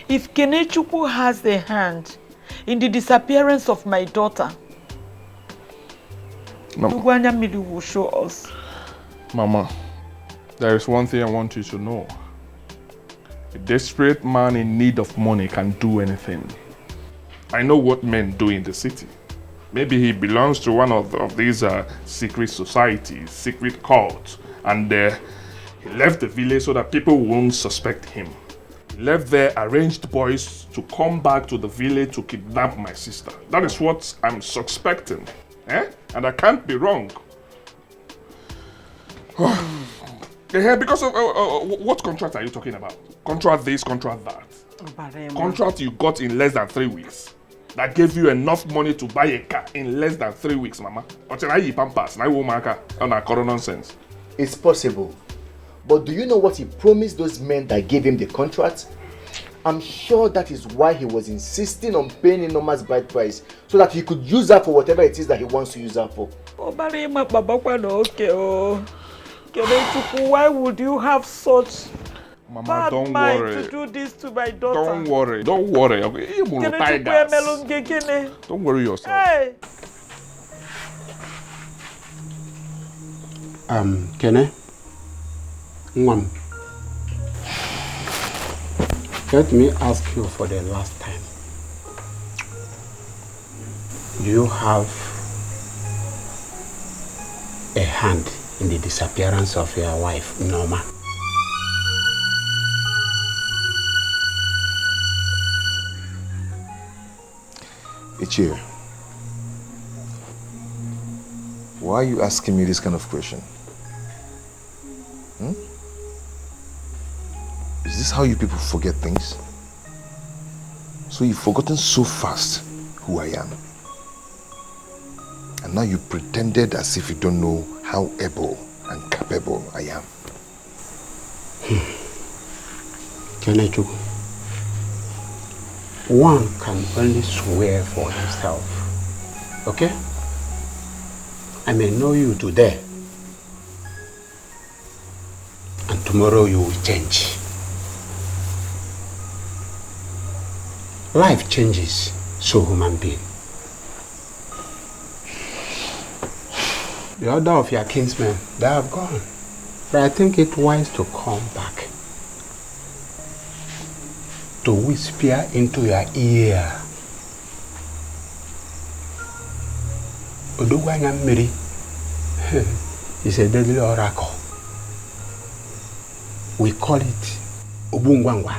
Speaker 9: If Kenechukwu has a hand in the disappearance of my daughter, Ugwanyamili will show us.
Speaker 19: Mama, there is one thing I want you to know. A desperate man in need of money can do anything. I know what men do in the city. Maybe he belongs to one of these secret societies, secret cults, and he left the village so that people won't suspect him. He left there arranged boys to come back to the village to kidnap my sister. That is what I'm suspecting. And I can't be wrong. Because of what contract are you talking about? Contract this, contract that. Contract you got in less than 3 weeks. That gave you enough money to buy a car in less than 3 weeks, Mama. But now you pampas, now you mark on a nonsense.
Speaker 14: It's possible. But do you know what he promised those men that gave him the contract? I'm sure that is why he was insisting on paying Norma's bride price, so that he could use her for whatever it is that he wants to use her for.
Speaker 9: Why would you have such
Speaker 19: Mama,
Speaker 9: bad
Speaker 19: don't
Speaker 9: mind
Speaker 19: worry.
Speaker 9: to do this to my daughter?
Speaker 19: Don't worry. Don't worry. Okay, don't worry yourself.
Speaker 9: Hey.
Speaker 3: Kene, Mom, let me ask you for the last time. Do you have a hand in the disappearance of your wife, Norma?
Speaker 15: Ichie, why are you asking me this kind of question? Is this how you people forget things? So you've forgotten so fast who I am. And now you pretended as if you don't know how able and capable I am.
Speaker 3: Kenechu, one can only swear for himself, okay? I may know you today, and tomorrow you will change. Life changes, so human being. The other of your kinsmen, they have gone. But I think it wise to come back, to whisper into your ear. Odugwanya Mmiri is a deadly oracle. We call it Obungwangwa.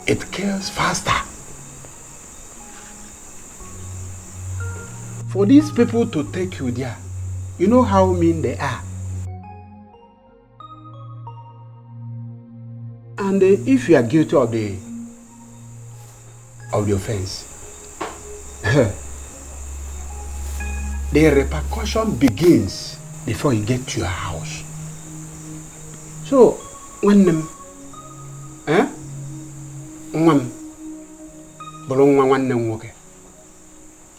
Speaker 3: It kills faster. For these people to take you there, you know how mean they are. And if you are guilty of the offense, the repercussion begins before you get to your house. So, when them,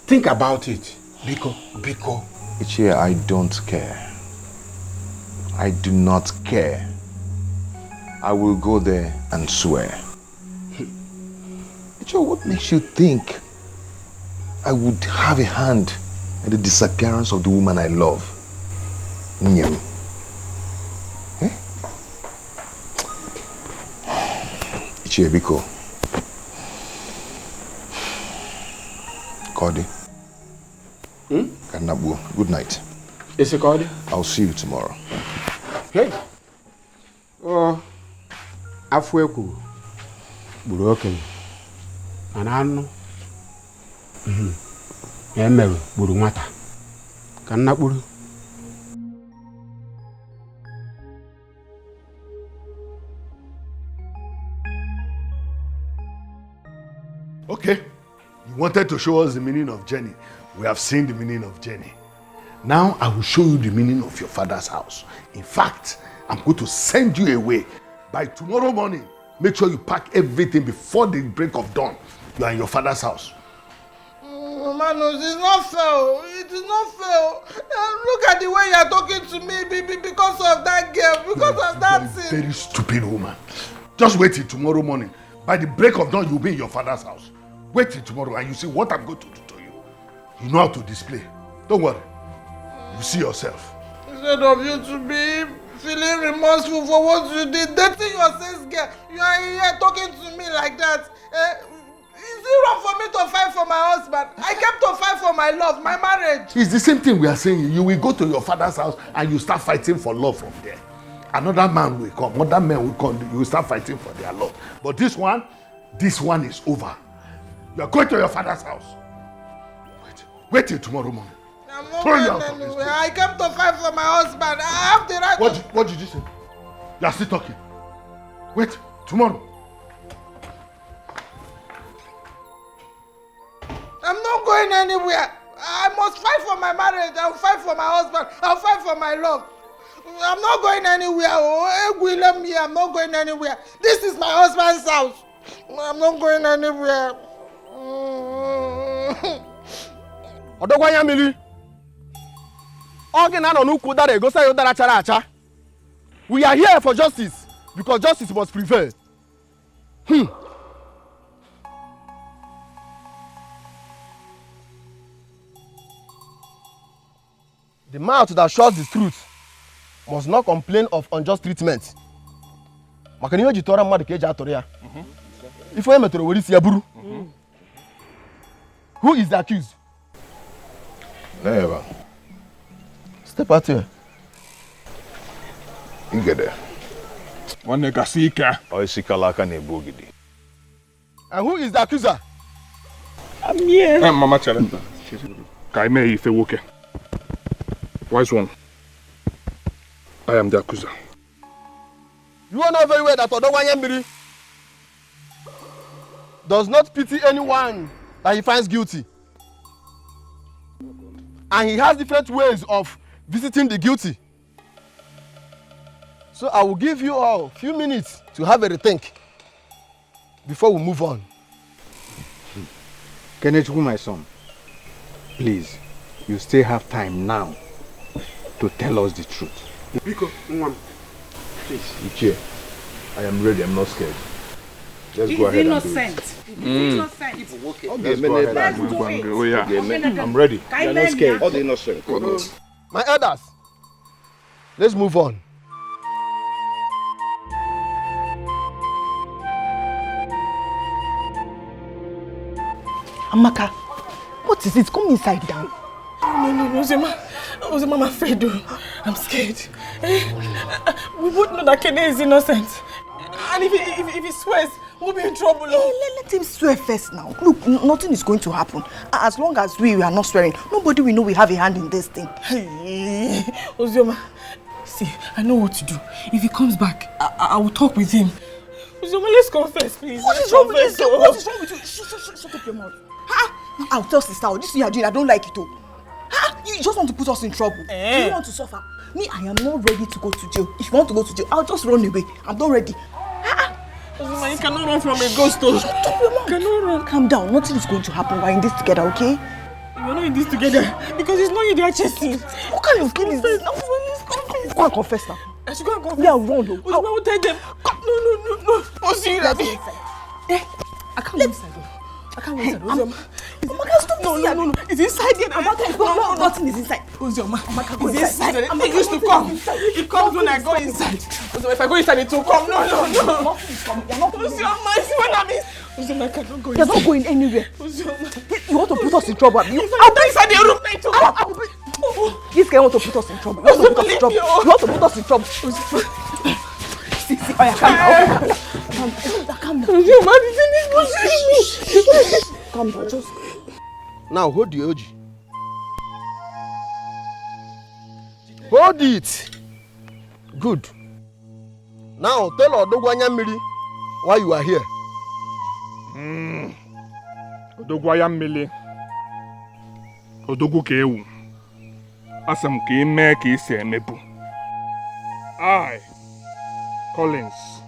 Speaker 3: think about it, Biko.
Speaker 15: Ichie, I don't care. I do not care. I will go there and swear. Ichie, what makes you think I would have a hand in the disappearance of the woman I love? Nyem. Ichie, Biko. Cody. Good night.
Speaker 3: Is it Cody?
Speaker 15: I'll see you tomorrow.
Speaker 3: Hey. Oh, Afweku. Buroken. Anano. Emeru Burumata. Kanaburu.
Speaker 13: Okay. You wanted to show us the meaning of journey. We have seen the meaning of journey. Now I will show you the meaning of your father's house. In fact, I'm going to send you away. By tomorrow morning, make sure you pack everything before the break of dawn. You are in your father's house.
Speaker 2: Manos, it's not fair. It is not fair. Look at the way you are talking to me because of that girl, because of that thing.
Speaker 13: Very stupid woman. Just wait till tomorrow morning. By the break of dawn, you'll be in your father's house. Wait till tomorrow and you see what I'm going to do to you. You know how to display. Don't worry. You see yourself.
Speaker 2: Instead of you to be feeling remorseful for what you did, dating your sis girl, you are here talking to me like that. Is it wrong for me to fight for my husband? I came to fight for my love, my marriage.
Speaker 13: It's the same thing we are saying. You will go to your father's house and you start fighting for love from there. Another man will come, other men will come, you will start fighting for their love. But this one is over. You are going to your father's house. Wait till tomorrow morning.
Speaker 2: I'm not going anywhere. I came to fight for my husband. I have the right
Speaker 13: What did you say? You are still talking. Wait, tomorrow.
Speaker 2: I'm not going anywhere. I must fight for my marriage. I'll fight for my husband. I'll fight for my love. I'm not going anywhere. I'm not going anywhere. This is my husband's house. I'm not going anywhere.
Speaker 14: Odogwanya Mili. We are here for justice because justice must prevail. The mouth that shows the truth must not complain of unjust treatment. If who is the accused?
Speaker 15: Never.
Speaker 14: Step out here.
Speaker 15: You get there.
Speaker 19: One nigga sika.
Speaker 14: And who is the accuser?
Speaker 19: I'm here. Mama Chalenta. Kaime Ife Woke. Wise one. I am the accuser.
Speaker 14: You know very well that Odogwanya Miri does not pity anyone that he finds guilty. And he has different ways of visiting the guilty. So I will give you all a few minutes to have a rethink before we move on.
Speaker 16: Kenneth, my son, please, you still have time now to tell us the truth.
Speaker 15: Biko, please. Ichie, I am ready. I'm not scared. Let's go ahead and do it.
Speaker 11: He's innocent.
Speaker 15: Let's do it. Oh, yeah. I'm ready. You're not scared. All the innocent.
Speaker 14: My elders, let's move on.
Speaker 10: Amaka, what is it? Come inside down.
Speaker 12: No, Ozema, I'm afraid. I'm scared. We both know that Kene is innocent. And if he swears, we'll be in trouble.
Speaker 10: Let him swear first now. Look, nothing is going to happen. As long as we are not swearing, nobody will know we have a hand in this thing.
Speaker 12: Hey, Ozema, see, I know what to do. If he comes back, I will talk with him. Ozema, let's confess, please.
Speaker 10: What is wrong with you? What is wrong with you? Shut up your mouth. I'll tell sister, this thing you are doing, I don't like it. You just want to put us in trouble. Do you want to suffer? Me, I am not ready to go to jail. If you want to go to jail, I'll just run away. I'm not ready.
Speaker 12: Ozema, you cannot run from a ghost. Shut
Speaker 10: up your mouth. Cannot run. Calm down. Nothing is going to happen. We're in this together, okay?
Speaker 12: We're not in this together because it's not you they are chasing.
Speaker 10: What kind of thing is this? Go and confess now.
Speaker 12: I should go and confess.
Speaker 10: Yeah, run.
Speaker 12: Ozema, I will tell them. No. Ozema, I can't go inside. I can't go inside. Ozema.
Speaker 10: Amaka, stop.
Speaker 12: No. It's inside there.
Speaker 10: Amaka, no, nothing is inside.
Speaker 12: Ozema,
Speaker 10: Amaka, go
Speaker 12: it's
Speaker 10: inside.
Speaker 12: inside. It used to come. It comes when I go inside. Ozema, if I go inside, it will come. No.
Speaker 10: Nothing is coming. You're not going
Speaker 12: Ozema, I see what I mean. Ozema, I cannot go inside.
Speaker 10: You're not going anywhere.
Speaker 12: Ozema.
Speaker 10: You want to put us in trouble.
Speaker 12: I'll be inside the room.
Speaker 10: This guy wants to put us in trouble. You want to put us in trouble. See, calm down. Calm down, just...
Speaker 14: Now hold the OG. Hold it. Good. Now tell Odogwanya Mili why you are here.
Speaker 19: Odogwanya Mili. Odogwu Kewu. Asam ke ime ka isi emebu. I, Collins,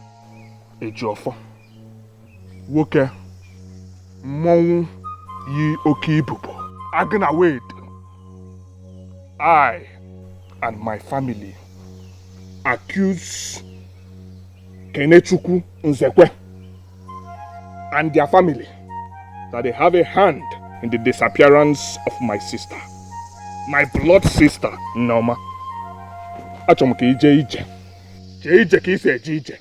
Speaker 19: Ejiofor, nwoke, mmọnwụ yi oke ibubo, agna wade. I and my family accuse Kenechukwu Nzekwe and their family that they have a hand in the disappearance of my sister. My blood sister, Noma. Achom ka ije. Ije ka ise ije.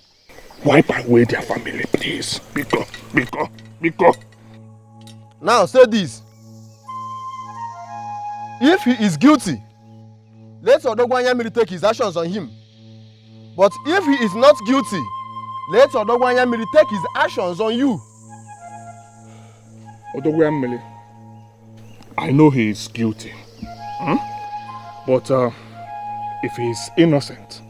Speaker 19: Wipe away their family, please. Biko.
Speaker 14: Now say this. If he is guilty, let Odogwanya Mili take his actions on him. But if he is not guilty, let Odogwanya Mili take his actions on you.
Speaker 19: Odogwanya Mili, I know he is guilty. But if he is innocent,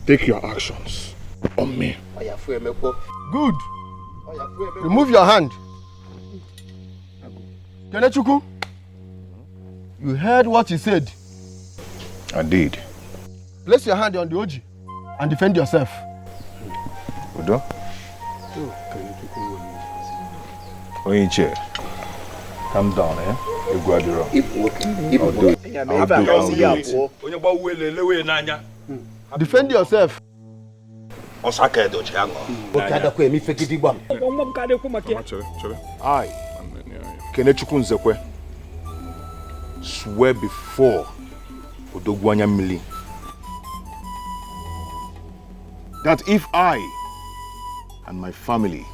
Speaker 19: take your actions on me.
Speaker 14: Good. Remove your hand. Kenechukwu, You heard what he said.
Speaker 15: I did.
Speaker 14: Place your hand on the OG and defend yourself.
Speaker 15: Udo? Onyiche, calm down, eh? You go at the wrong. I'll do it.
Speaker 14: Defend yourself.
Speaker 15: I, Kenechukwu Nzekwe, swear before Odogwanya Mili that if I and my family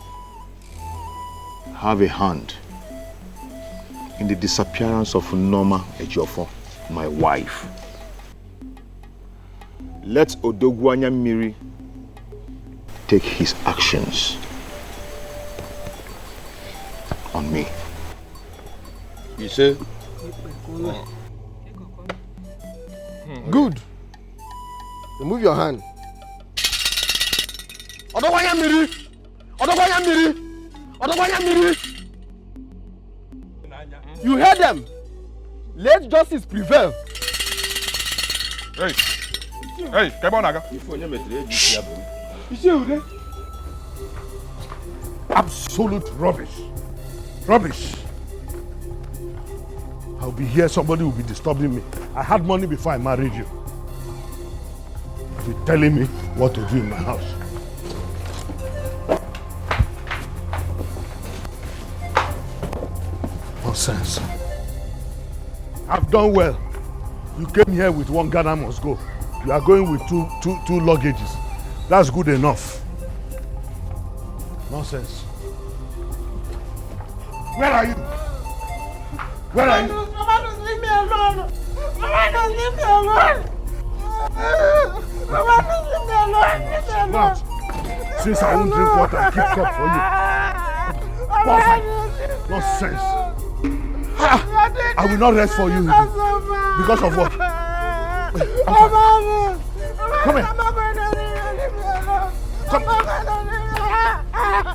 Speaker 15: have a hand in the disappearance of Noma Ejiofor, my wife, let Odogwanya Miri take his actions on me.
Speaker 14: You say? Good. Remove your hand. Odogwanya Miri! Odogwanya Miri! Odogwanya Miri! You heard them. Let justice prevail.
Speaker 19: Hey, come on, Naga.
Speaker 13: Absolute rubbish. Rubbish. I'll be here, somebody will be disturbing me. I had money before I married you. You're telling me what to do in my house. Nonsense. I've done well. You came here with one Ghana must go. You are going with two luggages. That's good enough. Nonsense. Where are you? Where are you?
Speaker 5: Mama, just leave me alone. Mama, just leave me alone. Mama, just leave me alone. Leave me alone.
Speaker 13: Not. Since I won't drink water, I keep cup for you. Nonsense. I will not rest for you. Because of what? Come here. Come.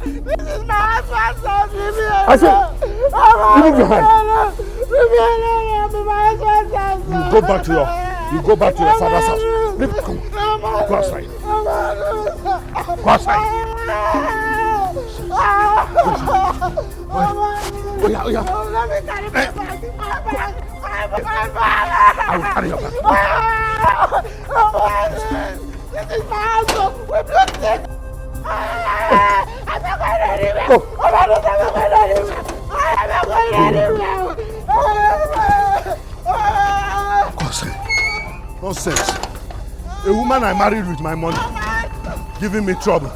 Speaker 5: This is my husband's house. Leave me alone.
Speaker 13: I said, remove your hand.
Speaker 5: Leave me alone. I'm in my husband's house.
Speaker 13: You go back to your father's house. Come. Go outside. Go outside. Oh yeah.
Speaker 5: Let me carry my bag.
Speaker 13: I will carry your bag.
Speaker 5: This is my house. We blocked it. I'm not going anywhere.
Speaker 13: Go.
Speaker 5: I'm not going anywhere. I'm not going anywhere.
Speaker 13: Nonsense. A woman I married with my money, giving me trouble.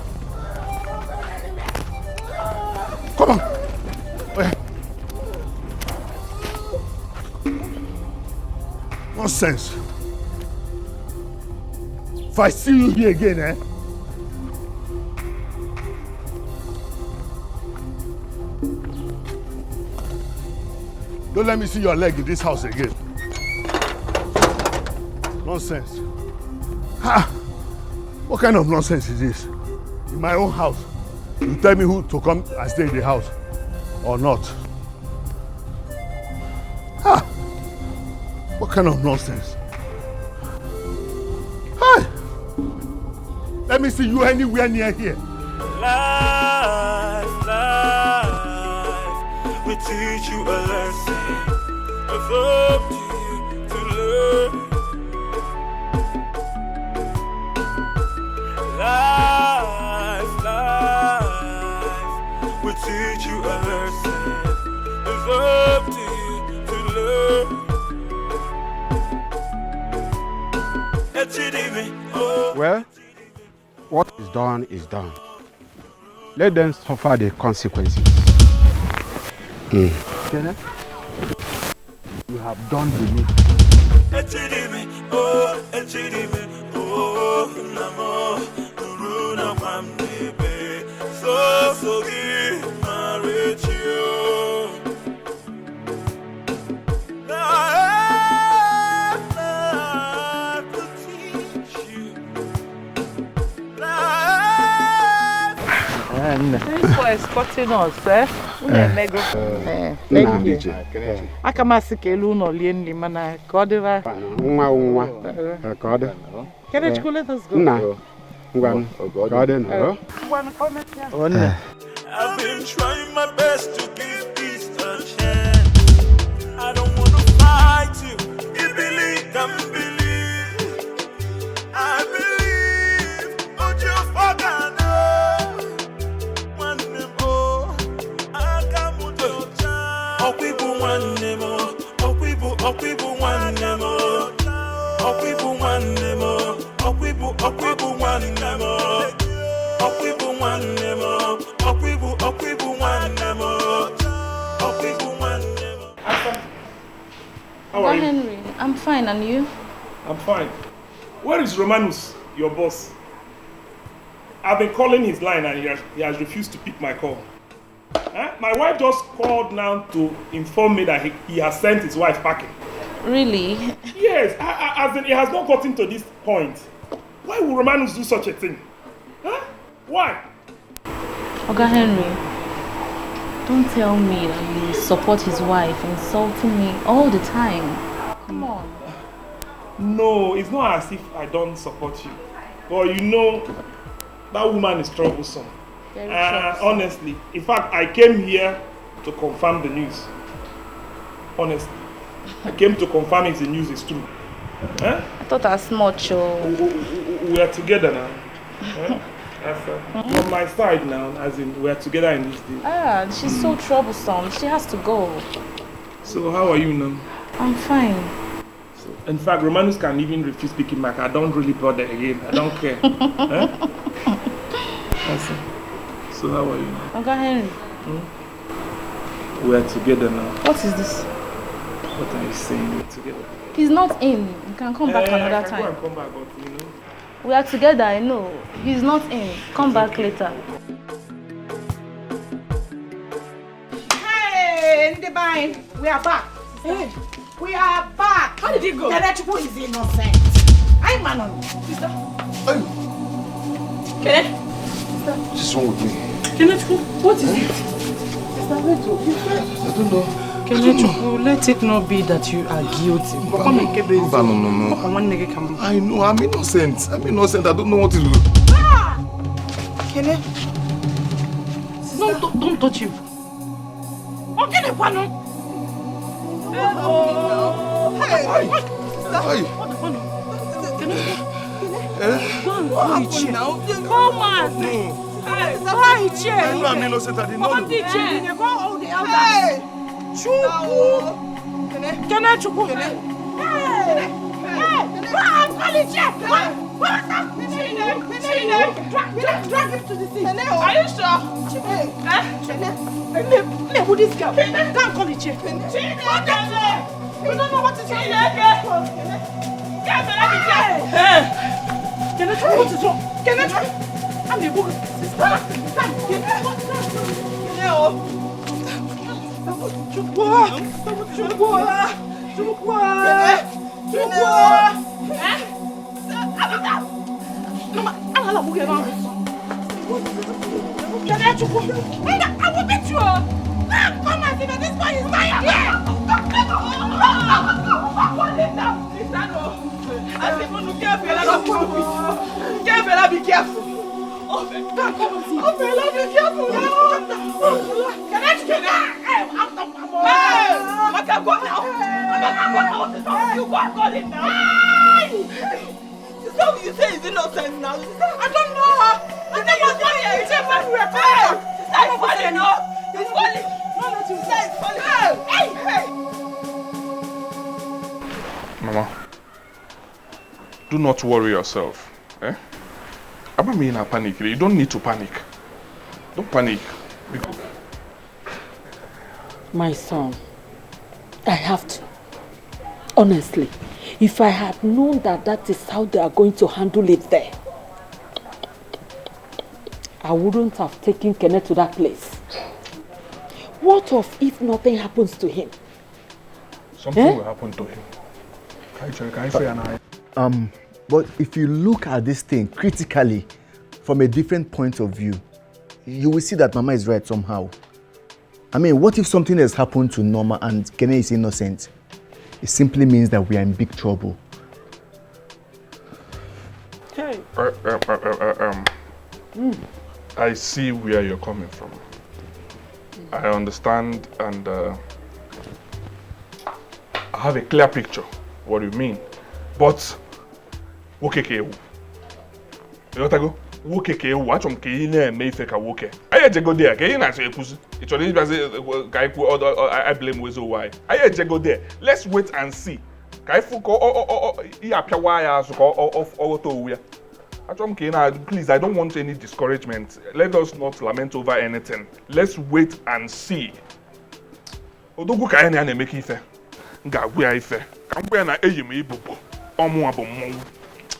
Speaker 13: Come on. Oh, yeah. Nonsense. If I see you here again, eh? Don't let me see your leg in this house again. Nonsense. Ha! What kind of nonsense is this? In my own house, you tell me who to come and stay in the house or not. Ha! What kind of nonsense? Hi! Let me see you anywhere near here.
Speaker 6: Life will teach you a lesson. It's up to you to learn. Life will teach you a lesson. It's up to you to learn.
Speaker 3: Well, what is done is done. Let them suffer the consequences.
Speaker 13: Kenneth, you have done the need.
Speaker 9: Thanks for escorting us, eh?
Speaker 11: Thank you. Akamasi kelu no lienli mana kodeva.
Speaker 3: Nwa.
Speaker 11: Kenechukwu, let us go.
Speaker 3: Nah. Garden.
Speaker 6: I've been trying my best to give peace a chance. I don't want to fight you. You believe, can believe. I believe, but your father knows. One more, I come with your child. Oh, people want more. Oh, people want more. Oh, people want more. Oh, people want more. Oh, people want more. Oh, people want more. Oh, people want more.
Speaker 8: How are you? Henry, I'm fine, and you?
Speaker 4: I'm fine. Where is Romanus, your boss? I've been calling his line and he has refused to pick my call. My wife just called now to inform me that he has sent his wife packing.
Speaker 8: Really?
Speaker 4: Yes, as in, it has not gotten to this point. Why would Romanus do such a thing? Huh? Why?
Speaker 8: Oga Henry, don't tell me that you support his wife insulting me all the time. Come on.
Speaker 4: No, it's not as if I don't support you. But you know, that woman is troublesome.
Speaker 8: Very troublesome.
Speaker 4: Honestly, in fact, I came here to confirm the news. Honestly. I came to confirm if the news is true. Huh?
Speaker 8: I thought as much.
Speaker 4: We are together now. Huh? From my side now, as in we are together in this deal.
Speaker 8: She's so troublesome. She has to go.
Speaker 4: So how are you now?
Speaker 8: I'm fine.
Speaker 4: So, in fact, Romanus can even refuse picking back. I don't really bother again. I don't care. Huh? So how are you now?
Speaker 8: Oga Henry.
Speaker 4: We are together now.
Speaker 8: What is this?
Speaker 4: What are you saying? We're together.
Speaker 8: He's not in. You can come back another time.
Speaker 4: I can go and come back, but you know.
Speaker 8: We are together, I know. He's not in. Come back later.
Speaker 5: Hey, Ndebine, we are back. Hey, we are back. How did it go? Kenechukwu is innocent. I'm Manon. Sister.
Speaker 15: Hey.
Speaker 5: Kenneth?
Speaker 15: What's wrong with me?
Speaker 11: Kenechukwu, what is it?
Speaker 5: Sister, wait,
Speaker 15: I don't know.
Speaker 11: Kenechukwu, let it not be that you are guilty.
Speaker 15: No. I know, I'm innocent. I don't know what to do.
Speaker 5: Kenneth?
Speaker 11: No, don't touch him.
Speaker 5: Okay, the panel. Hey.
Speaker 15: I'm innocent. I didn't know.
Speaker 5: Chukwu! Kenechukwu! Hey! Go and call it check! What's up? Drag him to the sea. Are you sure? Who this girl? Go and call it check. We don't know what is wrong. Kenechukwu, what is wrong? Kenechukwu! I'm your book. Sister! I will beat you. Come and see that this boy is lying here. Be careful. Be careful. You say it's innocent now. I don't know. I think you're funny. It's everywhere. It's funny, no? It's funny. Hey.
Speaker 19: Mama, do not worry yourself. I'm not in a panic. You don't need to panic. Don't panic.
Speaker 21: My son, I have to. Honestly, if I had known that that is how they are going to handle it there, I wouldn't have taken Kenneth to that place. What if nothing happens to him?
Speaker 19: Something will happen to him.
Speaker 14: But if you look at this thing critically from a different point of view, you will see that Mama is right somehow. I mean, what if something has happened to Norma and Kene is innocent? It simply means that we are in big trouble.
Speaker 19: Hey. I see where you're coming from. I understand, and I have a clear picture what you mean. But okay, you want to go? Okay, watch on Kane may fake a woke. I had to go there. Can I say pussy? It's only guy I blame with why. I had to go there. Let's wait and see. Guy Fuko or Yapia of Otoya. Please, I don't want any discouragement. Let us not lament over anything. Let's wait and see. Odogu kaya na make ife. Nga we ife. Kan we na eyim ibobo. Omo abom.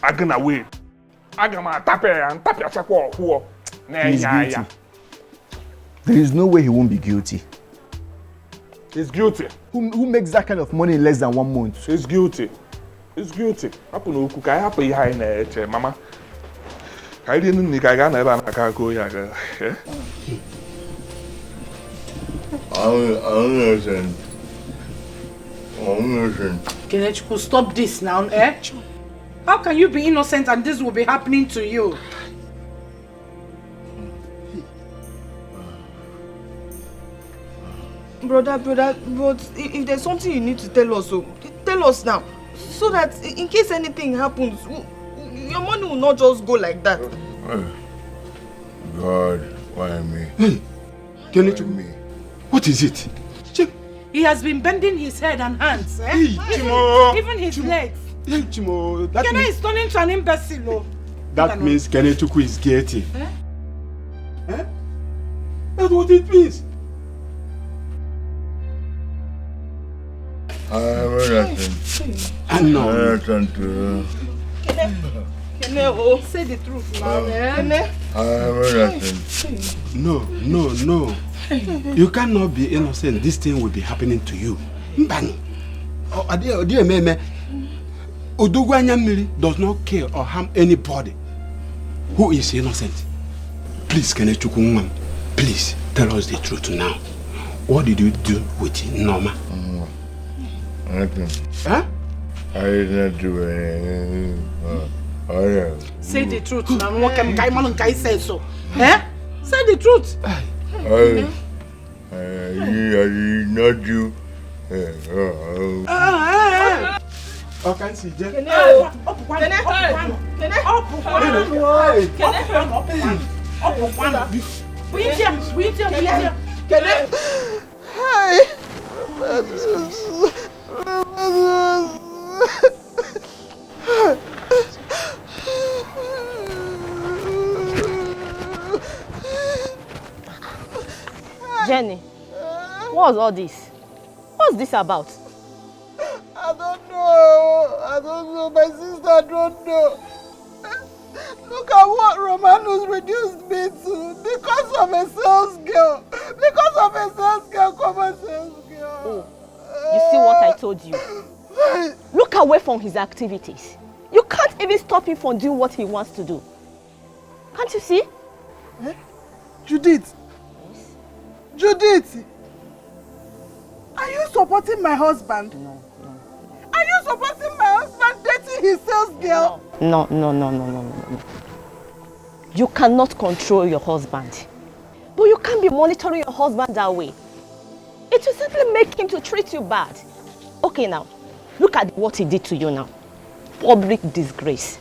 Speaker 19: Agna we. Agama tape and tape asakwa ohuo.
Speaker 14: He's guilty. There is no way he won't be guilty.
Speaker 19: He's guilty.
Speaker 14: Who makes that kind of money in less than 1 month?
Speaker 19: He's guilty. He's guilty. Happen no ku kai happen ihe na eche mama. I didn't think I got never I can't go here.
Speaker 20: I'm innocent.
Speaker 11: Kenechukwu, stop this now, eh? How can you be innocent and this will be happening to you?
Speaker 10: Brother, but if there's something you need to tell us, so tell us now. So that in case anything happens, your money will not just go like that.
Speaker 20: God, why me?
Speaker 3: Hey, Kenechukwu, what is it?
Speaker 11: He has been bending his head and hands, eh?
Speaker 3: Hey, Chimo.
Speaker 11: Even his legs.
Speaker 3: Hey, Chimo, that
Speaker 11: Kene is turning to an imbecile, oh.
Speaker 3: That means Kenechukwu is guilty.
Speaker 11: Eh?
Speaker 3: Eh? That's what it means.
Speaker 20: I'm innocent.
Speaker 3: I know.
Speaker 20: I'm innocent too.
Speaker 10: Kene, oh, say the truth now, Kene.
Speaker 20: I'm innocent.
Speaker 3: No. You cannot be innocent. This thing will be happening to you. Mbani. Dear Meme, Odogwanyamiri does not kill or harm anybody who is innocent. Please, Kenechukwu, please tell us the truth now. What did you do with Norma?
Speaker 20: Nothing.
Speaker 3: Huh?
Speaker 20: I did not do anything.
Speaker 11: Say the truth now. What can Kai say so? Eh? Say the truth.
Speaker 20: I did not do.
Speaker 3: I can't see Jen.
Speaker 8: Jenny, what's all this? What's this about?
Speaker 2: I don't know. My sister don't know. Look at what Romanus reduced me to because of a sales girl. Common sales girl.
Speaker 8: Oh, you see what I told you? Look away from his activities. You can't even stop him from doing what he wants to do. Can't you see?
Speaker 2: Eh? Judith. Yes. Judith. Are you supporting my husband?
Speaker 8: No.
Speaker 2: Are you supporting my husband dating his sales girl?
Speaker 8: No. You cannot control your husband. But you can't be monitoring your husband that way. It will simply make him to treat you bad. Okay now, look at what he did to you now. Public disgrace.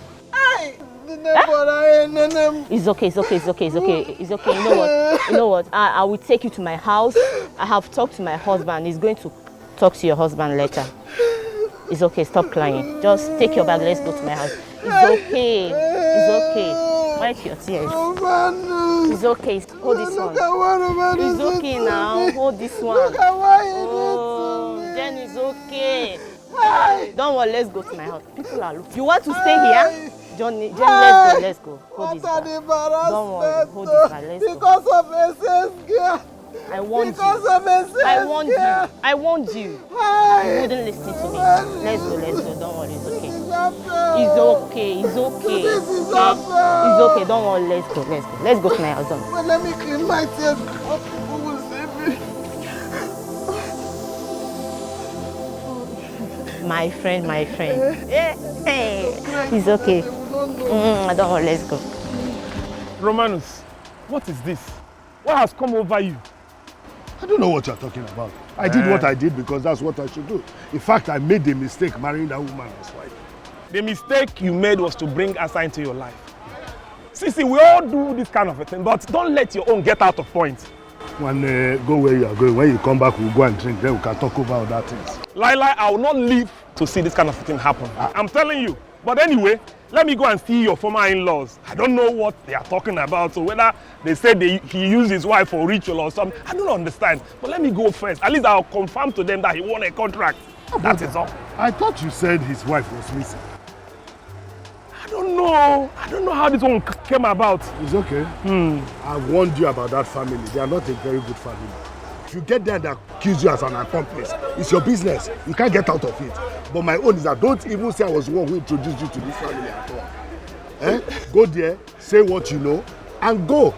Speaker 8: It's okay. You know what? I will take you to my house. I have talked to my husband. He's going to talk to your husband later. It's okay, stop crying. Just take your bag, let's go to my house. It's okay. Wipe your tears. It's okay, hold this one. It's okay now, hold this one. Oh, Jen, it's okay. Don't worry, let's go to my house. People are looking. You want to stay here? Jen, let's go. Hold this bag. Don't worry, hold this bag, let's go.
Speaker 2: Because of SS girl.
Speaker 8: I warned you. I warned you. You wouldn't listen to me. Let's go. Don't worry, it's okay. It's okay. Don't worry, let's go. Let's go to my house.
Speaker 2: Well, let me clean my tears. Who will save me?
Speaker 8: My friend. Hey. It's okay. Don't worry, let's go.
Speaker 4: Romanus, what is this? What has come over you?
Speaker 13: I don't know what you're talking about. I did what I did because that's what I should do. In fact, I made the mistake marrying that woman as wife.
Speaker 4: The mistake you made was to bring Asa into your life. See, we all do this kind of a thing, but don't let your own get out of point.
Speaker 13: When go where you are going, when you come back, we'll go and drink, then we can talk about other things.
Speaker 4: Lila, I will not live to see this kind of a thing happen. I'm telling you. But anyway, let me go and see your former in-laws. I don't know what they are talking about, so whether they said he used his wife for ritual or something, I don't understand. But let me go first. At least I'll confirm to them that he won a contract. That is all.
Speaker 13: I thought you said his wife was missing.
Speaker 4: I don't know how this one came about.
Speaker 13: It's okay. I warned you about that family. They are not a very good family. If you get there and they accuse you as an accomplice, it's your business. You can't get out of it. But my own is that don't even say I was the one who introduced you to this family at all. Go there, say what you know, and go.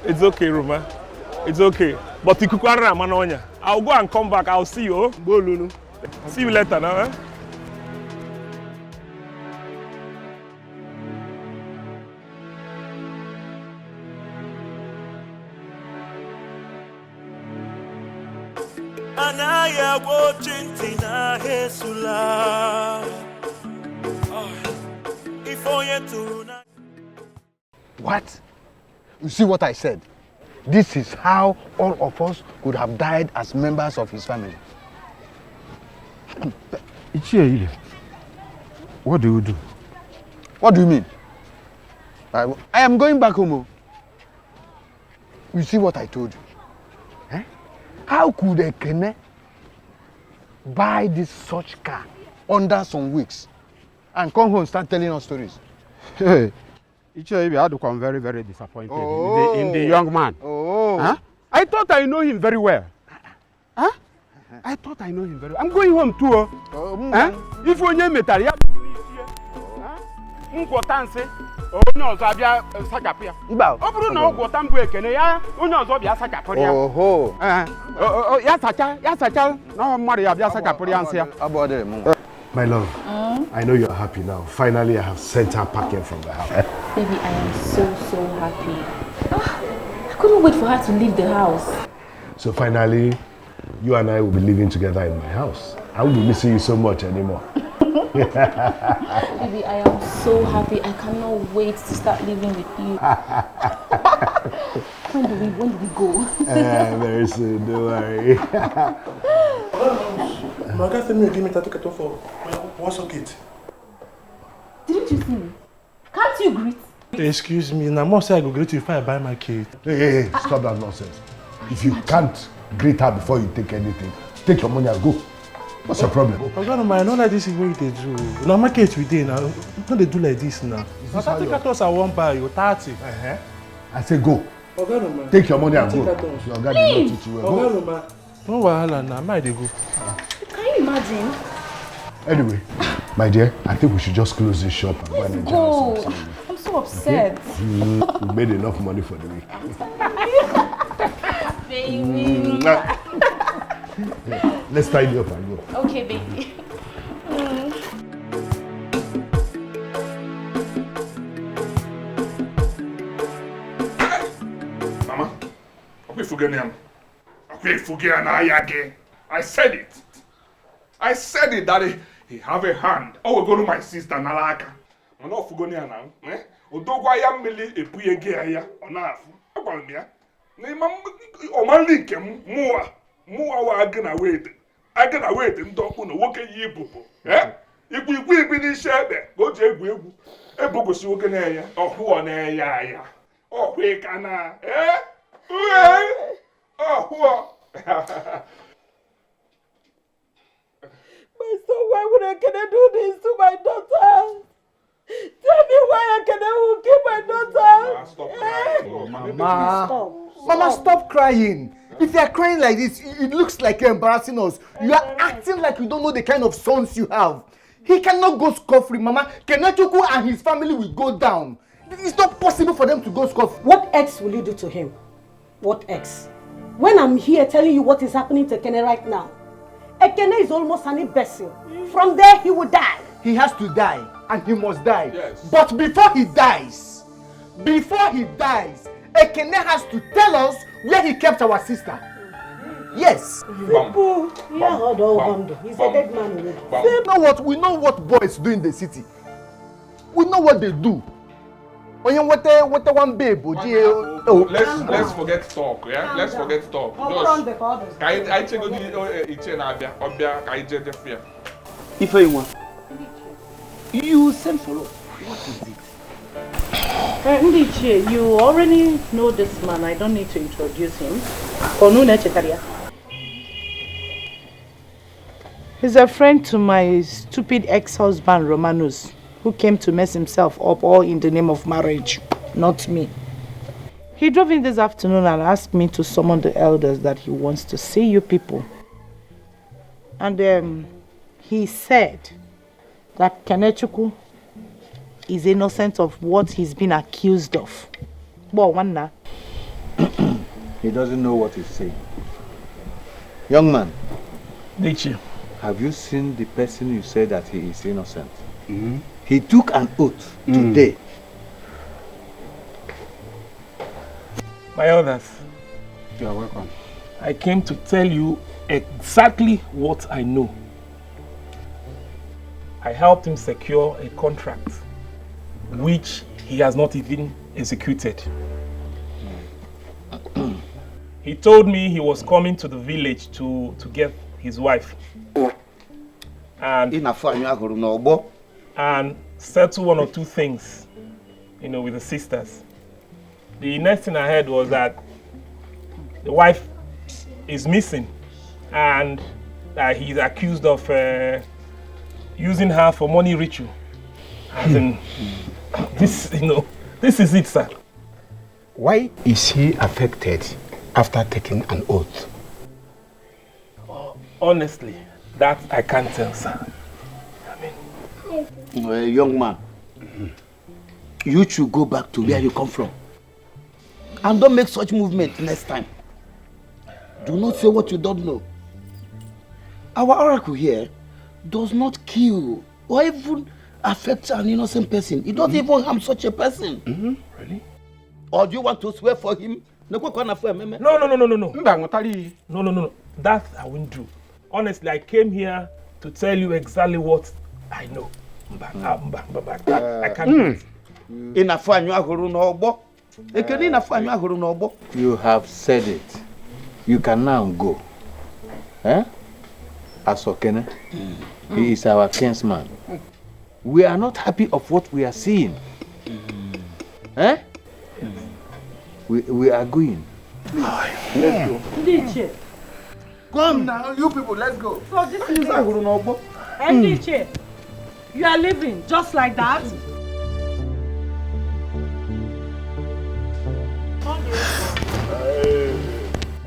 Speaker 4: It's okay, Roma. It's okay. But I'll go and come back. I'll see you.
Speaker 13: Go, Lulu.
Speaker 4: See you later now.
Speaker 6: Anaya watching Tina Hesula.
Speaker 14: What? You see what I said? This is how all of us could have died as members of his family.
Speaker 3: What do you do?
Speaker 14: What do you mean? I am going back home. You see what I told you? How could a Kene buy this such car under some weeks and come home and start telling us stories?
Speaker 3: Hey, I had become very, very disappointed in the young man. Huh? I thought I know him very well. Huh? I thought I know him very well. I'm going home too. If you name it,
Speaker 13: My love, I know you're happy now. Finally, I have sent her packing from the house.
Speaker 8: Baby, I am so happy. I couldn't wait for her to leave the house.
Speaker 13: So finally, you and I will be living together in my house. I won't be missing you so much anymore.
Speaker 8: Baby, I am so happy. I cannot wait to start living with you. When do we go?
Speaker 13: Very soon, don't worry.
Speaker 8: Didn't you see me? Can't you greet?
Speaker 18: Excuse me, now must I go greet you if I buy my cake?
Speaker 13: Hey, stop that nonsense. If you can't greet her before you take anything, take your money and go. What's your problem?
Speaker 18: I don't like this way they do. Now market we dey now. No they do like this now. Now that I won't buy you 30.
Speaker 13: I say go. Take your money and go. Your guy did not teach you well. Go.
Speaker 18: No wahala now, might they go.
Speaker 8: Can you imagine?
Speaker 13: Anyway, my dear, I think we should just close this shop and
Speaker 8: Let's go. I'm so upset.
Speaker 13: Okay? We made enough money for the week.
Speaker 8: Baby.
Speaker 13: Let's tidy up and go.
Speaker 8: Okay, baby.
Speaker 19: Mama, I said it. I said it that he have a hand. Oh, we go to my sister Nalaka. I'm not Fugonia now. Odogwa ya mili epuye geya onafu. Akwalmia. Ni mam o malike muwa wa agana wait. Agana wait ndoku no woke yi popo. Ikwu ibi ni shebe. Go je egwu. Ebogosi woke na ya. Ohwo na ya. Ohwe kana. Ohwo.
Speaker 9: My son, why would I do this to my daughter? Tell me why I cannot kill my daughter.
Speaker 19: Stop crying.
Speaker 14: Mama, stop crying. If you are crying like this, it looks like you're embarrassing us. You are acting like you don't know the kind of sons you have. He cannot go scot-free, Mama. Kenechukwu and his family will go down. It's not possible for them to go scot-free.
Speaker 22: What else will you do to him? What else? When I'm here telling you what is happening to Kene right now,
Speaker 17: Ekene is almost an imbecile. From there, he will die.
Speaker 14: He has to die, and he must die.
Speaker 19: Yes.
Speaker 14: But before he dies, Ekene has to tell us where he kept our sister. Yes.
Speaker 17: Simple. Yeah, he's a dead man already.
Speaker 14: You know what? We know what boys do in the city. We know what they do. When you what one babe,
Speaker 19: let's forget talk, yeah. Let's forget talk. Just I check
Speaker 20: If I want, you send for us. What is it?
Speaker 11: Ndiche, you already know this man. I don't need to introduce him. He's a friend to my stupid ex-husband Romanus, who came to mess himself up all in the name of marriage, not me. He drove in this afternoon and asked me to summon the elders that he wants to see you people. And he said that Kenechukwu is innocent of what he's been accused of.
Speaker 16: He doesn't know what he's saying. Young man.
Speaker 4: Dichi.
Speaker 16: Have you seen the person you said that he is innocent? Mm-hmm. He took an oath today.
Speaker 4: My elders.
Speaker 3: You are welcome.
Speaker 4: I came to tell you exactly what I know. I helped him secure a contract which he has not even executed. He told me he was coming to the village to get his wife and settle one or two things, with the sisters. The next thing I heard was that the wife is missing and that he's accused of using her for money ritual. As in, this is it, sir.
Speaker 3: Why is he affected after taking an oath?
Speaker 4: Honestly, that I can't tell, sir.
Speaker 20: Young man, you should go back to where you come from. And don't make such movement next time. Do not say what you don't know. Our oracle here does not kill or even affect an innocent person. It doesn't even harm such a person.
Speaker 4: Really?
Speaker 20: Or do you want to swear for him?
Speaker 4: No. No. That I won't do. Honestly, I came here to tell you exactly what I know. I can't do it.
Speaker 16: You have said it. You can now go. Asokene, he is our kinsman. We are not happy of what we are seeing. We are going.
Speaker 20: Let's go. Come now, you people, let's go.
Speaker 11: So this is Ndiche, you are leaving just like that?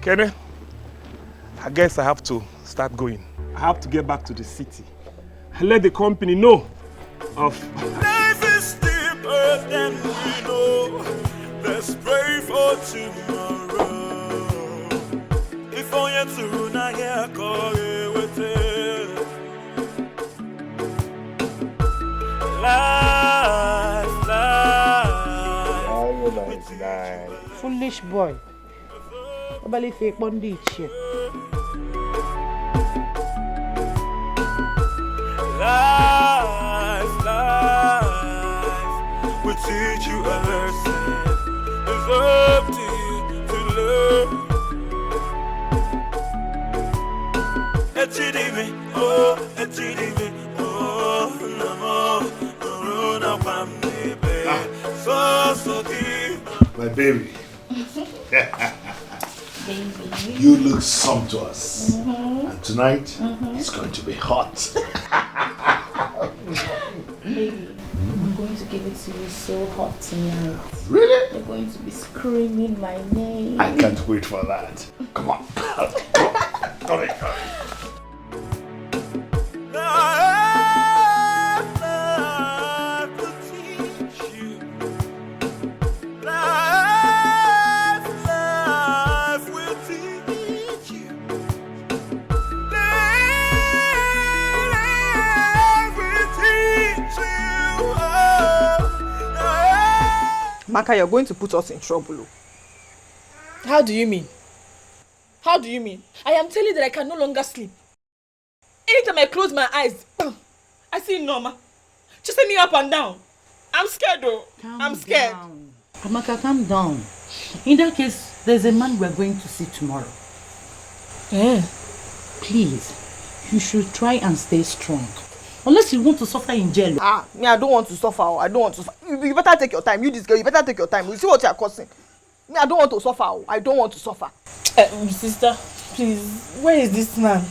Speaker 4: Kenny, I guess I have to start going. I have to get back to the city. I let the company know of...
Speaker 6: Life is deeper than we know. Let's pray for tomorrow. If only to not get caught with it. Life.
Speaker 11: Foolish boy. Nobody fake Ndiche.
Speaker 6: Life will teach you a lesson. It's up to you to love. Echidimi, so deep.
Speaker 13: My baby. You look sumptuous. And tonight, it's going to be hot.
Speaker 8: Baby, I'm going to give it to you so hot tonight.
Speaker 13: Really?
Speaker 8: You're going to be screaming my name.
Speaker 13: I can't wait for that. Come on. Come on.
Speaker 10: Maka, you're going to put us in trouble.
Speaker 12: How do you mean? How do you mean? I am telling you that I can no longer sleep. Anytime I close my eyes, I see Norma. Just send me up and down. I'm scared though. I'm scared.
Speaker 11: Amaka, calm down. In that case, there's a man we're going to see tomorrow. Please, you should try and stay strong. Unless you want to suffer in jail.
Speaker 10: Me, I don't want to suffer. I don't want to suffer. You better take your time. You this girl, you better take your time. You see what you are causing. Me, I don't want to suffer. I don't want to suffer.
Speaker 12: Sister, please, where is this man?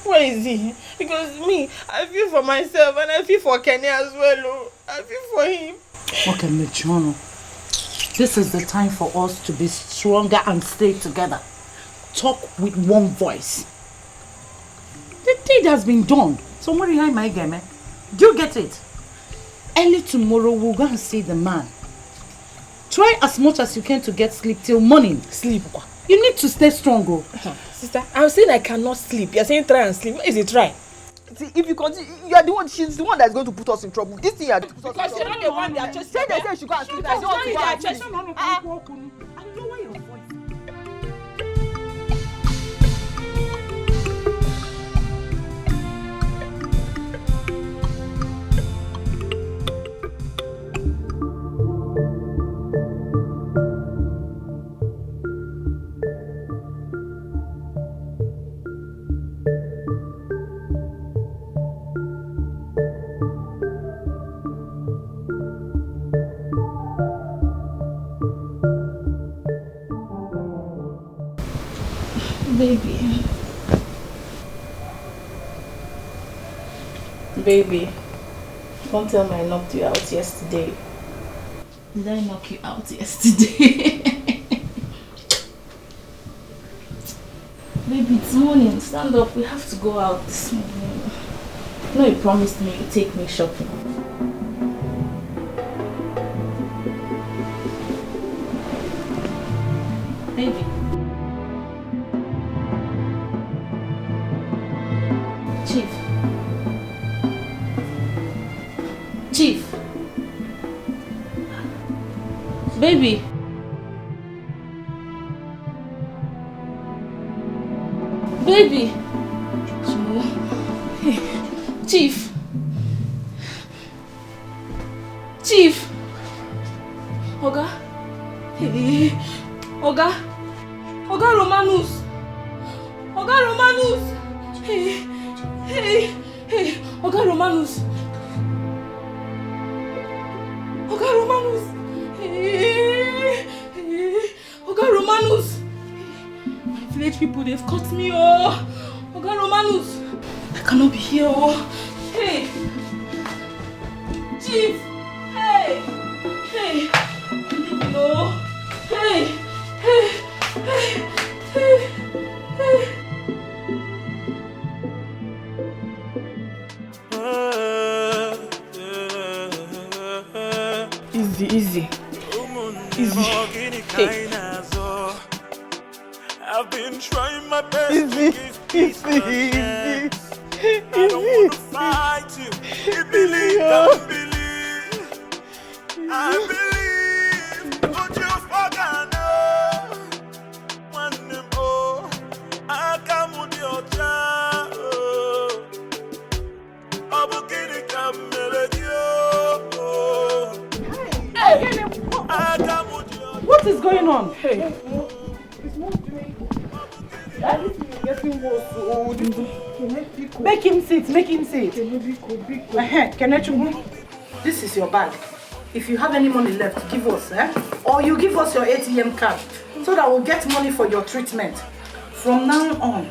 Speaker 12: Where is he? Because me, I feel for myself and I feel for Kenny as well. Oh. I feel for him.
Speaker 11: Okay, Michono. This is the time for us to be stronger and stay together. Talk with one voice. The deed has been done. So what do you my game? Do you get it? Early tomorrow we'll go and see the man. Try as much as you can to get sleep till morning.
Speaker 12: Sleep?
Speaker 11: You need to stay strong, oh.
Speaker 12: Sister, I'm saying I cannot sleep. You're saying try and sleep. What is it try?
Speaker 10: See, if you continue, you are the one. She's the one that's going to put us in trouble. This thing you are going to put us in trouble.
Speaker 12: Because you're not the one they are chasing.
Speaker 10: Say they say she go and sleep. I don't want to go and sleep.
Speaker 11: Lower your voice.
Speaker 8: Baby, don't tell me I knocked you out yesterday. Did I knock you out yesterday? Baby, it's morning. Stand up. We have to go out this morning. No, you promised me you'd take me shopping. Baby. Chief. Baby. Baby. Chief. Chief. Oga. Hey. Oga. Oga Romanus. Oga Romanus. Hey. Hey. Hey. Oga Romanus. Oga Romanus! Oga Romanus! My village people, they've caught me, oh! Oga Romanus! I cannot be here, oh! Hey! Chief! Hey! Hey! No! Hey! Hey! Hey! Hey! Hey! Easy. Hey.
Speaker 6: I've been trying my best to give peace a chance. I don't want to fight you. You believe, don't believe. I believe. But you forgot. One name, oh, I come with your child. I'm getting come melody.
Speaker 11: What is going on?
Speaker 2: Hey. It's not doing. Everything is getting worse.
Speaker 11: Make him sit. Kenechu, this is your bag. If you have any money left, give us, or you give us your ATM card so that we'll get money for your treatment. From now on,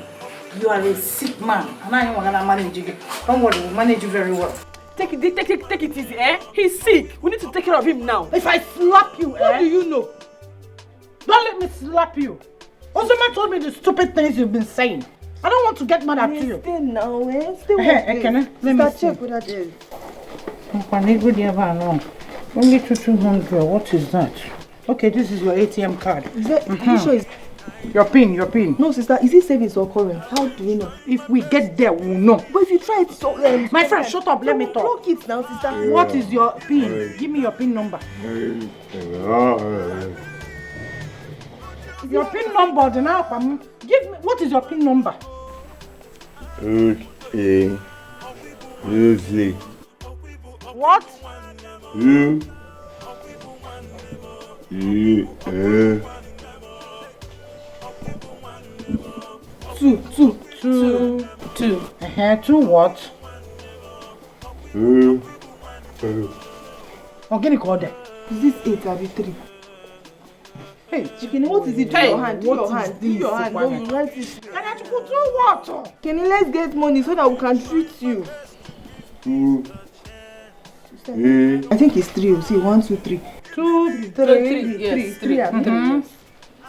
Speaker 11: you are a sick man, and I am going to manage you. Don't worry, we'll manage you very well.
Speaker 12: Take it easy, He's sick. We need to take care of him now.
Speaker 11: If I slap you,
Speaker 12: what do you know?
Speaker 11: Don't let me slap you. Ozoma told me the stupid things you've been saying. I don't want to get mad at you.
Speaker 2: Stay now, Stay with
Speaker 11: let me
Speaker 2: check what that is.
Speaker 11: Only 200. What is that? Okay, this is your ATM card.
Speaker 2: Are you sure it's...
Speaker 11: Your pin, your pin.
Speaker 12: No, sister, is it savings or current? How do you know?
Speaker 11: If we get there, we'll know.
Speaker 12: But if you try it, so
Speaker 11: my friend, shut up. Let me talk.
Speaker 12: Block it now, sister.
Speaker 11: Yeah. What is your pin? Give me your pin number. Your pin number, the now. Give me. What is your pin number? What? Two. Two what? Okay, call them.
Speaker 12: Is this 8 or 3?
Speaker 11: Hey,
Speaker 12: chicken, what is it? Do your hand, do your hand. No, you write it.
Speaker 11: Can I do what?
Speaker 12: Kenny, let's get money so that we can treat you.
Speaker 13: 2.
Speaker 12: I think it's 3. See, 1, 2, 3.
Speaker 11: 2, 3.
Speaker 12: Yes, 3.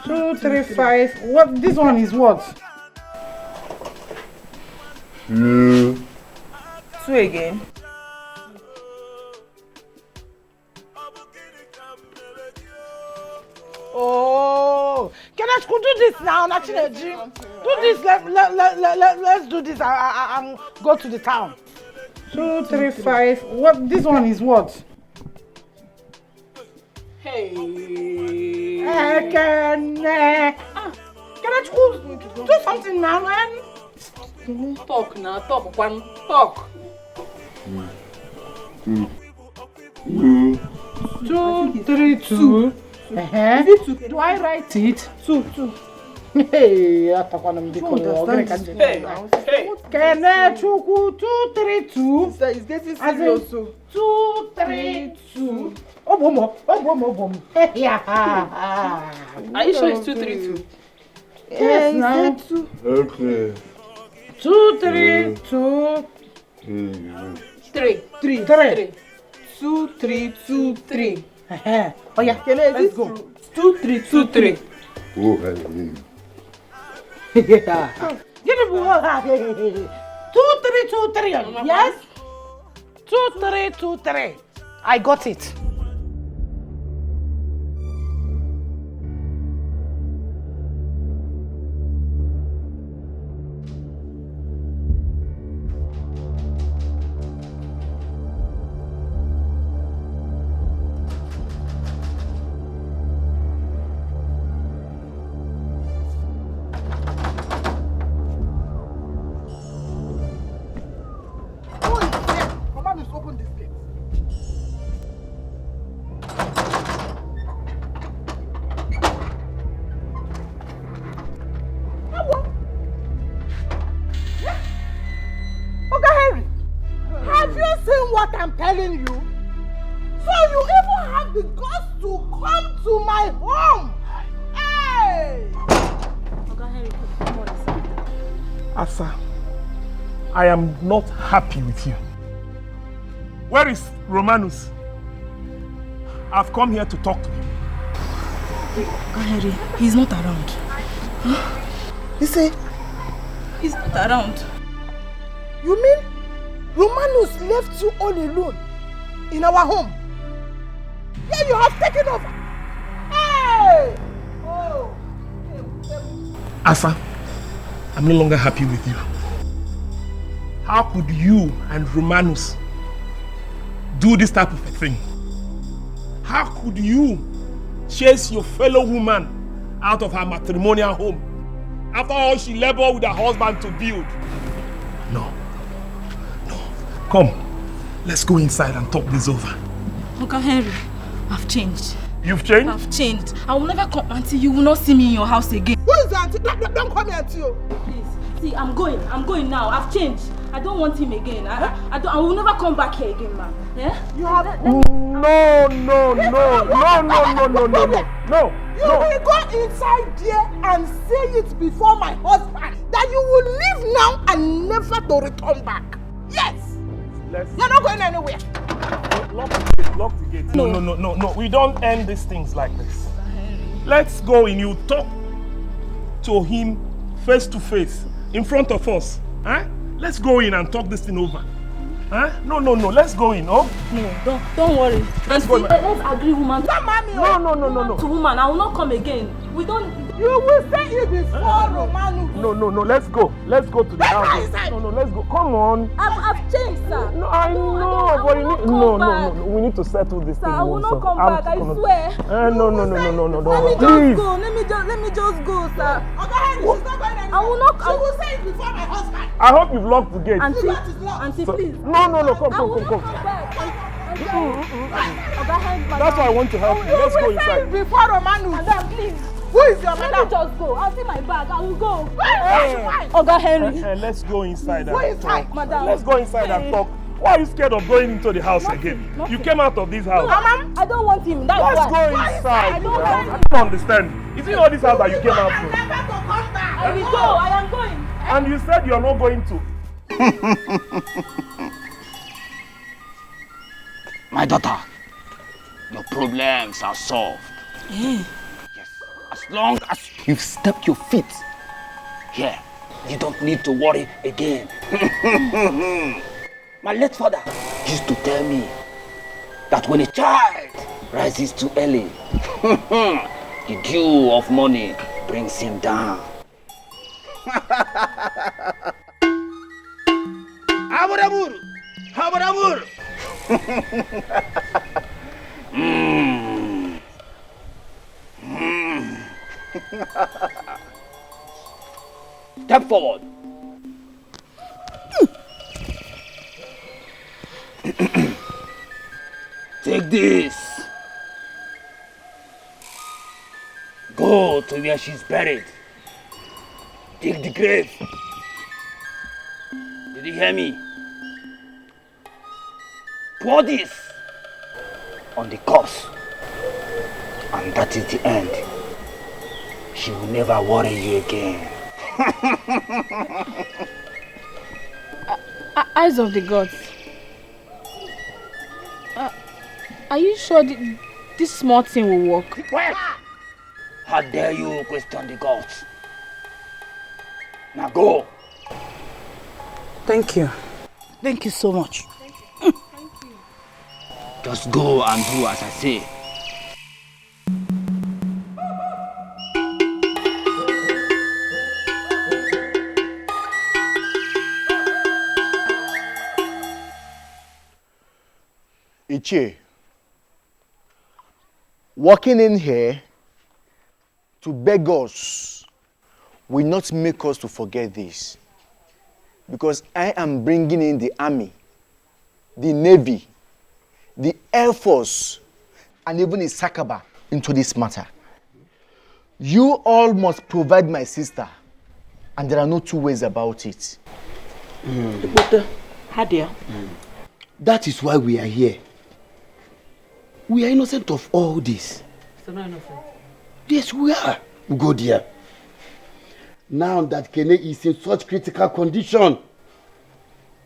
Speaker 11: 2, 3, 5. What? This one is what?
Speaker 13: 2
Speaker 12: again.
Speaker 11: Oh, can I do this now? Do this. Let's do this. I'm go to the town. 2, 3, 5. What? This one is what?
Speaker 12: Hey.
Speaker 11: Can I do something now, man?
Speaker 12: Talk now. Talk. One. Talk.
Speaker 13: 2.
Speaker 11: 2, 3, 2. Do I write it? 2. Hey, I don't understand. Hey. Can I 2, 3, 2?
Speaker 12: It's getting serious.
Speaker 11: 2, 3, 2. Oh, boom. Yeah.
Speaker 12: Are you sure it's 2, 3, 2?
Speaker 11: Yes, now.
Speaker 12: 2.
Speaker 13: Okay.
Speaker 11: 2, 3, 2.
Speaker 12: 3. 2, 3, 2, 3.
Speaker 11: Oh yeah, let's go.
Speaker 12: 2, 3, 2, 3.
Speaker 13: Oh,
Speaker 11: yeah. Give me 2, 3, 2, 3. Yes? 2, 3, 2, 3. I got it. I'm telling you. So you even have the guts to come to my home. Hey!
Speaker 4: Asa, I am not happy with you. Where is Romanus? I've come here to talk to him.
Speaker 12: Harry, he's not around. Huh?
Speaker 2: You say?
Speaker 12: He's not around.
Speaker 2: You mean Romanus left you all alone in our home? Yeah, you have taken over. Hey! Oh.
Speaker 4: Asa, I'm no longer happy with you. How could you and Romanus do this type of a thing? How could you chase your fellow woman out of her matrimonial home after all she labored with her husband to build? No. Come, let's go inside and talk this over.
Speaker 12: Uncle Henry, I've changed.
Speaker 4: You've changed?
Speaker 12: I've changed. I will never come until you will not see me in your house again.
Speaker 2: Who is the auntie? Don't come here until you.
Speaker 12: Please, see, I'm going now. I've changed. I don't want him again. I will never come back here again, ma'am. Yeah?
Speaker 2: You have...
Speaker 4: No.
Speaker 2: You will go inside there and say it before my husband that you will leave now and never to return back. Yes! You're not going anywhere.
Speaker 4: Lock the gate. No. We don't end these things like this. Let's go in. You talk to him face to face in front of us. Huh? Let's go in and talk this thing over. Huh? No. Let's go in. Oh?
Speaker 12: No, don't worry.
Speaker 4: Let's go in.
Speaker 12: Let's agree, woman.
Speaker 2: No.
Speaker 12: To woman, I will not come again. We don't.
Speaker 2: You will say it before Romano.
Speaker 4: No, let's go. Let's go to the house. No, let's go. Come on.
Speaker 7: I've changed, sir.
Speaker 4: No, I know, but you need... No. We need to settle this thing.
Speaker 7: Sir, I will not come back, I swear.
Speaker 4: No.
Speaker 7: Let me just go, sir. I will not come.
Speaker 2: She will say it before my husband.
Speaker 4: I hope you've locked the gate.
Speaker 7: Auntie, please.
Speaker 4: No, come. That's why I want to help you. Let's go inside.
Speaker 2: Before Romano.
Speaker 7: Madam, please.
Speaker 2: Who is your madam?
Speaker 7: Let me just go. I'll see my bag. I will go.
Speaker 2: Why?
Speaker 7: Oga Henry.
Speaker 4: Let's go inside
Speaker 2: Go
Speaker 4: and
Speaker 2: inside,
Speaker 4: talk.
Speaker 7: Madam.
Speaker 4: Let's go inside and talk. Why are you scared of going into the house again? You came out of this house.
Speaker 7: No, I don't want him. That's
Speaker 4: Let's
Speaker 7: why.
Speaker 4: go inside.
Speaker 7: I don't want him.
Speaker 4: I don't understand. Is it all this house that you came out from?
Speaker 7: I will go. I am going.
Speaker 4: And you said you're not going to.
Speaker 1: My daughter, your problems are solved. Yes, as long as you've stepped your feet here, you don't need to worry again. My late father used to tell me that when a child rises too early, the dew of money brings him down. Aburabur! Aburabur! Step forward. Take this. Go to where she's buried. Dig the grave. Did you hear me? Pour this on the corpse. And that is the end. She will never worry you again.
Speaker 8: Eyes of the gods. Are you sure this small thing will work?
Speaker 1: Quiet! How dare you question the gods? Now go.
Speaker 11: Thank you. Thank you so much.
Speaker 1: Just go and do as I say.
Speaker 14: Ichie, walking in here to beg us will not make us to forget this. Because I am bringing in the army, the navy, the air force, and even the Sakaba into this matter. You all must provide my sister, and there are no two ways about it.
Speaker 21: But, Hadia,
Speaker 20: that is why we are here. We are innocent of all this.
Speaker 21: So not innocent.
Speaker 20: Yes, we are. We go there. Now that Kene is in such critical condition,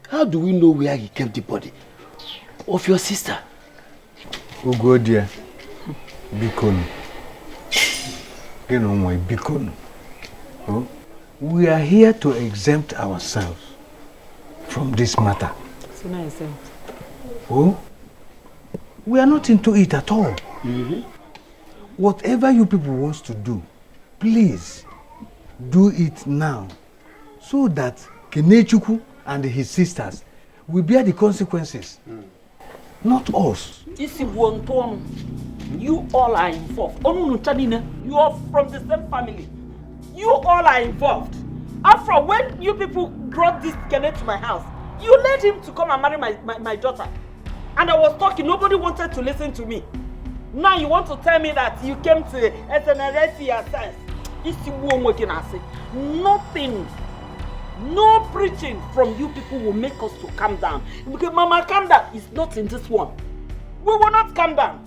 Speaker 20: how do we know where he kept the body of your sister?
Speaker 13: We go there. Bikon. You know my Bikon. Oh? We are here to exempt ourselves from this matter.
Speaker 21: So not exempt.
Speaker 13: Oh? We are not into it at all. Whatever you people want to do, please do it now, so that Kenechukwu and his sisters will bear the consequences. Not us.
Speaker 9: You all are involved. You are from the same family. You all are involved. After when you people brought this Kenneth to my house, you led him to come and marry my daughter. And I was talking, nobody wanted to listen to me. Now you want to tell me that you came to SNRS yourself. Nothing, no preaching from you people will make us to calm down. Because Mama, calm down. It's not in this one. We will not calm down.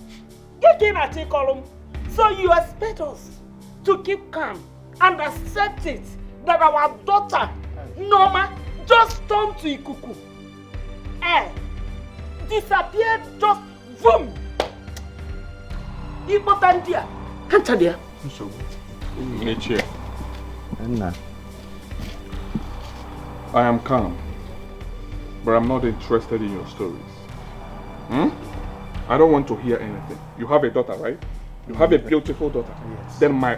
Speaker 9: So you expect us to keep calm and accept it that our daughter, Norma, just turned to Ikuku. Disappeared just boom. Ibotandia. Hantadia.
Speaker 19: Nature. I am calm, but I'm not interested in your stories. I don't want to hear anything. You have a daughter, right? You have a beautiful daughter. Yes. Then our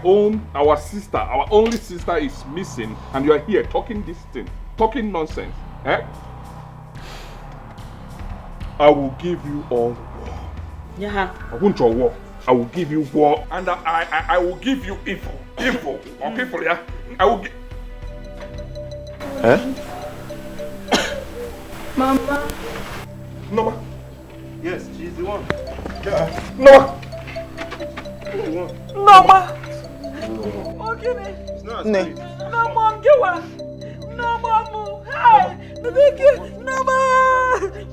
Speaker 19: only sister is missing, and you are here talking this thing, talking nonsense. Eh? I will give you all war.
Speaker 21: Yeah.
Speaker 19: I want your war. I will give you war, and I will give you evil. Evil. Or people, yeah? I will give... Eh?
Speaker 12: Mama.
Speaker 19: Noma.
Speaker 18: Yes, she's the one.
Speaker 19: Yeah. Noma.
Speaker 9: Noma. Okay.
Speaker 14: Ne.
Speaker 9: No, Mom, you are. No, Mom. Hey, thank you. Noma.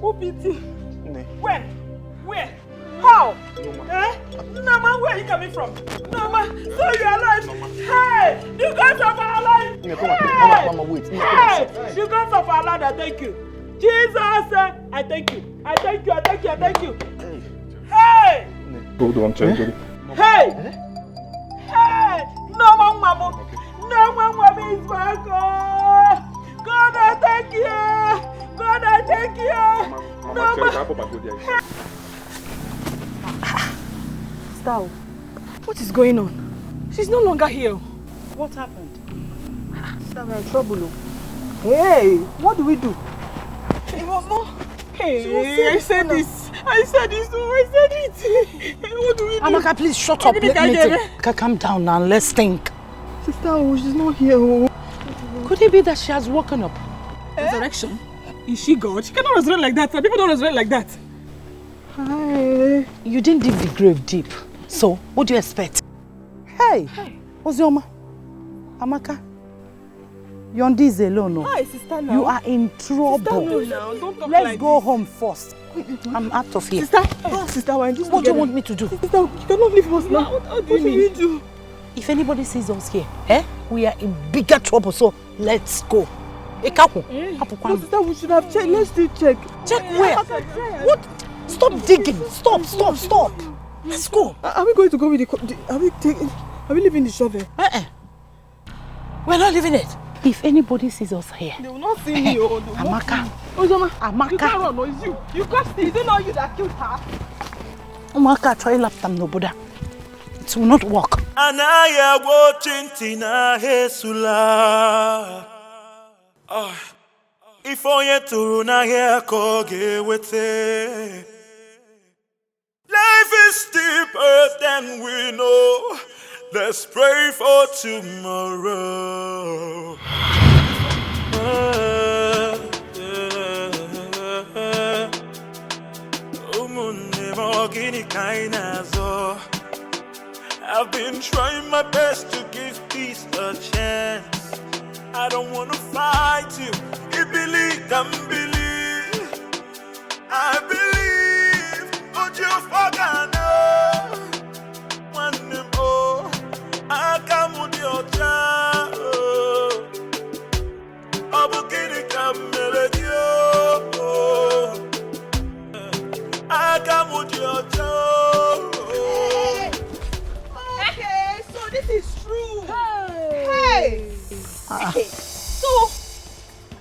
Speaker 9: Who pity?
Speaker 14: Ne.
Speaker 9: Where? How? Eh? Noma, where are you coming from? Noma, so you are alive. Hey, you guys are alive.
Speaker 14: Ne, come on. Mama, wait.
Speaker 9: Hey, you guys are alive. I thank you. Jesus, I thank you. I thank you. Hey!
Speaker 19: Hold on, check it.
Speaker 9: Hey! Hey! No one is back. God, I thank you.
Speaker 12: Star, what is going on? She's no longer here.
Speaker 11: What happened?
Speaker 12: Star, we're in trouble. Hey, what do we do? It was not. Hey, I said it. What do we do?
Speaker 11: Amaka, please shut up. Calm down now and let's think.
Speaker 12: Sister, she's not here.
Speaker 11: Could it be that she has woken up?
Speaker 12: Resurrection? Is she God? She cannot resurrect like that. People don't resurrect like that.
Speaker 11: Hi. You didn't dig the grave deep. So, what do you expect? Hey. Ozioma. Amaka. Yondi is alone. No?
Speaker 12: Hi, sister. Now.
Speaker 11: You are in trouble.
Speaker 12: Sister, no, now. Don't talk
Speaker 11: Let's
Speaker 12: like
Speaker 11: go
Speaker 12: this.
Speaker 11: home first. I'm out of here.
Speaker 12: Sister, what
Speaker 11: do you want me to do?
Speaker 12: Sister, you cannot leave us now. What do we do?
Speaker 11: If anybody sees us here, we are in bigger trouble. So let's go.
Speaker 12: Sister, we should have checked. Let's do check.
Speaker 11: Check where? What? Stop digging. Stop. Let's go.
Speaker 12: Are we going to go with the? Are we leaving the shovel?
Speaker 11: We're not leaving it. If anybody sees us here,
Speaker 12: they will not see me.
Speaker 11: Amaka.
Speaker 12: Amaka. You can't run, no, it's you. You can't stay. Is it not you that killed her?
Speaker 11: Amaka, try lap them, no, Buddha. It will not work.
Speaker 6: Anaya watching Tina Hesula. If I to run here, koge with it. Life is deeper than we know. Let's pray for tomorrow. I've been trying my best to give peace a chance. I don't want to fight you. Believe, can believe. I believe, but you forgot. One more, I come with your child. I'm beginning to melody. I come with your child.
Speaker 5: Okay, so this is true. Hey. So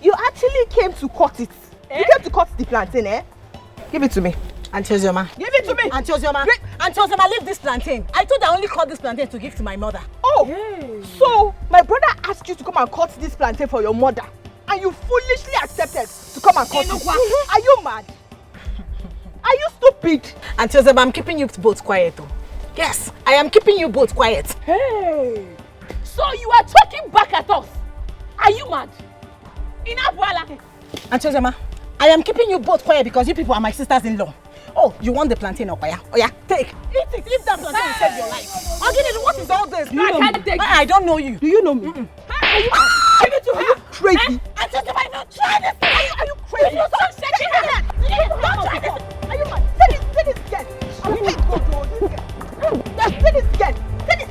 Speaker 5: you actually came to cut it. You came to cut the plantain, eh? Give it to me.
Speaker 10: Auntie Ozioma.
Speaker 5: Give it to me.
Speaker 10: Auntie Ozioma. Auntie Ozioma, leave this plantain. I told I only cut this plantain to give to my mother.
Speaker 5: Oh, so my brother asked you to come and cut this plantain for your mother, and you foolishly accepted to come and cut it. Are you mad? Are you stupid?
Speaker 10: Auntie Ozioma, I'm keeping you both quiet though. Yes, I am keeping you both quiet.
Speaker 5: Hey.
Speaker 15: So you are talking back at us? Are you mad?
Speaker 10: Auntie Ozioma, I am keeping you both quiet because you people are my sisters-in-law. Oh, you want the plantain, Okoya? Oh yeah, take. Eat it. If that plantain will save your life. Ogini, what is all this?
Speaker 5: Do you know me?
Speaker 10: I don't know you.
Speaker 5: Do you know me?
Speaker 10: Are you
Speaker 5: crazy?
Speaker 10: Auntie Ozioma, don't try this. Are you crazy?
Speaker 5: Don't try this. Are you mad? Say this again. I will take go to this again. Say this again. Say this.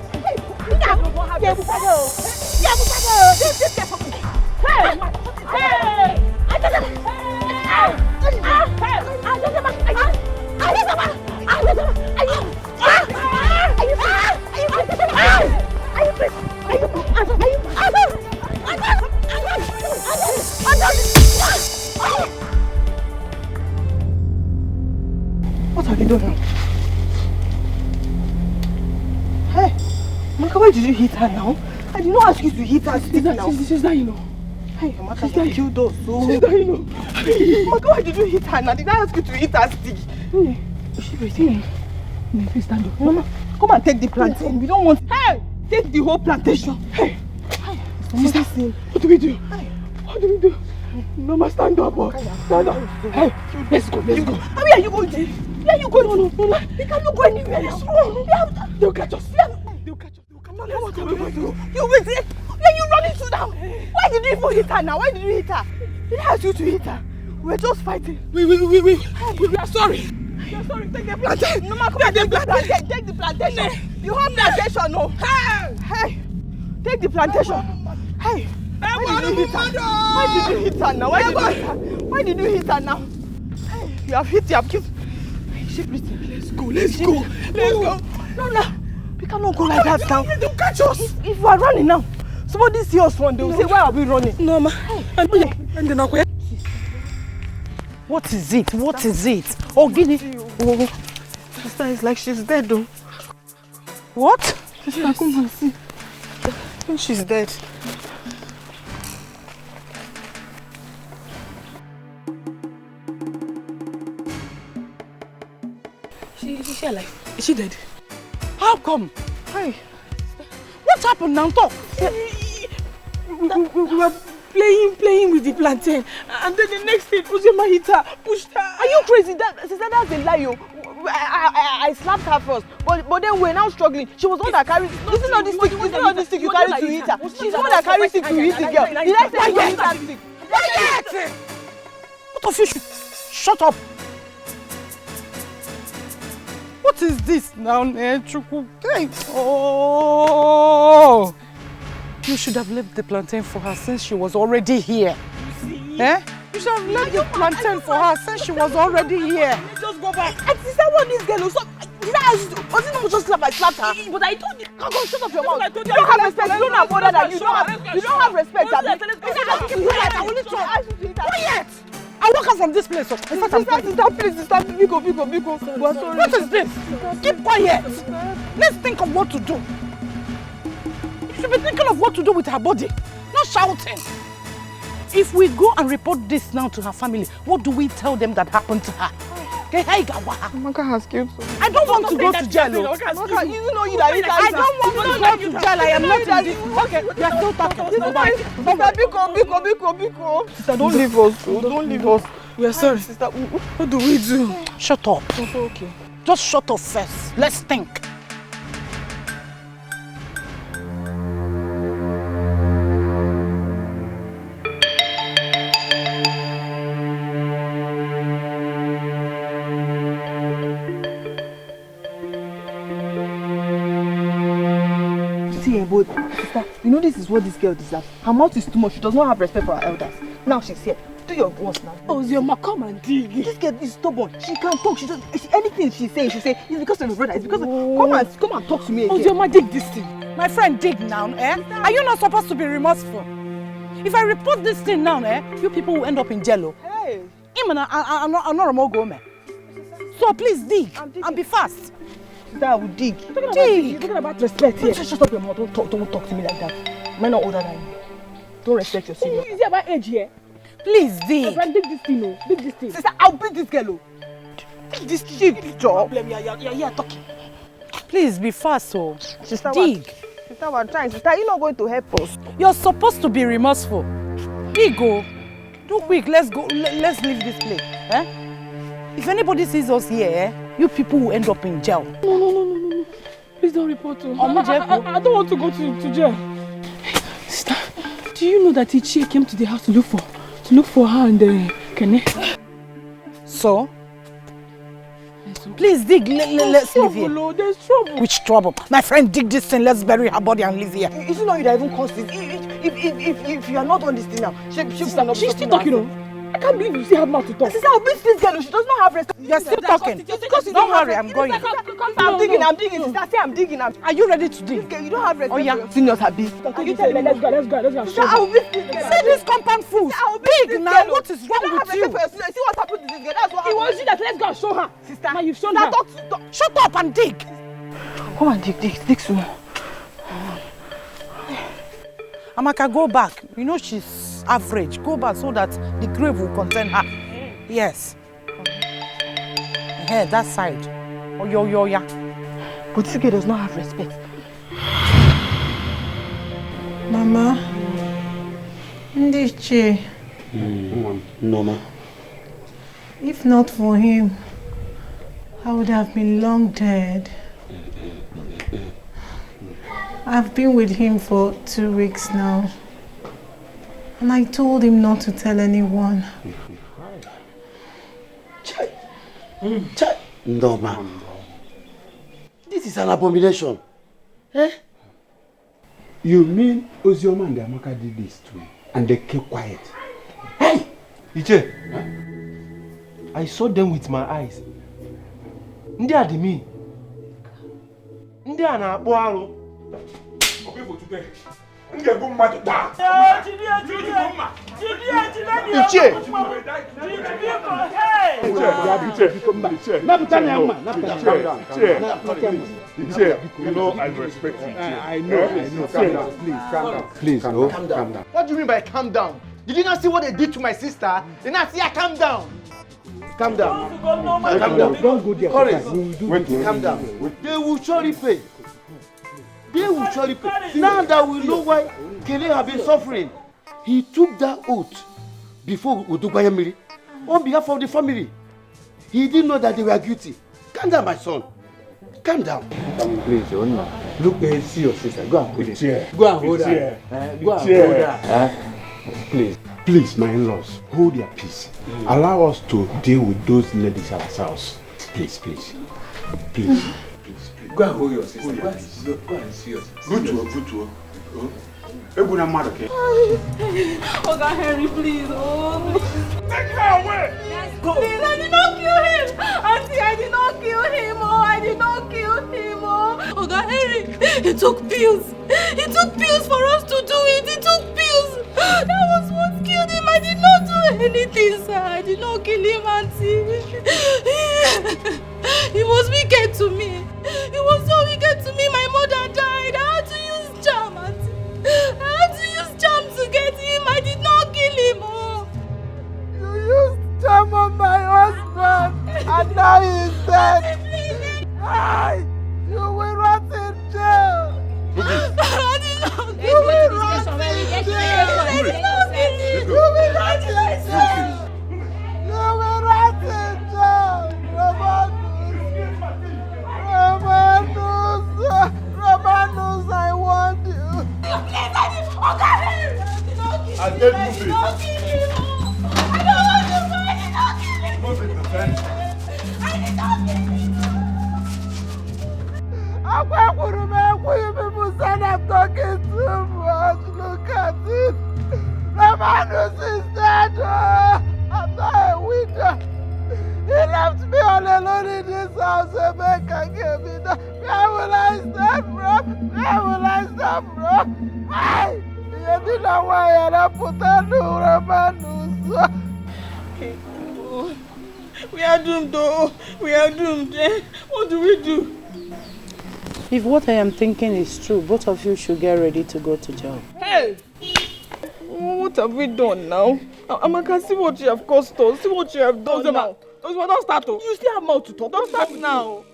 Speaker 12: What have you done now?
Speaker 10: Amaka, why did you hit her now? I did not ask you to hit her stick now.
Speaker 12: She's dying, you know.
Speaker 10: Hey, Amaka, you killed us. She's dying, you know. Amaka, why did you hit her now? Did I ask you to hit her stick?
Speaker 12: Is she breathing? Please stand up.
Speaker 10: Mama, come and take the plantain. We don't want... Hey! Take the whole plantation. Hey!
Speaker 12: Sister, what do we do? What do we do? Mama, stand up. Stand up. Hey, let's go.
Speaker 10: Where are you going to? Where are you going to? We cannot go anywhere now.
Speaker 12: They'll catch us.
Speaker 10: They'll catch us. You wait. Where are you running to now? Why did you even hit her now? Why did you hit her? Did I ask you to hit her? We're just fighting.
Speaker 12: We are sorry.
Speaker 10: You're sorry. Take the plantation. No, come on, take the plantation. Take the plantation. The whole plantation, no. Hey. Take the plantation. Hey. Why did you hit her? Why did you hit her now? Why did you hit her now? Hey. You have hit her. Is she breathing?
Speaker 12: Let's go.
Speaker 10: No. We cannot go like that now.
Speaker 12: They'll catch us.
Speaker 10: If we are running now, somebody see us run, they will say, why are we running?
Speaker 12: No, ma.
Speaker 11: What is it? Oh, Guinea.
Speaker 10: Oh. Sister, it's like she's dead though.
Speaker 11: What?
Speaker 10: Sister, come and see. I think she's dead.
Speaker 12: Is she alive? Is she dead?
Speaker 11: How come?
Speaker 10: Hi.
Speaker 11: What happened now? Talk.
Speaker 12: We were playing with the plantain, and then the next thing, Uzema hit her, pushed her.
Speaker 10: Are you crazy? Sister, that's a lie. I slapped her first, but then we're now struggling. She was the one that carried. This is not the stick you carried to hit her. She's the one that carried stick to hit the girl. Did I say you hit that stick?
Speaker 11: Quiet! What of you? Shut up. What is this now, Chuku? Oh! You should have left the plantain for her since she was already here. Eh? You should have left the plantain for her since she was already here.
Speaker 12: Just go back.
Speaker 10: And sister, what this girl? Did I ask you to? Was it not just slap? I slapped her.
Speaker 12: But I told you.
Speaker 10: Come on, shut up your mouth. You don't have respect. You don't have mother than you. You don't have respect.
Speaker 11: Quiet! I walk out from this place.
Speaker 10: Sister, please, sister, Biko. We're sorry.
Speaker 11: What is this? Keep quiet. Let's think of what to do. You should be thinking of what to do with her body, not shouting. If we go and report this now to her family, what do we tell them that happened to her?
Speaker 10: Amaka has killed someone.
Speaker 11: I don't want to go to jail.
Speaker 10: Amaka, you know you that
Speaker 11: I don't want to go to jail. I am not in this. Okay, we are still talking.
Speaker 10: Biko. Sister, don't leave us. Don't leave us.
Speaker 12: We are sorry. Sister, what do we do?
Speaker 11: Shut up.
Speaker 10: Okay.
Speaker 11: Just shut up first. Let's think.
Speaker 10: But sister, you know this is what this girl deserves. Her mouth is too much. She does not have respect for her elders. Now she's here. Do your worst now.
Speaker 12: Oh, Zioma, come and dig.
Speaker 10: This girl is stubborn. She can't talk. Anything she says, she say it's because of your brother. It's because of... Come and talk to me again.
Speaker 12: Oh, Zioma, dig this thing.
Speaker 11: My friend, dig now, eh? Are you not supposed to be remorseful? If I report this thing now, eh, you people will end up in jail.
Speaker 10: Hey.
Speaker 11: I'm not a mogul. So please dig and be fast.
Speaker 10: Sister, I will dig.
Speaker 12: You're talking about respect here.
Speaker 10: Shut up your mouth. Don't talk to me like that. I'm not older than you. Don't respect your senior.
Speaker 12: Is it about age here?
Speaker 11: Please dig.
Speaker 12: Dig this thing, oh. Dig this thing.
Speaker 10: Sister, I'll beat this girl, oh. Dig this cheap job.
Speaker 12: You're talking.
Speaker 11: Please be fast, oh.
Speaker 10: Sister,
Speaker 11: dig.
Speaker 10: Sister, we're trying. Sister, you're not going to help us.
Speaker 11: You're supposed to be remorseful. Dig, oh. Do quick. Let's go. Let's leave this place. Eh? If anybody sees us here, you people will end up in jail.
Speaker 12: No. Please don't report to her. I don't want to go to jail. Sister, do you know that Ichie came to the house to look for her and Kene?
Speaker 11: So? Please dig. Let's leave here.
Speaker 12: There's trouble.
Speaker 11: Which trouble? My friend, dig this thing. Let's bury her body and leave here.
Speaker 10: Is it not you that even caused this? If you are not on this thing now, she's
Speaker 12: still talking. I can't believe you still have mouth to talk.
Speaker 10: Sister, I'll beat this girl. She does not have respect.
Speaker 11: You're still talking. Don't worry, I'm going.
Speaker 10: I'm digging. Sister, say I'm digging.
Speaker 11: Are you ready to dig?
Speaker 10: You don't have respect.
Speaker 11: Oh, yeah.
Speaker 10: For your seniors, Abi.
Speaker 12: Let's go.
Speaker 10: Sister, I'll beat this girl.
Speaker 11: See this compound fool. Dig now. What is wrong with you?
Speaker 10: See what happened to this girl. That's what
Speaker 12: it was you that let's go and show her.
Speaker 10: Sister,
Speaker 12: now you've shown her.
Speaker 11: Shut up and dig.
Speaker 10: Come and dig soon.
Speaker 11: Amaka, go back. You know she's average. Go back so that the grave will contain her. Yes. Here, that side. Oh, yeah.
Speaker 8: But this girl does not have respect.
Speaker 2: Mama. Ndiche.
Speaker 20: No, ma.
Speaker 2: If not for him, I would have been long dead. I've been with him for 2 weeks now. And I told him not to tell anyone.
Speaker 20: No, ma. This is an abomination. Eh?
Speaker 3: You mean Ozioma and Amaka did this too? And they kept quiet?
Speaker 18: Hey! Iche! I saw them with my eyes. Ndị a dị mean. Ndị a na-akpọ arụ.
Speaker 19: Okay, for today. Ndị egwu mmadụ taa. Iche, you know I respect you.
Speaker 3: I know. Please, calm down.
Speaker 14: What do you mean by calm down? Did you not see what they did to my sister? They not see her calm down. Calm down. Calm down.
Speaker 3: Don't go there.
Speaker 14: Calm down. They will surely pay. Now that we know why Kele have been suffering, he took that oath before Udugbayamiri on behalf of the family. He didn't know that they were guilty. Calm down, my son. Calm down.
Speaker 16: Please, look and see your sister. Go and hold her. Go and hold her.
Speaker 3: Please, my in-laws, hold your peace. Allow us to deal with those ladies ourselves. Please.
Speaker 16: Go and hold your sister. Go and see your sister.
Speaker 3: Good to her.
Speaker 7: Oga Henry, please.
Speaker 19: Take her away!
Speaker 7: Please, I did not kill him! Auntie, I did not kill him! I did not kill him! Oga Henry, he took pills! He took pills for us to do it! He took pills! That was what killed him! I did not do anything, sir! I did not kill him, Auntie! He was wicked to me! He was so wicked to me! My mother died! I had to use jam, Auntie! I had to use jam to get him! I did not kill him!
Speaker 14: You used jam on my husband, and now he's dead. Hi! You will rot in jail. You will rot in jail. You will rot in jail. You will rot in jail. Romanus, I want you.
Speaker 7: Please, I did not kill him!
Speaker 19: I did not kill him!
Speaker 14: You people said I'm talking too much. Look at it. Romanus is dead. I'm not a widow. He left me all alone in this house. Emeka gave me that. Where will I stand from? Hey! You didn't know why I put on Romanus.
Speaker 2: We are doomed, though. We are doomed. What do we do?
Speaker 11: If what I am thinking is true, both of you should get ready to go to jail.
Speaker 2: Hey! What have we done now? Amaka, see what you have caused us. See what you have done now. Don't start. You still have mouth to talk. Don't start now.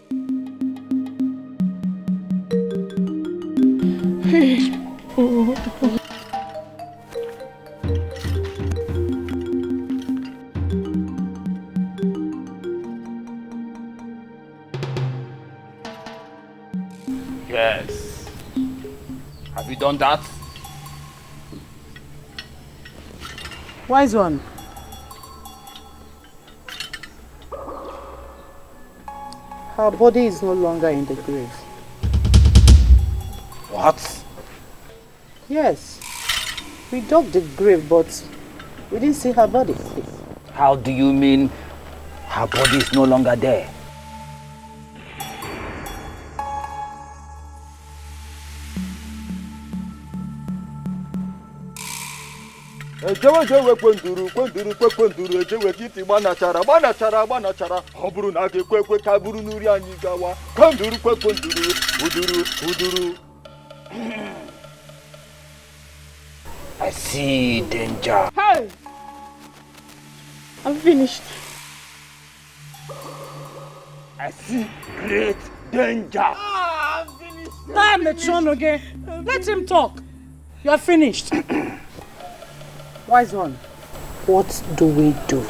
Speaker 1: Yes. Have you done that?
Speaker 11: Wise one. Her body is no longer in the grave.
Speaker 1: What?
Speaker 11: Yes. We dug the grave, but we didn't see her body.
Speaker 1: How do you mean her body is no longer there?
Speaker 6: Ejewe kwenduru ejewe kiti gbanachara ọ bụrụ na a ga-ekwe ka buru n'uri anyị gawa kwenduru uduru
Speaker 1: I see danger.
Speaker 12: Hey! I'm finished.
Speaker 1: I see great danger.
Speaker 12: I'm finished. Damn the throne again. Let him talk. You're finished.
Speaker 21: Wise one, what do we do?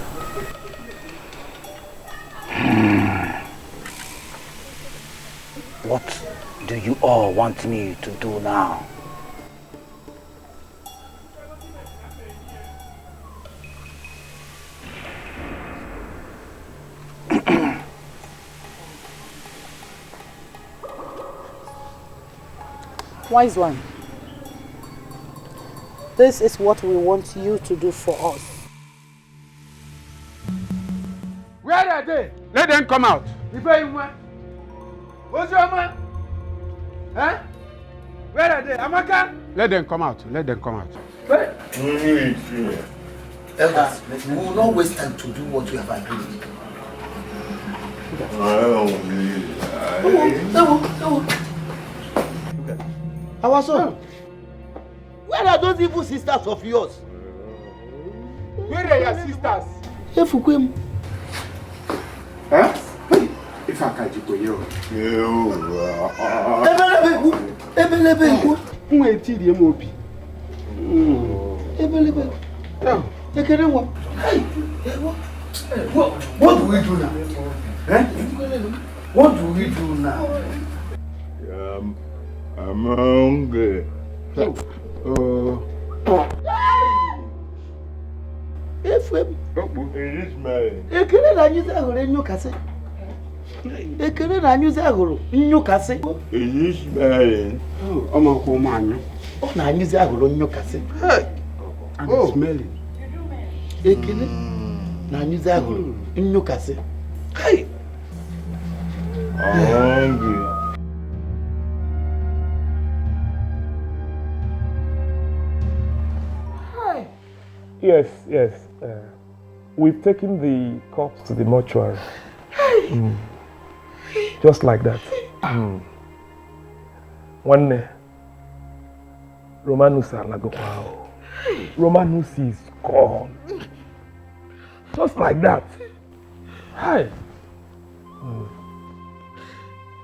Speaker 1: What do you all want me to do now?
Speaker 21: Wise one, this is what we want you to do for us.
Speaker 3: Where are they? Let them come out.
Speaker 14: What's your man? Huh? Where are they? Amaka?
Speaker 3: Let them come out. Let them come out.
Speaker 20: Elders, we will not waste time to do what we have agreed.
Speaker 14: Our son, where are those evil sisters of yours?
Speaker 3: Where are your sisters?
Speaker 14: Efukwem.
Speaker 3: Huh? If I catch you,
Speaker 14: Ebelebe.
Speaker 3: Who ain't the MOP?
Speaker 14: Ebelebe.
Speaker 20: What do we do now? Eh? What do we do now?
Speaker 19: I'm hungry.
Speaker 14: Efem.
Speaker 19: It is mine.
Speaker 14: Ekele na nyuze agoro nyukase. Ekele na nyuze agoro nyukase.
Speaker 19: It is mine.
Speaker 3: Omo ko manyo.
Speaker 14: O na nyuze agoro nyukase.
Speaker 3: I'm smelling.
Speaker 14: Ekele na nyuze agoro nyukase. Hey.
Speaker 19: I'm hungry.
Speaker 4: Yes. We've taken the corpse to the mortuary. Just like that. One day, Romanus wow. Romanus is gone. Just like that. Hi.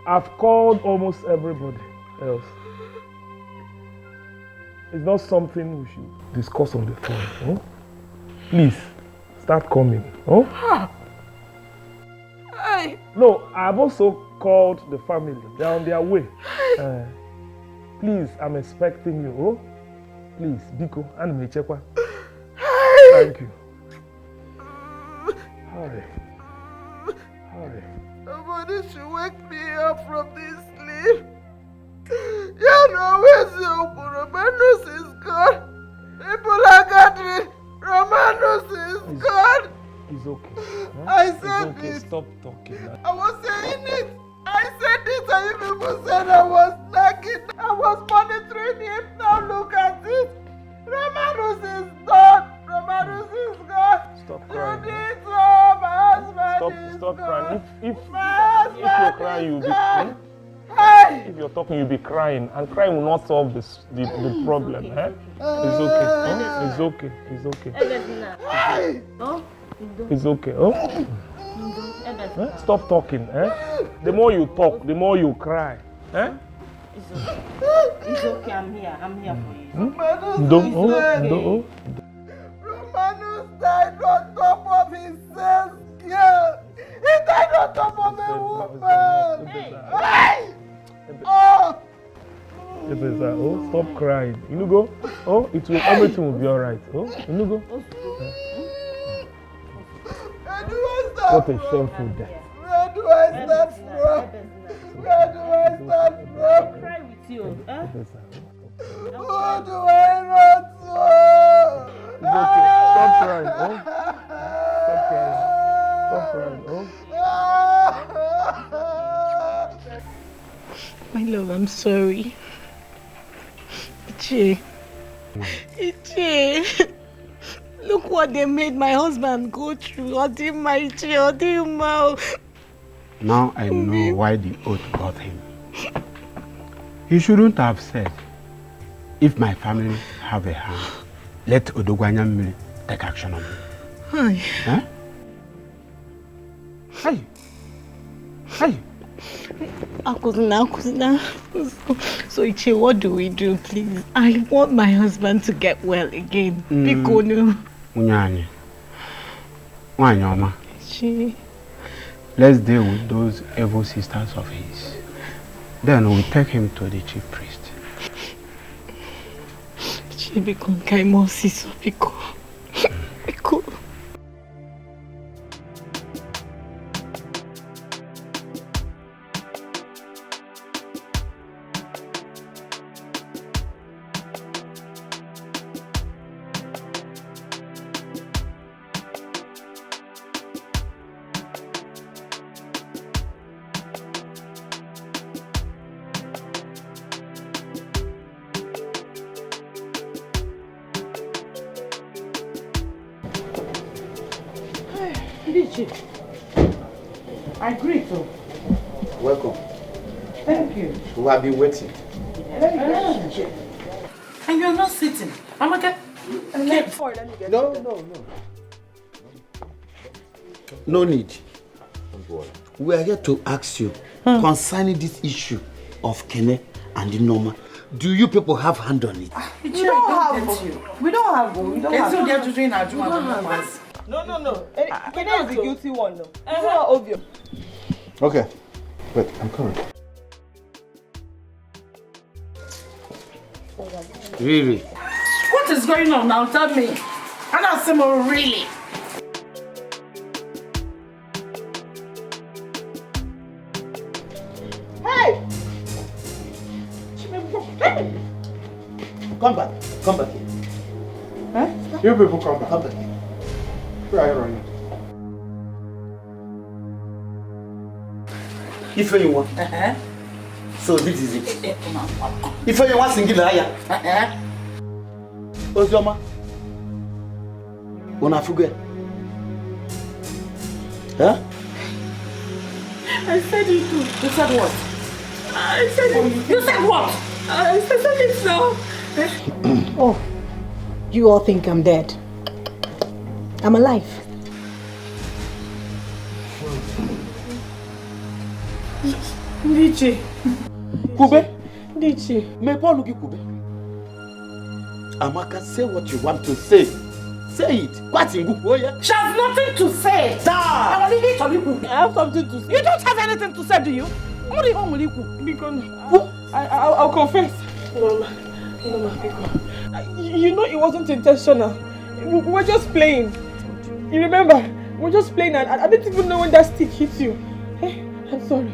Speaker 4: I've called almost everybody else. It's not something we should discuss on the phone. Huh? Please, start coming. Huh? No, I've also called the family. They're on their way. Please, I'm expecting you. Oh? Please, Biko, and Mechekwa. Thank you. Hurry.
Speaker 14: Nobody should wake me up from this sleep. You know where's your Romanus is gone. People are gathering. Romanus is gone.
Speaker 4: It's okay. Huh?
Speaker 14: I said
Speaker 4: it's okay.
Speaker 14: it.
Speaker 4: Stop talking.
Speaker 14: I was saying it. I said it and you people said I was nagging. I was monitoring it. Now look at it. Romanus is gone. Romanus is gone.
Speaker 4: Stop crying.
Speaker 14: You did so. My husband is
Speaker 4: Stop
Speaker 14: gone.
Speaker 4: crying. If
Speaker 14: My husband
Speaker 4: you're crying,
Speaker 14: is
Speaker 4: you'll be
Speaker 14: gone.
Speaker 4: If you're talking, you'll be crying, and crying will not solve the problem. Eh? It's okay. Huh? It's okay. It's okay. It's okay. Oh? Eh? Stop talking. Eh? The more you talk, the more you cry. Eh?
Speaker 8: It's okay. I'm here for you.
Speaker 14: Romanus died on top of his self girl. He died on top of a woman. Hey! Oh!
Speaker 4: Stop crying. You go. Oh, everything will be alright. Oh, you go. What a shameful death.
Speaker 14: Where do I start from? Where do I start from?
Speaker 8: Cry with you.
Speaker 14: Who do I run to?
Speaker 4: It's okay. Stop crying. Oh. Stop crying. Oh.
Speaker 2: My love, I'm sorry. Ichie. Look what they made my husband go through.
Speaker 3: Now I know why the oath got him. He shouldn't have said, if my family have a hand, let Odogwanya Mili take action on me.
Speaker 2: Hi.
Speaker 3: Huh? Hey. Hey.
Speaker 11: Akuzina. So Iche, what do we do, please? I want my husband to get well again. Bikonu.
Speaker 3: Unyani. Wanyoma.
Speaker 11: Iche.
Speaker 3: Let's deal with those evil sisters of his. Then we take him to the chief priest.
Speaker 11: Iche, Bikon Kaimo Siso, Biko. Biko. I agree to.
Speaker 16: Welcome.
Speaker 11: Thank you.
Speaker 16: We have been waiting.
Speaker 11: And you're not sitting. I'm okay.
Speaker 16: No. No need. We are here to ask you concerning this issue of Kene and the Norma. Do you people have hand on it?
Speaker 11: We don't have. We don't have. So they're just doing our job.
Speaker 10: No. Kene is the guilty one, no. It's not obvious.
Speaker 16: Okay. Wait, I'm coming. Really?
Speaker 11: What is going on now? Tell me. I'm not saying really.
Speaker 10: Hey!
Speaker 16: Come back here.
Speaker 3: Huh? You people come back.
Speaker 16: Come back here.
Speaker 3: Where are you running?
Speaker 16: If you want. So this is it. If you want single liar. Ozioma. Unafuge. Huh?
Speaker 11: I said it too.
Speaker 16: You said what?
Speaker 11: I said it. You said what? I said it now.
Speaker 17: Oh, you all think I'm dead. I'm alive.
Speaker 11: Ndiche.
Speaker 16: Kube?
Speaker 11: Ndiche.
Speaker 16: Me Paul Kube. Amaka, say what you want to say. Say it. What's in Guku?
Speaker 11: She has nothing to say.
Speaker 16: I
Speaker 11: have something to say. You don't have anything to say, do you? What are you home with you? Because I'll confess. Mama, you know it wasn't intentional. We were just playing. You remember? We were just playing and I didn't even know when that stick hit you. Hey, I'm sorry.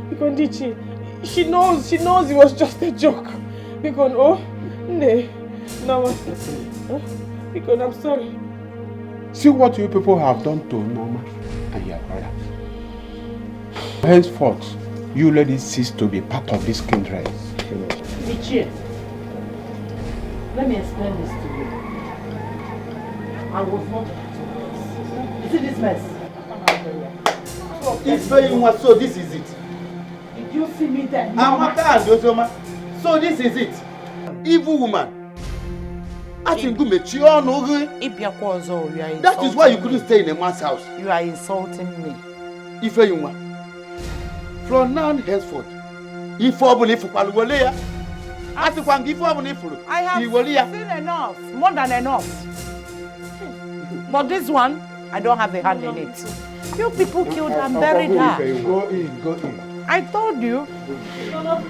Speaker 11: Because Ndichi, she knows it was just a joke. Because because I'm sorry.
Speaker 3: See what you people have done to Norma and your brother. Henceforth, you let it cease to be part of this kindred.
Speaker 11: Ndichi, let me explain this to you. I was not. You see this mess?
Speaker 16: It's very much so. This is it.
Speaker 11: Did you see me there?
Speaker 16: Amaka and Ozoma. So this is it. Evil woman. That is why you couldn't stay in a man's house.
Speaker 9: You are insulting me.
Speaker 16: Ifeyunwa. From now henceforth, I
Speaker 9: have seen enough, more than enough. But this one, I don't have a hand in it. You people killed and buried her.
Speaker 3: Go in.
Speaker 9: I told you.
Speaker 11: No,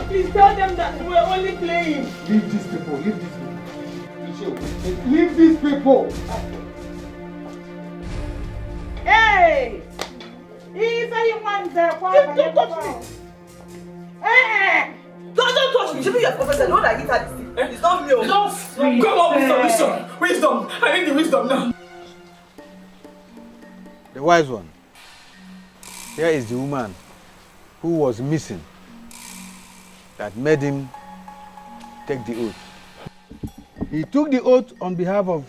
Speaker 11: please tell them that we're only playing.
Speaker 3: Leave these people. Leave these people.
Speaker 11: Hey! Don't touch me! Hey! Don't touch me! Should be your professor. Don't like it at this thing. It's not me. Don't come up with solution. Wisdom. I need the wisdom now.
Speaker 16: The wise one. Here is the woman who was missing that made him take the oath. He took the oath on behalf of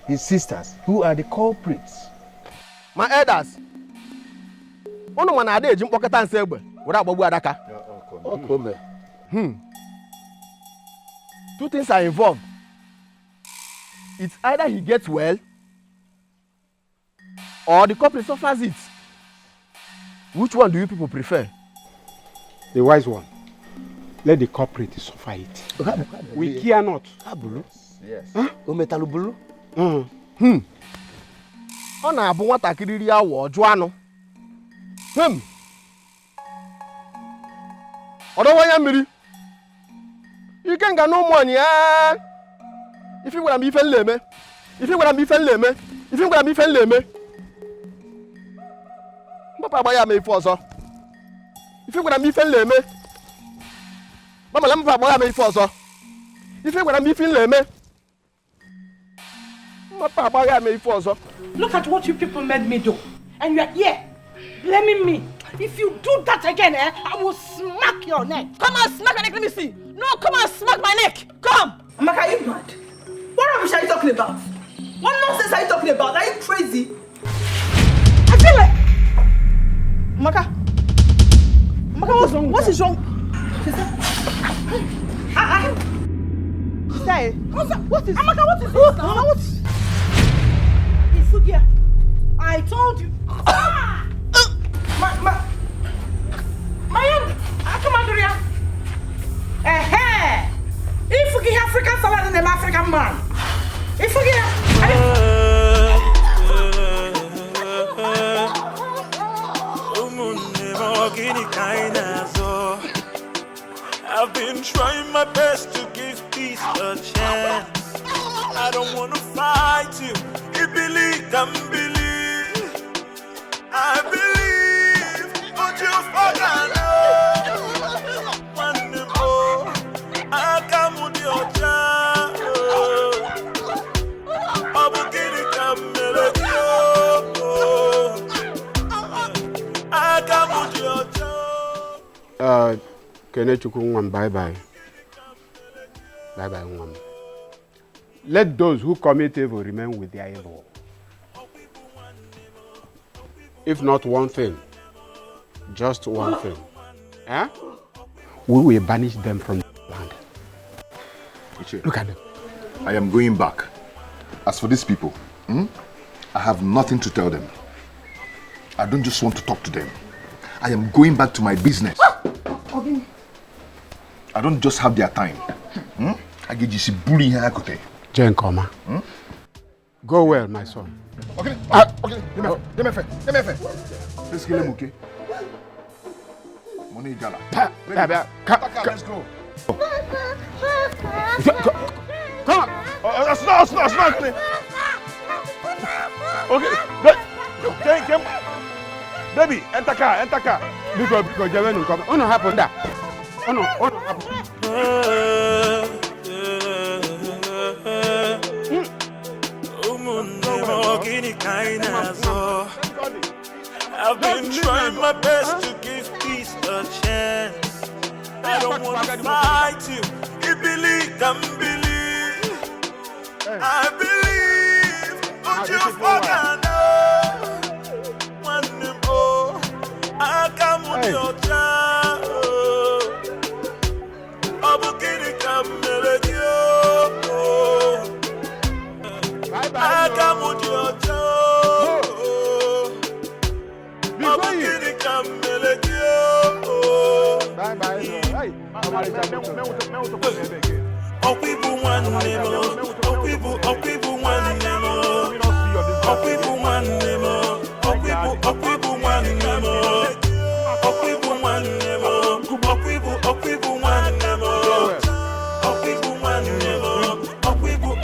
Speaker 16: his sisters, who are the culprits.
Speaker 14: My elders, one man ade jim pocket and say, "Without Babu Adaka." Two things are involved. It's either he gets well or the couple suffers it. Which one do you people prefer?
Speaker 3: The wise one. Let the culprit suffer it. We care not.
Speaker 14: Yes. Ometalubulu. Ọ na-abụ nwatakịrị iri awọ ọjụ anụ. Ọdọwa ya mmiri. Ike nga n'ụmụ anyị ya. Ife gwara m ife nleme. Ife gwara m ife nleme. Ife gwara m ife nleme. Papa agba ya ma ife ọzọ. Ife gwara m ife nleme. Mama la papa agba ya ma ife ọzọ. Ife gwara m ife nleme. Papa agba ya ma ife ọzọ.
Speaker 11: Look at what you people made me do. And you are here blaming me. If you do that again, I will smack your neck.
Speaker 5: Come on, smack my neck, let me see. No, come on, smack my neck. Come.
Speaker 12: Amaka, are you mad? What rubbish are you talking about? What nonsense are you talking about? Are you crazy? I feel like... Amaka, what is wrong? Sister? Sister, what is... Amaka, what is this now? What is... Isugia, I told you. Mayam, come on, Doria. If we get African salad and an African man. If we get...
Speaker 6: I've been trying my best to give peace a chance. I don't want to fight you. You believe, don't believe. I believe, but you've forgotten. One more, I come with your child. I will get it, I come with your child.
Speaker 3: Kenechukwu, bye-bye. Bye-bye, Nwam. Let those who commit evil remain with their evil. If not one thing, just one thing. We will banish them from the land. Look at them.
Speaker 13: I am going back. As for these people, I have nothing to tell them. I don't just want to talk to them. I am going back to my business. I don't just have their time. I get you bullying here.
Speaker 3: Jane Koma. Go well, my son.
Speaker 13: Okay. Okay. Give me a fair. Let's kill him, okay? Money gala. Let's go. Come on. That's not. Okay. Baby, enter car.
Speaker 3: Because Javen come. Oh no, happen that. Oh no, happen.
Speaker 6: I've been trying my best to give peace a chance. I don't want to fight you. You believe, don't believe. I believe, but you forgot. One more, I come with your child. I will get it, come melody. I come with your child. I will get it, come melody. Oh, people want more. Oh, people want more. Oh, people want more. Oh, people want more. Oh, people want more. Oh, people want more. Oh, people want more.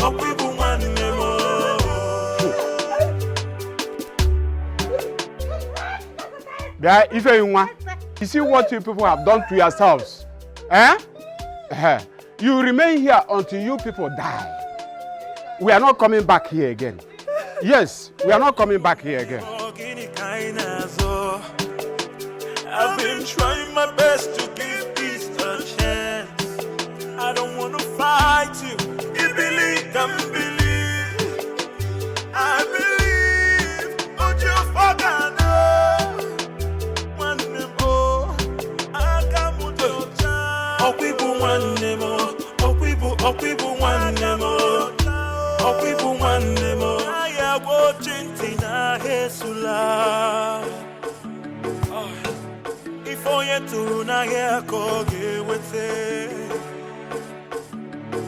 Speaker 6: Oh, people want
Speaker 3: more. If you see what you people have done to yourselves, you remain here until you people die. We are not coming back here again. Yes, we are not coming back here again.
Speaker 6: I've been trying my best to give peace a chance. I don't want to fight you. You believe, don't believe. I believe, but you forgot. One more, I come with your child. Oh, people want more. Oh, people want more. Oh, people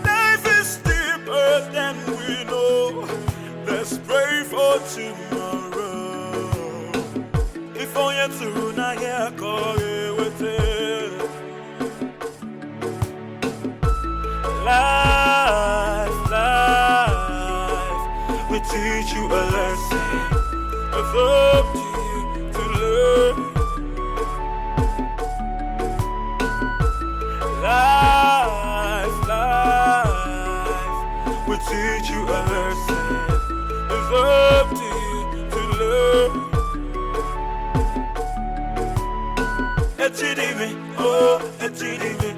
Speaker 6: Life is deeper than we know. Let's pray for tomorrow. If only to na ya kore with it. Life will teach you a lesson. It's up to you to learn. Life will teach you a lesson. It's up to you to learn. Echidimi, oh, echidimi.